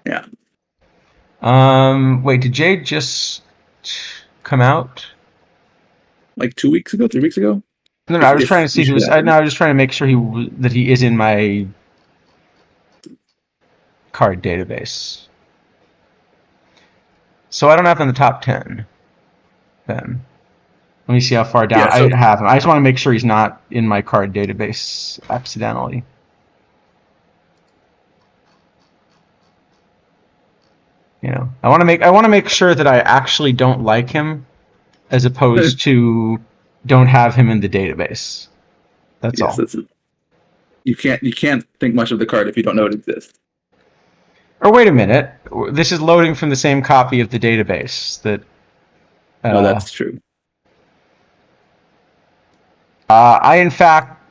Yeah. Wait, did Jay just come out? Like 2 weeks ago, 3 weeks ago. No, I was trying to see who was. I was just trying to make sure that he is in my card database. So I don't have him in the top 10. Then let me see how far down I have him. I just want to make sure he's not in my card database accidentally. I want to make sure that I actually don't like him, as opposed to don't have him in the database. That's all. You can't think much of the card if you don't know it exists. Or wait a minute, this is loading from the same copy of the database that. No, that's true. I in fact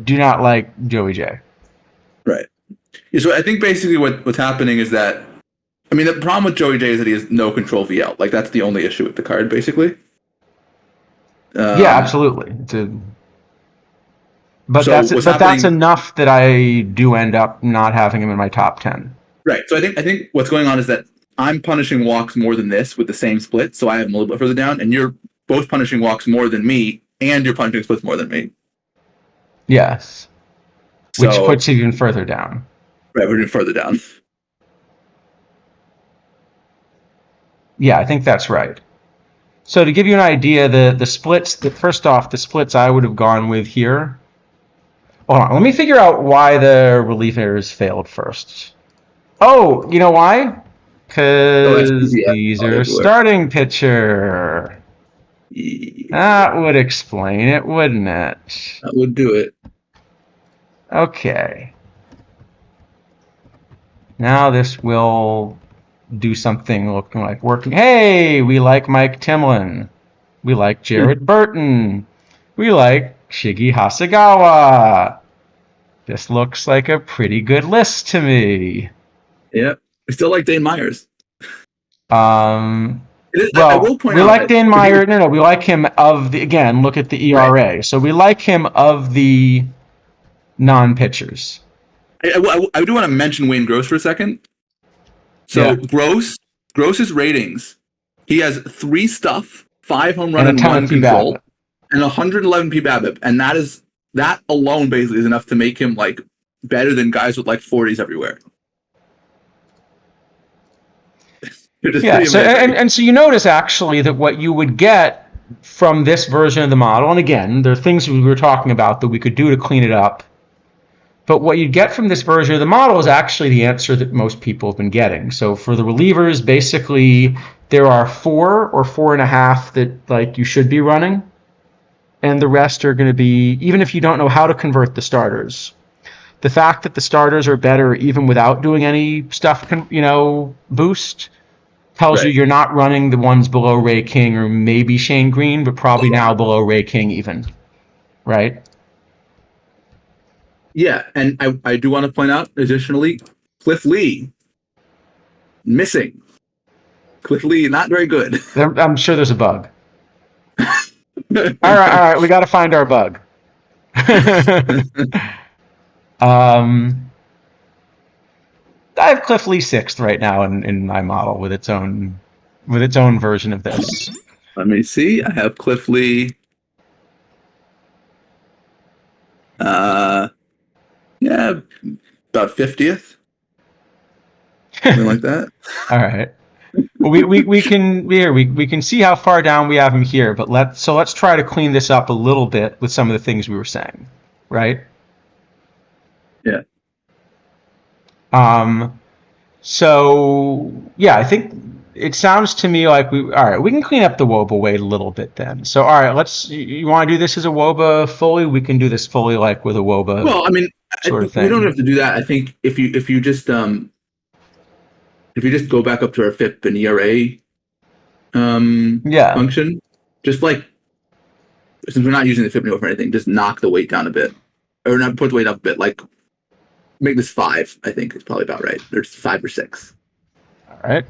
do not like Joey J. Right. Yeah, so I think basically what's happening is that, I mean, the problem with Joey J is that he has no control VL. Like that's the only issue with the card, basically. Yeah, absolutely. But that's enough that I do end up not having him in my top 10. Right. So I think what's going on is that I'm punishing walks more than this with the same split, so I have him a little bit further down, and you're both punishing walks more than me, and you're punishing splits more than me. Yes. Which puts you even further down. Right, we're even further down. Yeah, I think that's right. So to give you an idea, the splits, first off, the splits I would have gone with here. Hold on, let me figure out why the relievers failed first. Oh, you know why? Because these are starting pitcher. Yeah. That would explain it, wouldn't it? That would do it. Okay. Now this will do something looking like working. Hey, we like Mike Timlin. We like Jarrett Burton. We like Shigi Hasegawa. This looks like a pretty good list to me. Yeah. We still like Dane Myers. Well, I will point we out like Dane Myers. No, we like him again, look at the ERA. Right. So we like him of the non-pitchers. I do want to mention Wayne Gross for a second. So Gross's ratings, he has 3 stuff, 5 home run and 1 control, and 111 PBABIP, and that alone basically is enough to make him like better than guys with like 40s everywhere. Yeah, so you notice actually that what you would get from this version of the model, and again, there are things we were talking about that we could do to clean it up, but what you get from this version of the model is actually the answer that most people have been getting. So for the relievers, basically, there are 4 or 4.5 that like you should be running, and the rest are going to be, even if you don't know how to convert the starters, the fact that the starters are better even without doing any stuff, boost, tells you you're not running the ones below Ray King or maybe Shane Green, but probably now below Ray King even, right? Yeah, and I do want to point out, additionally, Cliff Lee, missing. Cliff Lee, not very good. I'm sure there's a bug. All right, we got to find our bug. I have Cliff Lee 6th right now in my model with its own version of this. Let me see. I have Cliff Lee. Yeah, about 50th. Something like that. All right. Well, we can see how far down we have him here, but let's try to clean this up a little bit with some of the things we were saying, right? Yeah. So yeah, I think it sounds to me like we can clean up the WOBA weight a little bit then. So all right, you want to do this as a WOBA fully? We can do this fully like with a WOBA. Well, I mean, sort of thing. We don't have to do that. I think if you just go back up to our FIP and ERA function, just like since we're not using the FIP anymore for anything, just knock the weight down a bit, or not put the weight up a bit, like. Make this 5, I think is probably about right. There's 5 or 6. All right.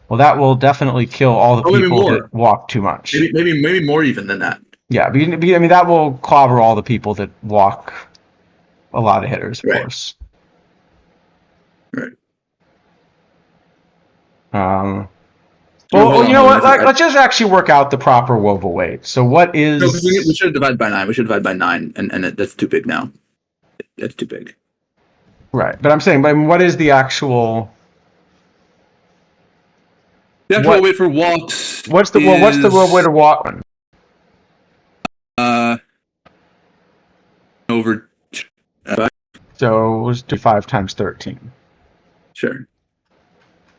Well, that will definitely kill all the people that walk too much. Maybe more even than that. Yeah, I mean that will clobber all the people that walk a lot of hitters, of course. Right. Well, you know what? Let's just actually work out the proper Woba weight. So what is? No, we should divide by 9. We should divide by 9, and that's too big now. That's too big. Right, but I'm saying, what is the actual? The actual weight for walks. What's the Woba weight to walk? Over. So let's do 5 times 13. Sure.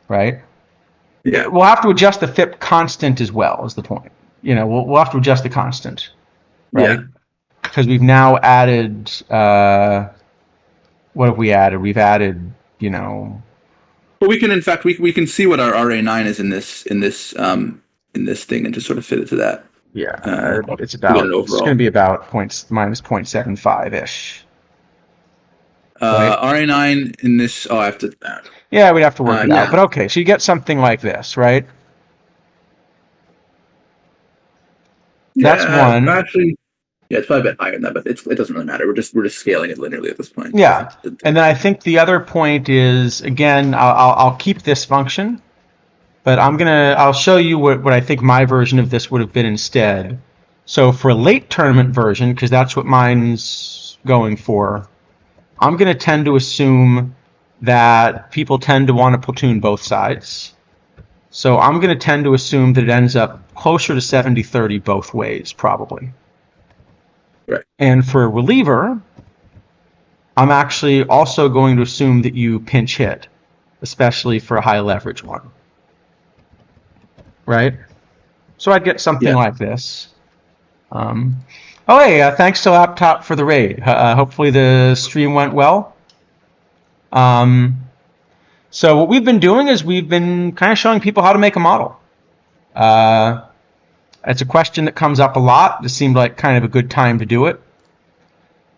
Right. Yeah. We'll have to adjust the FIP constant as well. Is the point? We'll have to adjust the constant, right? Yeah. Because we've now added. What have we added? We've added. Well, we can, in fact, we can see what our RA9 is in this thing and just sort of fit it to that. Yeah, it's going to be about minus 0.75 ish. Right? RA9 in this. Oh, I have to. Yeah, we'd have to work it out. But okay, so you get something like this, right? That's one. Actually, yeah, it's probably a bit higher than that, but it doesn't really matter. We're just scaling it linearly at this point. Yeah, and then I think the other point is, again, I'll keep this function, but I'll show you what I think my version of this would have been instead. So for a late tournament version, because that's what mine's going for, I'm going to tend to assume that people tend to want to platoon both sides. So I'm going to tend to assume that it ends up closer to 70-30 both ways, probably. Right. And for a reliever, I'm actually also going to assume that you pinch hit, especially for a high leverage one. Right? So I'd get something like this. Thanks to Laptop for the raid. Hopefully the stream went well. So what we've been doing is we've been kind of showing people how to make a model. It's a question that comes up a lot. This seemed like kind of a good time to do it.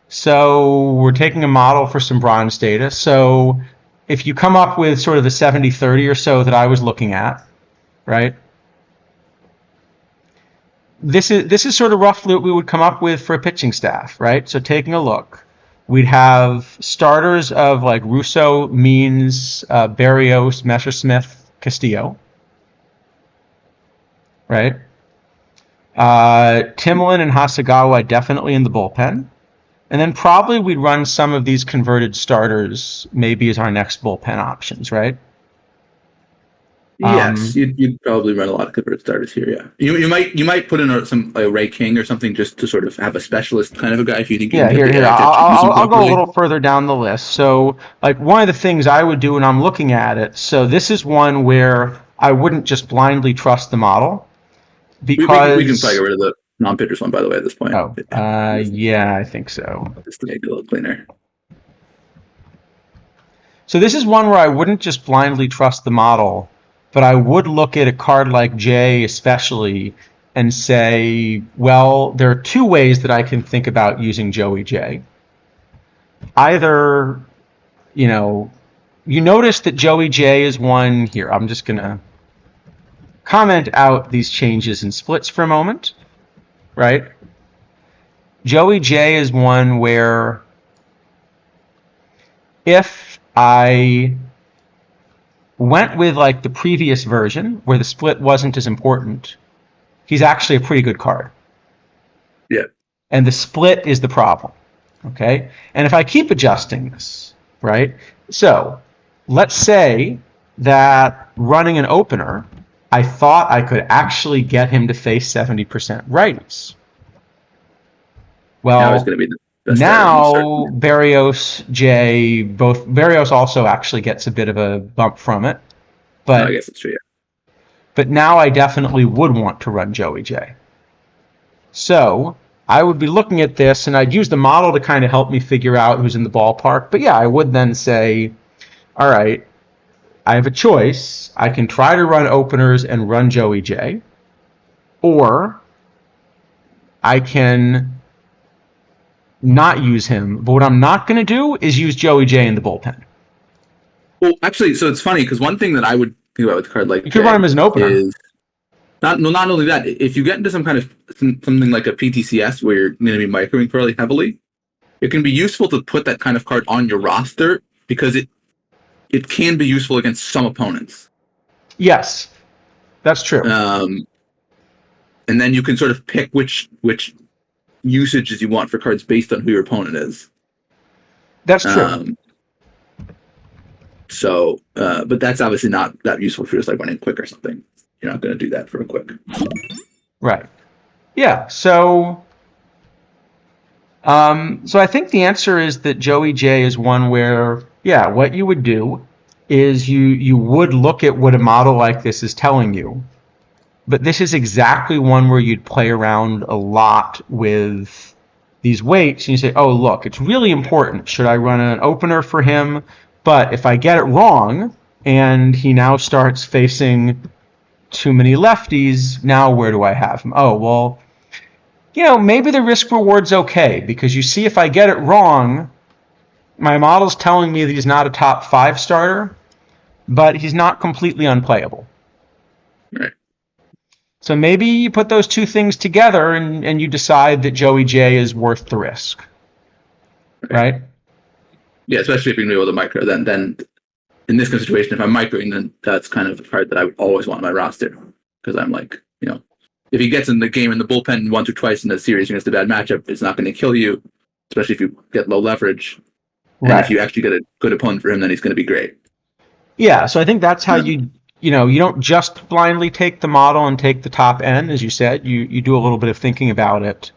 So we're taking a model for some bronze data. So if you come up with sort of the 70-30 or so that I was looking at, right? This is sort of roughly what we would come up with for a pitching staff, right? So taking a look, we'd have starters of like Russo, Means, Berrios, Messersmith, Castillo, right? Timlin and Hasegawa definitely in the bullpen. And then probably we'd run some of these converted starters maybe as our next bullpen options, right? Yes, you'd probably run a lot of converted starters here. Yeah, you might put in some Ray King or something just to sort of have a specialist kind of a guy if you think. Yeah, here. I'll go a little further down the list. So, like one of the things I would do when I'm looking at it. So this is one where I wouldn't just blindly trust the model because we can probably get rid of the non-pitchers one, by the way, at this point. Oh, yeah, I think so. Just to make it a little cleaner. So this is one where I wouldn't just blindly trust the model, but I would look at a card like J especially and say, well, there are two ways that I can think about using Joey J. Either, you notice that Joey J is one here. I'm just going to comment out these changes in splits for a moment, right? Joey J is one where if I went with like the previous version where the split wasn't as important, he's actually a pretty good card. Yeah. And the split is the problem. Okay? And if I keep adjusting this, right? So let's say that running an opener, I thought I could actually get him to face 70% righties. Well, now he's going to be now Berrios, J, both Berrios also actually gets a bit of a bump from it, but I guess it's true. Yeah. But now I definitely would want to run Joey J. So I would be looking at this, and I'd use the model to kind of help me figure out who's in the ballpark. But yeah, I would then say, all right, I have a choice. I can try to run openers and run Joey J, or I can not use him, but what I'm not going to do is use Joey J in the bullpen. Well, actually, so it's funny because one thing that I would think about with a card like you could run him as an opener. Not only that, if you get into some kind of something like a PTCS where you're going to be microing fairly heavily, it can be useful to put that kind of card on your roster because it can be useful against some opponents. Yes, that's true. And then you can sort of pick which usages you want for cards based on who your opponent is. That's true. But that's obviously not that useful if you're just like running quick or something. You're not going to do that for a quick. Right. Yeah. So I think the answer is that Joey J is one where, yeah, what you would do is you would look at what a model like this is telling you. But this is exactly one where you'd play around a lot with these weights and you say, oh, look, it's really important. Should I run an opener for him? But if I get it wrong and he now starts facing too many lefties, now where do I have him? Oh, well, maybe the risk reward's okay because you see if I get it wrong, my model's telling me that he's not a top 5 starter, but he's not completely unplayable. Right. So maybe you put those two things together and you decide that Joey J is worth the risk. Right? Yeah, especially if you're going to be able to micro, then in this kind of situation, if I'm microing, then that's kind of the card that I would always want on my roster. Because I'm like, if he gets in the game in the bullpen once or twice in the series against a bad matchup, it's not going to kill you, especially if you get low leverage. And if you actually get a good opponent for him, then he's going to be great. Yeah, so I think that's how you don't just blindly take the model and take the top end, as you said. You do a little bit of thinking about it.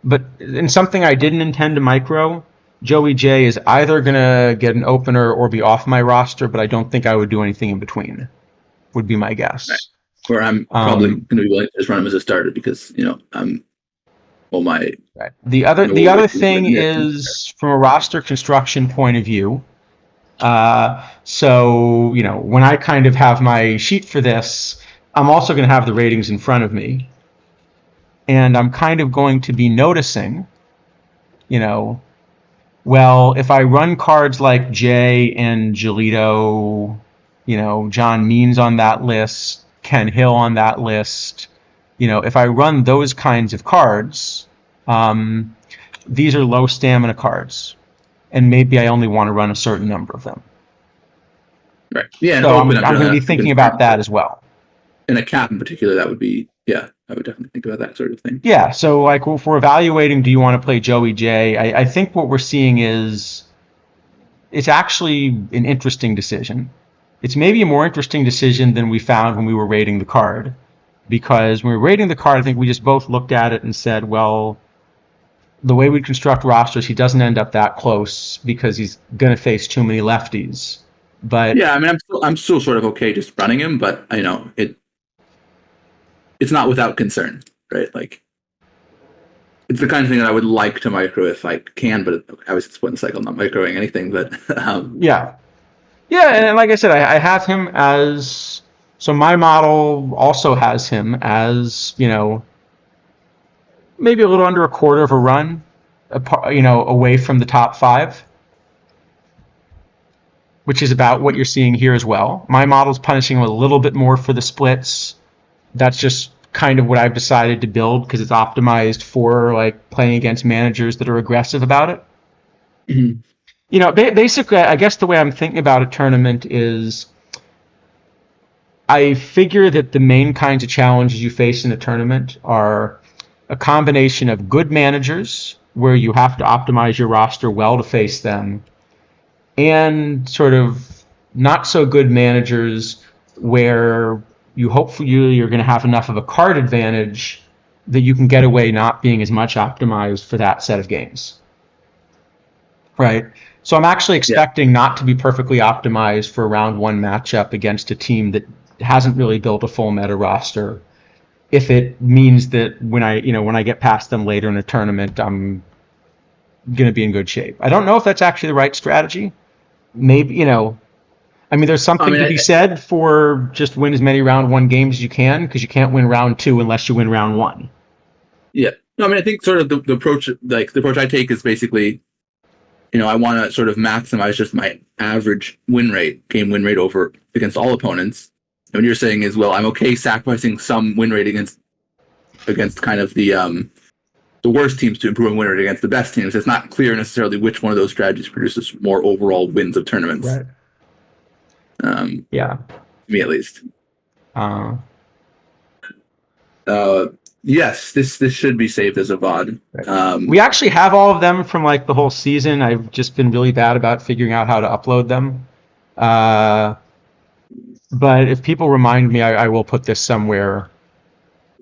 But in something I didn't intend to micro, Joey J is either going to get an opener or be off my roster, but I don't think I would do anything in between, would be my guess. Right. Where I'm probably going to be willing to just run him as a starter because, I'm my... Right. The other thing is, from a roster construction point of view, so, when I kind of have my sheet for this, I'm also going to have the ratings in front of me. And I'm kind of going to be noticing, well, if I run cards like Jay and Giolito, John Means on that list, Ken Hill on that list, if I run those kinds of cards, these are low stamina cards. And maybe I only want to run a certain number of them. Right. Yeah. So I'm going to be thinking about that as well. In a cap in particular, that would be, I would definitely think about that sort of thing. Yeah. So like if we're evaluating, do you want to play Joey J? I think what we're seeing is it's actually an interesting decision. It's maybe a more interesting decision than we found when we were rating the card. Because when we were rating the card, I think we just both looked at it and said, well, the way we construct rosters, he doesn't end up that close because he's going to face too many lefties. But yeah, I mean, I'm still sort of okay just running him, but it's not without concern, right? Like, it's the kind of thing that I would like to micro if I can, but I was split in the cycle, not microing anything. But yeah, and like I said, I have him as, so my model also has him as maybe a little under a quarter of a run, away from the top 5. Which is about what you're seeing here as well. My model's punishing him a little bit more for the splits. That's just kind of what I've decided to build because it's optimized for like playing against managers that are aggressive about it. Mm-hmm. Basically, I guess the way I'm thinking about a tournament is I figure that the main kinds of challenges you face in a tournament are a combination of good managers where you have to optimize your roster well to face them, and sort of not so good managers where hopefully you're going to have enough of a card advantage that you can get away not being as much optimized for that set of games. Right? So I'm actually expecting not to be perfectly optimized for a round 1 matchup against a team that hasn't really built a full meta roster. If it means that when I get past them later in a tournament, I'm going to be in good shape. I don't know if that's actually the right strategy. Maybe, there's something to be said for just win as many round 1 games as you can, because you can't win round 2 unless you win round 1. Yeah. No, I think sort of the approach I take is basically, I want to sort of maximize just my average game win rate over against all opponents. what you're saying is, well, I'm okay sacrificing some win rate against kind of the worst teams to improve win rate against the best teams. It's not clear necessarily which one of those strategies produces more overall wins of tournaments. Right. Yeah. Me at least. Yes, this should be saved as a VOD. Right. We actually have all of them from like the whole season. I've just been really bad about figuring out how to upload them. But if people remind me, I will put this somewhere.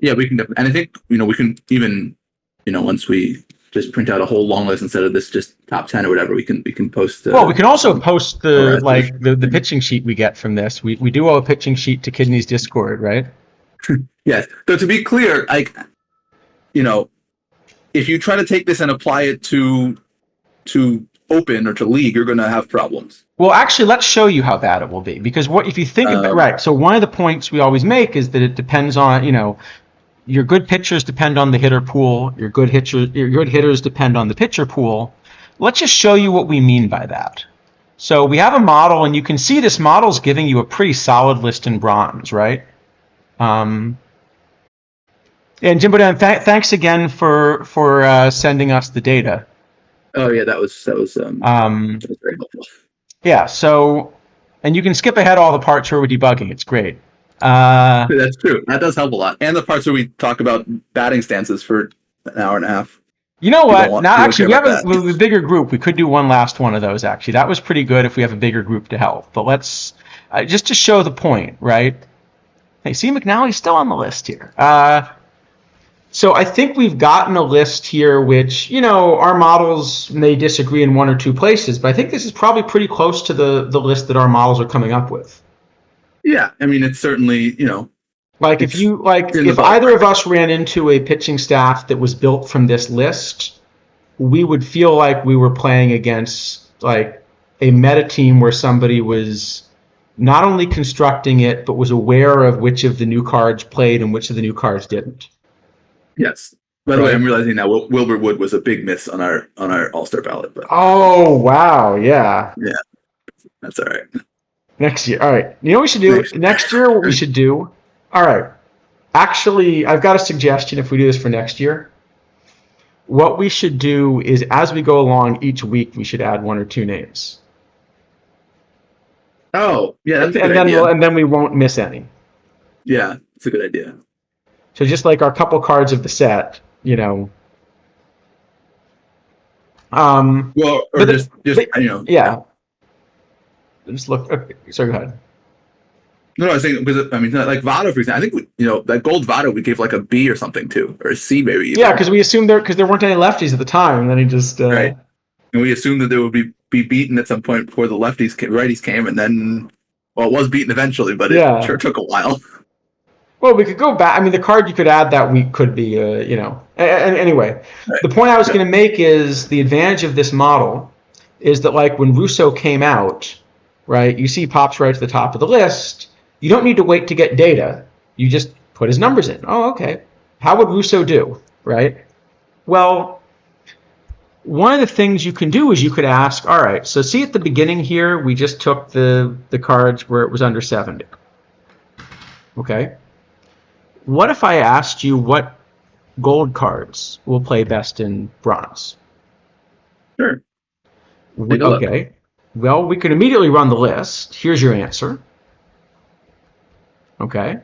Yeah, we can, and I think we can even once we just print out a whole long list instead of this just top 10 or whatever, we can post. Well, we can also post the pitching sheet we get from this. We do owe a pitching sheet to Kidney's Discord, right? Yes. So to be clear, like, if you try to take this and apply it to Open or to League, you're going to have problems. Well, actually, let's show you how bad it will be. Because if you think of it, right? So one of the points we always make is that it depends on, your good pitchers depend on the hitter pool. Your good hitters depend on the pitcher pool. Let's just show you what we mean by that. So we have a model, and you can see this model is giving you a pretty solid list in bronze, right? And Jimbo Dan, thanks again for sending us the data. Oh yeah, that was very helpful. Yeah. So, and you can skip ahead all the parts where we're debugging. It's great. That's true. That does help a lot. And the parts where we talk about batting stances for an hour and a half. You know what? Now, actually, we have a bigger group. We could do one last one of those, actually. That was pretty good if we have a bigger group to help. But let's, just to show the point, right? Hey, see, McNally's still on the list here. So I think we've gotten a list here which, our models may disagree in one or two places, but I think this is probably pretty close to the list that our models are coming up with. Yeah, I mean, it's certainly, like if either of us ran into a pitching staff that was built from this list, we would feel like we were playing against like a meta team where somebody was not only constructing it, but was aware of which of the new cards played and which of the new cards didn't. Yes. By the way, I'm realizing now Wilbur Wood was a big miss on our All-Star ballot. But oh wow, yeah. Yeah, that's all right. Next year, all right. You know what we should do next year? What we should do? All right. Actually, I've got a suggestion. If we do this for next year, what we should do is, as we go along each week, we should add one or two names. Oh, yeah, that's a good idea. And then we won't miss any. Yeah, it's a good idea. So just like our couple cards of the set, Well, or Yeah. Just look. Okay, sorry, go ahead. No, I was saying because like Votto, for example, I think that gold Votto we gave like a B or something too, or a C maybe. Even. Yeah, because we assumed there weren't any lefties at the time, and then he just right. And we assumed that they would be beaten at some point before the righties came, and then it was beaten eventually, but it sure took a while. Well, we could go back. I mean, the card you could add that week could be, Anyway, right. The point I was going to make is the advantage of this model is that, like, when Russo came out, right, you see pops right to the top of the list. You don't need to wait to get data. You just put his numbers in. Oh, okay. How would Russo do, right? Well, one of the things you can do is you could ask, all right, so see at the beginning here, we just took the cards where it was under 70. Okay. What if I asked you what gold cards will play best in bronze? Sure. Okay. Well, we could immediately run the list. Here's your answer. Okay.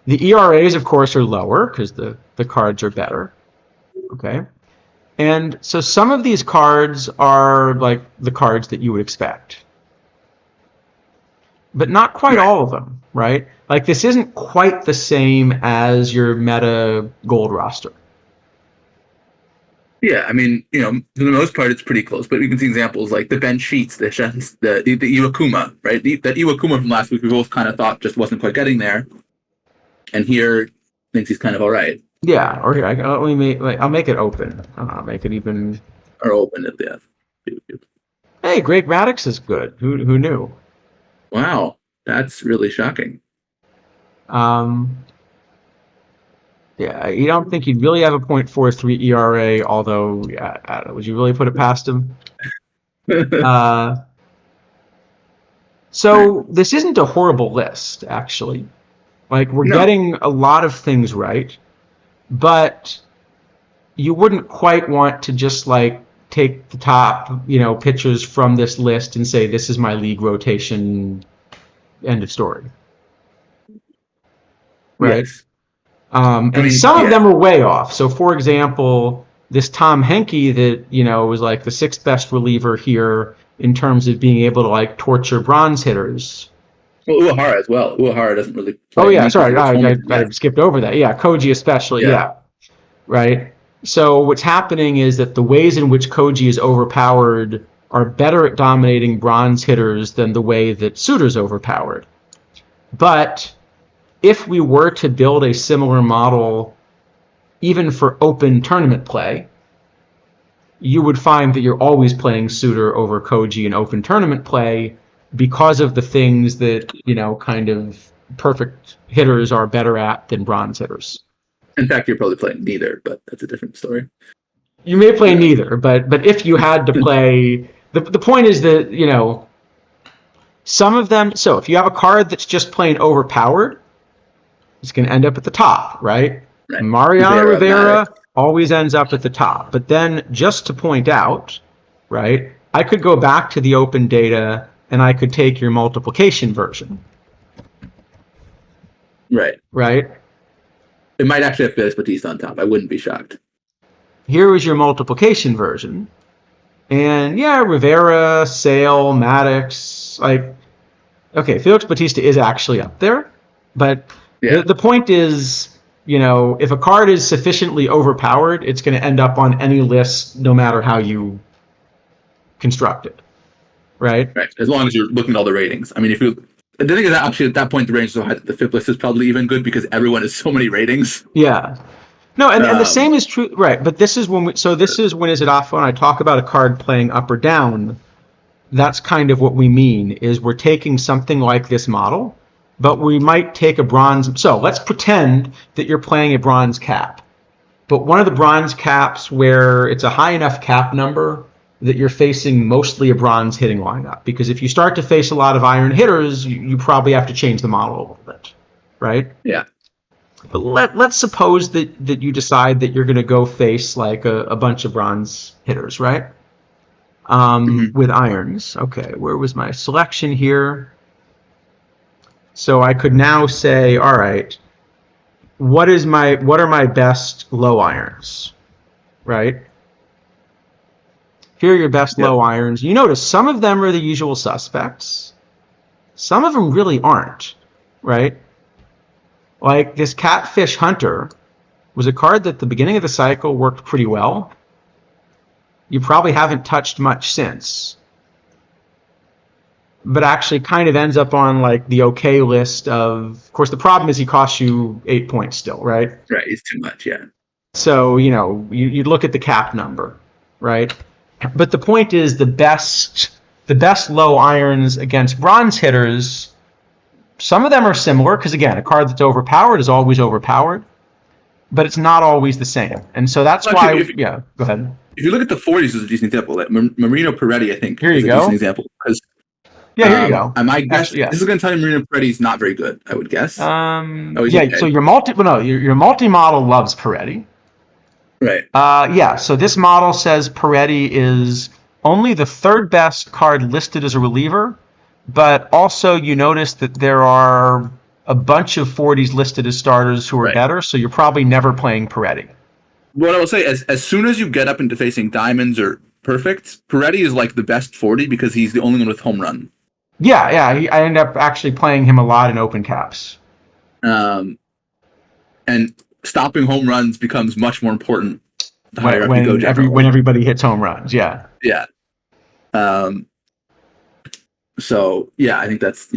The ERAs, of course, are lower because the cards are better. Okay. And so some of these cards are like the cards that you would expect. But not quite all of them, right? Like, this isn't quite the same as your meta gold roster. Yeah, I mean, for the most part, it's pretty close. But we can see examples like the Ben Sheets, the Iwakuma, right? That Iwakuma from last week, we both kind of thought just wasn't quite getting there. And here, thinks he's kind of all right. Yeah, or here, I'll make it open. I'll make it even... Or open it, yeah. Hey, Greg Maddux is good. Who knew? Wow, that's really shocking. Yeah, you don't think he'd really have a .43 ERA, although, would you really put it past him? So this isn't a horrible list, actually. Like, we're getting a lot of things right, but you wouldn't quite want to just like take the top, pitchers from this list and say, this is my league rotation, end of story. Right? Yes. And some of them are way off. So, for example, this Tom Henke that, was like the 6th best reliever here in terms of being able to like torture bronze hitters. Well, Uehara as well. Uehara doesn't really play. Oh, yeah, sorry. I skipped over that. Yeah, Koji especially. Yeah. Right? So what's happening is that the ways in which Koji is overpowered are better at dominating bronze hitters than the way that Suter's overpowered. But if we were to build a similar model even for open tournament play, you would find that you're always playing Suter over Koji in open tournament play because of the things that, kind of perfect hitters are better at than bronze hitters. In fact, you're probably playing neither, but that's a different story. You may play neither, but if you had to play, the point is that, some of them, so if you have a card that's just plain overpowered, it's going to end up at the top, right? Mariano Rivera always ends up at the top. But then, just to point out, right, I could go back to the open data and I could take your multiplication version. Right? It might actually have Felix Bautista on top. I wouldn't be shocked. Here was your multiplication version. And yeah, Rivera, Sale, Maddox, okay, Felix Bautista is actually up there. But the point is, if a card is sufficiently overpowered, it's going to end up on any list no matter how you construct it. Right? Right. As long as you're looking at all the ratings. I mean, the thing is that actually at that point the range is so high that the fifth list is probably even good because everyone has so many ratings. Yeah. No, and the same is true, right? But this is when isidafo and I talk about a card playing up or down. That's kind of what we mean is we're taking something like this model, but we might take a bronze. So let's pretend that you're playing a bronze cap, but one of the bronze caps where it's a high enough cap number that you're facing mostly a bronze hitting lineup. Because if you start to face a lot of iron hitters, you probably have to change the model a little bit, right? Yeah. But let's suppose that you decide that you're going to go face like a bunch of bronze hitters, right? With irons. Okay, where was my selection here? So I could now say, all right, what are my best low irons, right? Here are your best low irons. You notice some of them are the usual suspects. Some of them really aren't, right? Like this Catfish Hunter was a card that at the beginning of the cycle worked pretty well. You probably haven't touched much since. But actually kind of ends up on like the okay list of course, the problem is he costs you 8 points still, right? Right, it's too much, yeah. So, you look at the cap number, right? But the point is the best low irons against bronze hitters, some of them are similar because, again, a card that's overpowered is always overpowered, but it's not always the same. And so that's why, go ahead. If you look at the 40s as a decent example, like Marino Peretti, I think, is a decent example. Here you go. I might guess, this is going to tell you Marino Peretti's not very good, I would guess. So your multi-model loves Peretti. Right. So this model says Peretti is only the 3rd best card listed as a reliever, but also you notice that there are a bunch of 40s listed as starters who are better, so you're probably never playing Peretti. What I will say is, as soon as you get up into facing diamonds or perfects, Peretti is like the best 40 because he's the only one with home run. Yeah, I end up actually playing him a lot in open caps. And stopping home runs becomes much more important the higher up you go generally. When everybody hits home runs, yeah. Yeah. So, yeah, I think that's,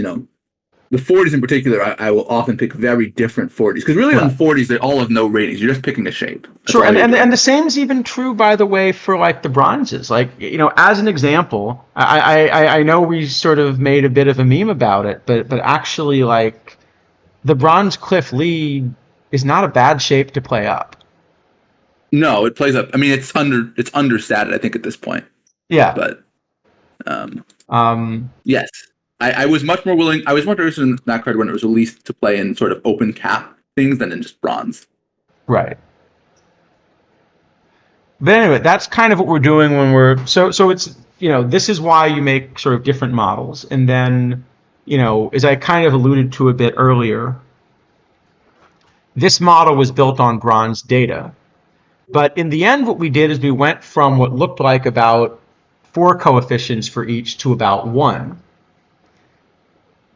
the 40s in particular, I will often pick very different 40s. Because really on 40s, they all have no ratings. You're just picking a shape. That's sure, and the same is even true, by the way, for like the bronzes. Like, as an example, I know we sort of made a bit of a meme about it, but actually, like, the bronze Cliff Lee is not a bad shape to play up. No, it plays up. I mean, it's understated, I think, at this point. Yeah. But, yes. I was much more willing. I was more interested in that card when it was released to play in sort of open cap things than in just bronze. Right. But anyway, that's kind of what we're doing when we're so it's this is why you make sort of different models, and then as I kind of alluded to a bit earlier, this model was built on bronze data. But in the end, what we did is we went from what looked like about 4 coefficients for each to about 1.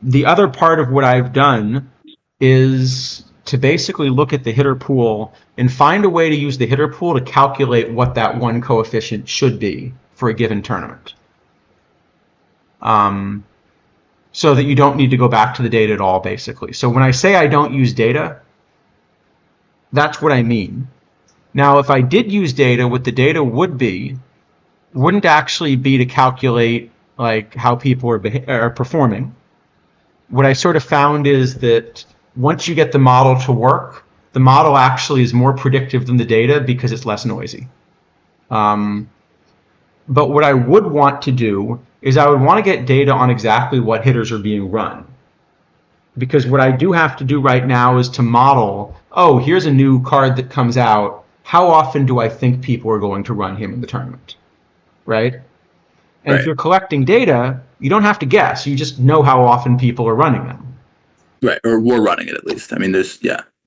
The other part of what I've done is to basically look at the hitter pool and find a way to use the hitter pool to calculate what that 1 coefficient should be for a given tournament. So that you don't need to go back to the data at all, basically. So when I say I don't use data, that's what I mean. Now, if I did use data, what the data wouldn't actually be to calculate like how people are performing. What I sort of found is that once you get the model to work, the model actually is more predictive than the data because it's less noisy. But what I would want to do is I would want to get data on exactly what hitters are being run. Because what I do have to do right now is to model, oh, here's a new card that comes out. How often do I think people are going to run him in the tournament? Right? And if you're collecting data, you don't have to guess. You just know how often people are running them. Right, or we're running it at least. I mean, there's,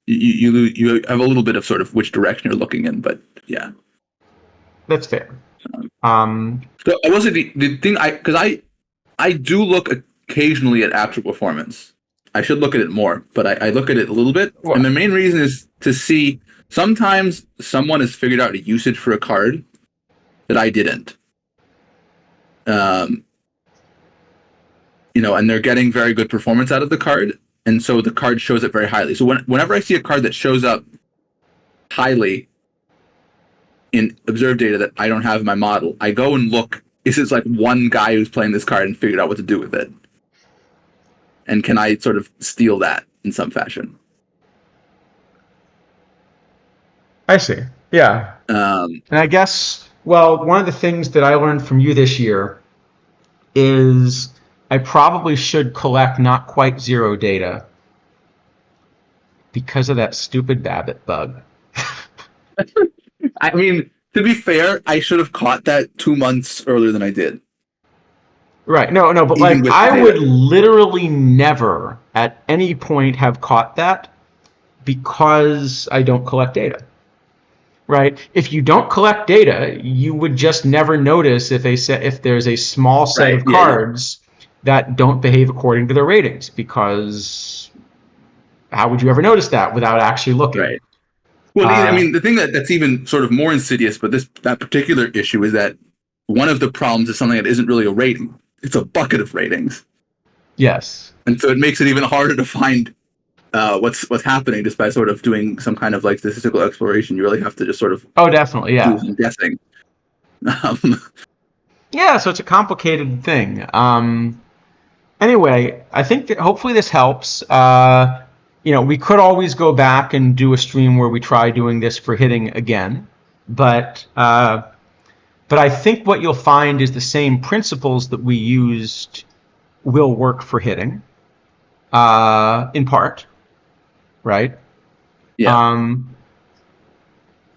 you have a little bit of sort of which direction you're looking in, but yeah. That's fair. So I will say the thing, because I do look occasionally at actual performance. I should look at it more, but I look at it a little bit. And the main reason is to see sometimes someone has figured out a usage for a card that I didn't. And they're getting very good performance out of the card, and so the card shows up very highly. So whenever I see a card that shows up highly in observed data that I don't have in my model, I go and look, is this like one guy who's playing this card and figured out what to do with it? And can I sort of steal that in some fashion? I see. Yeah. And I guess, well, one of the things that I learned from you this year is I probably should collect not quite 0 data because of that stupid Babbitt bug. I mean, to be fair, I should have caught that 2 months earlier than I did. Right. No, but like I would literally never at any point have caught that because I don't collect data. Right? If you don't collect data, you would just never notice if there's a small set of cards that don't behave according to their ratings, because how would you ever notice that without actually looking? Right. Well, I mean, the thing that's even sort of more insidious, but that particular issue is that one of the problems is something that isn't really a rating. It's a bucket of ratings. Yes. And so it makes it even harder to find what's happening just by sort of doing some kind of like statistical exploration. You really have to just sort of definitely, yeah, do some guessing. Yeah, so it's a complicated thing. Anyway, I think that hopefully this helps. We could always go back and do a stream where we try doing this for hitting again, but I think what you'll find is the same principles that we used will work for hitting, in part, right? Yeah.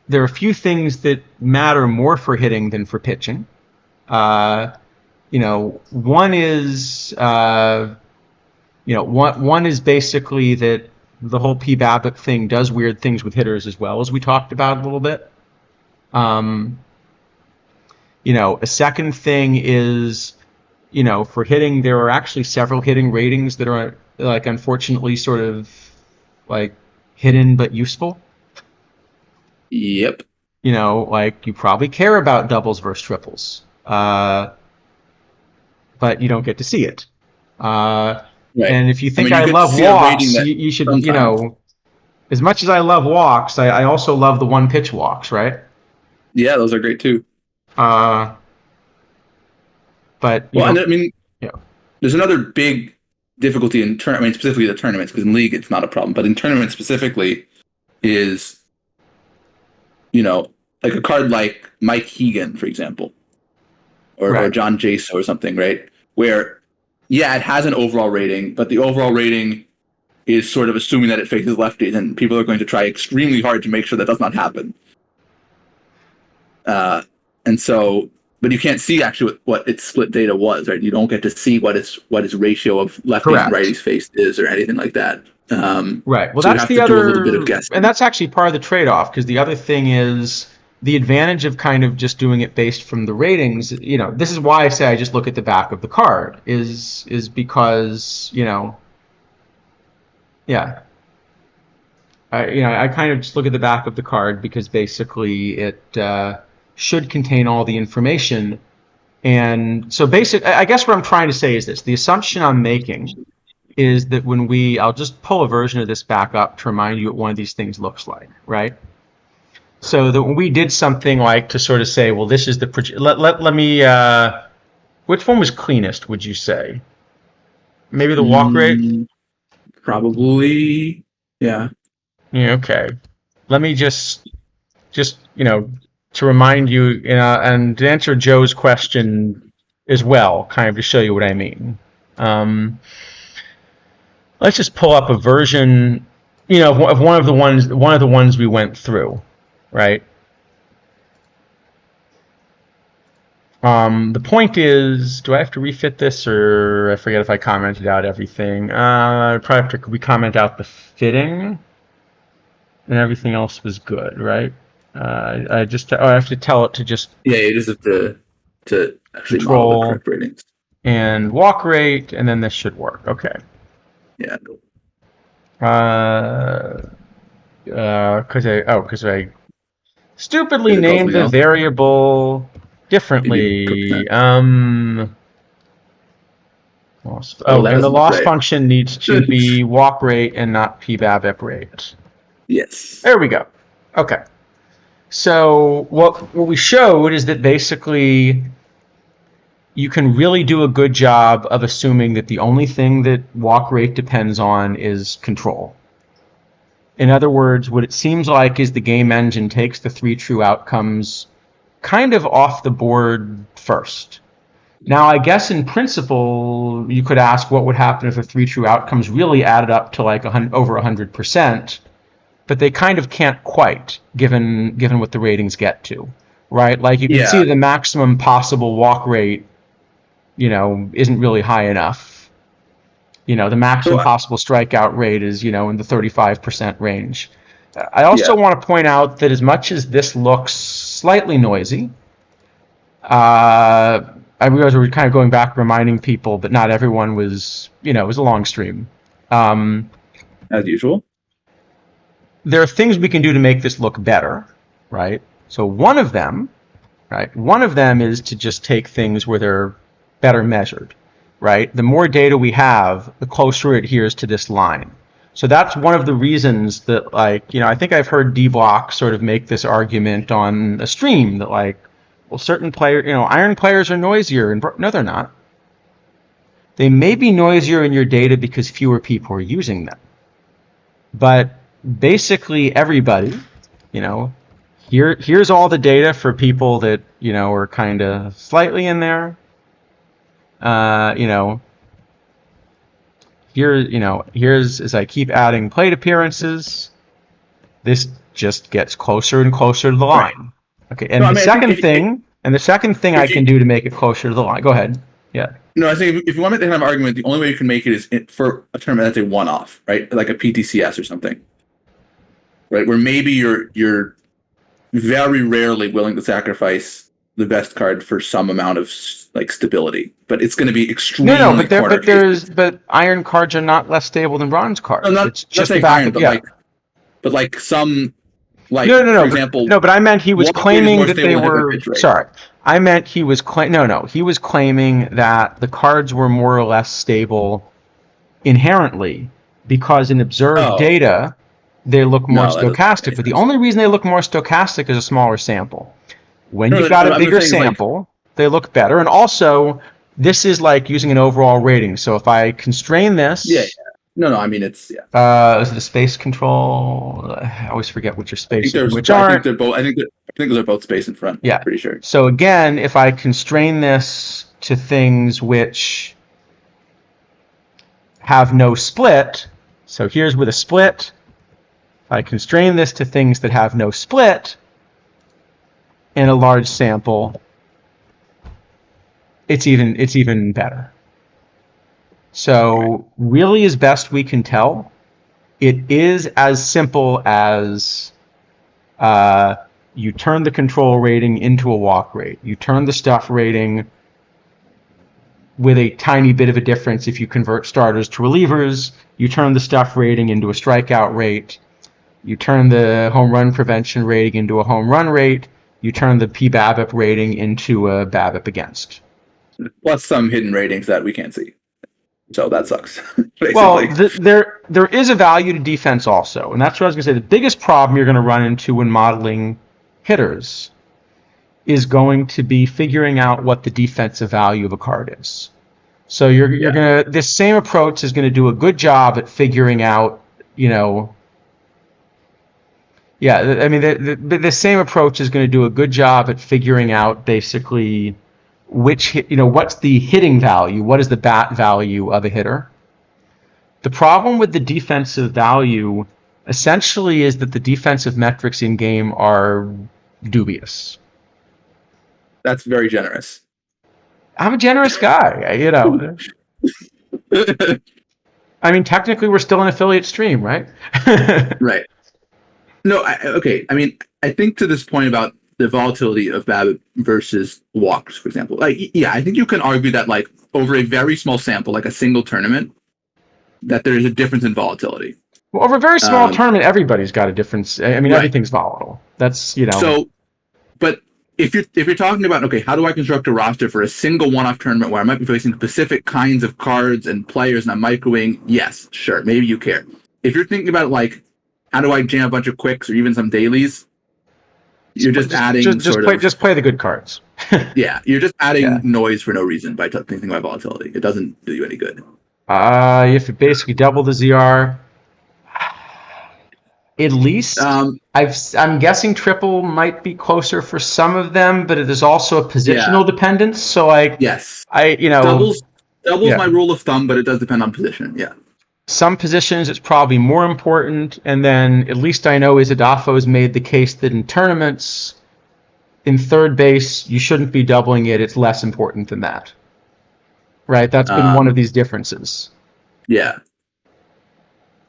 There are a few things that matter more for hitting than for pitching. One is one is basically that the whole P-BABIP thing does weird things with hitters as well, as we talked about a little bit. A second thing is, for hitting, there are actually several hitting ratings that are like unfortunately sort of like hidden but useful. Yep. Like you probably care about doubles versus triples, but you don't get to see it. Right. And if you think I love walks, you should, as much as I love walks, I also love the one pitch walks, right? Yeah, those are great too. But there's another big difficulty in specifically the tournaments, because in league it's not a problem, but in tournaments specifically is, like a card like Mike Hegan, for example, or John Jaso or something, right? Where Yeah, it has an overall rating, but the overall rating is sort of assuming that it faces lefties, and people are going to try extremely hard to make sure that does not happen. And so, but you can't see actually what its split data was, right? You don't get to see what its ratio of lefties and righties faced is or anything like that. Right. Well, so that's you have to do a little bit of guessing. and that's actually part of the trade-off, because the other thing is the advantage of kind of just doing it based from the ratings. You know, this is why I say I just look at the back of the card, is because, you know, yeah. I kind of just look at the back of the card because basically it should contain all the information. And so I guess what I'm trying to say is this. The assumption I'm making is that I'll just pull a version of this back up to remind you what one of these things looks like, right? So that when we did something like to sort of say, well, this is the, let me, which one was cleanest, would you say? Maybe the walk rate? Probably, yeah. Yeah, okay. Let me just you know, to remind you, and to answer Joe's question as well, kind of to show you what I mean. Let's just pull up a version, you know, of one of the ones we went through, right? The point is, do I have to refit this, or I forget if I commented out everything? I probably have to re-comment out the fitting, and everything else was good, right? I have to tell it to just you just have to actually control model the correct ratings and walk rate, and then this should work. Okay. Yeah. Because I stupidly named the variable differently. And the loss function needs to be walk rate and not p-BABIP rate. Yes. There we go. Okay. So what we showed is that basically you can really do a good job of assuming that the only thing that walk rate depends on is control. In other words, what it seems like is the game engine takes the 3 true outcomes kind of off the board first. Now, I guess in principle, you could ask what would happen if the 3 true outcomes really added up to like over 100%, but they kind of can't quite, given what the ratings get to, right? Like you can see the maximum possible walk rate, you know, isn't really high enough. You know, the maximum possible strikeout rate is, you know, in the 35% range. I also want to point out that as much as this looks slightly noisy, I realize we're kind of going back reminding people, but not everyone was, you know, it was a long stream. As usual. There are things we can do to make this look better, right? So one of them is to just take things where they're better measured, right? The more data we have, the closer it adheres to this line. So that's one of the reasons that, like, you know, I think I've heard D-Block sort of make this argument on a stream that, like, well, certain players, you know, iron players are noisier. And no, they're not. They may be noisier in your data because fewer people are using them. But basically everybody, you know, here's all the data for people that, you know, are kind of slightly in there. You know, here's as I keep adding plate appearances, this just gets closer and closer to the line. Okay, and the second thing I can do to make it closer to the line. Go ahead. Yeah. No, I think if you want to make that kind of argument, the only way you can make it is for a tournament that's a one-off, right? Like a PTCS or something, right? Where maybe you're very rarely willing to sacrifice the best card for some amount of like stability, but it's going to be extremely. But iron cards are not less stable than bronze cards. No, it's just the back iron, but like some. Like, no. For example, but I meant he was claiming that they were. Sorry, I meant he was he was claiming that the cards were more or less stable inherently because in observed data they look more stochastic. But the only reason they look more stochastic is a smaller sample. When you've got a bigger sample, they look better. And also, this is like using an overall rating. So if I constrain this. Yeah. No, I mean it's is it a space control? I always forget which are space and which aren't. I think they're both. I think those are both space in front. Yeah, pretty sure. So again, if I constrain this to things which, have no split. So here's with a split. If I constrain this to things that have no split in a large sample, it's even better. So really, as best we can tell, it is as simple as you turn the control rating into a walk rate. You turn the stuff rating with a tiny bit of a difference if you convert starters to relievers. You turn the stuff rating into a strikeout rate. You turn the home run prevention rating into a home run rate. You turn the PBABIP rating into a BABIP against. Plus some hidden ratings that we can't see. So that sucks. Basically. Well, there is a value to defense also, and that's what I was going to say. The biggest problem you're going to run into when modeling hitters is going to be figuring out what the defensive value of a card is. So you're gonna, this same approach is going to do a good job at figuring out, the same approach is going to do a good job at figuring out basically what's the hitting value, what is the bat value of a hitter. The problem with the defensive value essentially is that the defensive metrics in game are dubious. That's very generous. I'm a generous guy, I mean, technically, we're still an affiliate stream, right? Right. No, okay. I mean, I think to this point about the volatility of BABIP versus walks, for example, I think you can argue that, like, over a very small sample, like a single tournament, that there is a difference in volatility. Well, over a very small tournament, everybody's got a difference. I mean, everything's volatile. That's, So, but if you're talking about, okay, how do I construct a roster for a single one-off tournament where I might be facing specific kinds of cards and players and I'm microwing, yes, sure, maybe you care. If you're thinking about, like, how do I jam a bunch of quicks or even some dailies, you're just adding just play the good cards. Yeah, you're just adding noise for no reason by thinking about volatility. It doesn't do you any good. You have to basically double the ZR. At least, I'm guessing triple might be closer for some of them, but it is also a positional dependence. So doubles my rule of thumb, but it does depend on position. Yeah. Some positions it's probably more important, and then at least I know Isidafo has made the case that in tournaments, in third base, you shouldn't be doubling it. It's less important than that. Right? That's been one of these differences. Yeah.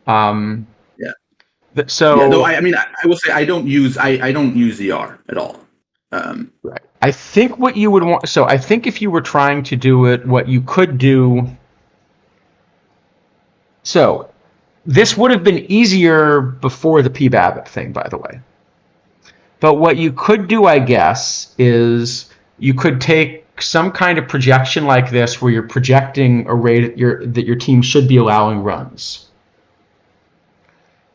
So I mean, I will say I don't use ZR at all. Right. I think what you would want. So I think if you were trying to do it, what you could do. So this would have been easier before the PBABIP thing, by the way. But what you could do, I guess, is you could take some kind of projection like this, where you're projecting a rate that your team should be allowing runs.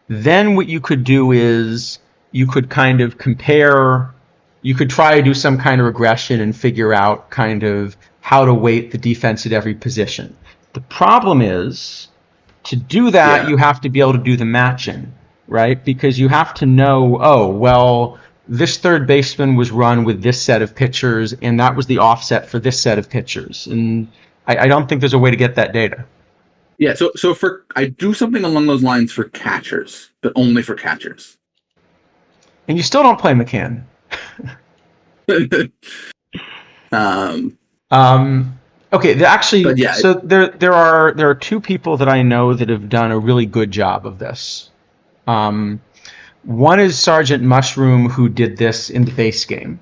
Then what you could do is you could kind of compare, you could try to do some kind of regression and figure out kind of how to weight the defense at every position. The problem is, to do that, you have to be able to do the matching, right? Because you have to know, this third baseman was run with this set of pitchers, and that was the offset for this set of pitchers. And I don't think there's a way to get that data. Yeah, so I do something along those lines for catchers, but only for catchers. And you still don't play McCann. Okay, so there are two people that I know that have done a really good job of this. One is Sergeant Mushroom, who did this in the base game.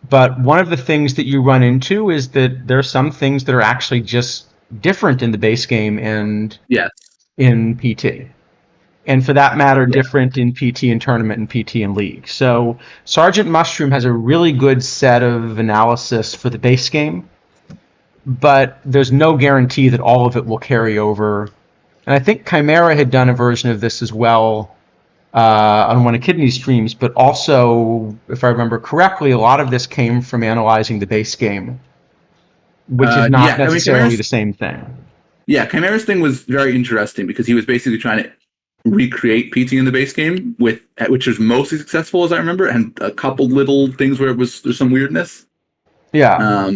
But one of the things that you run into is that there are some things that are actually just different in the base game and in PT. And for that matter, different in PT and tournament and PT and league. So Sergeant Mushroom has a really good set of analysis for the base game, but there's no guarantee that all of it will carry over. And I think Chimera had done a version of this as well on one of Kidney's streams, but also, if I remember correctly, a lot of this came from analyzing the base game, which is not necessarily the same thing. Yeah, Chimera's thing was very interesting because he was basically trying to recreate PT in the base game, which was mostly successful, as I remember, and a couple little things where there's some weirdness. Yeah.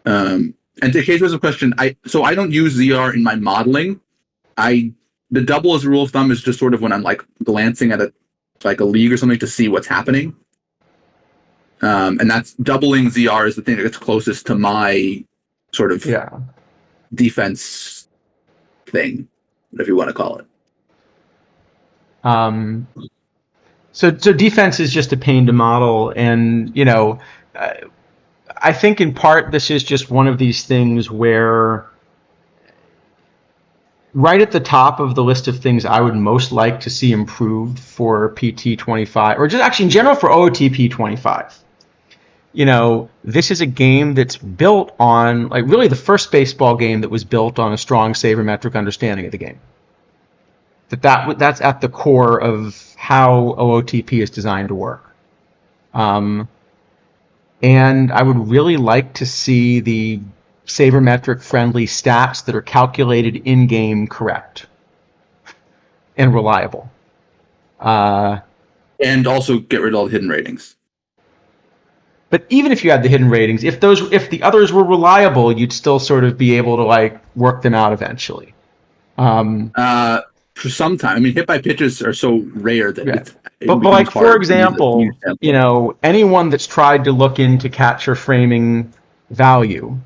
And And to Keijo's question, I don't use ZR in my modeling. The double as a rule of thumb is just sort of when I'm like glancing at a league or something to see what's happening. And that's doubling ZR is the thing that gets closest to my sort of defense thing, if you want to call it. So defense is just a pain to model, and I think in part this is just one of these things where right at the top of the list of things I would most like to see improved for PT25, or just actually in general for OOTP 25. This is a game that's built on, like, really the first baseball game that was built on a strong sabermetric understanding of the game. That's at the core of how OOTP is designed to work. And I would really like to see the sabermetric friendly stats that are calculated in-game correct and reliable. And also get rid of all the hidden ratings. But even if you had the hidden ratings, if the others were reliable, you'd still sort of be able to work them out eventually. For some time, I mean, hit by pitches are so rare that but for example, anyone that's tried to look into catcher framing value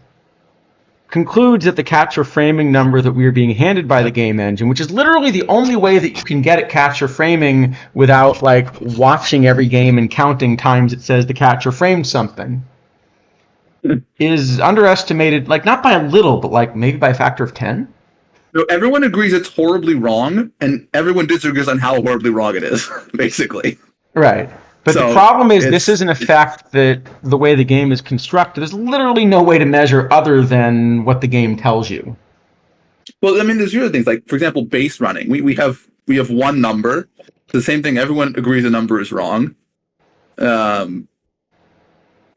concludes that the catcher framing number that we are being handed by the game engine, which is literally the only way that you can get at catcher framing without watching every game and counting times it says the catcher framed something, is underestimated, not by a little, but maybe by a factor of 10. No, everyone agrees it's horribly wrong, and everyone disagrees on how horribly wrong it is, basically. Right. But the problem is this is an effect that the way the game is constructed, there's literally no way to measure other than what the game tells you. Well, I mean, there's other things, for example, base running. We have one number. It's the same thing. Everyone agrees the number is wrong.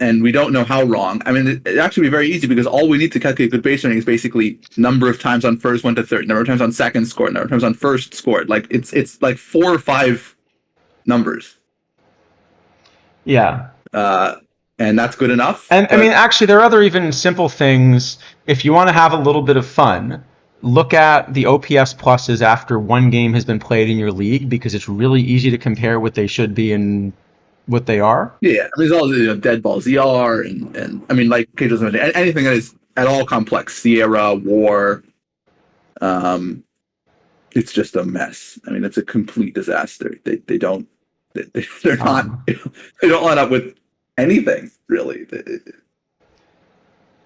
And we don't know how wrong. I mean, it'd actually be very easy because all we need to calculate good base running is basically number of times on first went to third, number of times on second scored, number of times on first scored. It's like 4 or 5 numbers. Yeah. And that's good enough. And I mean, actually, there are other even simple things. If you want to have a little bit of fun, look at the OPS pluses after one game has been played in your league, because it's really easy to compare what they should be and what they are. Yeah, I mean, there's all dead ball ZR and I mean, like Keijo's mentioned, anything that is at all complex, Sierra, War, it's just a mess. I mean, it's a complete disaster. They're not they don't line up with anything really.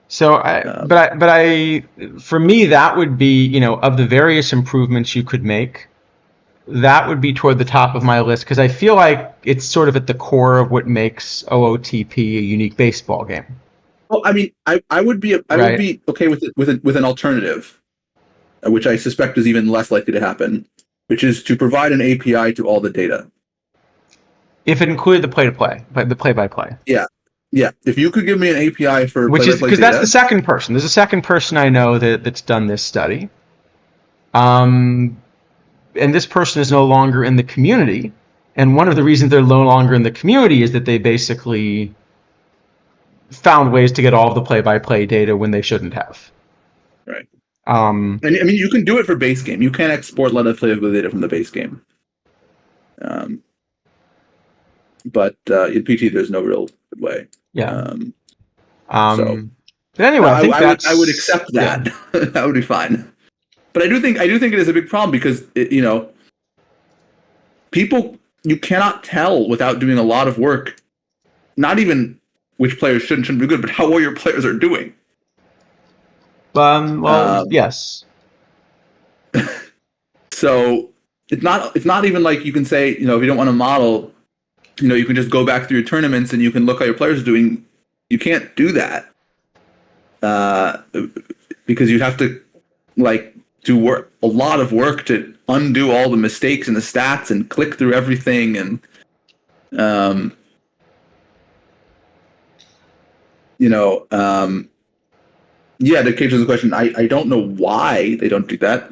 So for me, that would be, of the various improvements you could make, that would be toward the top of my list, because I feel like it's sort of at the core of what makes OOTP a unique baseball game. Well, I mean, I would be okay with it with an alternative, which I suspect is even less likely to happen, which is to provide an API to all the data. If it included the play-by-play. Yeah. If you could give me an API for which is because that's the second person. There's a second person I know that's done this study. And this person is no longer in the community. And one of the reasons they're no longer in the community is that they basically found ways to get all of the play-by-play data when they shouldn't have. Right. And I mean, you can do it for base game. You can export a lot of playable data from the base game. But in PT, there's no real good way. Yeah. But anyway, I would accept that. Yeah. That would be fine. But I do think it is a big problem because people, you cannot tell without doing a lot of work, not even which players should and shouldn't be good, but how well your players are doing. Yes. So it's not even like you can say, if you don't want to model, you can just go back through your tournaments and you can look how your players are doing. You can't do that because you have to do a lot of work to undo all the mistakes in the stats and click through everything and to Keijo's question, I don't know why they don't do that.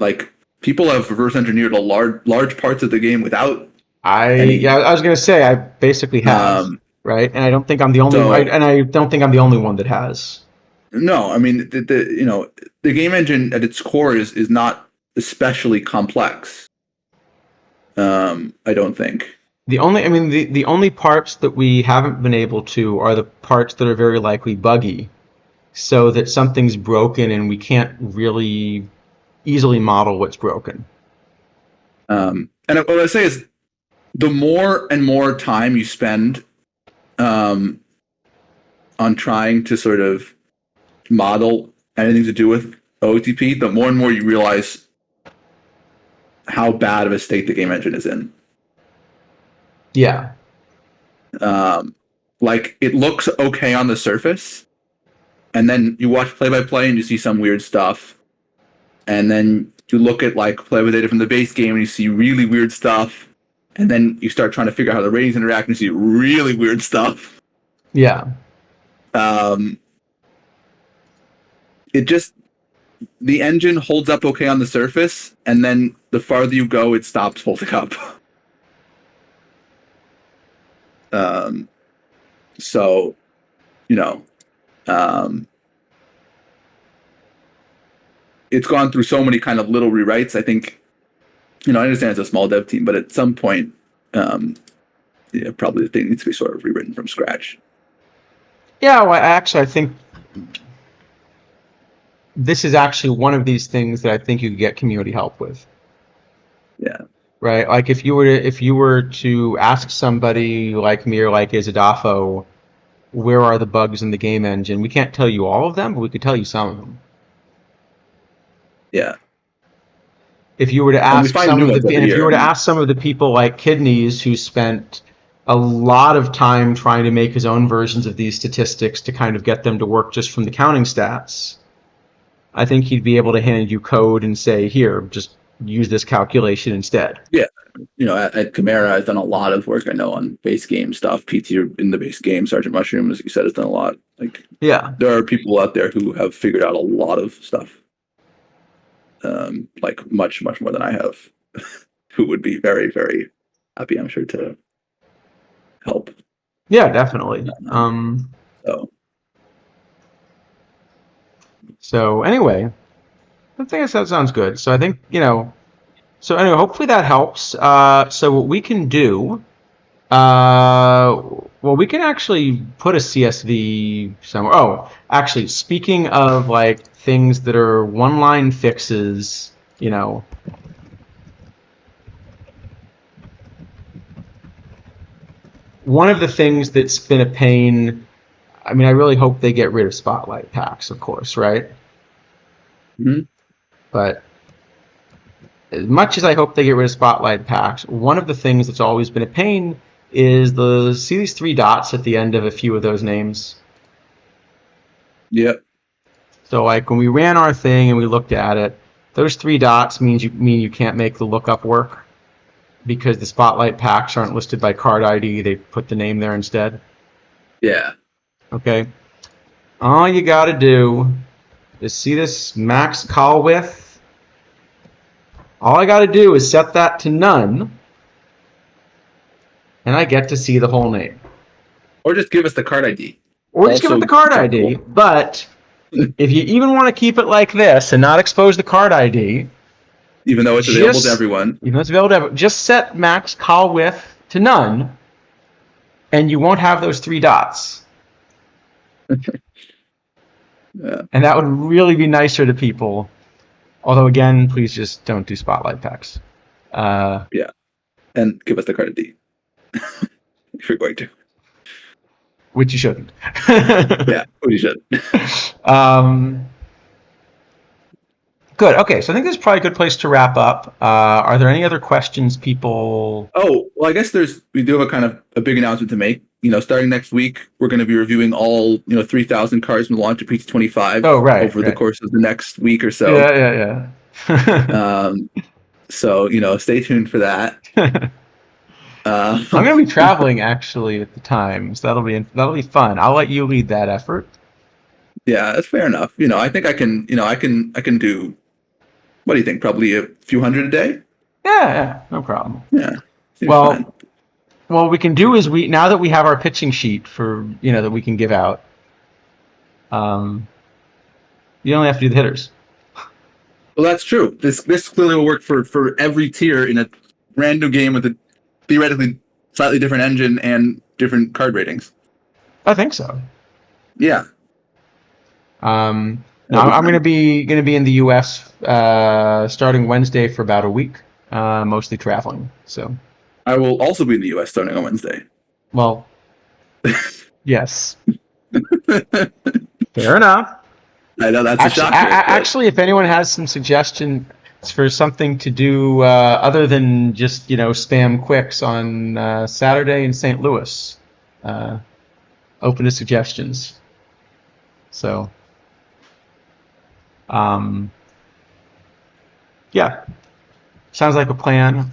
People have reverse engineered a large parts of the game without. I was going to say I basically have, right, and I don't think I'm the only one that has. No, I mean the game engine at its core is not especially complex. I don't think. The only parts that we haven't been able to are the parts that are very likely buggy, so that something's broken and we can't really easily model what's broken. And what I say is, the more and more time you spend on trying to sort of model anything to do with OTP, the more and more you realize how bad of a state the game engine is in. Yeah. Like, it looks okay on the surface, and then you watch play-by-play and you see some weird stuff, and then you look at like play-by data from the base game and you see really weird stuff, and then you start trying to figure out how the ratings interact and you see really weird stuff. Yeah. The engine holds up okay on the surface, and then the farther you go, it stops holding up. So, it's gone through so many kind of little rewrites. I think, I understand it's a small dev team, but at some point, probably the thing needs to be sort of rewritten from scratch. Yeah, well, actually, I think this is actually one of these things that I think you could get community help with. Yeah. Right. Like if you were to ask somebody like me or like Isidafo, where are the bugs in the game engine? We can't tell you all of them, but we could tell you some of them. Yeah. If you were to ask some of the people like Kidneys, who spent a lot of time trying to make his own versions of these statistics to kind of get them to work just from the counting stats, I think he'd be able to hand you code and say, here, just use this calculation instead. Yeah. At Chimera, I've done a lot of work, I know, on base game stuff. PT in the base game, Sergeant Mushroom, as you said, has done a lot. Like, yeah, there are people out there who have figured out a lot of stuff. Like much, much more than I have, who would be very, very happy, I'm sure, to help. Yeah, definitely. So anyway, I think that sounds good. So I think, so anyway, hopefully that helps. So what we can do, we can actually put a CSV somewhere. Oh, actually, speaking of like things that are one-line fixes, one of the things that's been a pain, I mean, I really hope they get rid of spotlight packs, of course, right? Mm-hmm. But as much as I hope they get rid of spotlight packs, one of the things that's always been a pain is see these 3 dots at the end of a few of those names? Yep. So like when we ran our thing and we looked at it, those 3 dots mean you can't make the lookup work because the spotlight packs aren't listed by card ID. They put the name there instead. Yeah. Okay. All you got to do is see this max call width. All I got to do is set that to none, and I get to see the whole name. Or just give us the card ID. Or just give it the card ID. But if you even want to keep it like this and not expose the card ID, even though it's available to everyone, just set max call width to none, and you won't have those 3 dots. Yeah. And that would really be nicer to people. Although, again, please just don't do spotlight packs. Yeah. And give us the card ID. If you're going to. Which you shouldn't. Yeah, we should. Good. Okay, so I think this is probably a good place to wrap up. Are there any other questions people... Oh, well, I guess we do have a big announcement to make. Starting next week, we're going to be reviewing all 3,000 cards from the launch of PT25 over the course of the next week or so. Yeah. So, stay tuned for that. I'm going to be traveling actually at the time, so that'll be fun. I'll let you lead that effort. Yeah, that's fair enough. I think I can do, what do you think? Probably a few hundred a day? Yeah, no problem. Yeah. Well, what we can do is now that we have our pitching sheet for, that we can give out, You only have to do the hitters. Well, that's true. This clearly will work for every tier in a brand new game with a theoretically slightly different engine and different card ratings. I think so. Yeah. No, I'm going to be in the U.S. Starting Wednesday for about a week, mostly traveling. So I will also be in the U.S. starting on Wednesday. Well, yes. Fair enough. I know that's a shocker. Actually, if anyone has some suggestions for something to do other than just spam quicks on Saturday in St. Louis, open to suggestions. So, yeah, sounds like a plan.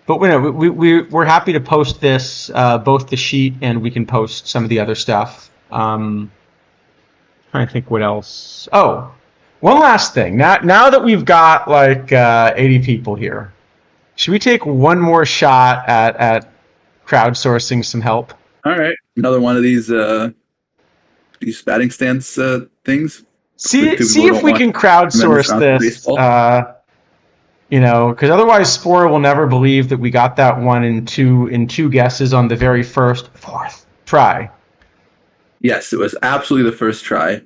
But we're happy to post this, both the sheet and we can post some of the other stuff. Trying to think what else. Oh, one last thing. Now that we've got like 80 people here, should we take one more shot at crowdsourcing some help? All right, another one of these batting stance things. See if we can crowdsource this. Because otherwise Spore will never believe that we got that one in two guesses on the very fourth try. Yes, it was absolutely the first try,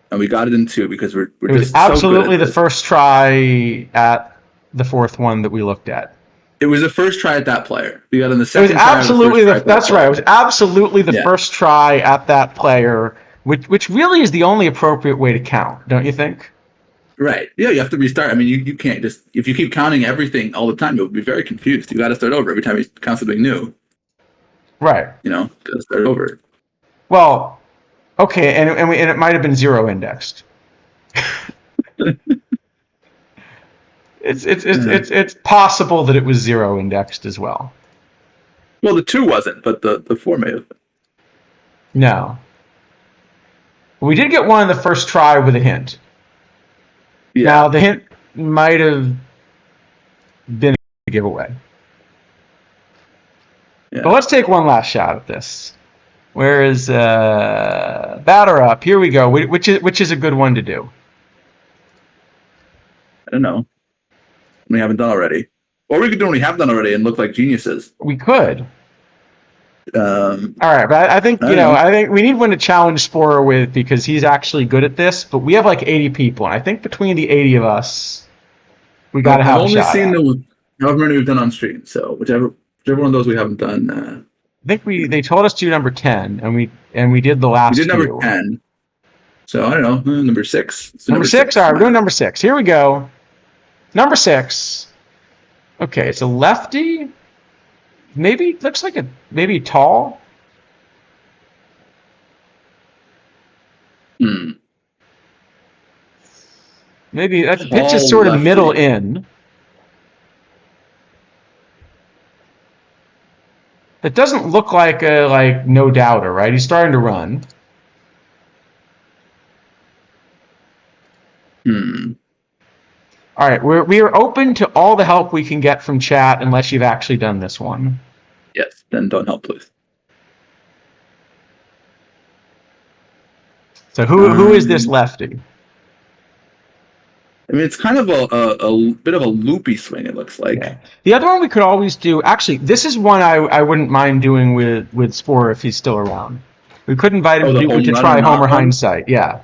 and we got it in 2 because we're it was just absolutely so good at the this. first try at the fourth one that we looked at. It was the first try at that player. We got in the second. It was absolutely that's right. It was absolutely the first try at that player, which really is the only appropriate way to count, don't you think? Right. Yeah, you have to restart. I mean, you can't just if you keep counting everything all the time, you'll be very confused. You got to start over every time you count something new. Right. Got to start over. Well, okay, and it might have been 0 indexed. It's possible that it was 0 indexed as well. Well, the 2 wasn't, but the 4 may have been. No. We did get one in the first try with a hint. Yeah. Now the hint might have been a giveaway. Yeah. But let's take one last shot at this. Where is batter up? Here we go. Which is a good one to do? I don't know. We haven't done already. Or we could do what we have done already and look like geniuses. We could. All right, but I think I think we need one to challenge Sporer with because he's actually good at this. But we have like 80 people, and I think between the 80 of us, we got to have a shot. I've only seen however many we've done on stream. So whichever one of those we haven't done. I think they told us to do number 10, and we did the last. We did number 10. So I don't know, number 6. So number 6. All right, we're doing number 6. Here we go. Number 6. Okay, it's a lefty. Maybe looks like maybe tall. Maybe that pitch is sort of lefty. Middle in. It doesn't look like a no doubter, right? He's starting to run. All right, we are open to all the help we can get from chat, unless you've actually done this one. Yes, then don't help, please. So who is this lefty? I mean, it's kind of a bit of a loopy swing. It looks like. Yeah. The other one we could always do. Actually, this is one I wouldn't mind doing with Spore if he's still around. We could invite him to try Homer Hindsight. Yeah.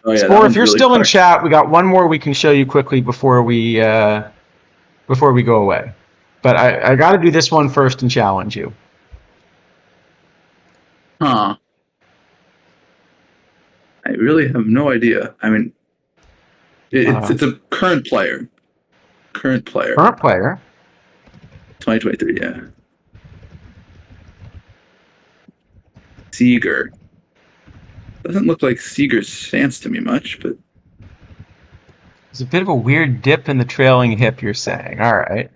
Oh, yeah, Spore, if you're really still in chat, we got one more we can show you quickly before we go away. But I got to do this one first and challenge you. Huh. I really have no idea. I mean, it's a current player. Current player. 2023, yeah. Seager. Doesn't look like Seager's stance to me much, but there's a bit of a weird dip in the trailing hip. You're saying, all right.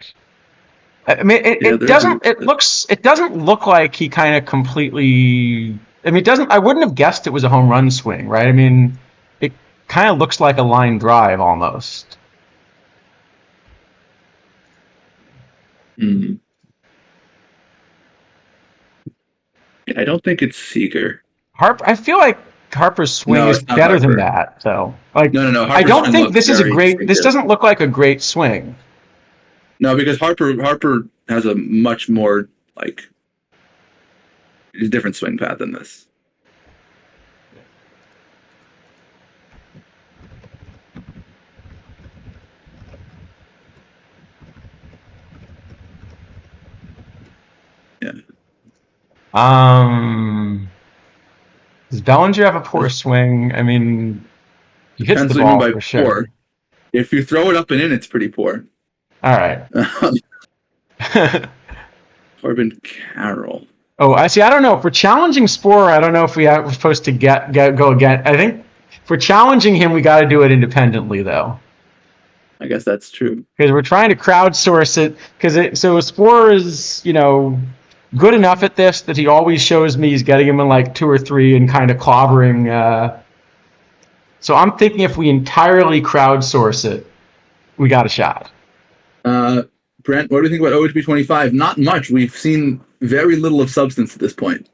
I mean, it doesn't. It doesn't look like he kind of completely. I mean, it doesn't. I wouldn't have guessed it was a home run swing, right? I mean, it kind of looks like a line drive almost. I don't think it's Seager. I feel like Harper's swing No, is it's not better than Harper. that, though. Like, No. I Harper's don't swing think looks this is a very great. This distinctive. doesn't look like a great swing. No, because Harper has a much more like different swing path than this. Yeah. Does Bellinger have a poor swing? I mean, he hits Depends the what you mean ball by for sure. poor. If you throw it up and in, it's pretty poor. All right. Corbin Carroll. Oh, I see. I don't know. If we're challenging Sporer, I don't know if we're supposed to go again. I think if we're challenging him, we got to do it independently, though. I guess that's true. Because we're trying to crowdsource it. So Sporer is, good enough at this that he always shows me he's getting him in like 2 or 3 and kind of clobbering. So I'm thinking if we entirely crowdsource it, we got a shot. Brent, what do you think about OHB25? Not much. We've seen very little of substance at this point,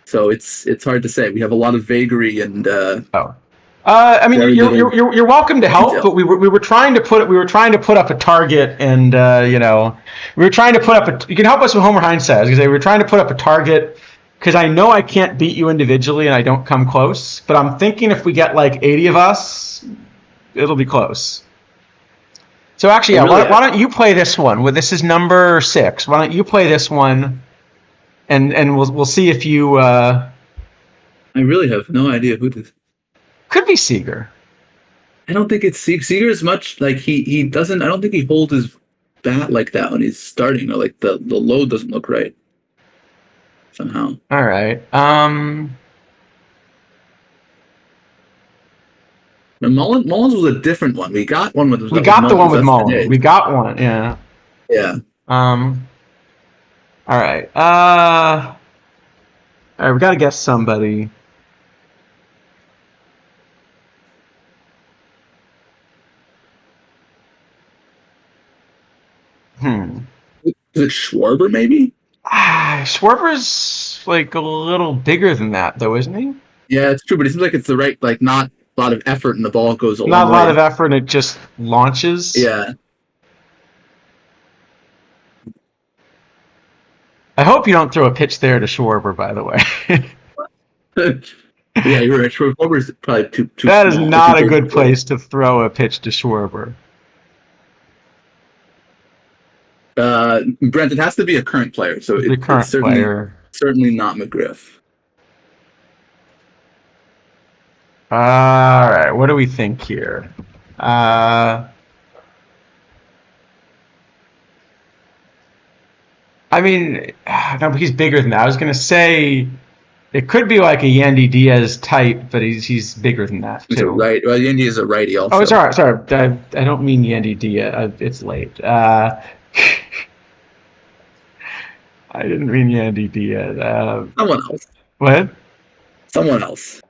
so it's hard to say. We have a lot of vagary and. I mean, you're welcome to help, detail. but we were trying to put up a target, and we were trying to put up you can help us with Homer Hines says, because we were trying to put up a target, because I know I can't beat you individually and I don't come close, but I'm thinking if we get like 80 of us, it'll be close. So actually, yeah, why don't you play this one? Well, this is number 6. Why don't you play this one, and we'll see if you. I really have no idea who this. Could be Seager. I don't think it's Seager. Seager is much like he doesn't. I don't think he holds his bat like that when he's starting. Or like the load doesn't look right somehow. All right. Mullins was a different one. We got one with. We got the one with Mullins. We got one. Yeah. Yeah. All right. All right. We got to guess somebody. Is it Schwarber, maybe? Schwarber's like a little bigger than that, though, isn't he? Yeah, it's true, but it seems like it's the right, like not a lot of effort, and the ball goes a long way. Not a lot of effort, and it just launches. Yeah. I hope you don't throw a pitch there to Schwarber, by the way. Yeah, you're right. Schwarber's probably too That small. is not a good place to throw a pitch to Schwarber. Brent, it has to be a current player, so The current player. Certainly not McGriff. All right, what do we think here? I mean, no, he's bigger than that. I was going to say it could be like a Yandy Diaz type, but he's bigger than that too. Right. Well, Yandy is a righty also. Oh, sorry. I don't mean Yandy Diaz. It's late. I didn't mean Yandy Diaz. Someone else. What? Someone else.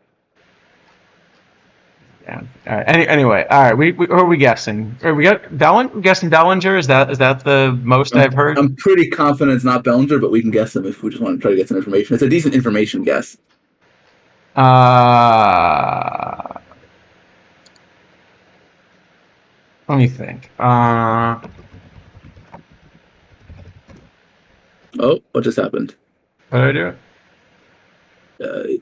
Yeah. All right. Anyway, all right. Who are we guessing? We got guessing Bellinger. Is that the most I've heard? I'm pretty confident it's not Bellinger, but we can guess him if we just want to try to get some information. It's a decent information guess. Let me think. Oh, what just happened? What did I do? I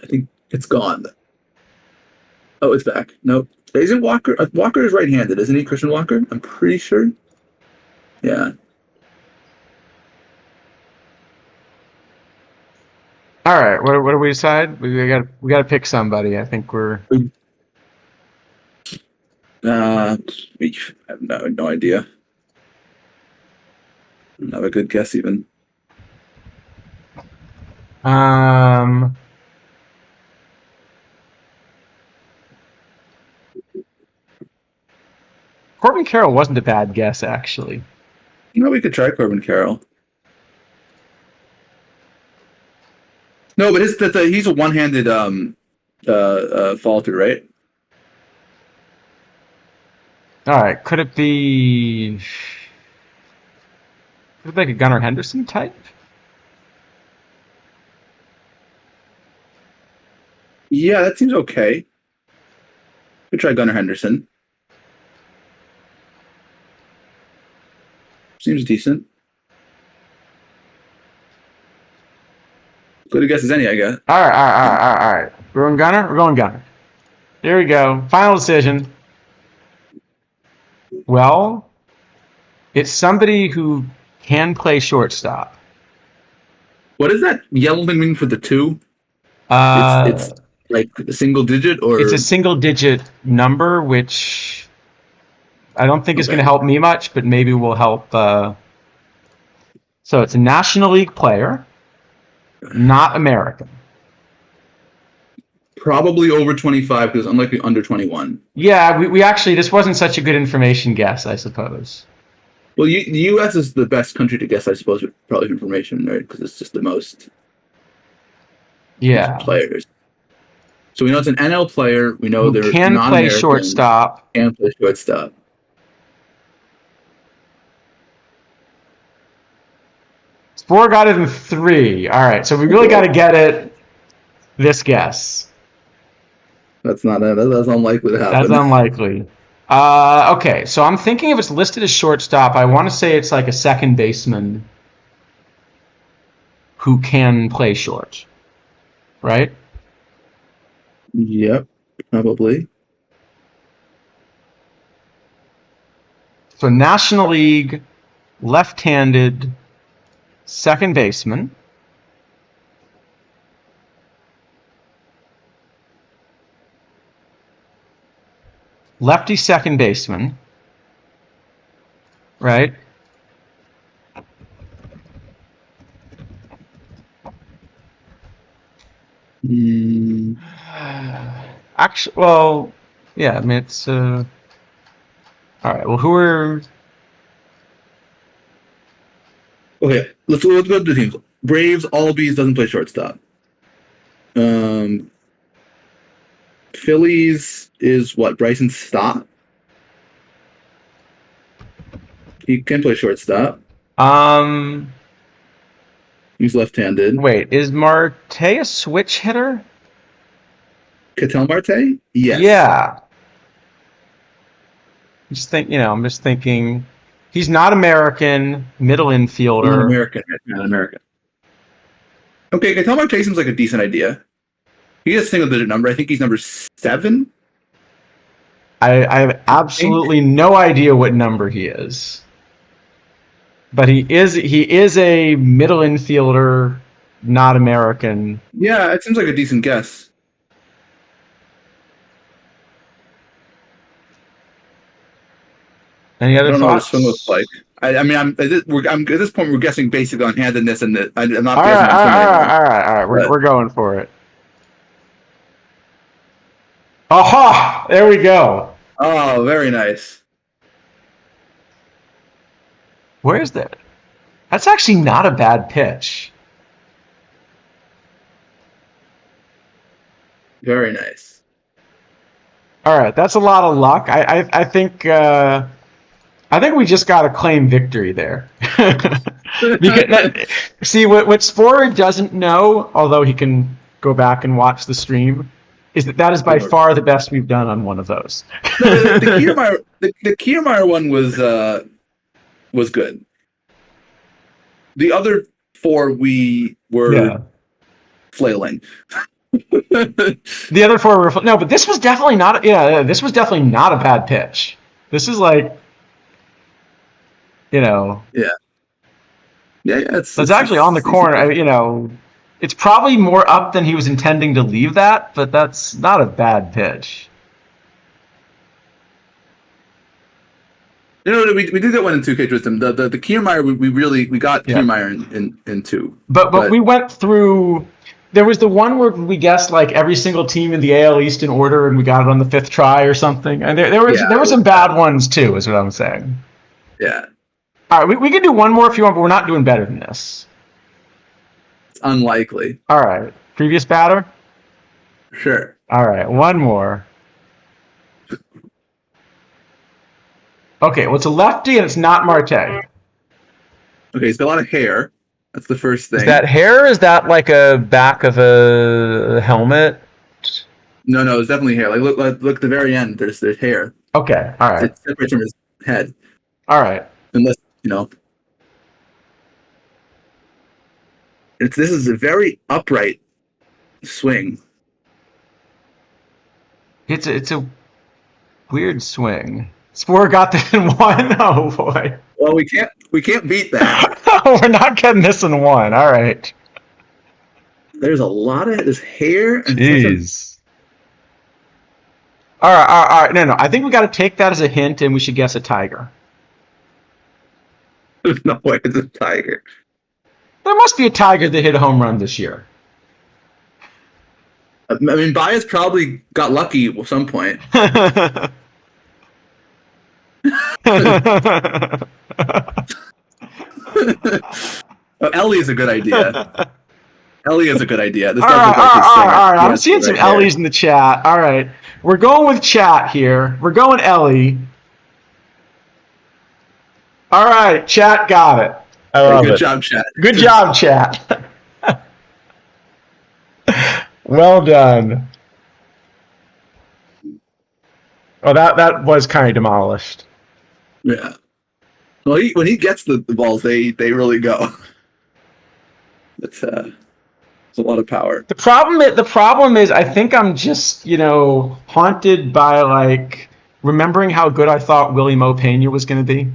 think it's gone. Oh, it's back. Nope. Isn't Walker? Walker is right-handed, isn't he, Christian Walker? I'm pretty sure. Yeah. All right. What do we decide? We got to pick somebody. I think we're. I have no idea. I don't have a good guess even. Corbin Carroll wasn't a bad guess, actually. We could try Corbin Carroll. No, but he's a one-handed falter, right? All right. Could it be like a Gunnar Henderson type? Yeah, that seems okay. Could try Gunnar Henderson. Seems decent. Good a guess as any, I guess. All right. We're going Gunner? We're going Gunner. There we go. Final decision. Well, it's somebody who can play shortstop. What does that yellow thing mean for the 2? It's like a single digit, or it's a single digit number, which I don't think is going to help me much, but maybe will help. So it's a National League player, not American. probably over 25 because unlikely under 21. Yeah, we actually, this wasn't such a good information guess, I suppose. Well, the U.S. is the best country to guess, I suppose, with probably information, right? Because it's just the most players. So we know it's an NL player. We know they're can not play shortstop. Can play shortstop. It's 4 got it in 3. All right, so we really got to get it. This guess. That's unlikely to happen. That's unlikely. Okay, so I'm thinking if it's listed as shortstop, I want to say it's like a second baseman who can play short, right? Yep, probably. So National League, left-handed second baseman. Lefty second baseman, right? Actually, well, yeah. I mean, it's all right. Well, who are? Okay, let's go to the teams. Braves, Albies doesn't play shortstop. Phillies is what? Bryson Stott. He can play shortstop. He's left-handed. Wait, is Marte a switch hitter? Ketel Marte? Yes. Yeah. I'm just thinking. He's not American, middle infielder. Not American. Okay, Ketel Marte seems like a decent idea. He has a single-digit number. I think he's number 7. I have absolutely no idea what number he is. But he is a middle infielder, not American. Yeah, it seems like a decent guess. Any other thoughts? Know what his swing looks like. I mean, I'm at this point we're guessing basically on handedness, and I'm not guessing on swing. All right. We're going for it. Aha! There we go. Oh, very nice. Where is that? That's actually not a bad pitch. Very nice. All right, that's a lot of luck. I think we just got to claim victory there. See, what Sporer doesn't know, although he can go back and watch the stream, is that is by far the best we've done on one of those. The Kiermaier one was good. The other 4 we were flailing. The other 4 were no, but this was definitely not. This was definitely not a bad pitch. This is like, Yeah. It's actually on the corner. It's probably more up than he was intending to leave that, but that's not a bad pitch. We did get one in 2K Tristan. The Kiermaier we got Kiermaier in 2. But we went through. There was the one where we guessed like every single team in the AL East in order, and we got it on the 5th try or something. And there were some bad ones too, is what I'm saying. Yeah. All right, we can do one more if you want, but we're not doing better than this. It's unlikely. All right, previous batter. Sure. All right, one more. Okay, well, it's a lefty and it's not Marte. Okay, he's got a lot of hair. That's the first thing. Is that hair or is that like a back of a helmet? No, it's definitely hair. Like look at the very end. There's hair. Okay, all right, It separates from his head. all right. Unless this is a very upright swing. It's a weird swing. Spore got that in one. Oh boy. Well, we can't beat that. We're not getting this in one. All right. There's a lot of this hair. And Jeez. All right. No. I think we got to take that as a hint, and we should guess a tiger. There's no way it's a tiger. There must be a tiger that hit a home run this year. I mean, Baez probably got lucky at some point. Ellie is a good idea. Ellie is a good idea. This all right. I'm seeing some Ellies in the chat. All right. We're going with chat here. We're going Ellie. All right. Chat got it. I love it. Good job, chat. Good job, chat. Well done. Oh, that was kind of demolished. Yeah. Well, when he gets the balls, they really go. It's a lot of power. The problem is I think I'm just, haunted by like remembering how good I thought Willie Mo Pena was going to be.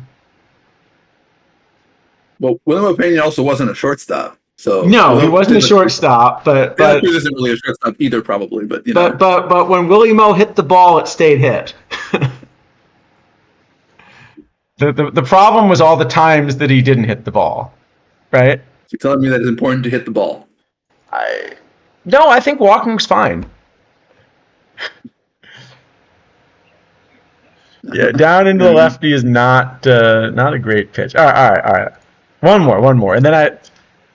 Well, Willie Pena also wasn't a shortstop, so no, he wasn't a shortstop. But Cruz isn't really a shortstop either, probably. But but when Willie Mo hit the ball, it stayed hit. The problem was all the times that he didn't hit the ball, right? You're telling me that it's important to hit the ball? No, I think walking's fine. Yeah, down into the lefty is not a great pitch. All right. One more, and then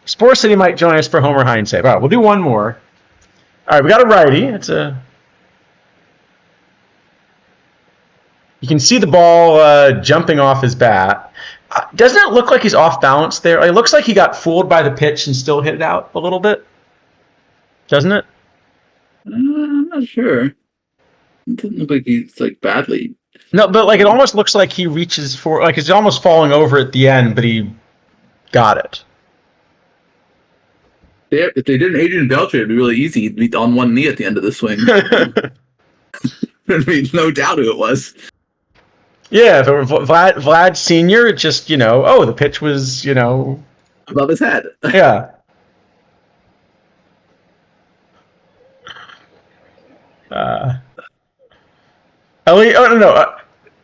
Sports City might join us for Homer Hindsight. All right, we'll do one more. All right, we got a righty. You can see the ball jumping off his bat. Doesn't it look like he's off balance there? It looks like he got fooled by the pitch and still hit it out a little bit. Doesn't it? I'm not sure. It doesn't look like he's badly. No, but it almost looks like he reaches for he's almost falling over at the end, but he got it. If they did an Adrian Beltre, it'd be really easy. He'd be on one knee at the end of the swing. I mean, no doubt who it was. Yeah, if it were Vlad Sr., just, the pitch was, above his head. Yeah. Ellie, no.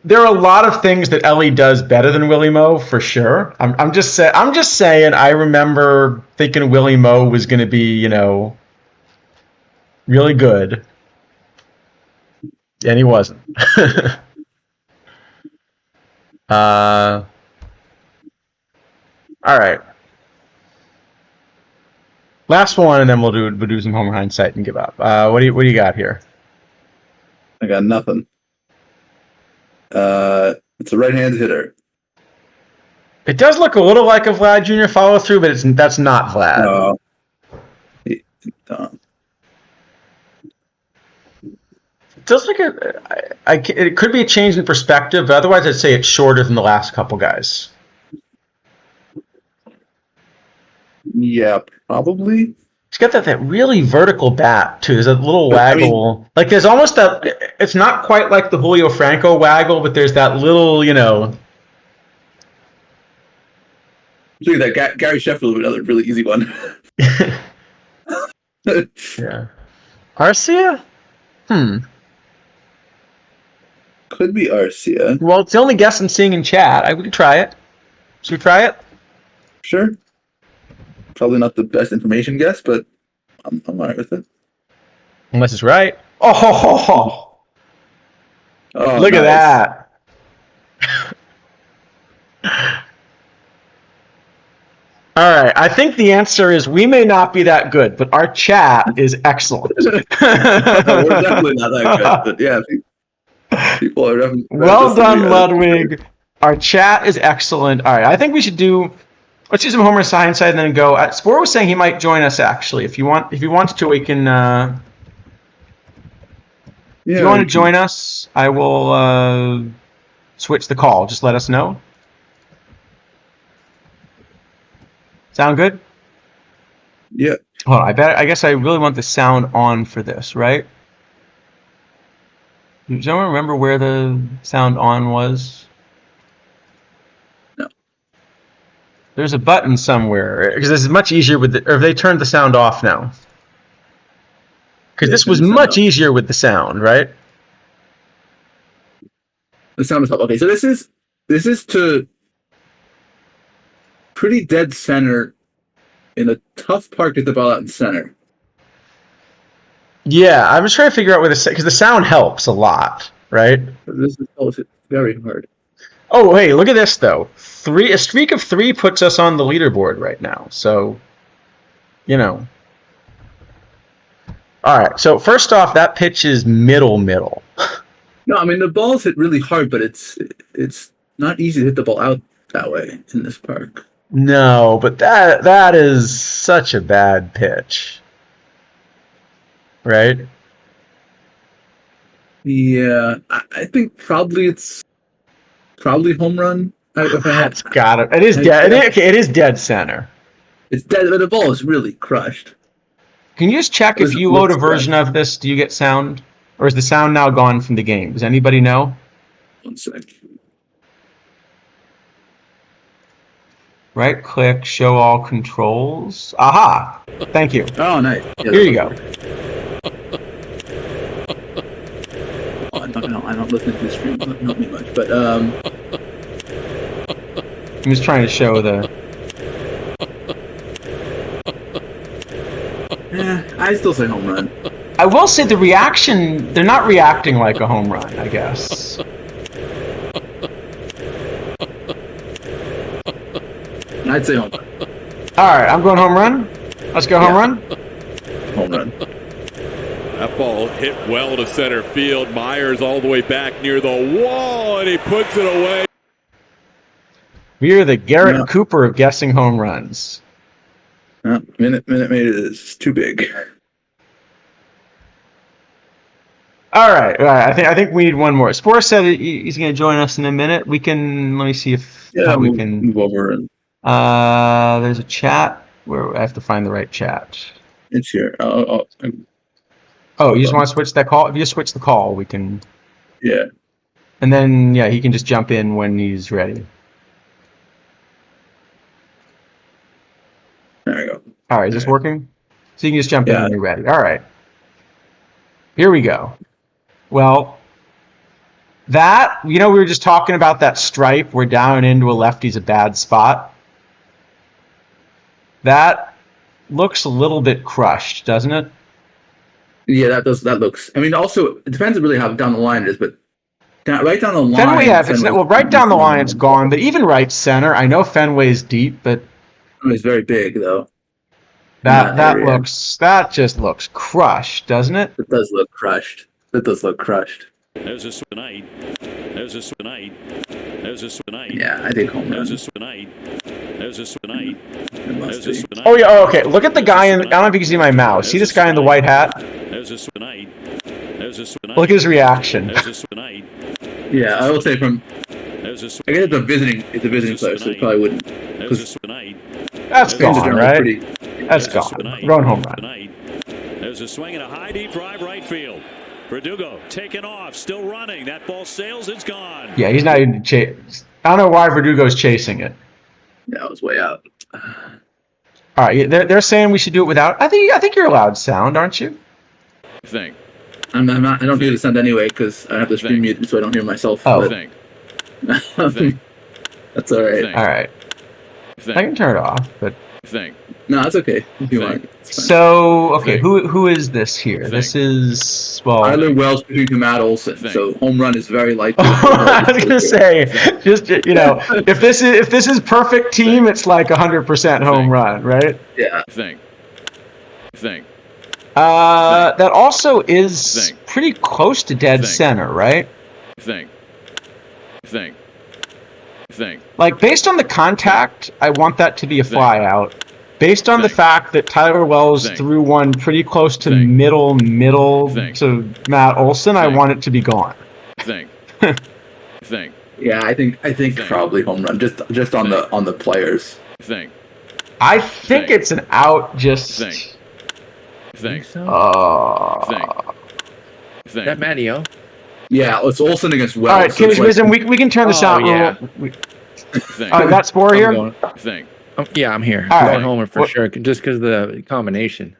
There are a lot of things that Ellie does better than Willie Mo, for sure. I'm just saying, I remember thinking Willie Mo was going to be, really good. And he wasn't. All right. Last one, and then we'll do some Homer Hindsight and give up. What do you got here? I got nothing. It's a right-handed hitter. It does look a little like a Vlad Jr. follow through, but that's not Vlad. No. It does like it could be a change in perspective, but otherwise I'd say it's shorter than the last couple guys. Yeah, probably. It's got that really vertical bat too. There's a little waggle. There's almost that. It's not quite like the Julio Franco waggle, but there's that little, See that Gary Sheffield, another really easy one. Yeah. Arcia? Could be Arcia. Well, it's the only guess I'm seeing in chat. We could try it. Should we try it? Sure. Probably not the best information guess, but I'm all right with it. Unless it's right. Oh, look at that. All right. I think the answer is we may not be that good, but our chat is excellent. We're definitely not that good, but yeah, people are definitely. Well done, Ludwig. Our chat is excellent. All right. I think we should let's do some Homer Science side and then go. Spore was saying he might join us actually. If you want to, we can. Yeah, if you want to join us, I will switch the call. Just let us know. Sound good? Yeah. Hold on, I guess I really want the sound on for this, right? Does anyone remember where the sound on was? No. There's a button somewhere, because this is much easier with the, or they turned the sound off now. Because this was much easier with the sound, right? The sound is up. Okay, so this is to pretty dead center in a tough part to get the ball out in center. Yeah, I was trying to figure out where because the sound helps a lot, right? This is very hard. Oh, hey, look at this though. A streak of 3 puts us on the leaderboard right now. So, you know. All right. So first off, that pitch is middle. No, I mean the ball's hit really hard, but it's not easy to hit the ball out that way in this park. No, but that is such a bad pitch. Right? Yeah, I think it's probably home run. It's got it. It is dead. It is dead center. It's dead, but the ball is really crushed. Can you just check if you load a version of this, do you get sound? Or is the sound now gone from the game? Does anybody know? 1 sec. Right click, show all controls. Aha! Thank you. Oh, nice. Yeah, Here you go. I don't listen to the stream. Not me much, but I'm just trying to show the. I still say home run. I will say the reaction. They're not reacting like a home run, I guess. I'd say home run. All right, I'm going home run. Let's go home run. Home run. That ball hit well to center field. Myers all the way back near the wall, and he puts it away. We are the Garrett Cooper of guessing home runs. Minute Maid is too big. All right. I think we need one more. Spore said he's going to join us in a minute. We can. Let me see if we can move over. And there's a chat where I have to find the right chat. it's here. Oh, you just want to switch that call? If you switch the call, we can. Yeah. And then he can just jump in when he's ready. There we go. All right. Is this working? So you can just jump in when you're ready. All right. Here we go. Well, we were just talking about that stripe where down into a lefty's a bad spot. That looks a little bit crushed, doesn't it? Yeah, that looks. I mean, also it depends really how down the line it is, but right down the line. Fenway, right down the line it's gone, but even right center, I know Fenway's deep, but it's very big though. That just looks crushed, doesn't it? It does look crushed. There's a tonight. There's a tonight. There's a tonight. Yeah, I think home run. There's a tonight. There's a tonight. There's a tonight. Oh yeah. Oh, okay. Look at the guy I don't know if you can see my mouse. See this guy in the white hat? There's a tonight. There's a tonight. Look at his reaction. There's a tonight. Yeah, I will say from. There's a. I guess it's a visiting player, so it probably wouldn't. There's a tonight. That's gone, right? That's gone. Going home run. There's a swing and a high deep drive right field. Verdugo taken off, still running. That ball sails, it's gone. Yeah, he's not even chase. I don't know why Verdugo's chasing it. Yeah, it was way out. All right, they're saying we should do it without. I think you're allowed sound, aren't you? I think. I'm not. I don't hear the sound anyway because I have the stream muted, so I don't hear myself. Oh, That's all right. All right. I can turn it off, but. No, that's okay. If you want. So okay, who is this here? This is Tyler Wells between Matt Olson. So home run is very likely. I was gonna say, just if this is perfect team, it's like 100% home run, right? Yeah. That also is pretty close to dead center, right? Like based on the contact, I want that to be a fly out. based on the fact that Tyler Wells threw one pretty close to middle to Matt Olson, I want it to be gone. Yeah, I think probably home run just on the players. I think it's an out. Just Think so? Is that Matteo? Yeah, it's Olsen against Wells. All right, so we can turn this out. Yeah. That Spore here. Yeah, I'm here. All Going right. Homer for sure, just because of the combination.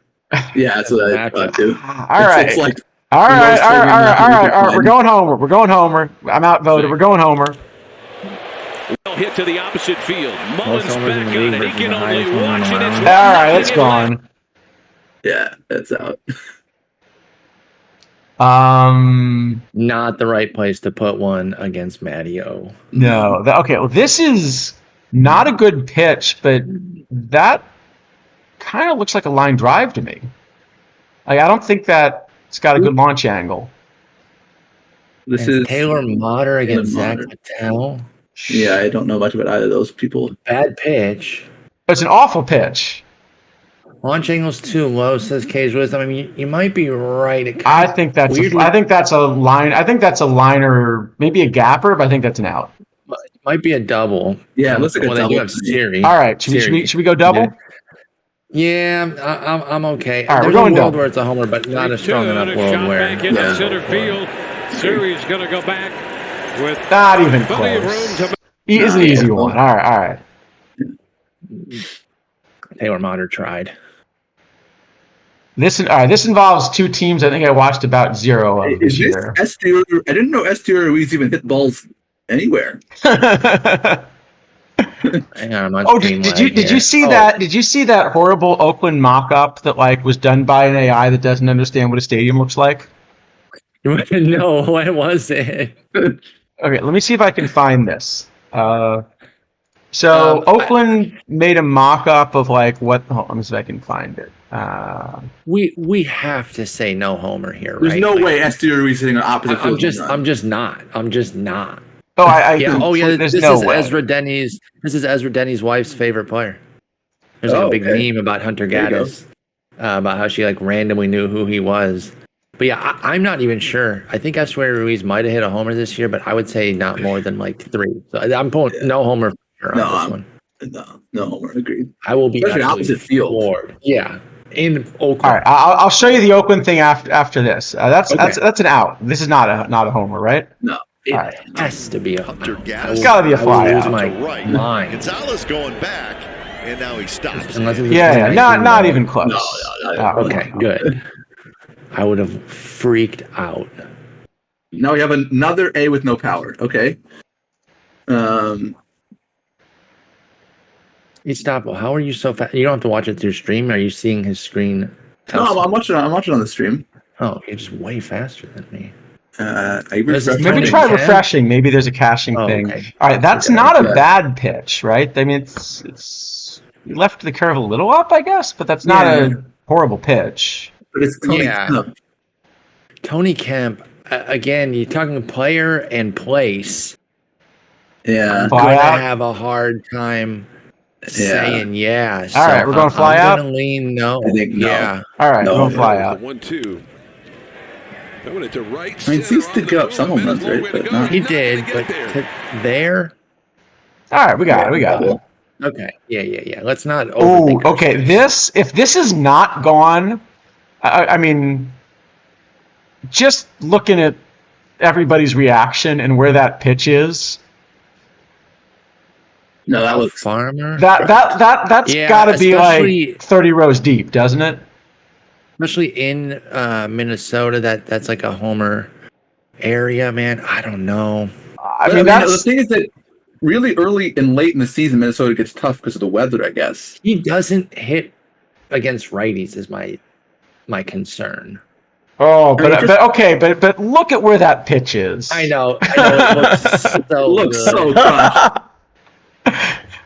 Yeah, that's what I thought too. All right. It's like All right. We're going Homer. I'm outvoted. We're going Homer. Well hit to the opposite field. Mullins Most homers in back the on league it. He versus can the only highest home run watch it. allowed. It's All right, it's gone. Yeah, that's out. Not the right place to put one against Matteo. No. Okay. Well, this is not a good pitch, but that kind of looks like a line drive to me. Like, I don't think that it's got a good launch angle. This And is Taylor Motter against Zach Motter. Patel. Yeah, I don't know much about either of those people. Bad pitch. It's an awful pitch. Launch angle's too low, says Cage Wisdom. I mean, you might be right. I think that's a line. I think that's a liner, maybe a gapper, but I think that's an out. Might be a double. Yeah, it looks like a Well, they double do have to me. series. All right. Should we go double? Yeah, I'm okay. All right, There's we're going a world double. where it's a homer, but not a strong enough Shot world where. back into center field. Series going to go back with Not even plenty of room close. to It's an easy one. All right. Taylor Motter tried. This involves two teams I think I watched about zero of this Is this year. Estier? I didn't know Estier Ruiz even hit balls anywhere. Hang on, I'm on Oh, screen did lag you see here. that? Did you see that horrible Oakland mock-up that like was done by an AI that doesn't understand what a stadium looks like? No, what was it? Okay, let me see if I can find this. So Oakland made a mock-up of like what? Hold on, let me see if I can find it. We have to say no homer here, There's right? no Like, way Estier Ruiz hitting an opposite field. I'm just not. Oh, I Yeah. Oh, yeah. There's This no is way. Ezra Denny's. This is Ezra Denny's wife's favorite player. There's like a big meme about Hunter There you go. Gaddis, about how she like randomly knew who he was. But yeah, I'm not even sure. I think Estier Ruiz might have hit a homer this year, but I would say not more than like 3. So I'm pulling no homer for sure on this one. No homer. Agreed. I will be Especially absolutely opposite field. floored. Yeah, in Oakland. All right, I'll show you the Oakland thing after this. That's an out. This is not a homer, right? No. It All right. has to be a Hunter homer. Gaddis. It's gotta be a fly I will lose out. my To right. mind. Gonzalez going back, and now he stops. Unless it's a Yeah, 2019 not ball. even close. No. Okay, good. I would have freaked out. Now we have another A with no power. Okay. Isidafo, how are you so fast? You don't have to watch it through stream. Are you seeing his screen? No, I'm watching on the stream. Oh, you're just way faster than me. This is Maybe Tony try Kemp? refreshing. Maybe there's a caching Oh, thing. okay. All right, that's Okay. not a bad pitch, right? I mean, it's you left the curve a little up, I guess, but that's not a horrible pitch. But it's Tony Yeah. Kemp. Tony Kemp, again, you're talking player and place. Yeah. I'm Fly going to out? have a hard time saying yeah. All right, we're going fly I'm out? going to lean no. I think no. Yeah. All right, No, we'll fly the out. 1-2. Throwing it to right. I mean, Cease center did give up some home runs, right? But not. He did, but there. All right, we got it. Okay. Yeah. Let's not Oh, overthink it. okay. If this is not gone, I mean, just looking at everybody's reaction and where that pitch is, No, that was Farmer. that's Yeah, got to be especially- like 30 rows deep, doesn't it? Especially in Minnesota, that's like a homer area, man. I don't know. I mean, the that's thing is that really early and late in the season, Minnesota gets tough because of the weather, I guess. He doesn't hit against righties is my concern. oh, I mean, but look at where that pitch is. I know. It looks so Looks good. so tough.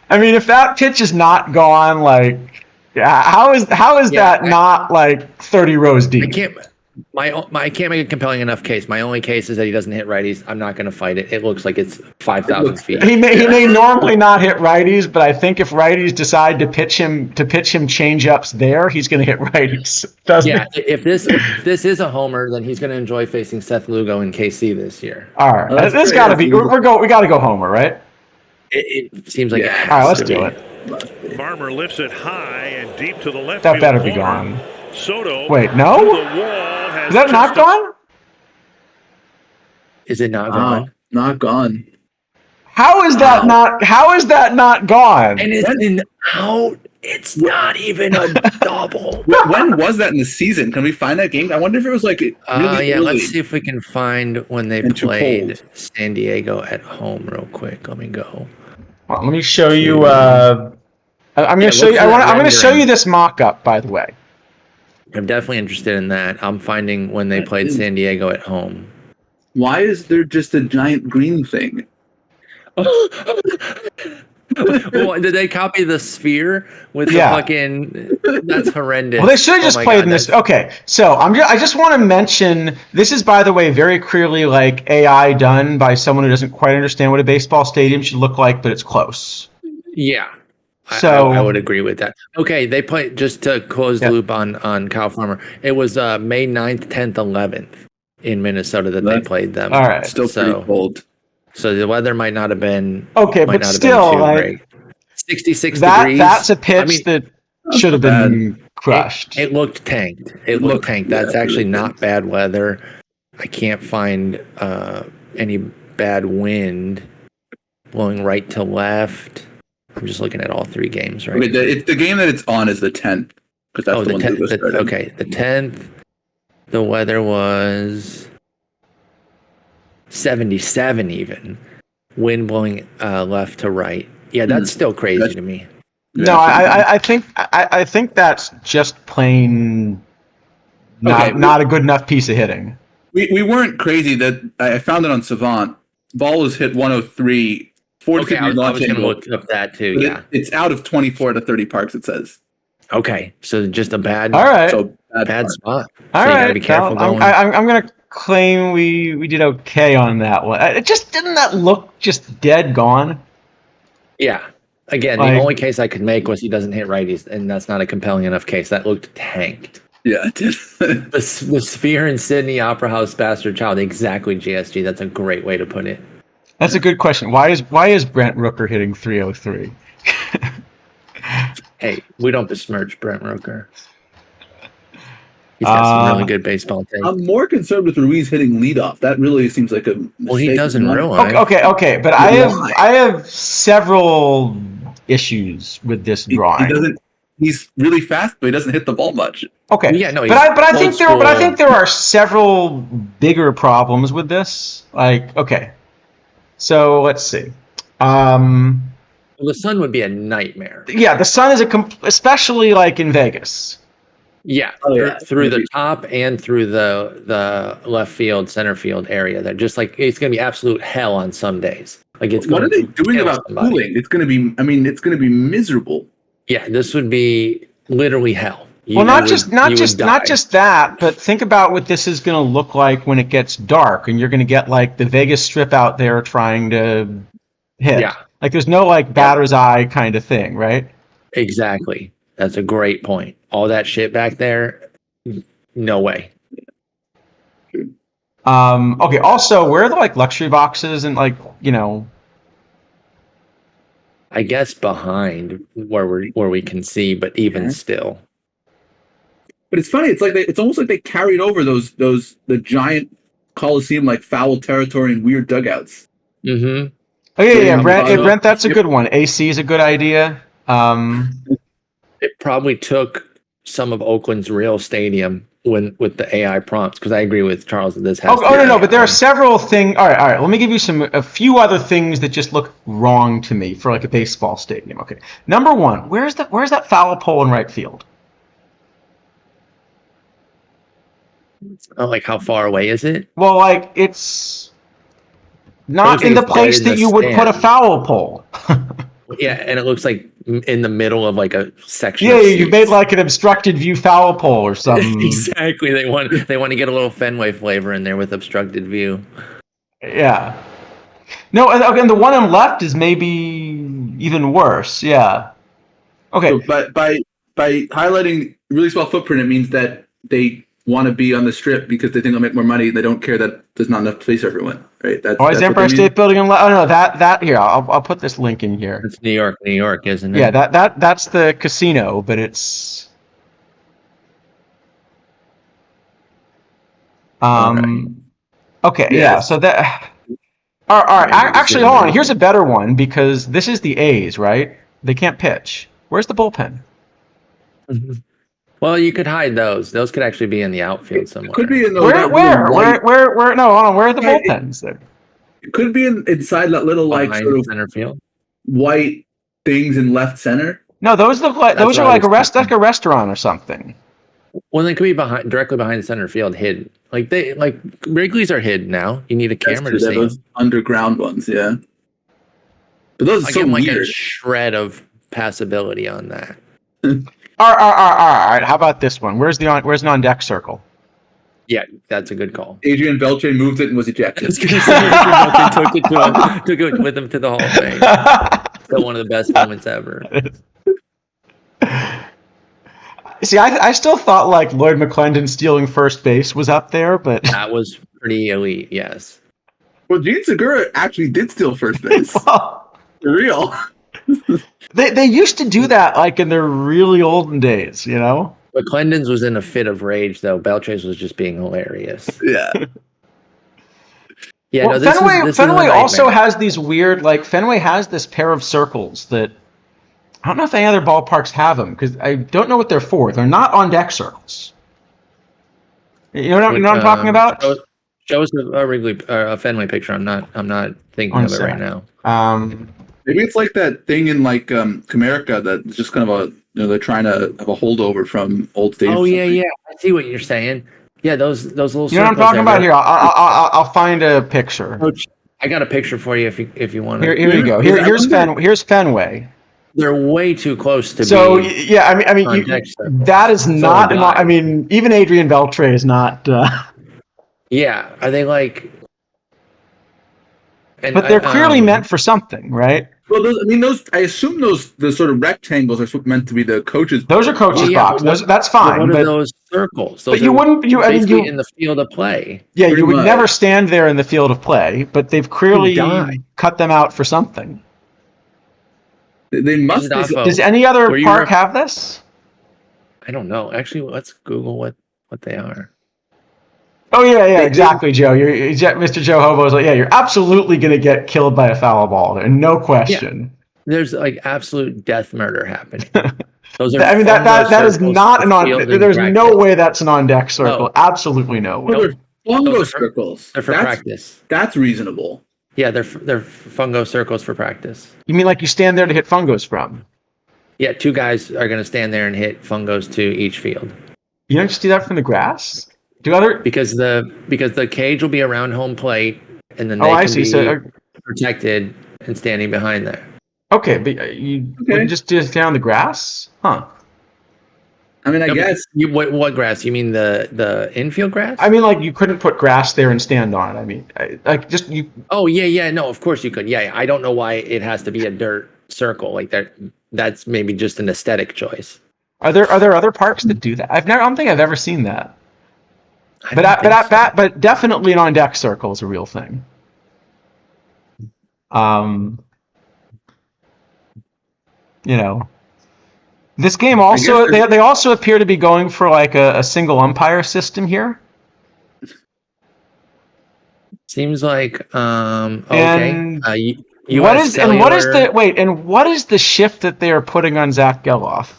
I mean, if that pitch is not gone, like, yeah, how is that not like 30 rows I deep? can't. I can't make a compelling enough case. My only case is that he doesn't hit righties. I'm not going to fight it. It looks like it's 5,000 feet. He may normally not hit righties, but I think if righties decide to pitch him change ups there, he's going to hit righties. If this is a homer, then he's going to enjoy facing Seth Lugo in KC this year. All right, this got to be. We got to go homer, right? It seems like. Yeah. All right, let's do it. Farmer lifts it high and deep to the left. That better be gone. Soto. Wait, no? Is that not gone? Is it not gone? Not gone. How is that not? How is that not gone? And it's out. It's not even a double. When was that in the season? Can we find that game? I wonder if it was like really early. Let's see if we can find when they played San Diego at home real quick. Let me go. Well, let me show you. I'm going to show you. I'm going to show you this mock-up, by the way. I'm definitely interested in that. I'm finding when they played San Diego at home. Why is there just a giant green thing? Well, did they copy the sphere with the fucking? That's horrendous. Well, they should have just played in this. Okay, so I just want to mention this is, by the way, very clearly like AI done by someone who doesn't quite understand what a baseball stadium should look like, but it's close. Yeah. So I would agree with that. Okay, they played, just to close the loop on Kyle Farmer. It was May 9th, 10th, 11th in Minnesota that they played them. All right, still pretty cold. So the weather might not have been but still, great. 66 degrees. That's a pitch that should have been crushed. It looked tanked. It tanked. That's actually not bad weather. I can't find any bad wind blowing right to left. I'm just looking at all three games right now. The game that it's on is the 10th. Because that's the one 10th. Okay, the 10th. The weather was 77 even. Wind blowing left to right. Yeah, that's still crazy to me. No, I think that's just plain not a good enough piece of hitting. We weren't crazy. That I found it on Savant. Ball was hit 103. 40 I was going to look up that too. Yeah, it's out of 24 to 30 parks. It says. Okay, so just a bad. All right. So bad spot. All so you right. gotta be careful going. I'm going to claim we did okay on that one. It just didn't that look just dead gone. Yeah. Again, the only case I could make was he doesn't hit righties, and that's not a compelling enough case. That looked tanked. Yeah, it did. the Sphere in Sydney Opera House Bastard Child. Exactly, GSG. That's a great way to put it. That's a good question. Why is Brent Rooker hitting 303? Hey, we don't besmirch Brent Rooker. He's got some really good baseball tape. I'm more concerned with Ruiz hitting leadoff. That really seems like a mistake. Well, he doesn't realize. Okay, but I have several issues with this drawing. He's really fast, but he doesn't hit the ball much. Okay, yeah, no, but I think there are several bigger problems with this. Okay, so let's see. Well, the sun would be a nightmare. Yeah, the sun is especially like in Vegas. Yeah, through the top and through the left field, center field area. That just like it's going to be absolute hell on some days. Like it's. What are they doing about cooling? It's going to be. I mean, it's going to be miserable. Yeah, this would be literally hell. Not just that, but think about what this is going to look like when it gets dark, and you're going to get like the Vegas Strip out there trying to hit. Yeah. Like there's no like batter's eye kind of thing, right? Exactly. That's a great point. All that shit back there, no way. Okay. Also, where are the like luxury boxes and like I guess behind where we can see, but even still. But it's funny. It's like it's almost like they carried over the giant Coliseum like foul territory and weird dugouts. Mm-hmm. Oh yeah. Brent, that's a good one. AC is a good idea. It probably took some of Oakland's real stadium with the AI prompts, because I agree with Charles that this has. No, but there are several things. All right. Let me give you a few other things that just look wrong to me for like a baseball stadium. Okay, number one, where's that foul pole in right field? Oh, like how far away is it? Well, like it's not in the place that you would put a foul pole. Yeah, and it looks like in the middle of like a section. Yeah, of you seats. made like an obstructed view foul pole or something. Exactly. They want to get a little Fenway flavor in there with obstructed view. Yeah. No, and the one on left is maybe even worse. Yeah. Okay. So by highlighting really small footprint, it means that they want to be on the strip because they think they'll make more money and they don't care that there's not enough space for everyone, right? That's Is Empire State Building on left? Oh no, that here. I'll put this link in here. It's New York, isn't it? Yeah, that's the casino, but it's okay. Yeah, so that. All right. Actually, hold on. Here's a better one because this is the A's, right? They can't pitch. Where's the bullpen? Well, you could hide those. Those could actually be in the outfield somewhere. Could be in those. Where? No, hold on. Where are the bullpens? It could be inside that little like sort of center field white things in left center. No, those look like those are like like a restaurant or something. Well, they could be directly behind the center field, hidden. Like Wrigley's are hidden now. You need a camera to see those underground ones, yeah. But those are so like weird. a shred of passability on that. All right. How about this one? Where's an on deck circle? Yeah, that's a good call. Adrian Beltre moved it and was ejected. took it with him to the Hall of Fame. Still one of the best moments ever. See, I still thought like Lloyd McClendon stealing first base was up there, but that was pretty elite. Yes. Well, Gene Segura actually did steal first base. For real. They used to do that like in their really olden days, you know. McClendon's was in a fit of rage, though. Beltre's was just being hilarious. Yeah. Yeah. Well, no, Fenway also has these weird like Fenway has this pair of circles that I don't know if any other ballparks have them because I don't know what they're for. They're not on deck circles. You know what I'm talking about? Show us a Fenway picture. I'm not thinking of it right now. Maybe it's like that thing in like Comerica that's just kind of they're trying to have a holdover from old stadium. Oh yeah. I see what you're saying. Yeah, those little. You know what I'm talking about? Here, I'll find a picture. I got a picture for you if you want to. Here you go. Here's Fenway. They're way too close to. So yeah, I mean, that is not. I mean, even Adrian Beltre is not. Yeah, are they like? But they're clearly meant for something, right? Well, I assume the sort of rectangles are meant to be the coaches. Those are coaches' box. That's fine. What are those circles? But you wouldn't. In the field of play. Yeah, you would never stand there in the field of play. But they've clearly cut them out for something. They must. Does any other park have this? I don't know. Actually, let's Google what they are. Oh yeah, exactly, Joe. Mr. Joe Hobo's like, yeah, you're absolutely gonna get killed by a foul ball there, no question. Yeah. There's like absolute death murder happening. Those are. that is not an on. There's no way that's an on deck circle. Oh. Absolutely no way. They're fungo circles. They're for practice. That's reasonable. Yeah, they're fungo circles for practice. You mean like you stand there to hit fungos from? Yeah, two guys are gonna stand there and hit fungos to each field. You don't just do that from the grass? Because the cage will be around home plate, and then they can be protected and standing behind there. Okay, but you just stand on the grass, huh? I mean, I guess. What grass? You mean the infield grass? I mean, like you couldn't put grass there and stand on it. I mean, just you. Oh yeah. No, of course you could. Yeah, I don't know why it has to be a dirt circle like that. That's maybe just an aesthetic choice. Are there other parks that do that? I don't think I've ever seen that. But definitely an on deck circle is a real thing. This game also they also appear to be going for like a single umpire system here. Seems like okay. what is the shift that they are putting on Zach Geloff?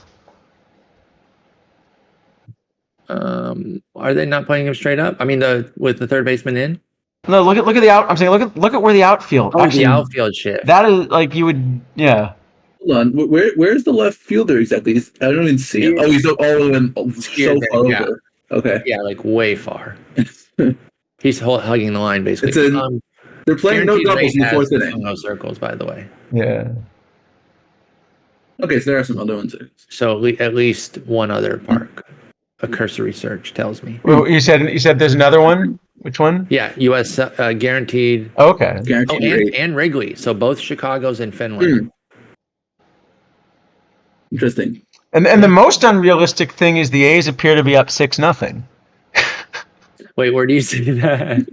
Are they not playing him straight up? I mean, with the third baseman in. No, look at the out. I'm saying look at where the outfield. Oh, actually, the outfield shift. That is like you would, yeah. Hold on, where's the left fielder exactly? I don't even see him. Oh, he's all the way so far over. Okay. Yeah, like way far. He's hugging the line basically. They're playing no doubles in the fourth inning. No circles, by the way. Yeah. Okay, so there are some other ones. So at least one other park. A cursory search tells me. Well, you said there's another one. Which one? Yeah, U.S. Guaranteed. Okay. Guaranteed rate. And Wrigley. So both Chicago's and Fenway. Interesting. And the most unrealistic thing is the A's appear to be up 6-0. Wait, where do you see that?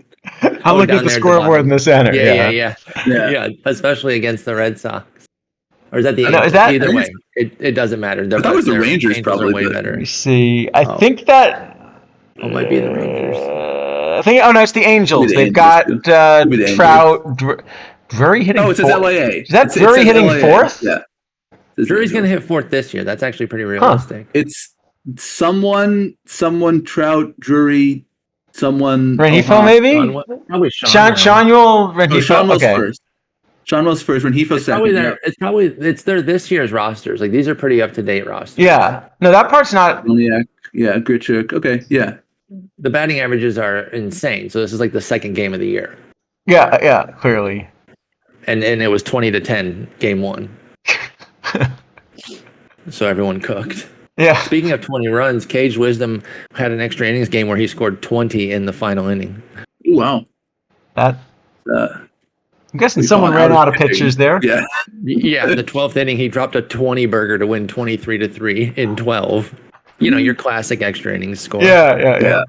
I'll look at the scoreboard in the center. Yeah. Especially against the Red Sox. Or is that the no, either way? It doesn't matter. I thought it was the Rangers probably. Way better. Let me see. I think that. It might be the Rangers. I think. Oh no, it's the Angels. They've got Trout, Drury hitting. Oh, it says fourth. LAA. Is that Drury hitting LAA. fourth? Yeah. Drury's going to hit fourth this year. That's actually pretty realistic. It's someone Trout, Drury, someone. Renifo, maybe. Probably Shanuel Renifo. Sean was okay. first. Sean was first. Renifo second. It's their this year's rosters. Like these are pretty up to date rosters. Yeah. No, that part's not. Yeah, Grichuk. Okay, yeah. The batting averages are insane. So this is like the second game of the year. Yeah, clearly. And it was 20-10 game 1. So everyone cooked. Yeah. Speaking of 20 runs, Cage Wisdom had an extra innings game where he scored 20 in the final inning. Wow. That. I'm guessing someone ran out of pitchers there. Yeah. Yeah, in the 12th inning, he dropped a 20 burger to win 23-3 in 12. You know, your classic extra innings score. Yeah.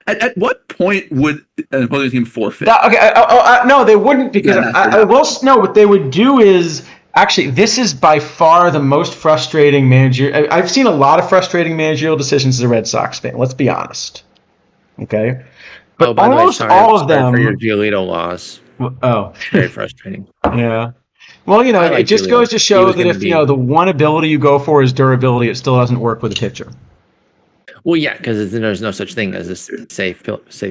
At what point would an opposing team forfeit? No, they wouldn't, because I will know what they would do is actually this is by far the most frustrating manager. I've seen a lot of frustrating managerial decisions as a Red Sox fan. Let's be honest. Okay, but almost all of them for your Giolito loss. Oh, very frustrating. Yeah. Well, it just goes to show that if the one ability you go for is durability, it still doesn't work with a pitcher. Well, yeah, because there's no such thing as a safe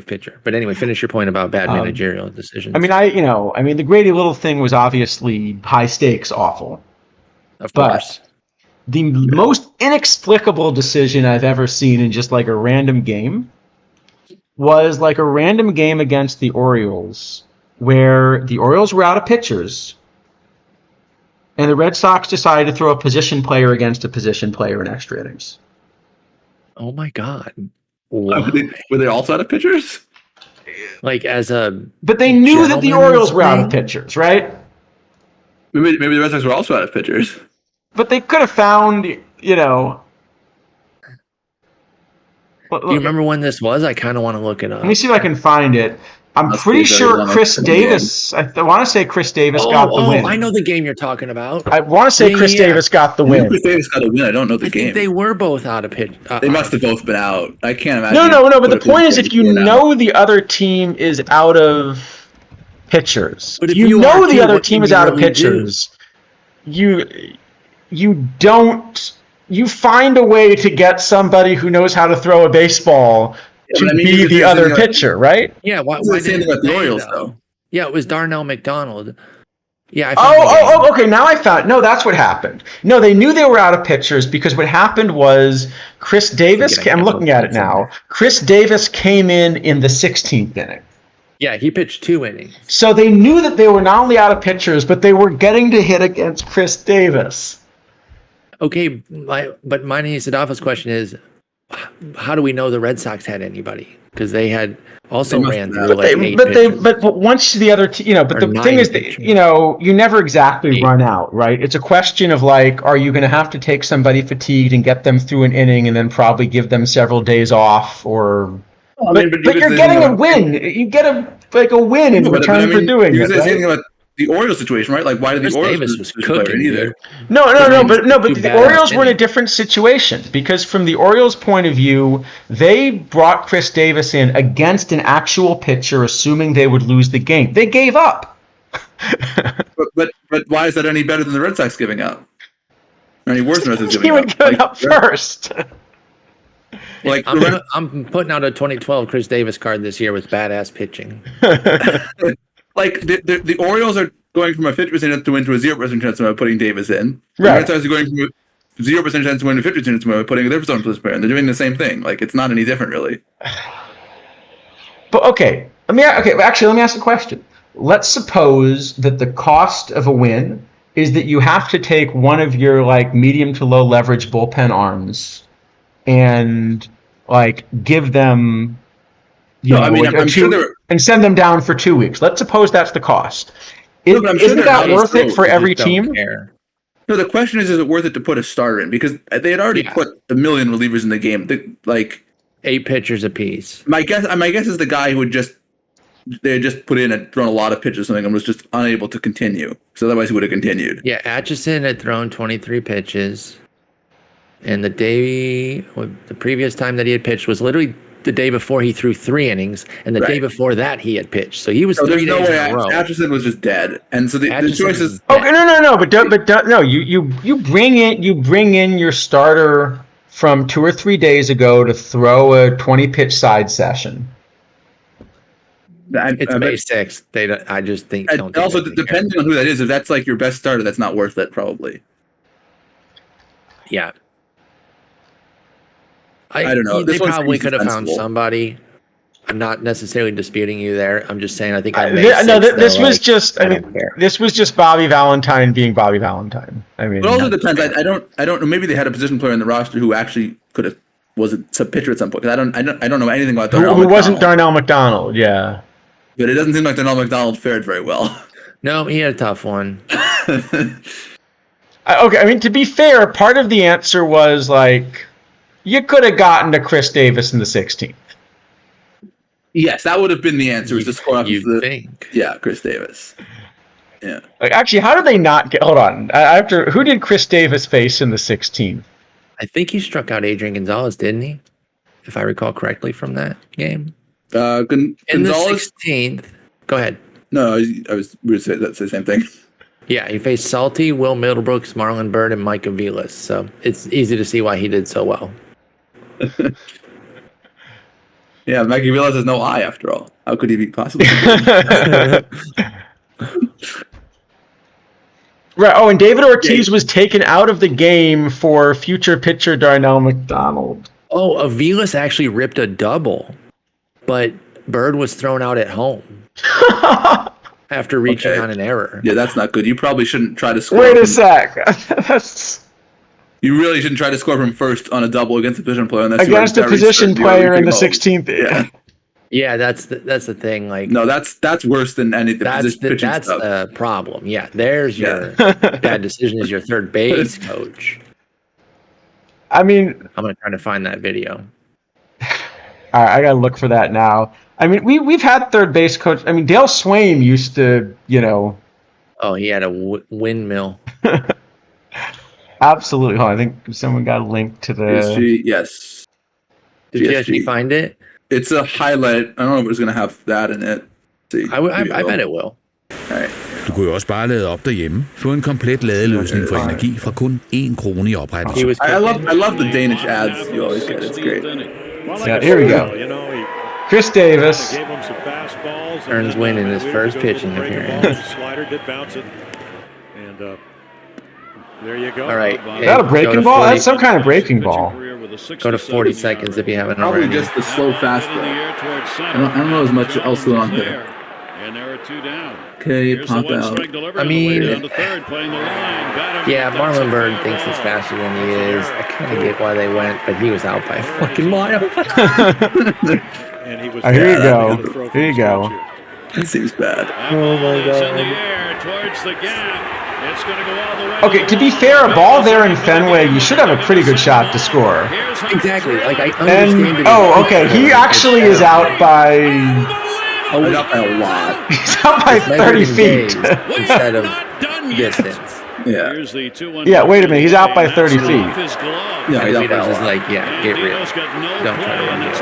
pitcher. But anyway, finish your point about bad managerial decisions. I mean, the Grady Little thing was obviously high stakes, awful. Of course. But the most inexplicable decision I've ever seen in just like a random game was like a random game against the Orioles, where the Orioles were out of pitchers, and the Red Sox decided to throw a position player against a position player in extra innings. Oh my God! Were they also out of pitchers? Like but they knew that the Orioles were out of pitchers, right? Maybe the Red Sox were also out of pitchers. But they could have found, Do you remember when this was? I kind of want to look it up. Let me see if I can find it. I'm pretty sure Chris Davis. I want to say Chris Davis got the win. I know the game you're talking about. I want to say Chris Davis got the win. Chris Davis got a win. I don't know the game. They were both out of pitch. They must have both been out. I can't imagine. No. But the point is, if you know the other team is out of pitchers, but if you know the other team is out of pitchers, you don't. You find a way to get somebody who knows how to throw a baseball to be the other pitcher, right? Yeah, why didn't about the Orioles though? Yeah, it was Darnell McDonald. Yeah. Okay. Now I found. No, that's what happened. No, they knew they were out of pitchers because what happened was Chris Davis. I'm looking at it now. Chris Davis came in the 16th inning. Yeah, he pitched 2 innings. So they knew that they were not only out of pitchers, but they were getting to hit against Chris Davis. Okay, but mine and Isidafo's question is, how do we know the Red Sox had anybody? Because they had also ran through but once the other but the thing is that you never exactly run out, right? It's a question of like, are you going to have to take somebody fatigued and get them through an inning and then probably give them several days off, or but you're getting a win. You get a win in return for doing it. Right? The Orioles situation, right? Like, why did the Orioles Davis was cooking either? No, but the Orioles were in a different situation because from the Orioles' point of view, they brought Chris Davis in against an actual pitcher, assuming they would lose the game. They gave up. but why is that any better than the Red Sox giving up? Or any worse than the Red Sox giving up? He would give up first. Like, I'm putting out a 2012 Chris Davis card this year with badass pitching. Like the Orioles are going from a 50% chance to win to a 0% chance by putting Davis in. Right. The Red Sox are going from a 0% chance to win to 50% chance by putting their position player in. They're doing the same thing. Like, it's not any different, really. But okay, let me ask a question. Let's suppose that the cost of a win is that you have to take one of your like medium to low leverage bullpen arms and like give them, and send them down for 2 weeks. Let's suppose that's the cost. Isn't that worth it for every team? No, the question is it worth it to put a starter in? Because they had already put a million relievers in the game. 8 pitchers apiece. My guess is the guy who they had just put in and thrown a lot of pitches or something and was just unable to continue. So otherwise he would have continued. Yeah, Atchison had thrown 23 pitches. And the previous time that he had pitched was literally the day before he threw 3 innings, and the day before that he had pitched. So he was 3 days in a row. Atchison was just dead, and so the choice is. Okay, no. You bring in your starter from 2 or 3 days ago to throw a 20-pitch side session. It's May 6th. I just think. And also, depending on who that is, if that's like your best starter, that's not worth it, probably. Yeah. I don't know. They probably could have found somebody. I'm not necessarily disputing you there. I'm just saying I think this was just Bobby Valentine being Bobby Valentine. I mean, it also depends. I don't know. Maybe they had a position player in the roster who actually was a pitcher at some point. I don't know anything about Darnell who wasn't Darnell McDonald. Yeah, but it doesn't seem like Darnell McDonald fared very well. No, he had a tough one. Okay, I mean, to be fair, part of the answer was like, you could have gotten to Chris Davis in the 16th. Yes, that would have been the answer. Was to score off think? Yeah, Chris Davis. Yeah. Like, actually, how did they not get? Hold on. Who did Chris Davis face in the 16th? I think he struck out Adrian Gonzalez, didn't he? If I recall correctly from that game. Gonzalez? In the 16th. Go ahead. No, we were saying that's the same thing. Yeah, he faced Salty, Will Middlebrooks, Marlon Byrd, and Mike Aviles. So it's easy to see why he did so well. Yeah, Mike Aviles has no eye after all. How could he be possibly? Right. Oh, and David Ortiz was taken out of the game for future pitcher Darnell McDonald. Oh, Aviles actually ripped a double, but Bird was thrown out at home after reaching on an error. Yeah, that's not good. You probably shouldn't try to score. Wait a sec. You really shouldn't try to score from first on a double against a position player. Against a position player in the 16th. Yeah. Yeah, that's the thing. Like, no, that's worse than any. That's the problem. Yeah, there's your bad decision as your third base coach. I mean, I'm gonna try to find that video. All right, I gotta look for that now. I mean, we've had third base coach. I mean, Dale Swaim used to, Oh, he had a windmill. Absolutely. Oh, I think someone got a link to the. PSG, yes. Did you actually find it? It's a highlight. I don't know if it's going to have that in it. See, I bet it will. Right. Du kunne jo også bare lade op derhjemme. Få en komplet ladeløsning for energi fra kun 1 krone i oprettelse. I love the Danish ads you always get. It's great. Yeah, here we go. Chris Davis earns win in his first pitching appearance. Slider did bounce it. And there you go. All right. Is that a breaking ball? That's some kind of breaking ball. Go to 40 seconds if you haven't Probably already. Just the slow fastball. I don't know as much else going on here. And there are 2 down. Okay, pop out. I mean, yeah, Marlon Byrd thinks he's faster than he is. I kind of get why they went, but he was out by a fucking mile. Here you go. Here you go. It seems bad. Oh my God. Okay, to be fair, a ball there in Fenway, you should have a pretty good shot to score. Exactly. Like, I understand it. Okay. He actually is out by. He's out by a lot. He's out by 30 feet instead of distance. Yeah. Yeah. Wait a minute. He's out by 30 feet. Yeah. He's out by a lot. Like, yeah, get real. Don't try to run it.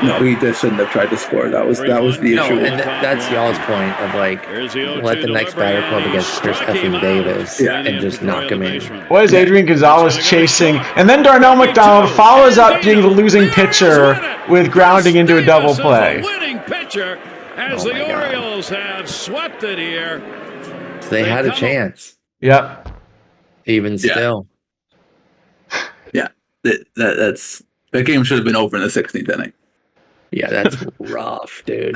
No, he just shouldn't have tried to score. That was the issue. No, and that's y'all's point of like, let the next batter come up against Chris effing Davis and just knock him in. What is Adrian Gonzalez chasing? And then Darnell McDonald follows up being the losing pitcher with grounding into a double play. As the Orioles have swept it here. So they had a chance. Yep. Even still. Yeah. That game should have been over in the 16th inning. Yeah, that's rough, dude.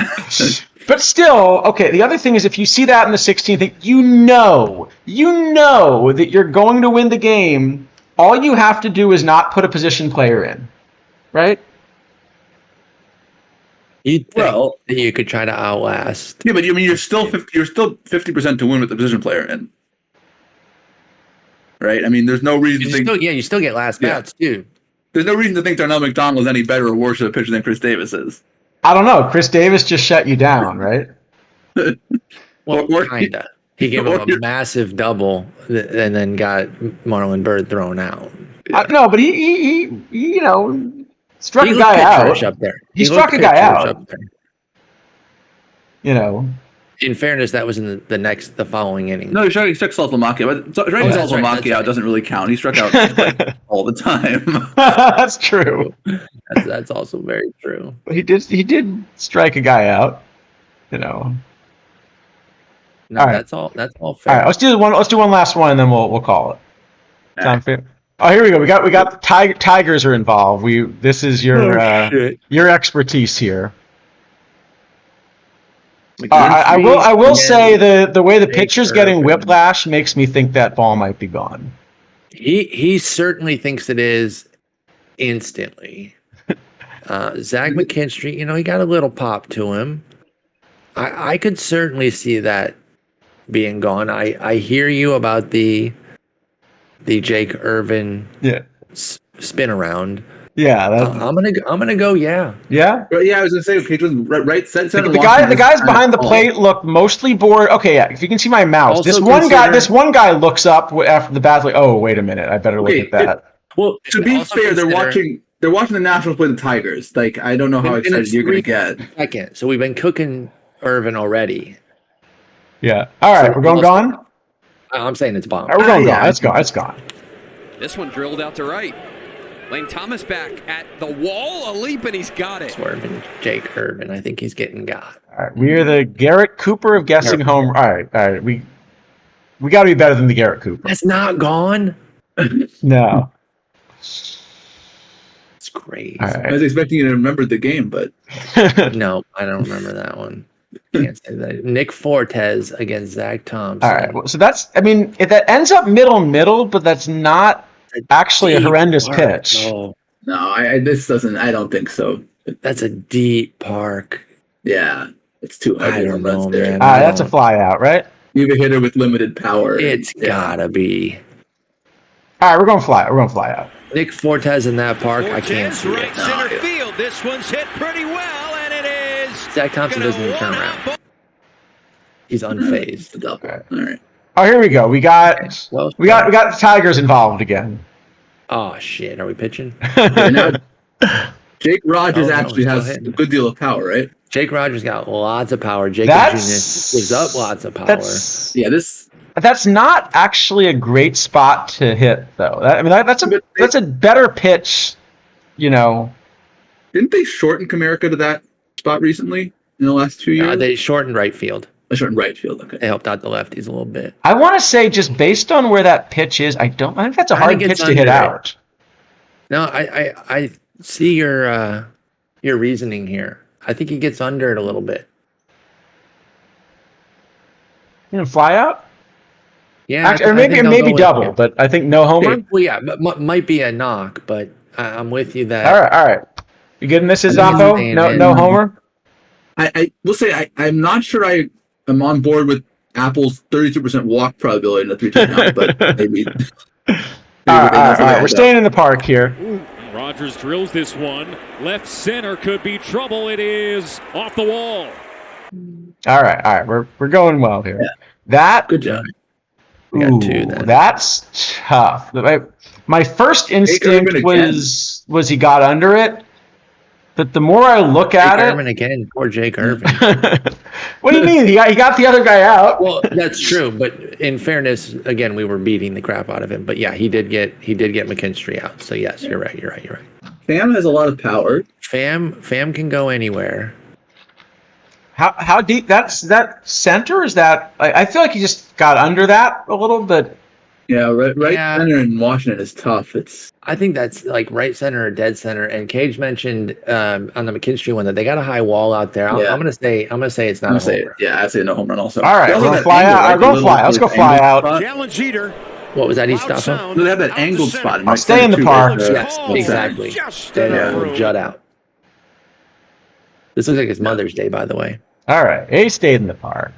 But still, okay, the other thing is if you see that in the 16th, you know that you're going to win the game. All you have to do is not put a position player in, right? You'd think that you could try to outlast. Yeah, but I mean, you're still 50% to win with the position player in. Right? I mean, there's no reason to think... you still get last bats, too. There's no reason to think Darnell McDonald is any better or worse of a pitcher than Chris Davis is. I don't know. Chris Davis just shut you down, right? Well, kinda. He gave him a massive double and then got Marlon Byrd thrown out. No, but he struck a guy out. Up there. He struck a guy out. You know. In fairness, that was in the following inning. No, he struck Saltamacchia. But Saltamacchia doesn't really count. He struck out all the time. That's true. That's also very true. He did strike a guy out. You know. No, all right. That's all fair. All right, let's do one last one, and then we'll call it. Sound fair? Oh, here we go. We got the Tigers are involved. This is your expertise here. I will say the way the pitcher's getting whiplash makes me think that ball might be gone. He certainly thinks it is instantly. Zach McKinstry, he got a little pop to him. I could certainly see that being gone. I hear you about the Jake Irvin spin around. Yeah, I'm gonna go. Yeah. Yeah. Yeah, I was gonna say, okay, right. The guys behind the plate look mostly bored. Okay, yeah. If you can see my mouse, Also this one guy looks up after the bat, like, oh, wait a minute, I better look at that. Well, to be fair, they're watching the Nationals play the Tigers. Like, I don't know how excited you're gonna get. Second, so we've been cooking Irvin already. Yeah. All right, we're going gone. I'm saying it's bomb. All right, we're going gone. It's gone. This one drilled out to right. Lane Thomas back at the wall, a leap, and he's got it. Swerving Jake Irvin, I think he's getting got. All right, we are the Garrett Cooper of guessing home. All right, we got to be better than the Garrett Cooper. That's not gone. No, it's crazy. Right. I was expecting you to remember the game, but no, I don't remember that one. Can't say that. Nick Fortes against Zach Thompson. All right, well, so that ends up middle, but that's not actually a horrendous pitch. No, this doesn't. I don't think so. That's a deep park. Yeah, it's too hard. I don't know, man. That's a fly out, right? You have a hitter with limited power. It's gotta be. All right, we're going to fly out. Nick Fortes in that park, I can't see right it. Center field. This one's hit pretty well, and it is. Zach Thompson doesn't even turn around. He's unfazed. All right. Oh, here we go. We got the Tigers involved again. Oh shit! Are we pitching? Jake Rogers actually has a good deal of power, right? Jake Rogers got lots of power. Jake gives up lots of power. That's not actually a great spot to hit, though. That's a better pitch. Didn't they shorten Comerica to that spot recently in the last 2 years? They shortened right field. Okay. They helped out the lefties a little bit. I want to say, just based on where that pitch is, I think that's a hard pitch to hit out. No, I see your reasoning here. I think he gets under it a little bit. Fly out? Yeah, actually, or maybe double, but I think no homer. Well, yeah, might be a knock, but I'm with you that. All right. You getting this, isidafo? No homer. I will say I'm not sure I'm on board with Apple's 32% walk probability in the 3-2 count, but maybe. All right. We're staying in the park here. Rogers drills this one. Left center could be trouble. It is off the wall. All right. We're going well here. Yeah. Good job. We got two then. That's tough. My first instinct was he got under it. But the more I look at it, Irvin again, poor Jake Irvin. What do you mean? He got the other guy out. Well, that's true, but in fairness, again, we were beating the crap out of him. But yeah, he did get McKinstry out. So yes, you're right. Pham has a lot of power. Pham can go anywhere. How deep? That center is that? I feel like he just got under that a little, but Yeah, right Yeah. center in Washington is tough. I think that's like right center or dead center. And Cage mentioned on the McKinstry one that they got a high wall out there. I'm gonna say it's not a homer. I'd say no home run also. All right, we're gonna fly out. Right? Go fly. Let's go fly out. Challenge Jeter. What was that, Isidafo? They have that angled spot. I'll stay in the park. Yes, exactly. Jut out. This looks like it's Mother's Day, by the way. All right, he stayed in the park.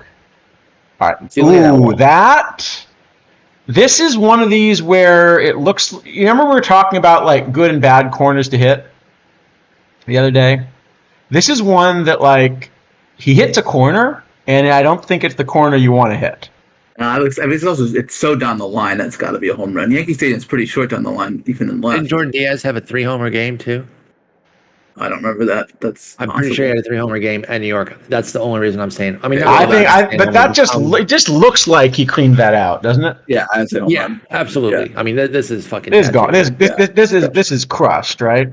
All right. See, look at that Ooh, wall. that. This is one of these where it looks. You remember we were talking about like good and bad corners to hit the other day? This is one that like he hits a corner, and I don't think it's the corner you want to hit. It's so down the line. That's got to be a home run. Yankee Stadium's pretty short down the line, even in left. Didn't Jordan Diaz have a 3-homer game too? I don't remember that. I'm pretty sure he had a 3-homer game at New York. That's the only reason I'm saying. I mean, but that just looks like he cleaned that out, doesn't it? Yeah, I'd say home run. Absolutely. Yeah. I mean, this is fucking. This is gone. This is crushed, right?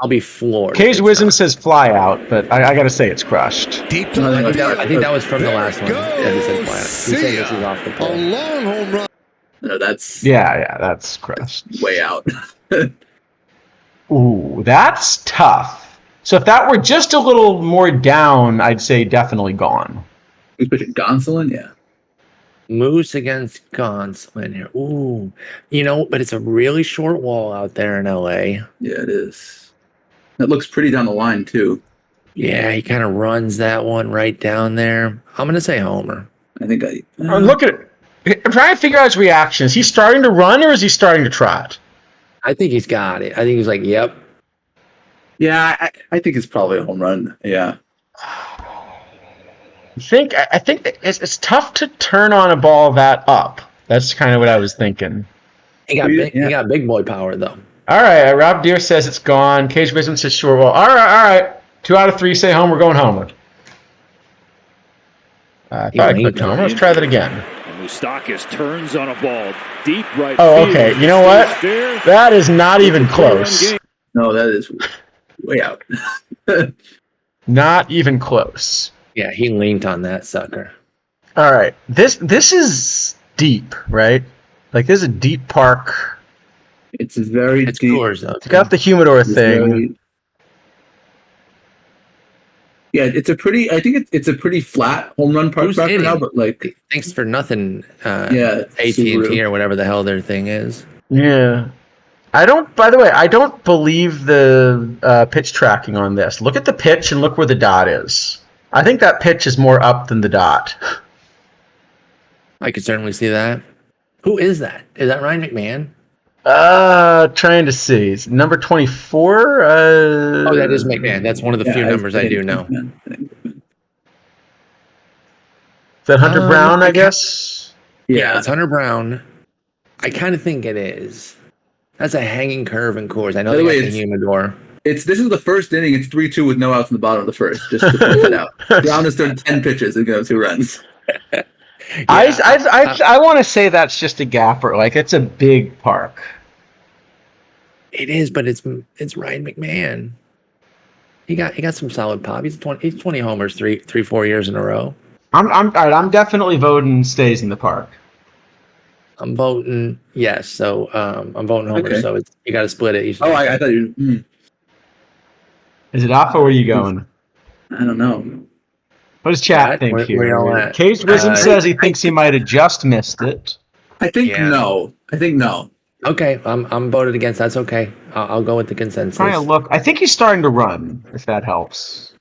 I'll be floored. Cage Wisdom says fly out, but I got to say it's crushed. Deep I to think that was from the last one. Yeah, he said fly out. He's saying this is off the a pole. long home run. No, that's That's crushed. way out. Ooh, that's tough. So if that were just a little more down, I'd say definitely gone. Who's pitching? Gonsolin? Yeah. Moose against Gonsolin here. Ooh, but it's a really short wall out there in LA. Yeah, it is. That looks pretty down the line too. Yeah, he kind of runs that one right down there. I'm gonna say homer. I think Look at it. I'm trying to figure out his reaction. Is he starting to run or is he starting to trot? I think he's got it. I think he's like, yep. Yeah, I think it's probably a home run. Yeah. I think it's tough to turn on a ball that up. That's kind of what I was thinking. He got big boy power though. All right, Rob Deere says it's gone. Cage Wisdom says short wall. All right. 2 out of 3 say home. We're going homer. I thought I clicked homer. Let's try that again. Moustakis turns on a ball deep right Oh, field. okay. You know what? That is not even close. No, that is way out. Not even close. Yeah, he leaned on that sucker. All right. This is deep, right? Like this is a deep park. It's very It's deep. Coors though. It's got the humidor thing. Yeah, it's a pretty. I think it's a pretty flat home run park right now. But like, thanks for nothing. AT&T AT&T or whatever the hell their thing is. Yeah. By the way, I don't believe the pitch tracking on this. Look at the pitch and look where the dot is. I think that pitch is more up than the dot. I could certainly see that. Who is that? Is that Ryan McMahon? Trying to see. It's number 24. Oh, that is McMahon. That's one of the few numbers I do know. Is that Hunter Brown, I guess? Yeah, it's Hunter Brown. I kind of think it is. That's a hanging curve in Coors. I know they got the humidor. This is the first inning. It's 3-2 with no outs in the bottom of the first. Just to point it out. Brown has done 10 pitches and got 2 runs. I want to say that's just a gapper. Like it's a big park. It is, but it's Ryan McMahon. He got some solid pop. He's 20 homers 4 years in a row. I'm all right. I'm definitely voting stays in the park. I'm voting yes. So I'm voting homer. Okay. So you got to split it. I thought you. Is it off or where are you going? I don't know. What does chat think where here? y'all at? Cage Wisdom says he thinks he might have just missed it. I think no. Okay, I'm voted against. That's okay. I'll go with the consensus. Trying to look. I think he's starting to run. If that helps.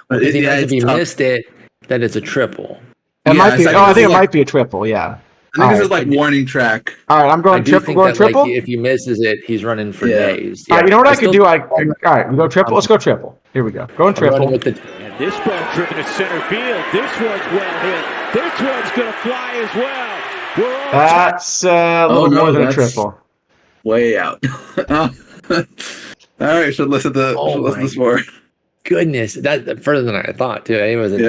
But if he missed it, then it's a triple. It might be. I think it might be a triple. Yeah. I think this is like warning track. All right, I'm going triple. Going triple. If he misses it, he's running for days. All right, you know what I could do? All right, we go triple. Let's go triple. Here we go. Going triple. And this ball driven to center field. This one's well hit. This one's going to fly as well. That's a little more than a triple. Way out. All right, should listen to this more. Goodness, that further than I thought too. It was we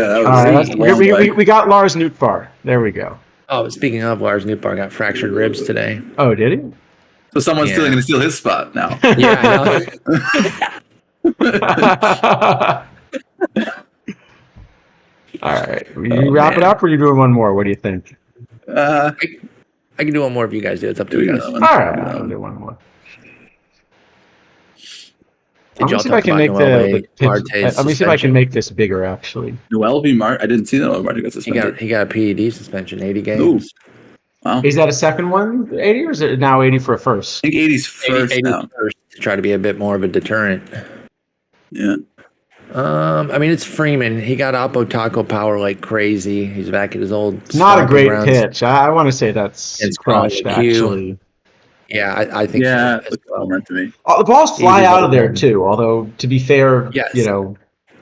got Lars Nootbaar. There we go. Oh, speaking of, Lars Nootbaar got fractured ribs today. Oh, did he? So someone's still going to steal his spot now. Yeah, I know. All right. You wrap it up or are you doing one more? What do you think? I can do one more if you guys do. It's up to you guys. All right, I'll do one more. Did Let me y'all see if I talk can about make Noel let me see if I can make this bigger, actually. Noel V. Mart. I didn't see that Noel Mart got suspended. He got a PED suspension, 80 games. Ooh. Wow. Is that a second one, 80, or is it now 80 for a first? I think 80's first 80 now. first to try to be a bit more of a deterrent. Yeah. I mean, it's Freeman. He got Oppo Taco Power like crazy. He's back at his old. It's not a great grounds. pitch. I want to say that's It's crushed, probably Q. actually. Yeah, I think Yeah, so. it's well meant to me. The balls fly Easy out of there, button. too. Although, to be fair, Yes. you know,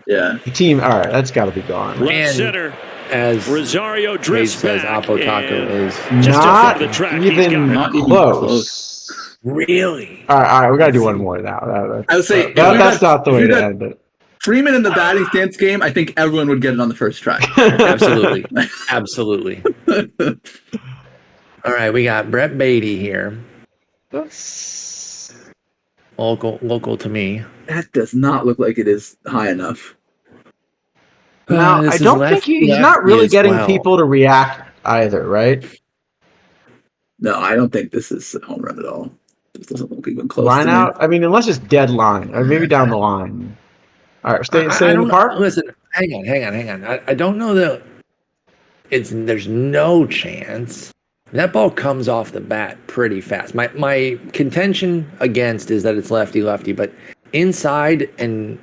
Yeah. the team, all right, that's got to be gone. Left And center. As Rosario Paige drifts says, back. Oppo Taco and is just in front Not of the track. He's got even it. Not even close. really. All right, we got to do one more now. I would say That's not the way to end it. Freeman in the batting stance game, I think everyone would get it on the first try. Absolutely, absolutely. All right, we got Brett Beatty here. Local to me. That does not look like it is high enough. Now, This I is don't think he's not lefty really as getting well. people to react either, right? No, I don't think this is a home run at all. This doesn't look even close Line to out? I mean, unless it's dead line, or maybe down the line. All right, stay I in the don't park. Listen, hang on. I don't know that there's no chance. That ball comes off the bat pretty fast. My contention against is that it's lefty, but inside and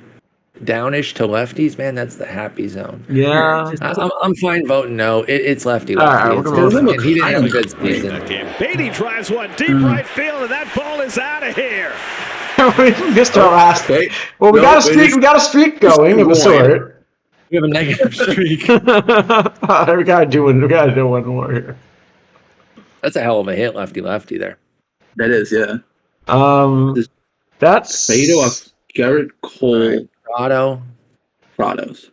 downish to lefties, man, that's the happy zone. Yeah. I'm fine voting no. It's lefty. All right, we're gonna vote no. And he didn't have a good season. Beatty drives one deep right field, and that ball is out of here. We missed our last. Well, we got a streak. We got a streak going of a sort. We have a negative streak. We gotta do one more here. That's a hell of a hit, lefty there. That is, yeah. That's Beto off Garrett Cole. Prado. Prados.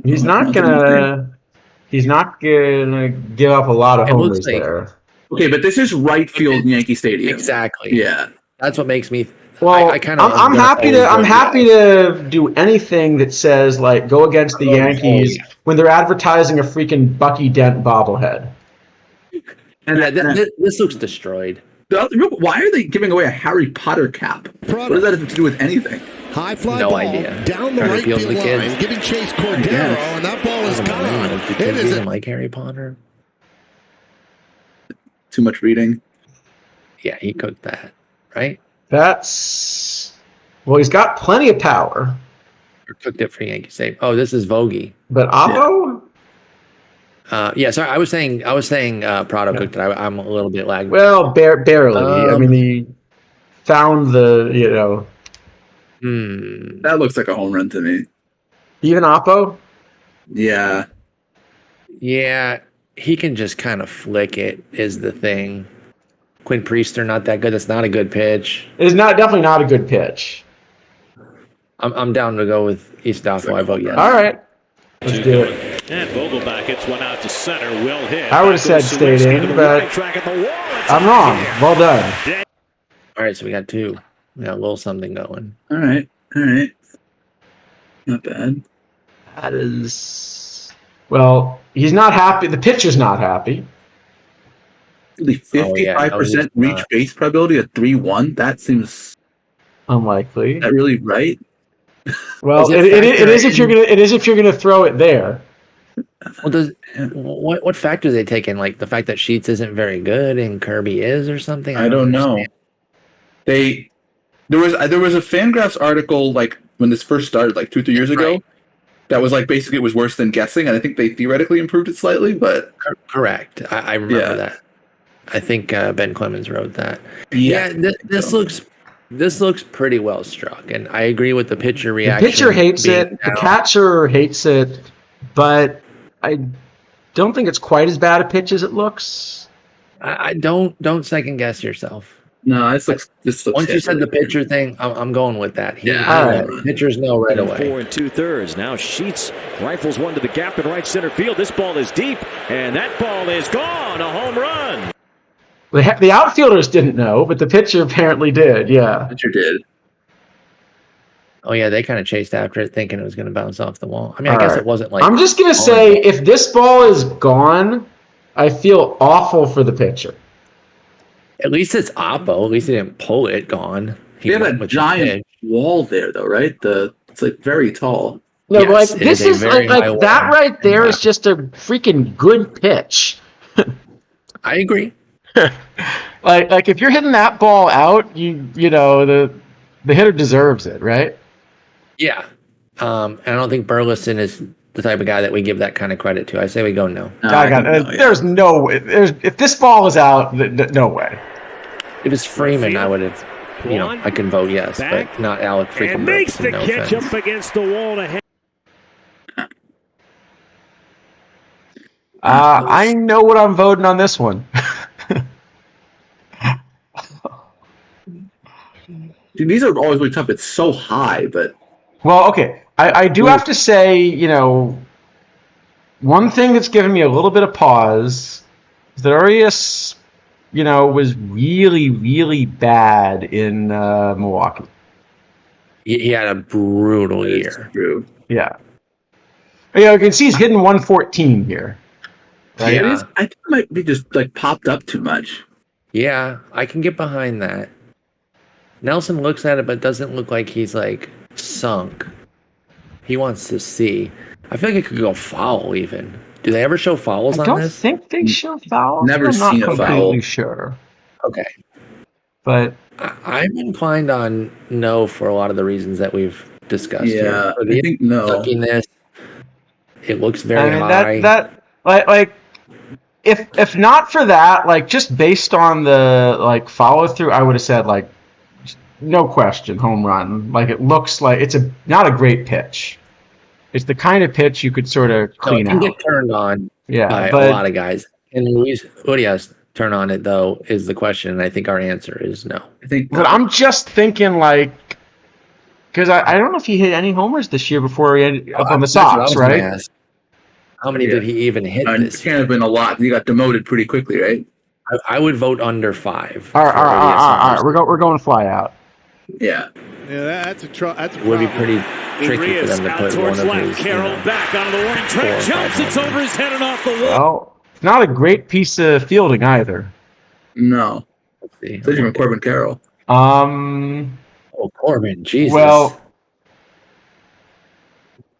He's not gonna give up a lot of homers there. Okay, but this is right field in Yankee Stadium. Exactly. Yeah. That's what makes me. Well, I'm happy to do anything that says like go against the Yankees when they're advertising a freaking Bucky Dent bobblehead. And this looks destroyed. Why are they giving away a Harry Potter cap? What does that have to do with anything? High fly No ball idea. down the Trying to right appeal to field the kids. line, giving Chase Cordero, and that ball is gone. It is like Harry Potter. Too much reading. Yeah, he cooked that, right? Well, he's got plenty of power. Or cooked it for Yankee save. Oh, this is Vogie. But Oppo? Yeah, sorry. I was saying Prado cooked it. I'm a little bit lagging. Well, barely. I mean, he found the, That looks like a home run to me. Even Oppo? Yeah. Yeah, he can just kind of flick it is the thing. Quinn Priester, not that good. That's not a good pitch. It is definitely not a good pitch. I'm down to go with isidafo. I vote yes. All right. Let's do it. And Vogelback hits one out to center. Well hit. I would have said stayed in, but I'm wrong. Well done. All right, so we got two. We got a little something going. All right. Not bad. That is... Well, he's not happy. The pitcher's not happy. The 55% reach base probability at 3-1. That seems unlikely. Is that really right? Well, it is if you're gonna throw it there. Well, what factors they take in? Like the fact that Sheets isn't very good and Kirby is, or something. I don't know. There was a Fangraphs article like when this first started, like 2-3 years ago. Right. That was like basically it was worse than guessing, and I think they theoretically improved it slightly, but correct. I remember that. I think Ben Clemens wrote that. Yeah, this looks pretty well struck, and I agree with the pitcher reaction. The pitcher hates it. The catcher hates it, but I don't think it's quite as bad a pitch as it looks. I don't second guess yourself. No, this looks. Once you said the pitcher thing, I'm going with that. Pitchers know right away. 4 2/3. Now Sheets rifles one to the gap in right center field. This ball is deep, and that ball is gone. A home run. The outfielders didn't know, but the pitcher apparently did. Yeah, the pitcher did. Oh yeah, they kind of chased after it, thinking it was going to bounce off the wall. I mean, I guess it wasn't like. I'm just going to say, if this ball is gone, I feel awful for the pitcher. At least it's Oppo. At least he didn't pull it. Gone. They have a giant wall there, though, right? It's like very tall. No, Yes, like it this is a is very high like that wall. right there is just a freaking good pitch. I agree. Like if you're hitting that ball out, you know the hitter deserves it, right? Yeah. And I don't think Burleson is the type of guy that we give that kind of credit to. I say we go no. There's no way. If this ball was out, no way. If it's Freeman, I would have. I can vote yes, but not Alec freaking And makes the Burleson, no catch offense. up against the wall to head. I know what I'm voting on this one. Dude, these are always really tough. It's so high, but Well, okay. I do have to say, one thing that's given me a little bit of pause is that Arias, was really, really bad in Milwaukee. He had a brutal year. True. Yeah. You can see he's hitting 114 here. Right? Yeah. I think it might be just like popped up too much. Yeah, I can get behind that. Nelson looks at it, but doesn't look like he's like sunk. He wants to see. I feel like it could go foul even. Do they ever show fouls I on don't this? think they show fouls. Never I'm seen not a foul. completely sure. Okay. But I'm inclined on no for a lot of the reasons that we've discussed here. Yeah, For I the think no. suckiness, it looks very high. that like if not for that, like just based on the like follow through, I would have said like no question home run. Like it looks like it's not a great pitch. It's the kind of pitch you could sort of clean it can out. get turned on by but a lot of guys. And Luis Urias turn on it though is the question, and I think our answer is no. I think. But I'm just thinking like because I don't know if he hit any homers this year before he ended up on the That's what I Sox, was gonna right? ask. How many did he even hit It this can't year? have been a lot. He got demoted pretty quickly, right? I would vote under 5. All right. We're going fly out. Yeah. Yeah, that's a It would be pretty tricky for them to Out put one towards of left. his. Carroll back on the warning track. 4 or 5 Jumps. It's home over runs. his head and off the wall. Well, it's not a great piece of fielding either. No. Let's see. Especially from Corbin Carroll. Oh, Corbin, Jesus. Well,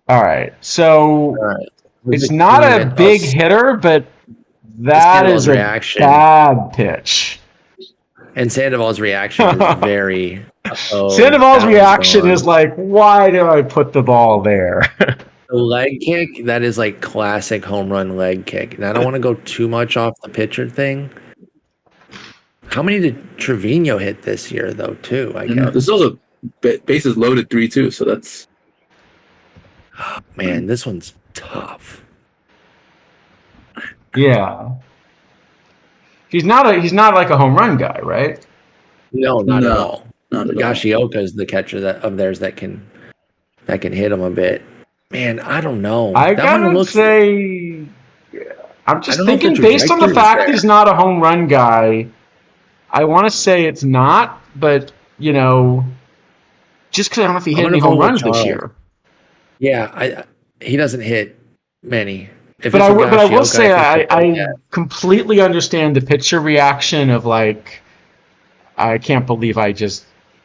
all right. So All right. it's not a big hitter, but that Sandoval's is a reaction. bad pitch. And Sandoval's reaction is very. Sandoval's reaction is like, why do I put the ball there? the leg kick. That is like classic home run leg kick. And I don't want to go too much off the pitcher thing. How many did Trevino hit this year, though? Too, I guess. There's also bases loaded 3-2, so that's. Man, this one's tough. Yeah. He's not like a home run guy, right? No, not at No, all. not at all. Yoshioka is the catcher of theirs that can hit him a bit. Man, I don't know. I That one gotta looks- say, I'm just I don't know if thinking the based on the trajectory is fact there. he's not a home run guy, I want to say it's not, but just because I don't know if he hit I'm any gonna home go with runs this Charles. year. Yeah, he doesn't hit many. If But it's I a will Yoshioka, say think I yeah. completely understand the pitcher reaction of like, I can't believe I just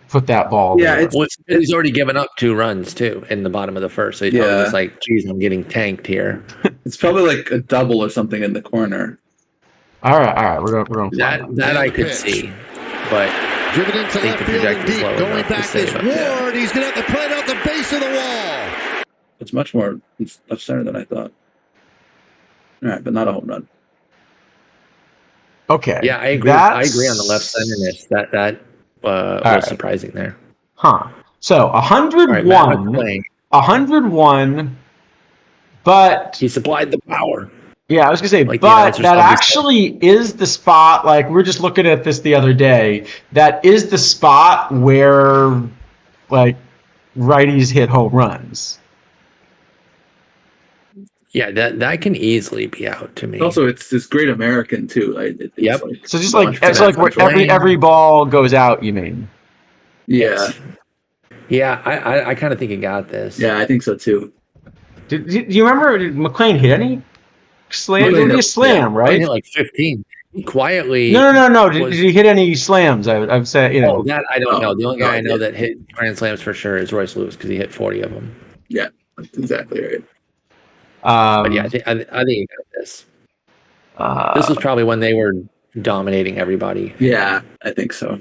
put that ball Yeah, there. Well, he's already given up 2 runs too in the bottom of the first. So he's probably Yeah. just like, "Geez, I'm getting tanked here." It's probably like a double or something in the corner. All right, we're going That I could see, but Driven into think left the field and trajectory's deep. low Going enough to back save is it. Ward. He's going to have to play it out the base of the wall. It's much more left center than I thought. All right, but not a home run. Okay. yeah, I agree. I agree on the left centerness. That was right. surprising there. Huh. So All right, Matt 101, McClain, 101, but he supplied the power. yeah, I was gonna say, Like the but announcers that always actually is the spot. Like we were just looking at this the other day. That is the spot where, like, righties hit home runs. Yeah, that can easily be out to me. Also, it's this great American too. It's Yep. like So just like launched it's like where Flame. every ball goes out. You mean? yeah, Yeah, I kind of think he got this. yeah, I think so too. Do you remember did McClain hit any slam? It would be a slam, He right? hit like 15. He quietly. No. Did he hit any slams? I've said, you know. Oh, that I don't know. The only guy I know did. that hit grand slams for sure is Royce Lewis because he hit 40 of them. Yeah, that's exactly right. But yeah, I think he got this. This was probably when they were dominating everybody. Yeah, I think so.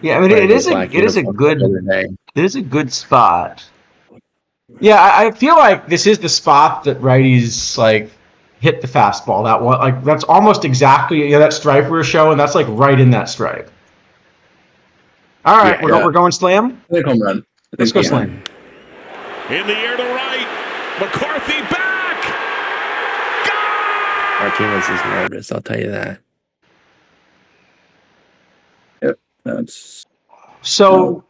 Yeah, I mean, it is a good spot. Yeah, I feel like this is the spot that righties like hit the fastball. That one, like that's almost exactly that stripe we were showing. That's like right in that stripe. All right, we're going slam. I think home run. Let's go slam. In the air to right, McCarthy back. Martinez is nervous. I'll tell you that. Yep, that's so.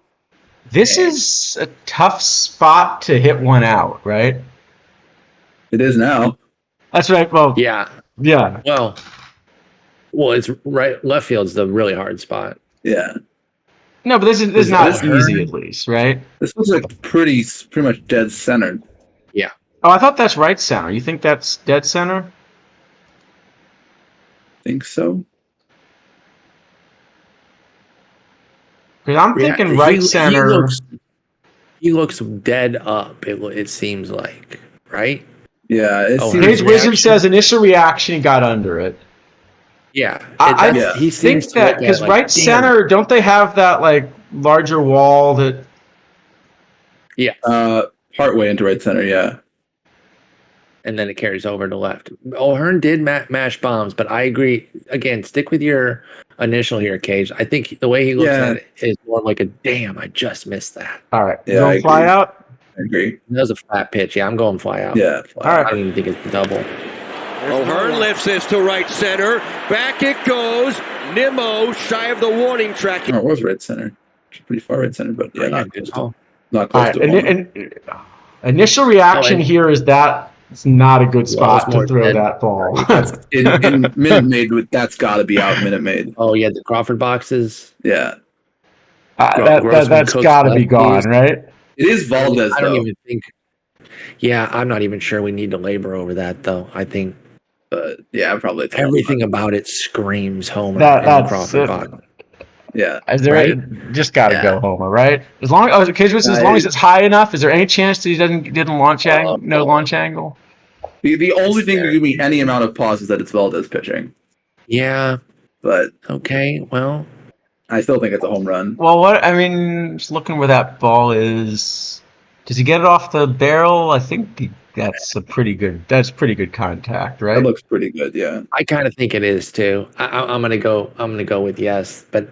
This is a tough spot to hit one out, right? It is now. That's right. Well, yeah. Well, it's right. Left field's the really hard spot. Yeah. No, but this is not easy, at least, right? This looks like pretty much dead center. Yeah. Oh, I thought that's right center. You think that's dead center? Think so. Because I'm thinking right center. He looks dead up. It seems like, right? Yeah. Page Wisdom says initial reaction, he got under it. Yeah. He think that because right center, don't they have that like larger wall that? Yeah. Partway into right center, yeah. And then it carries over to left. O'Hearn did mash bombs, but I agree. Again, stick with your initial here, Cage. I think the way he looks at it is more like a damn. I just missed that. All right, yeah, you fly out. I agree. That was a flat pitch. Yeah, I'm going fly out. Yeah, all right. I don't even think it's double. O'Hearn lifts this to right center. Back it goes. Nimmo shy of the warning track. Oh, it was right center. Pretty far right center, but yeah, not close to and initial reaction here is that it's not a good spot to throw that ball. in Minute Maid, that's got to be out Minute Maid. Oh, yeah, the Crawford boxes. Yeah. That's got to be gone, right? It is Valdez, I don't even think. Yeah, I'm not even sure we need to labor over that, though. I think. Yeah, probably. Everything about it screams Homer in the Crawford box. Yeah. Is there just got to go Homer, right? As long as it's high enough, is there any chance that he didn't launch no launch angle? The only thing to give me any amount of pause is that it's Valdez pitching. Yeah. But okay, well, I still think it's a home run. Well, just looking where that ball is. Does he get it off the barrel? I think that's pretty good contact, right? That looks pretty good, yeah. I kind of think it is too. I'm gonna go with yes, but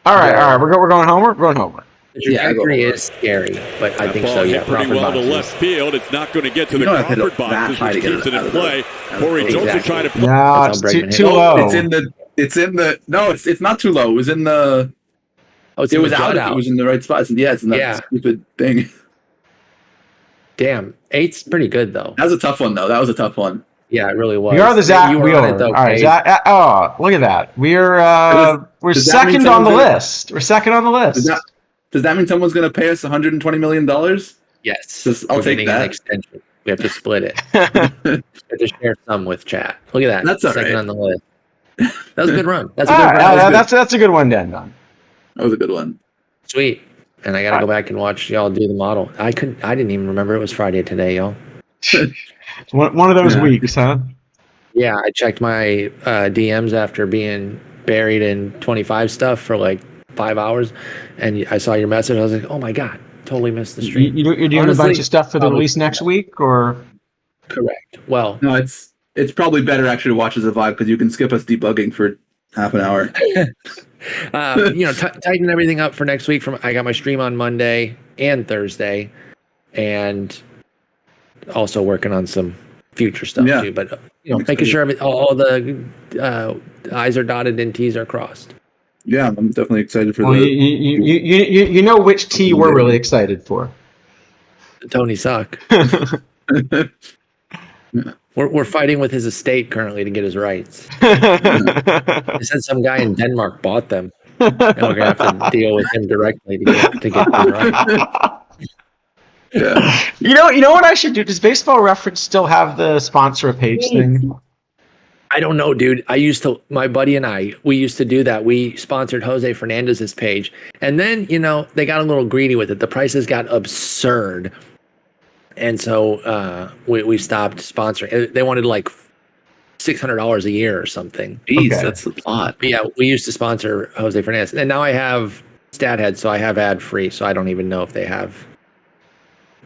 all right, we're going Homer. We're going Homer. The trajectory is scary, but I think so. Yeah, pretty well to left field. It's not going to get to the Crawford boxes, which keeps it in play. Corey Johnson trying to put. No, it's too low. It's not too low. It was in the. Oh, it was out. It was in the right spot. Yeah, it's in that stupid thing. Damn, 8's pretty good though. That was a tough one though. That was a tough one. Yeah, it really was. You are the Zach Wheeler. All right, Zach. Oh, look at that. We're second on the list. We're second on the list. Does that mean someone's going to pay us $120 million? Yes. I'll take that. An extension. We have to split it. We have to share some with chat. Look at that. That's second on the list. That was a good run. That's a good one to end on. That was a good one. Sweet. And I got to go back and watch y'all do the model. I didn't even remember it was Friday today, y'all. One of those weeks, huh? Yeah, I checked my DMs after being buried in 25 stuff for like 5 hours, and I saw your message. I was like, oh my God, totally missed the stream. You're doing a bunch of stuff for the release next week, or? Correct. Well, no, it's probably better actually to watch as a vibe because you can skip us debugging for half an hour. Tighten everything up for next week. I got my stream on Monday and Thursday, and also working on some future stuff too. But making sure all the I's are dotted and T's are crossed. Yeah, I'm definitely excited for you know which T we're really excited for. Tony Sock. We're fighting with his estate currently to get his rights. They said some guy in Denmark bought them. And we're gonna have to deal with him directly to get his rights. Yeah. You know what I should do? Does Baseball Reference still have the sponsor a page thing? I don't know, dude. My buddy and we used to do that. We sponsored Jose Fernandez's page. And then, they got a little greedy with it. The prices got absurd. And so we stopped sponsoring. They wanted like $600 a year or something. Jeez, Okay. that's a lot. But yeah, we used to sponsor Jose Fernandez. And now I have StatHead, so I have ad free. So I don't even know if they have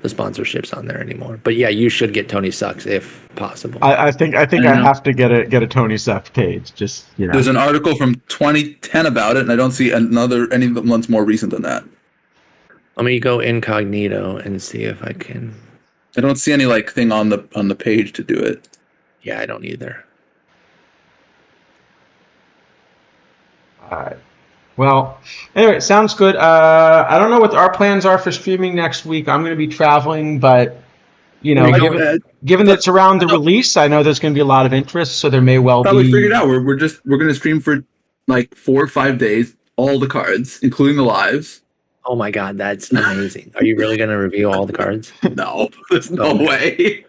the sponsorships on there anymore. But yeah, you should get Tony Sucks if possible. I think I have to get a Tony Suck page. Just There's an article from 2010 about it, and I don't see any one's more recent than that. Let me go incognito and see if I can. I don't see any thing on the page to do it. Yeah, I don't either. All right. Well, anyway, sounds good. I don't know what our plans are for streaming next week. I'm going to be traveling, but given that it's around the release, I know there's going to be a lot of interest, so there may well be. Probably figured out. We're going to stream for 4 or 5 days, all the cards, including the lives. Oh my god, that's amazing! Are you really going to review all the cards? No, there's no way.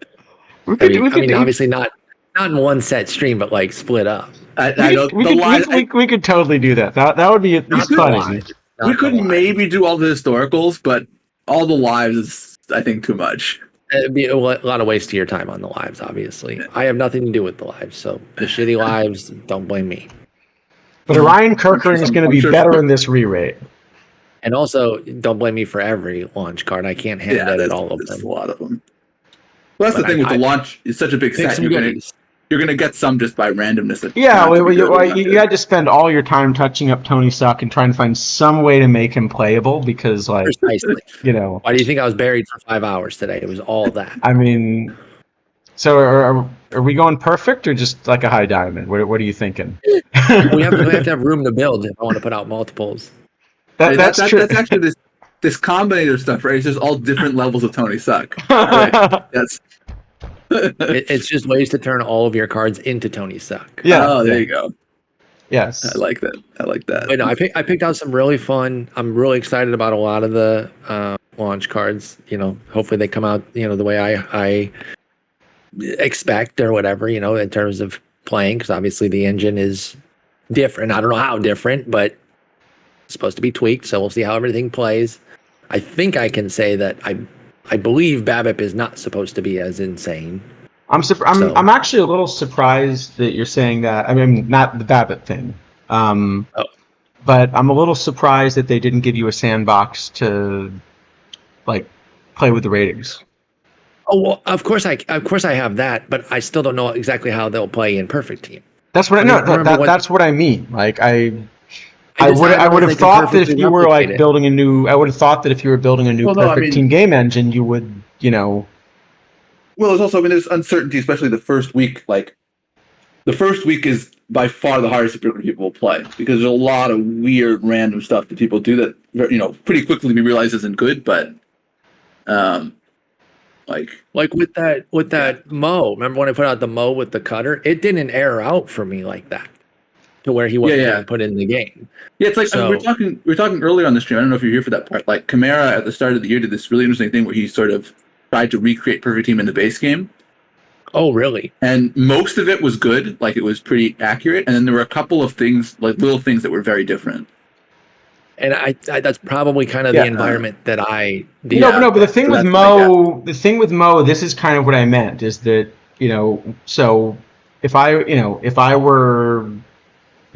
Obviously not in one set stream, but split up. We could totally do that. That would be at least funny. We could maybe do all the historicals, but all the lives is, I think, too much. It'd be a lot of waste of your time on the lives, obviously. I have nothing to do with the lives, so the shitty lives, don't blame me. But Orion Kirkering is going to be better in this re-rate. And also, don't blame me for every launch card. I can't hand edit all of them. There's a lot of them. Well, that's the thing with the launch. It's such a big set. You're gonna get some just by randomness. You had to spend all your time touching up Tony Suck and trying to find some way to make him playable because, precisely. Why do you think I was buried for 5 hours today? It was all that. I mean, so are we going perfect or just like a high diamond? What are you thinking? we have to have room to build if I want to put out multiples. That's true. That's actually this combinator stuff, right? It's just all different levels of Tony Suck. Right? It's just ways to turn all of your cards into Tony Suck. Yeah. Oh, there you go. Yes. I like that. But no, I picked out some really fun. I'm really excited about a lot of the launch cards. Hopefully they come out, the way I expect or whatever, in terms of playing, because obviously the engine is different. I don't know how different, but it's supposed to be tweaked. So we'll see how everything plays. I think I can say that I believe BABIP is not supposed to be as insane. I'm actually a little surprised that you're saying that. I mean, not the BABIP thing. But I'm a little surprised that they didn't give you a sandbox to play with the ratings. Oh well, of course I have that, but I still don't know exactly how they'll play in Perfect Team. That's what that's what I mean. I would have thought that if you were building a new, I would have thought that if you were building a new Perfect Team game engine, you would, Well, there's also, there's uncertainty, especially the first week. The first week is by far the hardest that people will play because there's a lot of weird, random stuff that people do that, pretty quickly we realize isn't good. But, with that Mo. Remember when I put out the Mo with the cutter? It didn't air out for me like that. To where he wasn't put in the game. Yeah, it's we were talking earlier on the stream. I don't know if you're here for that part. Kamara at the start of the year did this really interesting thing where he sort of tried to recreate Perfect Team in the base game. Oh, really? And most of it was good. It was pretty accurate. And then there were a couple of things, little things that were very different. And I that's probably kind of the environment that I did. No, but the thing with Mo, this is kind of what I meant is that, so if I were,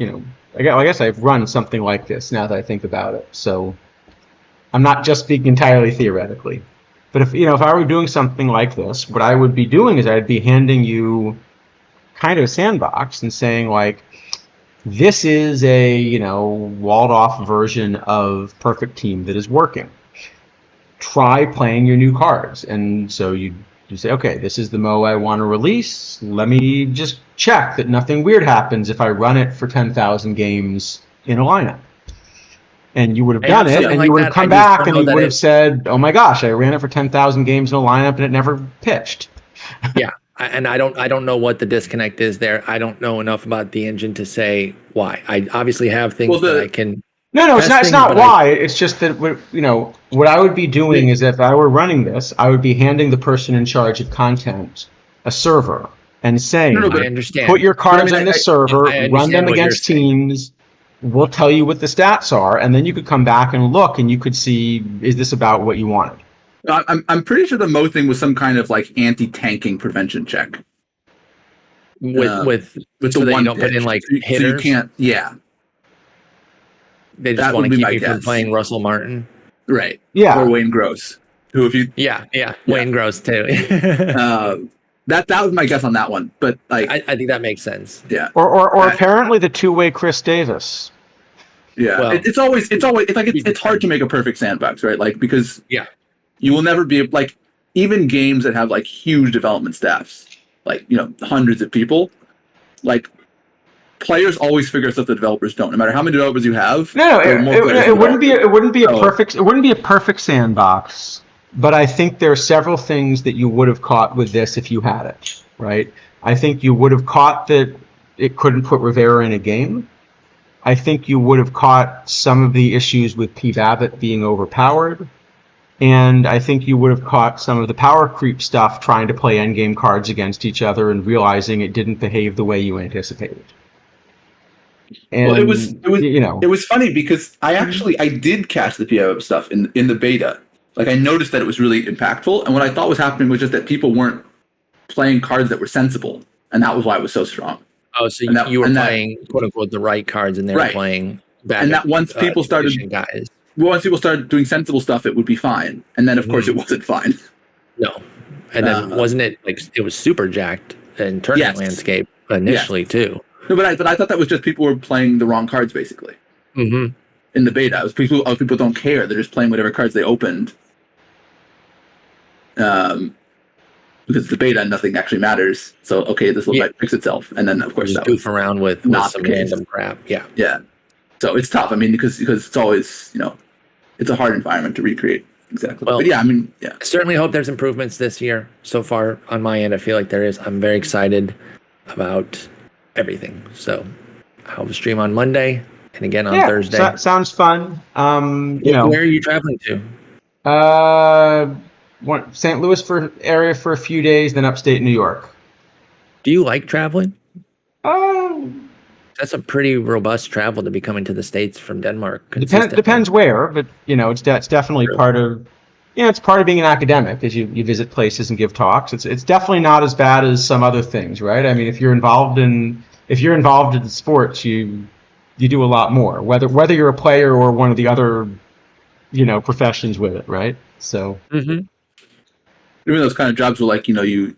I guess I've run something like this now that I think about it. So I'm not just speaking entirely theoretically. But if I were doing something like this, what I would be doing is I'd be handing you kind of a sandbox and saying this is a, walled off version of Perfect Team that is working. Try playing your new cards. And so you say, okay, this is the Mo I want to release. Let me just check that nothing weird happens if I run it for 10,000 games in a lineup. And you would have done it, and you would have come back and you would have said, oh my gosh, I ran it for 10,000 games in a lineup and it never pitched. Yeah. And I don't know what the disconnect is there. I don't know enough about the engine to say why. I obviously have things that I can No, it's testing, not but why. It's just that what I would be doing is if I were running this, I would be handing the person in charge of content a server and saying, I understand. put your cards But I mean, on this server, I run them understand what you're against saying. teams. We'll tell you what the stats are, and then you could come back and look, and you could see, is this about what you wanted? I'm pretty sure the Mo thing was some kind of like anti-tanking prevention check. With the so that one you don't put in like so hitters. you can't. Yeah, They just that want would to be keep my you from guess. playing Russell Martin. right. Yeah. Or Wayne Gross, who if you Yeah. Wayne Gross too. that was my guess on that one. But like, I think that makes sense. yeah. Or apparently the two-way Chris Davis. Yeah, Well, it's hard to make a perfect sandbox, right? Like, because you will never be like, even games that have like huge development staffs, like hundreds of people, like players always figure out stuff the developers don't. No matter how many developers you have. No, it wouldn't be a perfect sandbox. But I think there are several things that you would have caught with this if you had it, right? I think you would have caught that it couldn't put Rivera in a game. I think you would have caught some of the issues with P. Babbitt being overpowered. And I think you would have caught some of the power creep stuff trying to play endgame cards against each other and realizing it didn't behave the way you anticipated. And, well, it was funny because I did catch the P. Babbitt stuff in the beta. Like, I noticed that it was really impactful. And what I thought was happening was just that people weren't playing cards that were sensible. And that was why it was so strong. Oh, so you were playing quote unquote the right cards, and they were playing bad. And that once people started doing sensible stuff, it would be fine. And then of course it wasn't fine. No, and then wasn't it like it was super jacked in tournament landscape initially too? No, but I thought that was just people were playing the wrong cards basically. Mm-hmm. In the beta, it was people don't care; they're just playing whatever cards they opened. Because the beta, nothing actually matters. So this will fix itself, and then of course just goof around with some random crap. Yeah. So it's tough. I mean, because it's always it's a hard environment to recreate. Exactly. Well, but I certainly hope there's improvements this year. So far on my end, I feel like there is. I'm very excited about everything. So I'll stream on Monday and again on Thursday. Sounds fun. Where are you traveling to? St. Louis area for a few days, then upstate New York. Do you like traveling? That's a pretty robust travel to be coming to the States from Denmark. Depends where, but it's definitely part of it's part of being an academic as you visit places and give talks. It's definitely not as bad as some other things, right? I mean, if you're involved in sports, you do a lot more, whether you're a player or one of the other professions with it, right? So. Mm-hmm. Even those kind of jobs where you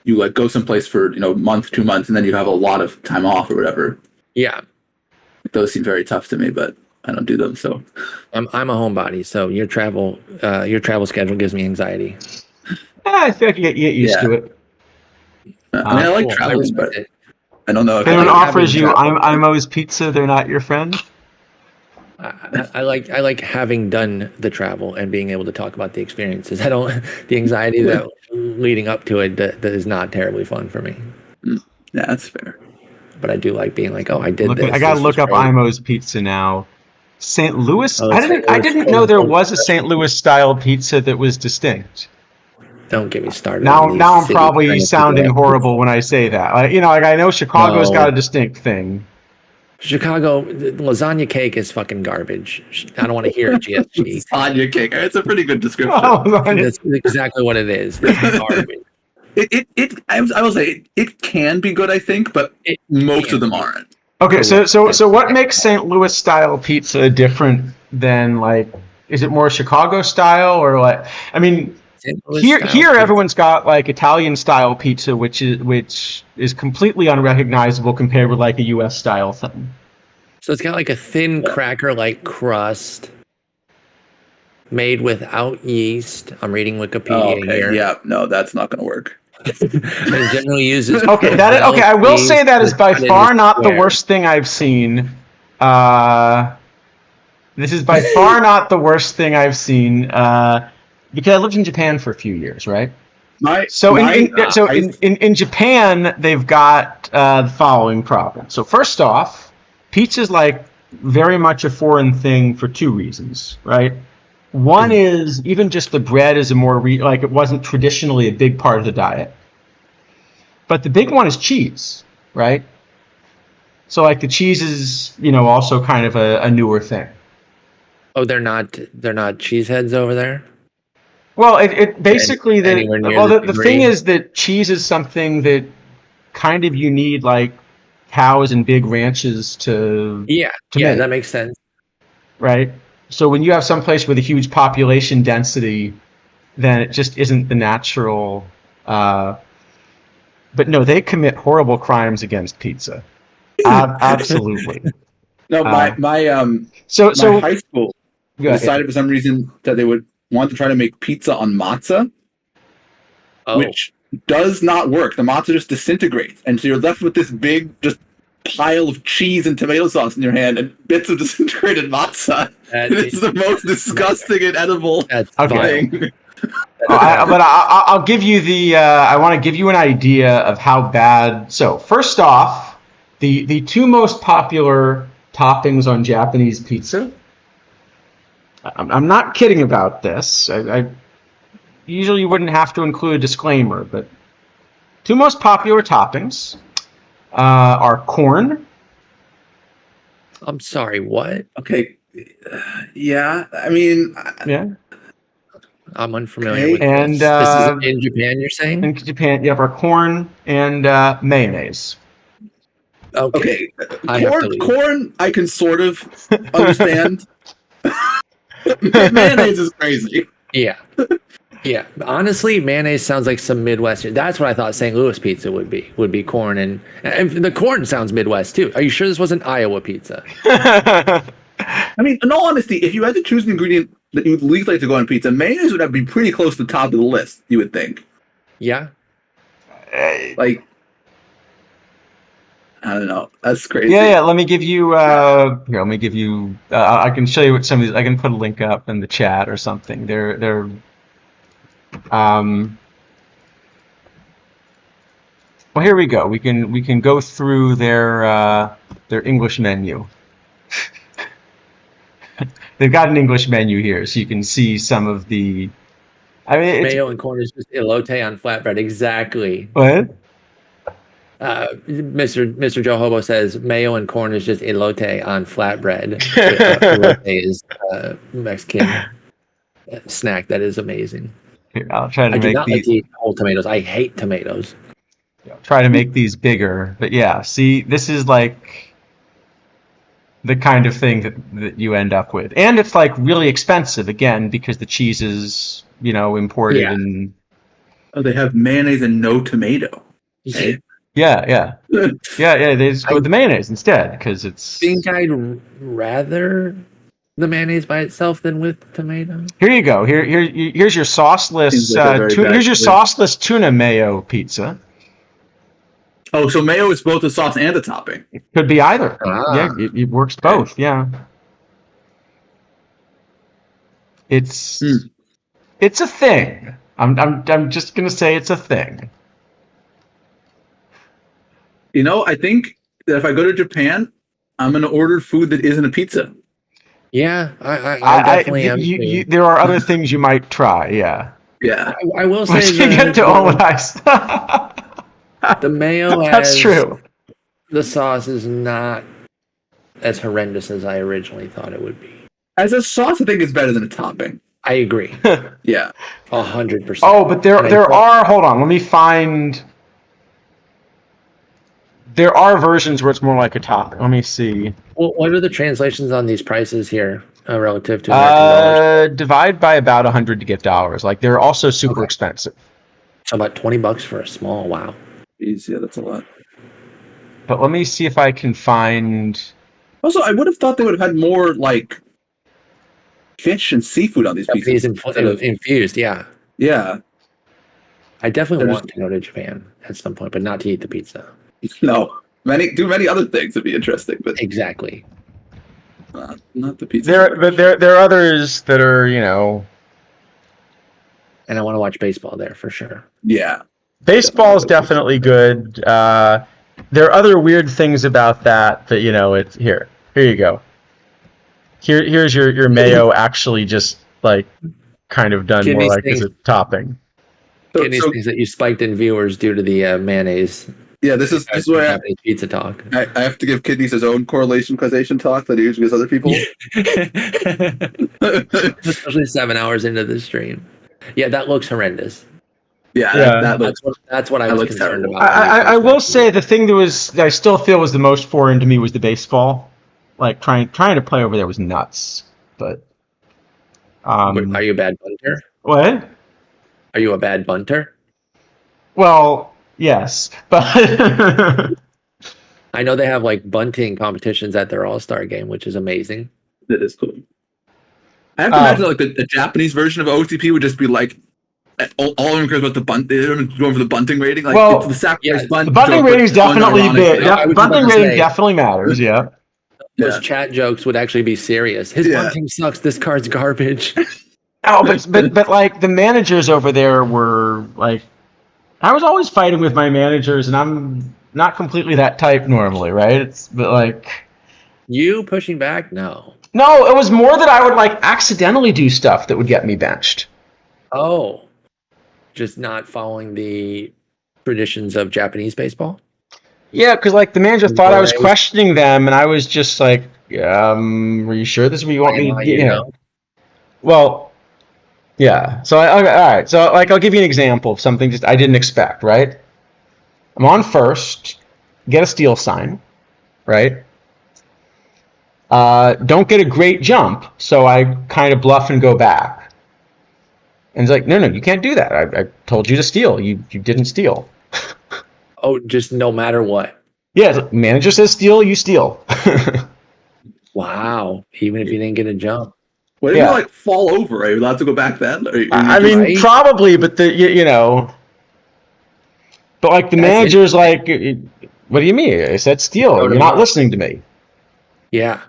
like go someplace for a month, 2 months, and then you have a lot of time off or whatever. Yeah, those seem very tough to me, but I don't do them. So I'm a homebody, so your travel schedule gives me anxiety. I feel like you get used to it. I mean, I like traveling, but I don't know. If anyone offers you Imo's pizza, they're not your friend. I like having done the travel and being able to talk about the experiences. The anxiety that leading up to it that is not terribly fun for me. Yeah, that's fair. But I do like being like, I did this. I gotta look up Imo's pizza now. St. Louis? I didn't know there was a St. Louis style pizza that was distinct. Don't get me started. Now I'm probably sounding horrible when I say that. I know Chicago's got a distinct thing. Chicago, lasagna cake is fucking garbage. I don't want to hear it, GSG. Lasagna cake. It's a pretty good description. That's exactly what it is. It's garbage. I will say it can be good, I think, but most of them aren't. Okay, so what makes St. Louis style pizza different than is it more Chicago style or what? I mean, here everyone's got Italian style pizza, which is completely unrecognizable compared with a U.S. style thing. So it's got a thin cracker crust made without yeast. I'm reading Wikipedia here. Yeah, no, that's not going to work. It generally uses. I will say that is by far not the worst thing I've seen. This is by far not the worst thing I've seen. Because I lived in Japan for a few years, right? In Japan, they've got the following problem. So first off, pizza's like very much a foreign thing for two reasons, right? One is even just the bread is a more like it wasn't traditionally a big part of the diet. But the big one is cheese, right? So like the cheese is, also kind of a newer thing. Oh, they're not cheeseheads over there? Well, it basically the thing is that cheese is something that kind of you need like cows and big ranches to make. That makes sense. Right? So when you have some place with a huge population density, then it just isn't the natural but no, they commit horrible crimes against pizza. Absolutely. No, my high school decided for some reason that they would want to try to make pizza on matzah, which does not work. The matzah just disintegrates, and so you're left with this big just pile of cheese and tomato sauce in your hand and bits of disintegrated matzah. It's the most disgusting and edible thing. But I'll give you I want to give you an idea of how bad. So first off, the two most popular toppings on Japanese pizza. I'm not kidding about this. I usually wouldn't have to include a disclaimer, but two most popular toppings are corn. I'm sorry, what? Okay. Yeah, I mean... Yeah. I'm unfamiliar with and, this. This is in Japan, you're saying? In Japan, you have our corn and mayonnaise. Okay. Corn, I can sort of understand. Mayonnaise is crazy. Yeah. Yeah. Honestly, mayonnaise sounds like some Midwestern. That's what I thought St. Louis pizza would be corn. And the corn sounds Midwest, too. Are you sure this wasn't Iowa pizza? I mean, in all honesty, if you had to choose an ingredient that you would least like to go on pizza, mayonnaise would have to be pretty close to the top of the list, you would think. Yeah. Like, I don't know. That's crazy. Yeah. Let me give you. Here, let me give you. I can show you what some of these. I can put a link up in the chat or something. They're. Well, here we go. We can go through their English menu. They've got an English menu here, so you can see some of the. I mean, mayo and corn is just elote on flatbread. Exactly. What? Mr. Joe Hobo says mayo and corn is just elote on flatbread. Elote is a Mexican snack that is amazing. Here, I'll try to I do make not these. like to eat whole tomatoes. I hate tomatoes. Try to make these bigger, but yeah. See, this is like the kind of thing that you end up with, and it's like really expensive again because the cheese is imported and. Oh, they have mayonnaise and no tomato. Yeah. They just go with the mayonnaise instead because it's. I think I'd rather the mayonnaise by itself than with tomato. Here you go. Here's your sauceless. Here's your sauceless tuna mayo pizza. Oh, so mayo is both a sauce and a topping. It could be either. Yeah, it works both. Yeah. It's a thing. I'm just gonna say it's a thing. I think that if I go to Japan, I'm gonna order food that isn't a pizza. Yeah, I definitely am. There are other things you might try. Yeah. Yeah. I will say you get to Omanice. The mayo. That's true. The sauce is not as horrendous as I originally thought it would be. As a sauce, I think it's better than a topping. I agree. Yeah. 100%. Oh, but there are. Hold on. Let me find. There are versions where it's more like a topping. Let me see. Well, what are the translations on these prices here relative to American dollars? Divide by about 100 to get dollars. Like they're also super expensive. So about $20 for a small. Wow. Jeez, yeah, that's a lot. But let me see if I can find. Also, I would have thought they would have had more like fish and seafood on these pizzas. Infused, yeah. Yeah. I definitely want to go to Japan at some point, but not to eat the pizza. No, many other things would be interesting, but exactly, not the pizza. There are others that are and I want to watch baseball there for sure. Yeah, baseball is definitely good. There are other weird things about that it's here. Here you go. here's your mayo actually just like kind of done Kidney more like as stinks. a topping. Kidney things that you spiked in viewers due to the mayonnaise. Yeah, this is where pizza talk. I have to give Kidneys his own correlation causation talk that he usually gives other people. Especially 7 hours into the stream. Yeah, that looks horrendous. Yeah. That's what I was concerned terrible. about. I will say the thing that I still feel was the most foreign to me was the baseball. Like trying to play over there was nuts. But are you a bad bunter? What? Are you a bad bunter? Well, yes, but I know they have like bunting competitions at their All-Star game, which is amazing. That is cool. I have to imagine like the Japanese version of OTP would just be like all of them cares about the bunt. They're going for the bunting rating. Like well, it's the sacrifice bunt. the bunting rating is definitely big. Bunting rating say, definitely matters. Yeah. Those chat jokes would actually be serious. His bunting sucks. This card's garbage. Oh, but like the managers over there were like, I was always fighting with my managers, and I'm not completely that type normally, right? But like, you pushing back? No, it was more that I would like accidentally do stuff that would get me benched. Oh, just not following the traditions of Japanese baseball? Yeah, because like the manager thought I was questioning them, and I was just like, are you sure this is what you want me to do? Yeah. Well, yeah. So all right. So like I'll give you an example of something just I didn't expect. Right. I'm on first, get a steal sign, right? Don't get a great jump, so I kind of bluff and go back. And it's like, no, you can't do that. I told you to steal. You didn't steal. Oh, just no matter what. Yeah, manager says steal, you steal. Wow. Even if you didn't get a jump. What if you like fall over? Are you allowed to go back then? I mean, probably, but you know. But like the manager's like, what do you mean? I said steal. You're not listening to me. Yeah.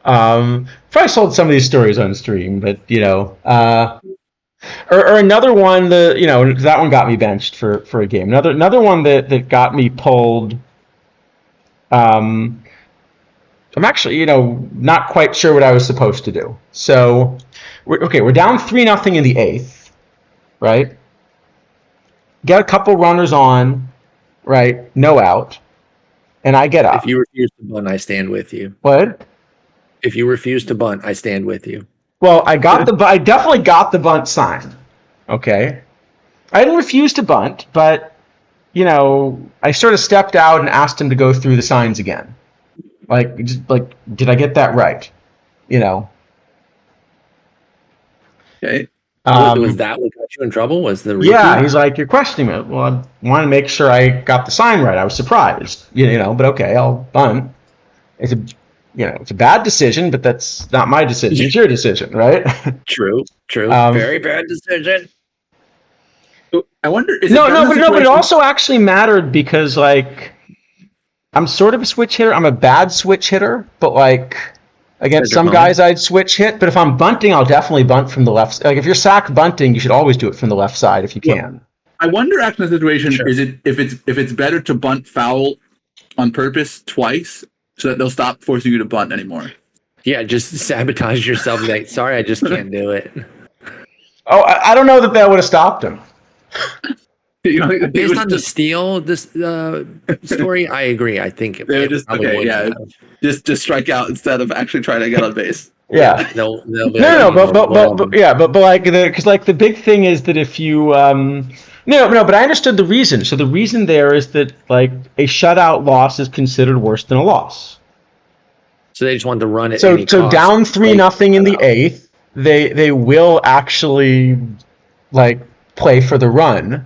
Probably sold some of these stories on stream, but you know, or another one that one got me benched for a game. Another one that got me pulled. I'm actually not quite sure what I was supposed to do. So we're down 3-0 in the 8th, right? Get a couple runners on, right? No out, and I get up. If you refuse to bunt, I stand with you. What? If you refuse to bunt, I stand with you. Well, I definitely got the bunt sign. Okay. I didn't refuse to bunt, but I sort of stepped out and asked him to go through the signs again. Did I get that right? Okay. Was that what got you in trouble? Was the routine? Yeah, he's like, you're questioning it. Well, I want to make sure I got the sign right. I was surprised, but okay, I'll bunt. It's a bad decision, but that's not my decision. It's your decision, right? True. Very bad decision. I wonder. But it also actually mattered because like I'm sort of a switch hitter. I'm a bad switch hitter, but like against some guys I'd switch hit. But if I'm bunting, I'll definitely bunt from the left. Like if you're sack bunting, you should always do it from the left side if you can. I wonder, actually, in the situation, is it if it's better to bunt foul on purpose twice so that they'll stop forcing you to bunt anymore? Yeah, just sabotage yourself. Like, sorry, I just can't do it. Oh, I don't know that would have stopped him. Based on the steal, this story, I agree. I think they would just just strike out instead of actually trying to get on base. Yeah. But like because like the big thing is that if you but I understood the reason. So the reason there is that like a shutout loss is considered worse than a loss. So they just wanted to run it. So down 3-0 in the 8th, they will actually like play for the run.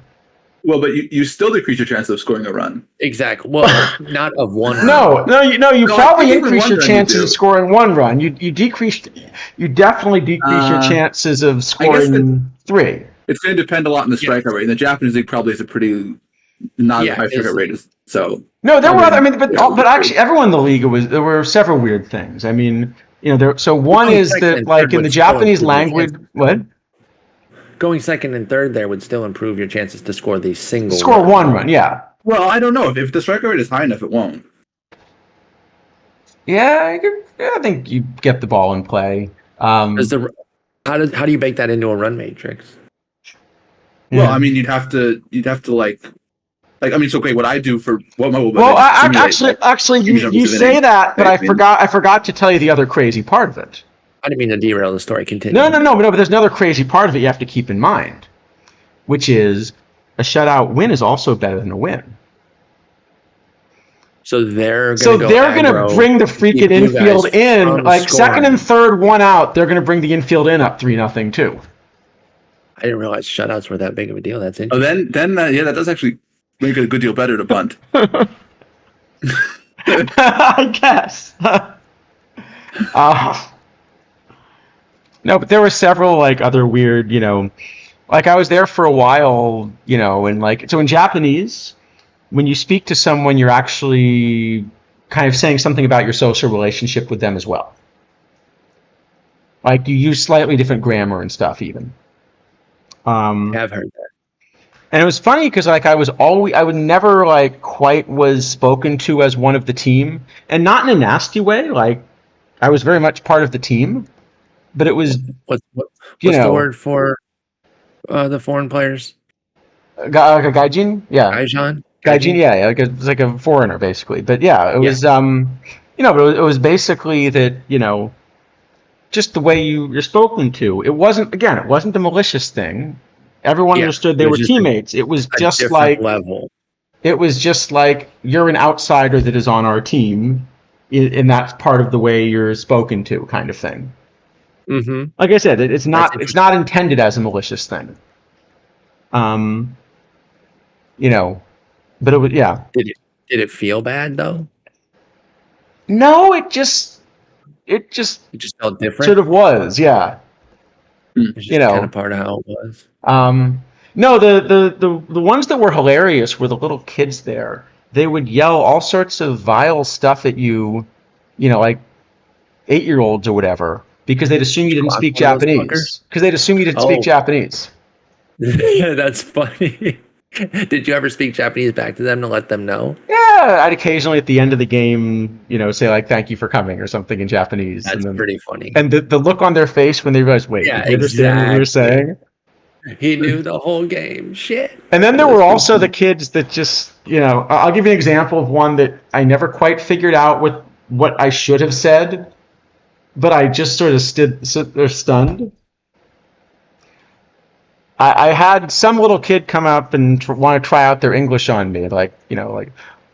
Well, but you still decrease your chance of scoring a run. Exactly. Well, not of one. You probably increase your chances of scoring one run. You definitely decrease your chances of scoring 3. It's going to depend a lot on the strikeout rate. In the Japanese league, probably is a pretty not high strikeout rate. So there were but actually everyone in the league there were several weird things. I mean, so one is that like in the Japanese language, what? Going second and third there would still improve your chances to score the single. One run, yeah. Well, I don't know if the strikeout rate is high enough, it won't. Yeah, I think you get the ball in play. How do you bake that into a run matrix? Well, I mean, you'd have to like I mean, so great. What I do for what my actually, you say that, but I forgot to tell you the other crazy part of it. I didn't mean to derail the story. Continue. No, but there's another crazy part of it you have to keep in mind, which is a shutout win is also better than a win. So they're going to bring the freaking infield in, like second and third, one out. They're going to bring the infield in up 3-0 too. I didn't realize shutouts were that big of a deal. That's interesting. Then that does actually make it a good deal better to bunt. I guess. No, but there were several like other weird, like I was there for a while, and like so in Japanese, when you speak to someone, you're actually kind of saying something about your social relationship with them as well. Like you use slightly different grammar and stuff even. I have heard that. And it was funny because like I would never like quite was spoken to as one of the team, and not in a nasty way. Like I was very much part of the team, but it was what's the word for the foreign players? Gaijin, yeah. Gaijin, yeah, it's like a foreigner basically. But yeah, it was but it was basically that just the way you're spoken to. It wasn't a malicious thing. Everyone understood they were teammates. It was just like level. It was just like you're an outsider that is on our team, and that's part of the way you're spoken to, kind of thing. Mm-hmm. Like I said, it's not intended as a malicious thing. But it was Did it feel bad though? No, it just felt different. Sort of was, yeah. It's just kind of part of how it was. No, the ones that were hilarious were the little kids there. They would yell all sorts of vile stuff at you, like 8-year-olds or whatever, because they'd assume you didn't speak Japanese. Because they'd assume you didn't speak Japanese. Yeah, that's funny. Did you ever speak Japanese back to them to let them know? Yeah, I'd occasionally at the end of the game, say like "thank you for coming" or something in Japanese. That's pretty funny. And the look on their face when they realized, wait, you understand what you were saying? He knew the whole game. Shit. And then there were also the kids that just, I'll give you an example of one that I never quite figured out what I should have said, but I just sort of stood there stunned. I had some little kid come up and want to try out their English on me, like,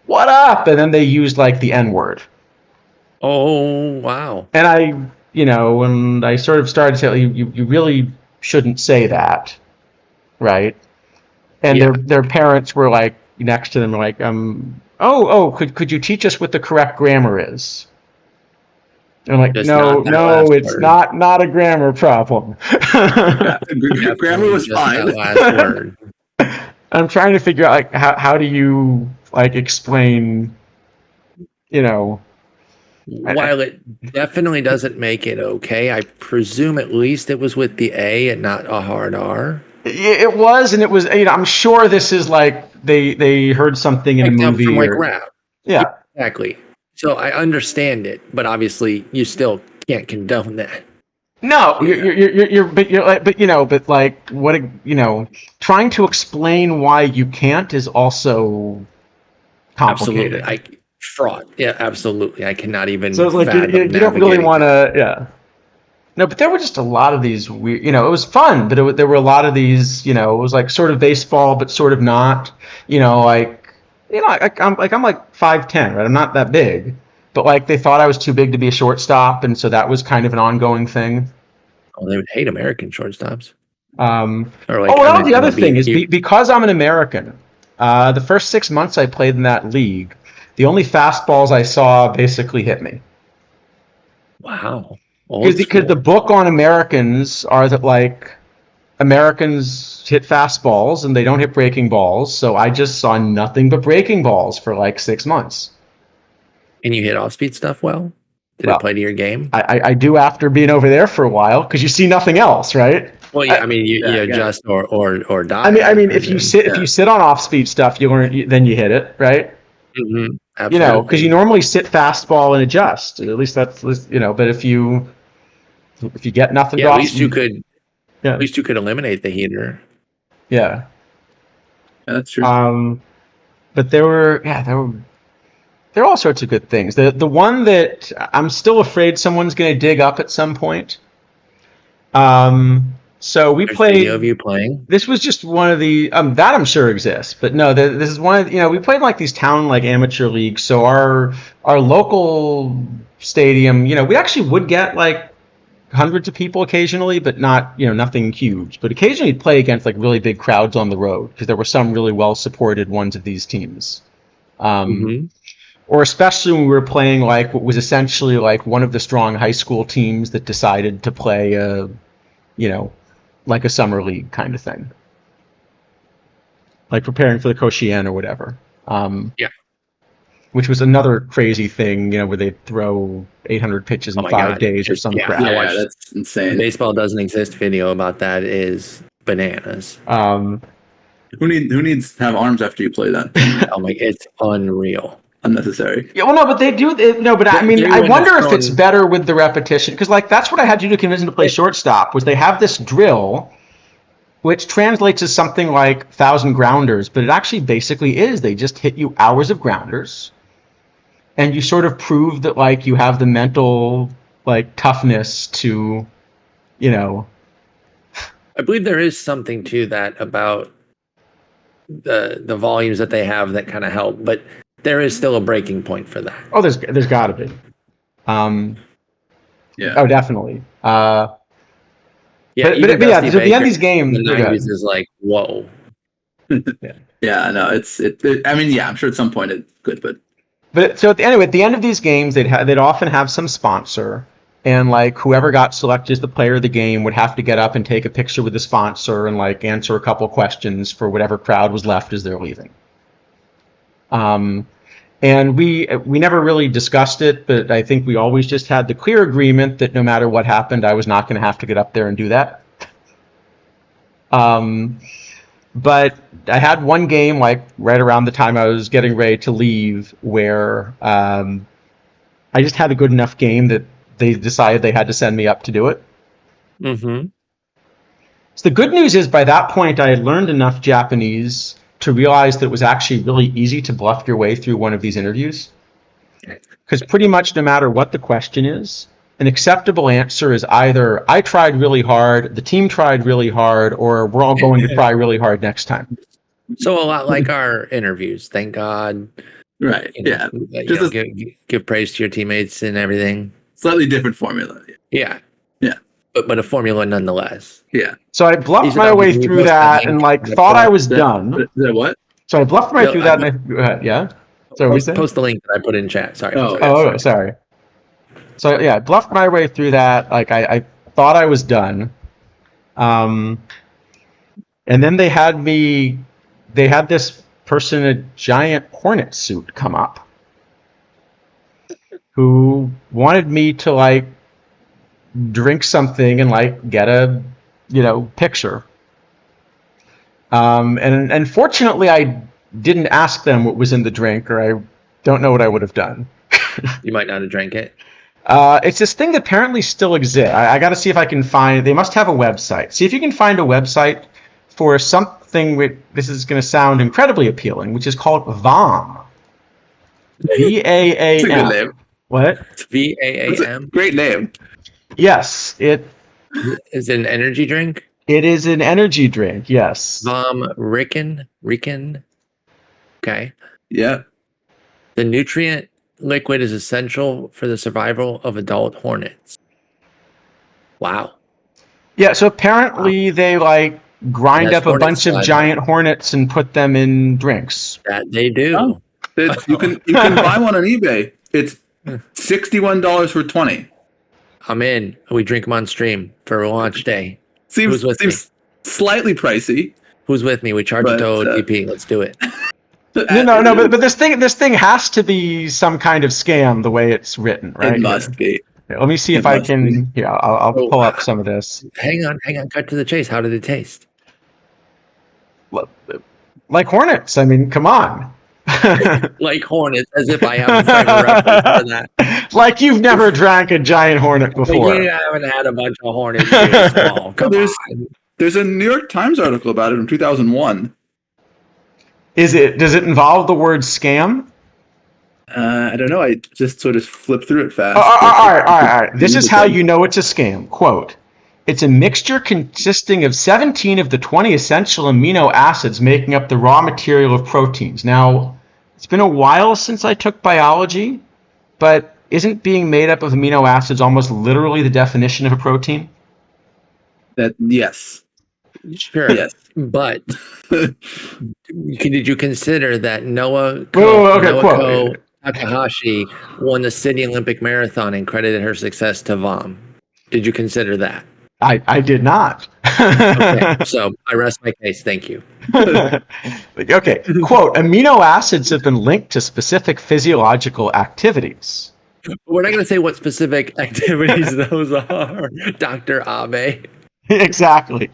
what up? And then they used like the N-word. Oh, wow. And when I sort of started to tell you really shouldn't say that, right? And their parents were like next to them, like, could you teach us what the correct grammar is? And I'm like, no, it's not a grammar problem. Grammar was fine. Last word. I'm trying to figure out like how do you like explain, While it definitely doesn't make it okay, I presume at least it was with the A and not a hard R. It was, and it was. I'm sure this is like they heard something in a movie from like rap. Yeah, exactly. So I understand it, but obviously you still can't condone that. No, but like what trying to explain why you can't is also complicated. Absolutely, fraud. Yeah, absolutely. I cannot even. So it's like you don't really want to. Yeah. No, but there were just a lot of these weird. It was fun, but there were a lot of these. It was like sort of baseball, but sort of not. I'm like 5'10", right? I'm not that big, but like they thought I was too big to be a shortstop, and so that was kind of an ongoing thing. Oh, they would hate American shortstops. The other thing is because I'm an American. The first 6 months I played in that league, the only fastballs I saw basically hit me. Wow. Because the book on Americans are that like Americans hit fastballs and they don't hit breaking balls, so I just saw nothing but breaking balls for like 6 months. And you hit off-speed stuff well? Did it play to your game? I do after being over there for a while, because you see nothing else, right? Well, yeah, you adjust or die. I mean, if you sit on off-speed stuff, you learn, then you hit it, right? Absolutely. You know, because you normally sit fastball and adjust. At least that's, you know. But if you get nothing, at least you could. Yeah. At least you could eliminate the heater. Yeah. That's true. But there were all sorts of good things. The one that I'm still afraid someone's going to dig up at some point. So we played. Video of you playing. This was just one of the that I'm sure exists, but no, this is one of, you know, we played like these town like amateur leagues. So our local stadium, you know, we actually would get like hundreds of people occasionally, but not, you know, nothing huge. But occasionally you'd play against like really big crowds on the road because there were some really well supported ones of these teams. Or especially when we were playing like what was essentially like one of the strong high school teams that decided to play you know, like a summer league kind of thing, like preparing for the Koshien or whatever. Which was another crazy thing, you know, where they throw 800 pitches in 5 days or some crap. Yeah, that's insane. Baseball doesn't exist. Video about that is bananas. Who needs to have arms after you play that? Oh my, it's unreal. Unnecessary. Yeah, well, no, but they do. No, but I mean, I wonder if it's better with the repetition, because like that's what I had to do to convince them to play shortstop. Was they have this drill, which translates as something like 1,000 grounders, but it actually basically is. They just hit you hours of grounders, and you sort of prove that like you have the mental like toughness to, you know. I believe there is something to that about the volumes that they have that kind of help, but there is still a breaking point for that. Oh, there's got to be. Yeah. Oh, definitely. Yeah, but yeah, so at the end of these games, the 90s is like, whoa. Yeah, no, it. I mean, yeah, I'm sure at some point it's good, but so at the end of these games, they'd often have some sponsor, and like whoever got selected as the player of the game would have to get up and take a picture with the sponsor and like answer a couple questions for whatever crowd was left as they're leaving. And we never really discussed it, but I think we always just had the clear agreement that no matter what happened, I was not going to have to get up there and do that. But I had one game like right around the time I was getting ready to leave where I just had a good enough game that they decided they had to send me up to do it. Mm-hmm. So the good news is by that point I had learned enough Japanese to realize that it was actually really easy to bluff your way through one of these interviews. Because pretty much no matter what the question is, an acceptable answer is either I tried really hard, the team tried really hard, or we're all going to try really hard next time. So a lot like our interviews, thank God. right. You know, Yeah. you know, give praise to your teammates and everything. Slightly different formula. Yeah. Yeah. But a formula nonetheless. Yeah. So I bluffed my way through that and like thought I was done. That what? So I bluffed my way through that. And go ahead. Yeah. So post the link that I put in chat. Sorry. Sorry. So yeah, I bluffed my way through that. Like I thought I was done. And then they had this person in a giant hornet suit come up who wanted me to like drink something and like get a, you know, picture. And fortunately I didn't ask them what was in the drink, or I don't know what I would have done. You might not have drank it. It's this thing that apparently still exists. I got to see if I can find. They must have a website. See if you can find a website for something. This is going to sound incredibly appealing, which is called VAAM. VAAM. It's a good name. What? VAAM. Great name. Yes, it is an energy drink. It is an energy drink. Yes. Ricken. Okay. Yeah. The nutrient liquid is essential for the survival of adult hornets. Wow. Yeah, so apparently they like grind up a bunch of giant hornets and put them in drinks. That they do. Oh. You can buy one on eBay. It's $61 for 20. I'm in. We drink them on stream for launch day. Seems slightly pricey. Who's with me? We charge it to OTP. Let's do it. No, but this thing has to be some kind of scam the way it's written, right? It must be. Here, let me see if I can. Yeah, I'll pull up some of this. Hang on. Cut to the chase. How did it taste? Like hornets. I mean, come on. Like hornets, as if I have a frame of reference for that. Like you've never drank a giant hornet before. But you haven't had a bunch of hornets this fall. Come on. There's a New York Times article about it from 2001. Does it involve the word scam? I don't know. I just sort of flipped through it fast. All right. This is how you know it's a scam. Quote, it's a mixture consisting of 17 of the 20 essential amino acids making up the raw material of proteins. Now, it's been a while since I took biology, but isn't being made up of amino acids almost literally the definition of a protein? Yes. Sure. Yes. But did you consider that Noah Takahashi won the Sydney Olympic Marathon and credited her success to VOM? Did you consider that? I did not. Okay, so I rest my case. Thank you. Okay. Quote, amino acids have been linked to specific physiological activities. We're not going to say what specific activities those are, Dr. Abe. Exactly.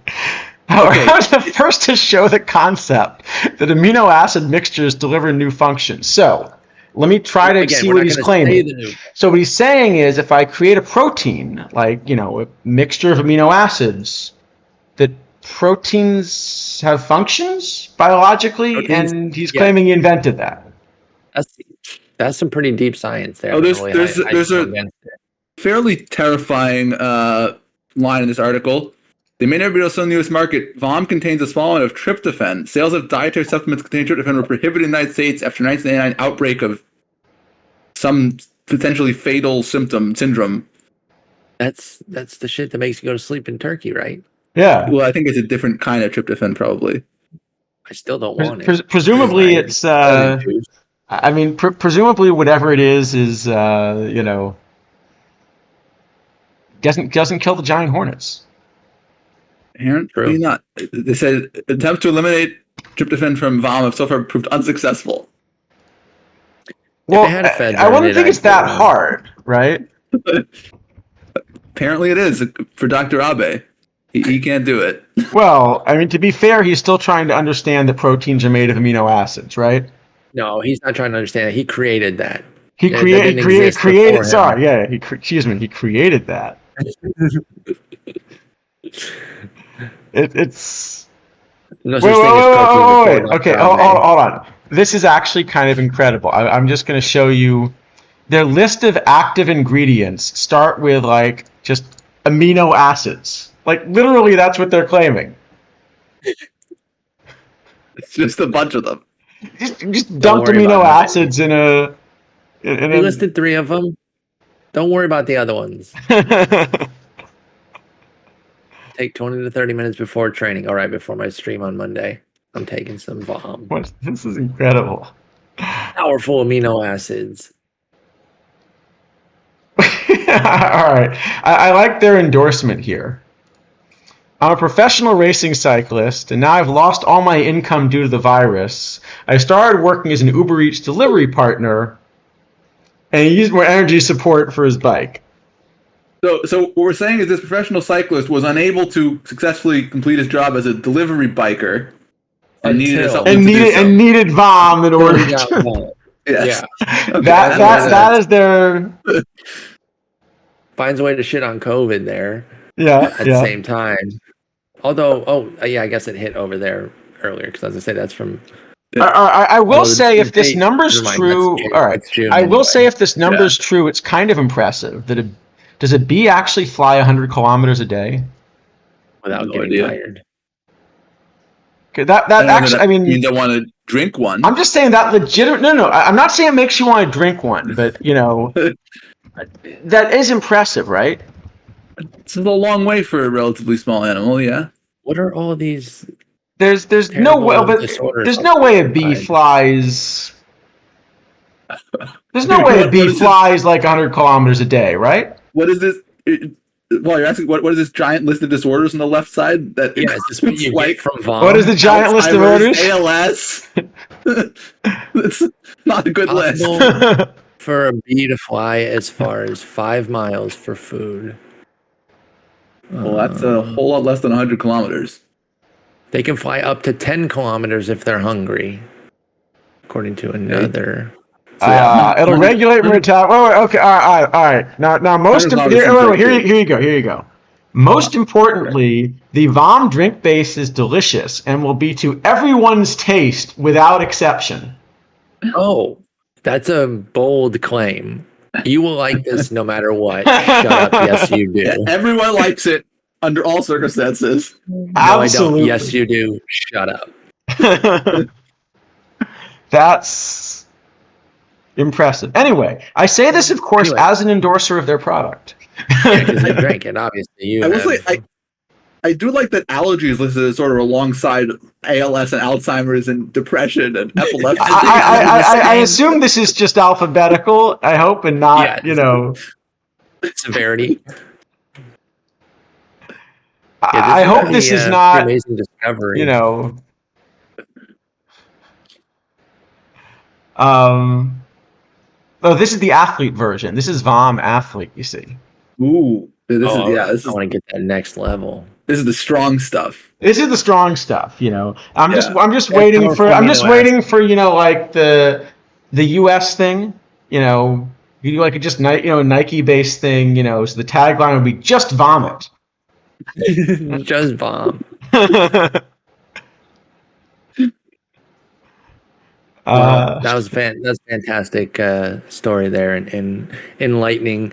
I was the first to show the concept that amino acid mixtures deliver new functions. So let me try to see what he's claiming. So what he's saying is if I create a protein, like, a mixture of amino acids, that proteins have functions biologically, and he's claiming he invented that. That's some pretty deep science there. Oh, there's a fairly terrifying line in this article. They may never be able to sell in the U.S. market. VOM contains a small amount of tryptophan. Sales of dietary supplements containing tryptophan were prohibited in the United States after 1999 outbreak of some potentially fatal syndrome. That's the shit that makes you go to sleep in Turkey, right? Yeah. Well, I think it's a different kind of tryptophan, probably. I still don't want it. Presumably, it's. Presumably, whatever it is, doesn't kill the giant hornets. Apparently not. They said attempts to eliminate tryptophan from VOM have so far proved unsuccessful. Well, I wouldn't think it's that hard, right? Apparently it is for Dr. Abe. He can't do it. Well, to be fair, he's still trying to understand that proteins are made of amino acids, right? No, he's not trying to understand it. He created that. He created. Sorry, yeah. He created that. It's. No wait. Okay, hold on. This is actually kind of incredible. I'm just going to show you. Their list of active ingredients start with just amino acids. Literally, that's what they're claiming. It's just a bunch of them. Just dumped amino acids in a. They listed 3 of them. Don't worry about the other ones. Take 20 to 30 minutes before training. All right, before my stream on Monday, I'm taking some VOM. This is incredible. Powerful amino acids. All right. I like their endorsement here. I'm a professional racing cyclist, and now I've lost all my income due to the virus. I started working as an Uber Eats delivery partner, and he used more energy support for his bike. So what we're saying is this professional cyclist was unable to successfully complete his job as a delivery biker and needed VOM in order to... Yes. Yeah. Okay. That is their... Finds a way to shit on COVID there. Yeah. At the same time. Although, I guess it hit over there earlier, because as I say, that's from... I will say if this number's true... All right. I will say if this number's true, it's kind of impressive that does a bee actually fly 100 kilometers a day? Without getting tired. Okay, that actually, you don't want to drink one. I'm just saying that legitimate. No. I'm not saying it makes you want to drink one, but that is impressive, right? It's a long way for a relatively small animal, yeah. What are all these? There's no way, but there's no way a bee flies. There's no way a bee flies 100 kilometers a day, right? What is this? Well, you're asking what is this giant list of disorders on the left side? That is this what you get from VOM? What is the giant list of orders? ALS. It's not a good list. For a bee to fly as far as 5 miles for food. Well, that's a whole lot less than 100 kilometers. They can fly up to 10 kilometers if they're hungry. according to another. It'll regulate mortality. Wait, okay, all right. Now, here you go. Most importantly, the VOM drink base is delicious and will be to everyone's taste without exception. Oh, that's a bold claim. You will like this no matter what. Shut up. Yes, you do. Yeah, everyone likes it under all circumstances. No, Absolutely. I don't. Yes, you do. Shut up. That's impressive. Anyway, I say this, of course, as an endorser of their product. Yeah, because I drank it, obviously. I will say, I do like that allergy is listed as sort of alongside ALS and Alzheimer's and depression and epilepsy. I assume this is just alphabetical, I hope, and not, severity. I hope this is not, amazing discovery. This is the athlete version. This is VOM athlete, you see. Ooh. I want to get that next level. This is the strong stuff. I'm just waiting for like the US thing, you do like a just Nike based thing, so the tagline would be just vomit. Just vom. That's fantastic story there and enlightening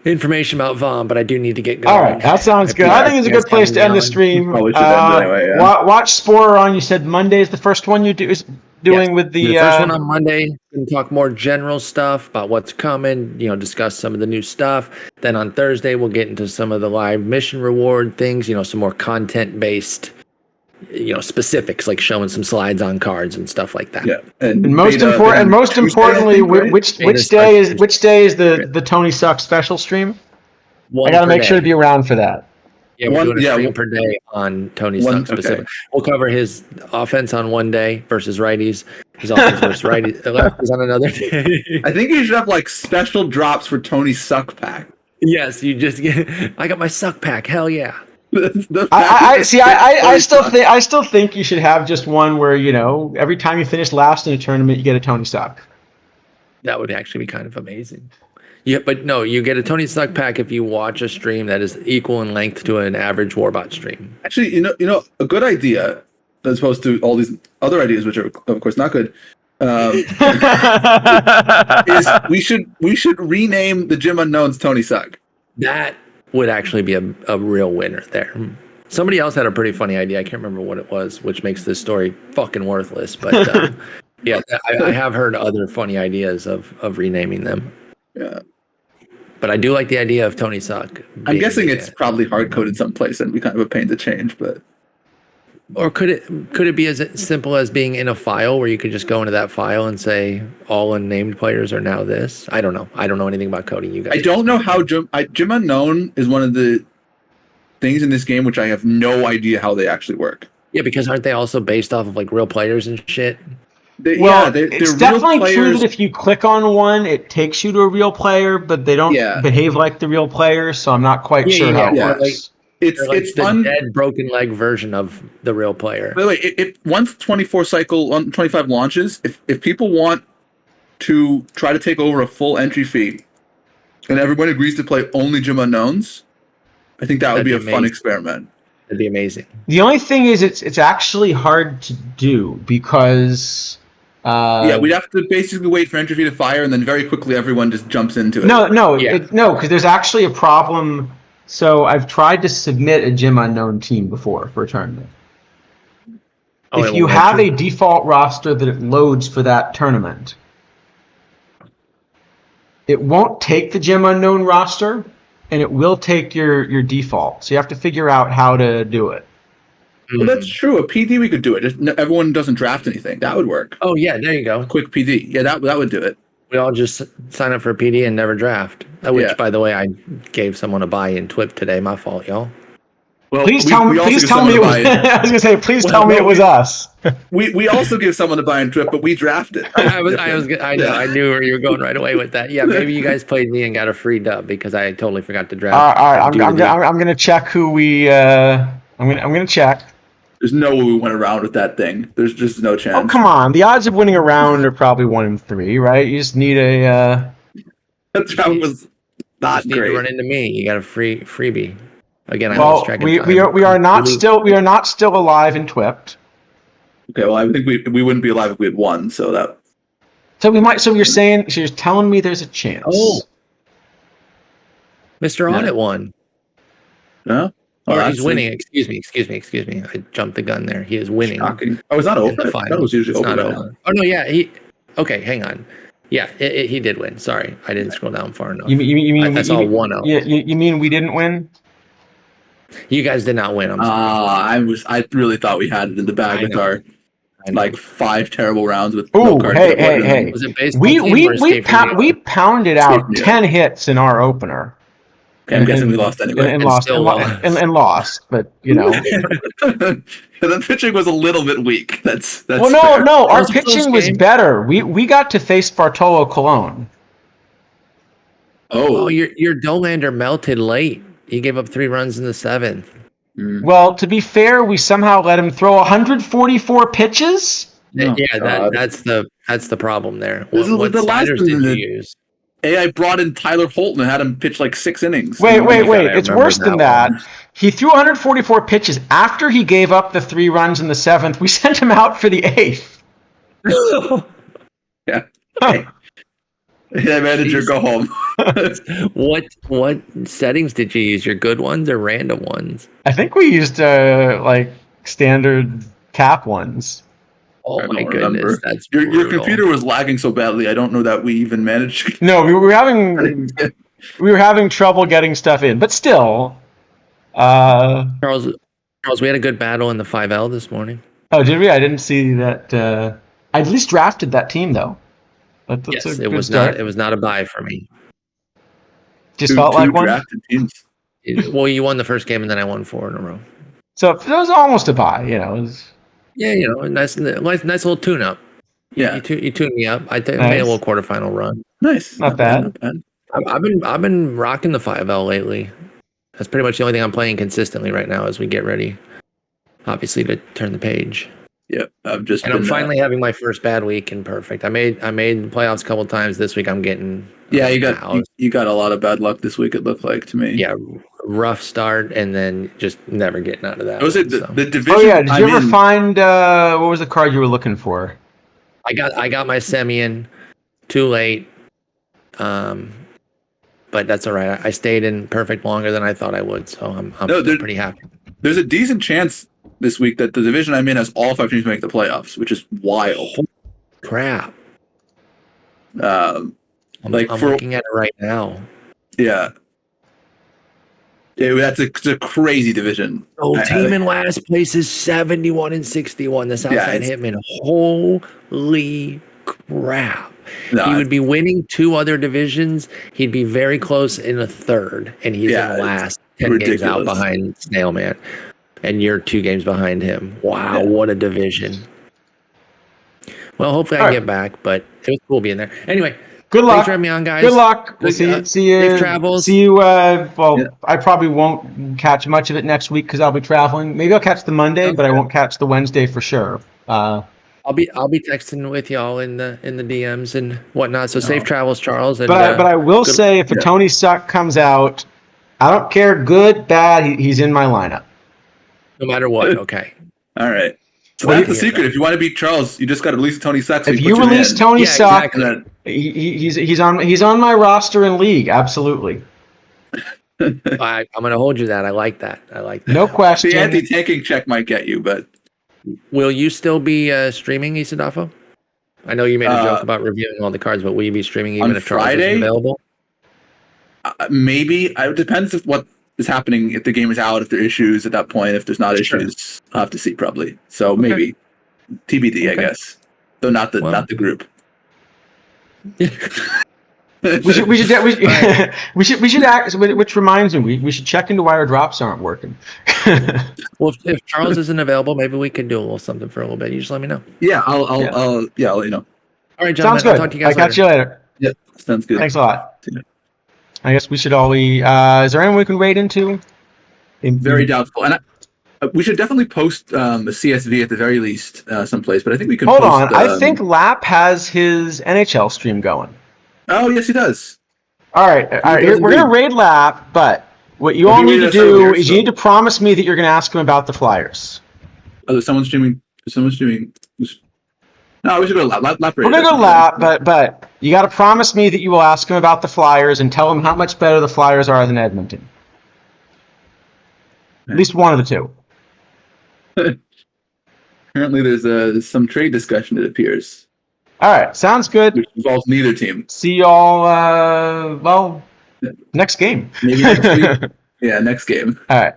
information about VOM, but I do need to get going. All right, that sounds good. I think it's a good place to end the stream. Watch Spore on. You said Monday is the first one you do doing with the first one on Monday. We can talk more general stuff about what's coming. Discuss some of the new stuff. Then on Thursday we'll get into some of the live mission reward things. Some more content based. Specifics like showing some slides on cards and stuff like that. Yeah, and most importantly, which day is the Tony Suck special stream? I got to make sure to be around for that. Yeah, we're doing a stream per day on Tony Suck specific. Okay. We'll cover his offense on one day versus righties. His offense versus righties lefties on another day. I think you should have like special drops for Tony Suck pack. Yes, you just get. I got my Suck pack. Hell yeah. I still think you should have just one where every time you finish last in a tournament you get a Tony Suck. That would actually be kind of amazing. Yeah, but no, you get a Tony Suck pack if you watch a stream that is equal in length to an average Warbot stream. Actually, a good idea as opposed to all these other ideas, which are of course not good. Is we should rename the Gym Unknown's Tony Suck. That would actually be a real winner there. Somebody else had a pretty funny idea. I can't remember what it was, which makes this story fucking worthless. But I have heard other funny ideas of renaming them. Yeah. But I do like the idea of Tony Suck. I'm guessing it's probably hard-coded someplace and be kind of a pain to change, but... Or could it be as simple as being in a file where you could just go into that file and say all unnamed players are now this? I don't know. I don't know anything about coding. You guys. I don't know how Gym Unknown is one of the things in this game which I have no idea how they actually work. Yeah, because aren't they also based off of like real players and shit? It's definitely true that if you click on one, it takes you to a real player, but they don't behave like the real players. So I'm not quite sure how it works. It's the dead broken leg version of the real player. By the way, once 25 launches, if people want to try to take over a full entry fee, and everyone agrees to play only Gym Unknowns, I think that would be a fun experiment. That'd be amazing. The only thing is, it's actually hard to do because. We'd have to basically wait for entry fee to fire, and then very quickly everyone just jumps into it. No, because there's actually a problem. So I've tried to submit a Gym Unknown team before for a tournament. If you have a default roster that it loads for that tournament, it won't take the Gym Unknown roster, and it will take your default. So you have to figure out how to do it. Well, that's true. A PD, we could do it. Everyone doesn't draft anything. That would work. Oh, yeah, there you go. A quick PD. Yeah, that would do it. We all just sign up for a PD and never draft. Which, by the way, I gave someone a buy-in TWIP today. My fault, y'all. Well, please tell me it was. I was gonna say, please tell me it was us. We also give someone a buy-in TWIP, but we drafted. I knew where you were going right away with that. Yeah, maybe you guys played me and got a free dub because I totally forgot to draft. All right, I'm gonna check who we. I'm gonna check. There's no way we went around with that thing. There's just no chance. Oh, come on. The odds of winning a round are probably 1 in 3, right? You just need a. That round was not Need to great. run into me. You got a freebie. Again, I Well, lost track of time. we are not still alive and twipped. Okay, well, I think we wouldn't be alive if we had won. So that. So we might. So you're telling me there's a chance? Oh, Mr. Audit won. No. Or he's winning. Excuse me. I jumped the gun there. He is winning. Shocking. Oh, it's not over. I thought it was usually It's over. not over. Oh no, yeah. Okay, hang on. Yeah, he did win. Sorry, I didn't scroll down far enough. You mean I saw 1-0. Yeah, you mean we didn't win? You guys did not win. I'm sorry. I really thought we had it in the bag with our 5 terrible rounds with Oh, no cards. hey. Was it baseball team or Escape from New York? We pounded out Escape from New 10 hits in our opener. Okay, I'm guessing we lost anyway. And lost, but The pitching was a little bit weak. That's well, fair. no. Our Was it a close pitching was game? better. We got to face Bartolo Colon. Oh, your Dolander melted late. He gave up 3 runs in the 7th. Well, to be fair, we somehow let him throw 144 pitches. Yeah, that's the problem there. This is What the last sliders one did you that- use? I brought in Tyler Holton and had him pitch like 6 innings. Wait. I It's remember worse than that that. He threw 144 pitches after he gave up the 3 runs in the 7th. We sent him out for the 8th. Yeah. Hey. Yeah, manager, go home. What settings did you use? Your good ones or random ones? I think we used standard cap ones. Oh I my don't goodness, remember. that's Your brutal. computer was lagging so badly. I don't know that we even managed. No, we were having trouble getting stuff in, but still. Charles, we had a good battle in the 5L this morning. Oh, did we? I didn't see that. I at least drafted that team though. That's Yes, a it good was start. not a buy for me. Just felt like one. Drafted teams. Well, you won the first game and then I won 4 in a row. So it was almost a buy. It was. Yeah, a nice little tune-up. Yeah, you tuned me up. I made Nice. a little quarterfinal run. nice. Not bad. I've been rocking the 5L lately. That's pretty much the only thing I'm playing consistently right now as we get ready, obviously, to turn the page. Yeah, I've just. And I'm finally having my first bad week and perfect. I made the playoffs a couple times this week. I'm getting you got a lot of bad luck this week. It looked like to me. yeah, rough start and then just never getting out of that. Was it so. the division? Oh yeah, did you ever find what was the card you were looking for? I got my Semyon too late, but that's all right. I stayed in perfect longer than I thought I would, so I'm pretty happy. There's a decent chance this week that the division I'm in has all 5 teams make the playoffs, which is wild. Crap. I'm looking at it right now. Yeah. Yeah, it's a crazy division. Oh, team in last place is 71-61. The Southside Hitman. Holy crap! No, he would be winning 2 other divisions. He'd be very close in a third, and he's in last 10 games out behind Snailman. And you're 2 games behind him. Wow, what a division! Well, hopefully I can get back, but it was cool being there. Anyway. Good luck. Thanks for having me on, guys. Good luck. We'll see you. Safe travels. See you. I probably won't catch much of it next week because I'll be traveling. Maybe I'll catch the Monday, but I won't catch the Wednesday for sure. I'll be texting with y'all in the DMs and whatnot. So safe travels, Charles. And, but I will say, if a Tony Suck comes out, I don't care, good, bad. He's in my lineup. No matter what. Okay. All right. So that's the secret. If you want to beat Charles, you just got to release Tony Suck. If you release Tony Suck, he's on my roster in league. Absolutely. I'm going to hold you that. I like that. No question. The anti-tanking check might get you, but will you still be streaming Isidafo? I know you made a joke about reviewing all the cards, but will you be streaming even if Charles isn't available? Maybe. It depends if what is happening, if the game is out, if there are issues at that point. If there's not issues, I'll have to see probably. So maybe TBD, I guess. Though not the group. we should act. Which reminds me, we should check into why our drops aren't working. Well, if Charles isn't available, maybe we could do a little something for a little bit. You just let me know. Yeah, I'll let you know. All right, gentlemen. Sounds good. I'll talk to you guys I'll catch you later. Yeah, sounds good. Thanks a lot. Yeah. I guess we should all. Is there anyone we can raid into? Very doubtful. And We should definitely post a CSV at the very least someplace, but I think we can Hold post, on. I think Lap has his NHL stream going. Oh, yes, he does. All right. We're going to raid Lap, but what you all need to do is you need to promise me that you're going to ask him about the Flyers. Oh, someone's streaming. No, we should go to Lap. We're going to go to Lap, but you got to promise me that you will ask him about the Flyers and tell him how much better the Flyers are than Edmonton. At least one of the two. Apparently, there's some trade discussion, it appears. All right, sounds good. Which involves neither team. See y'all, next game. Maybe next week. Yeah, next game. All right.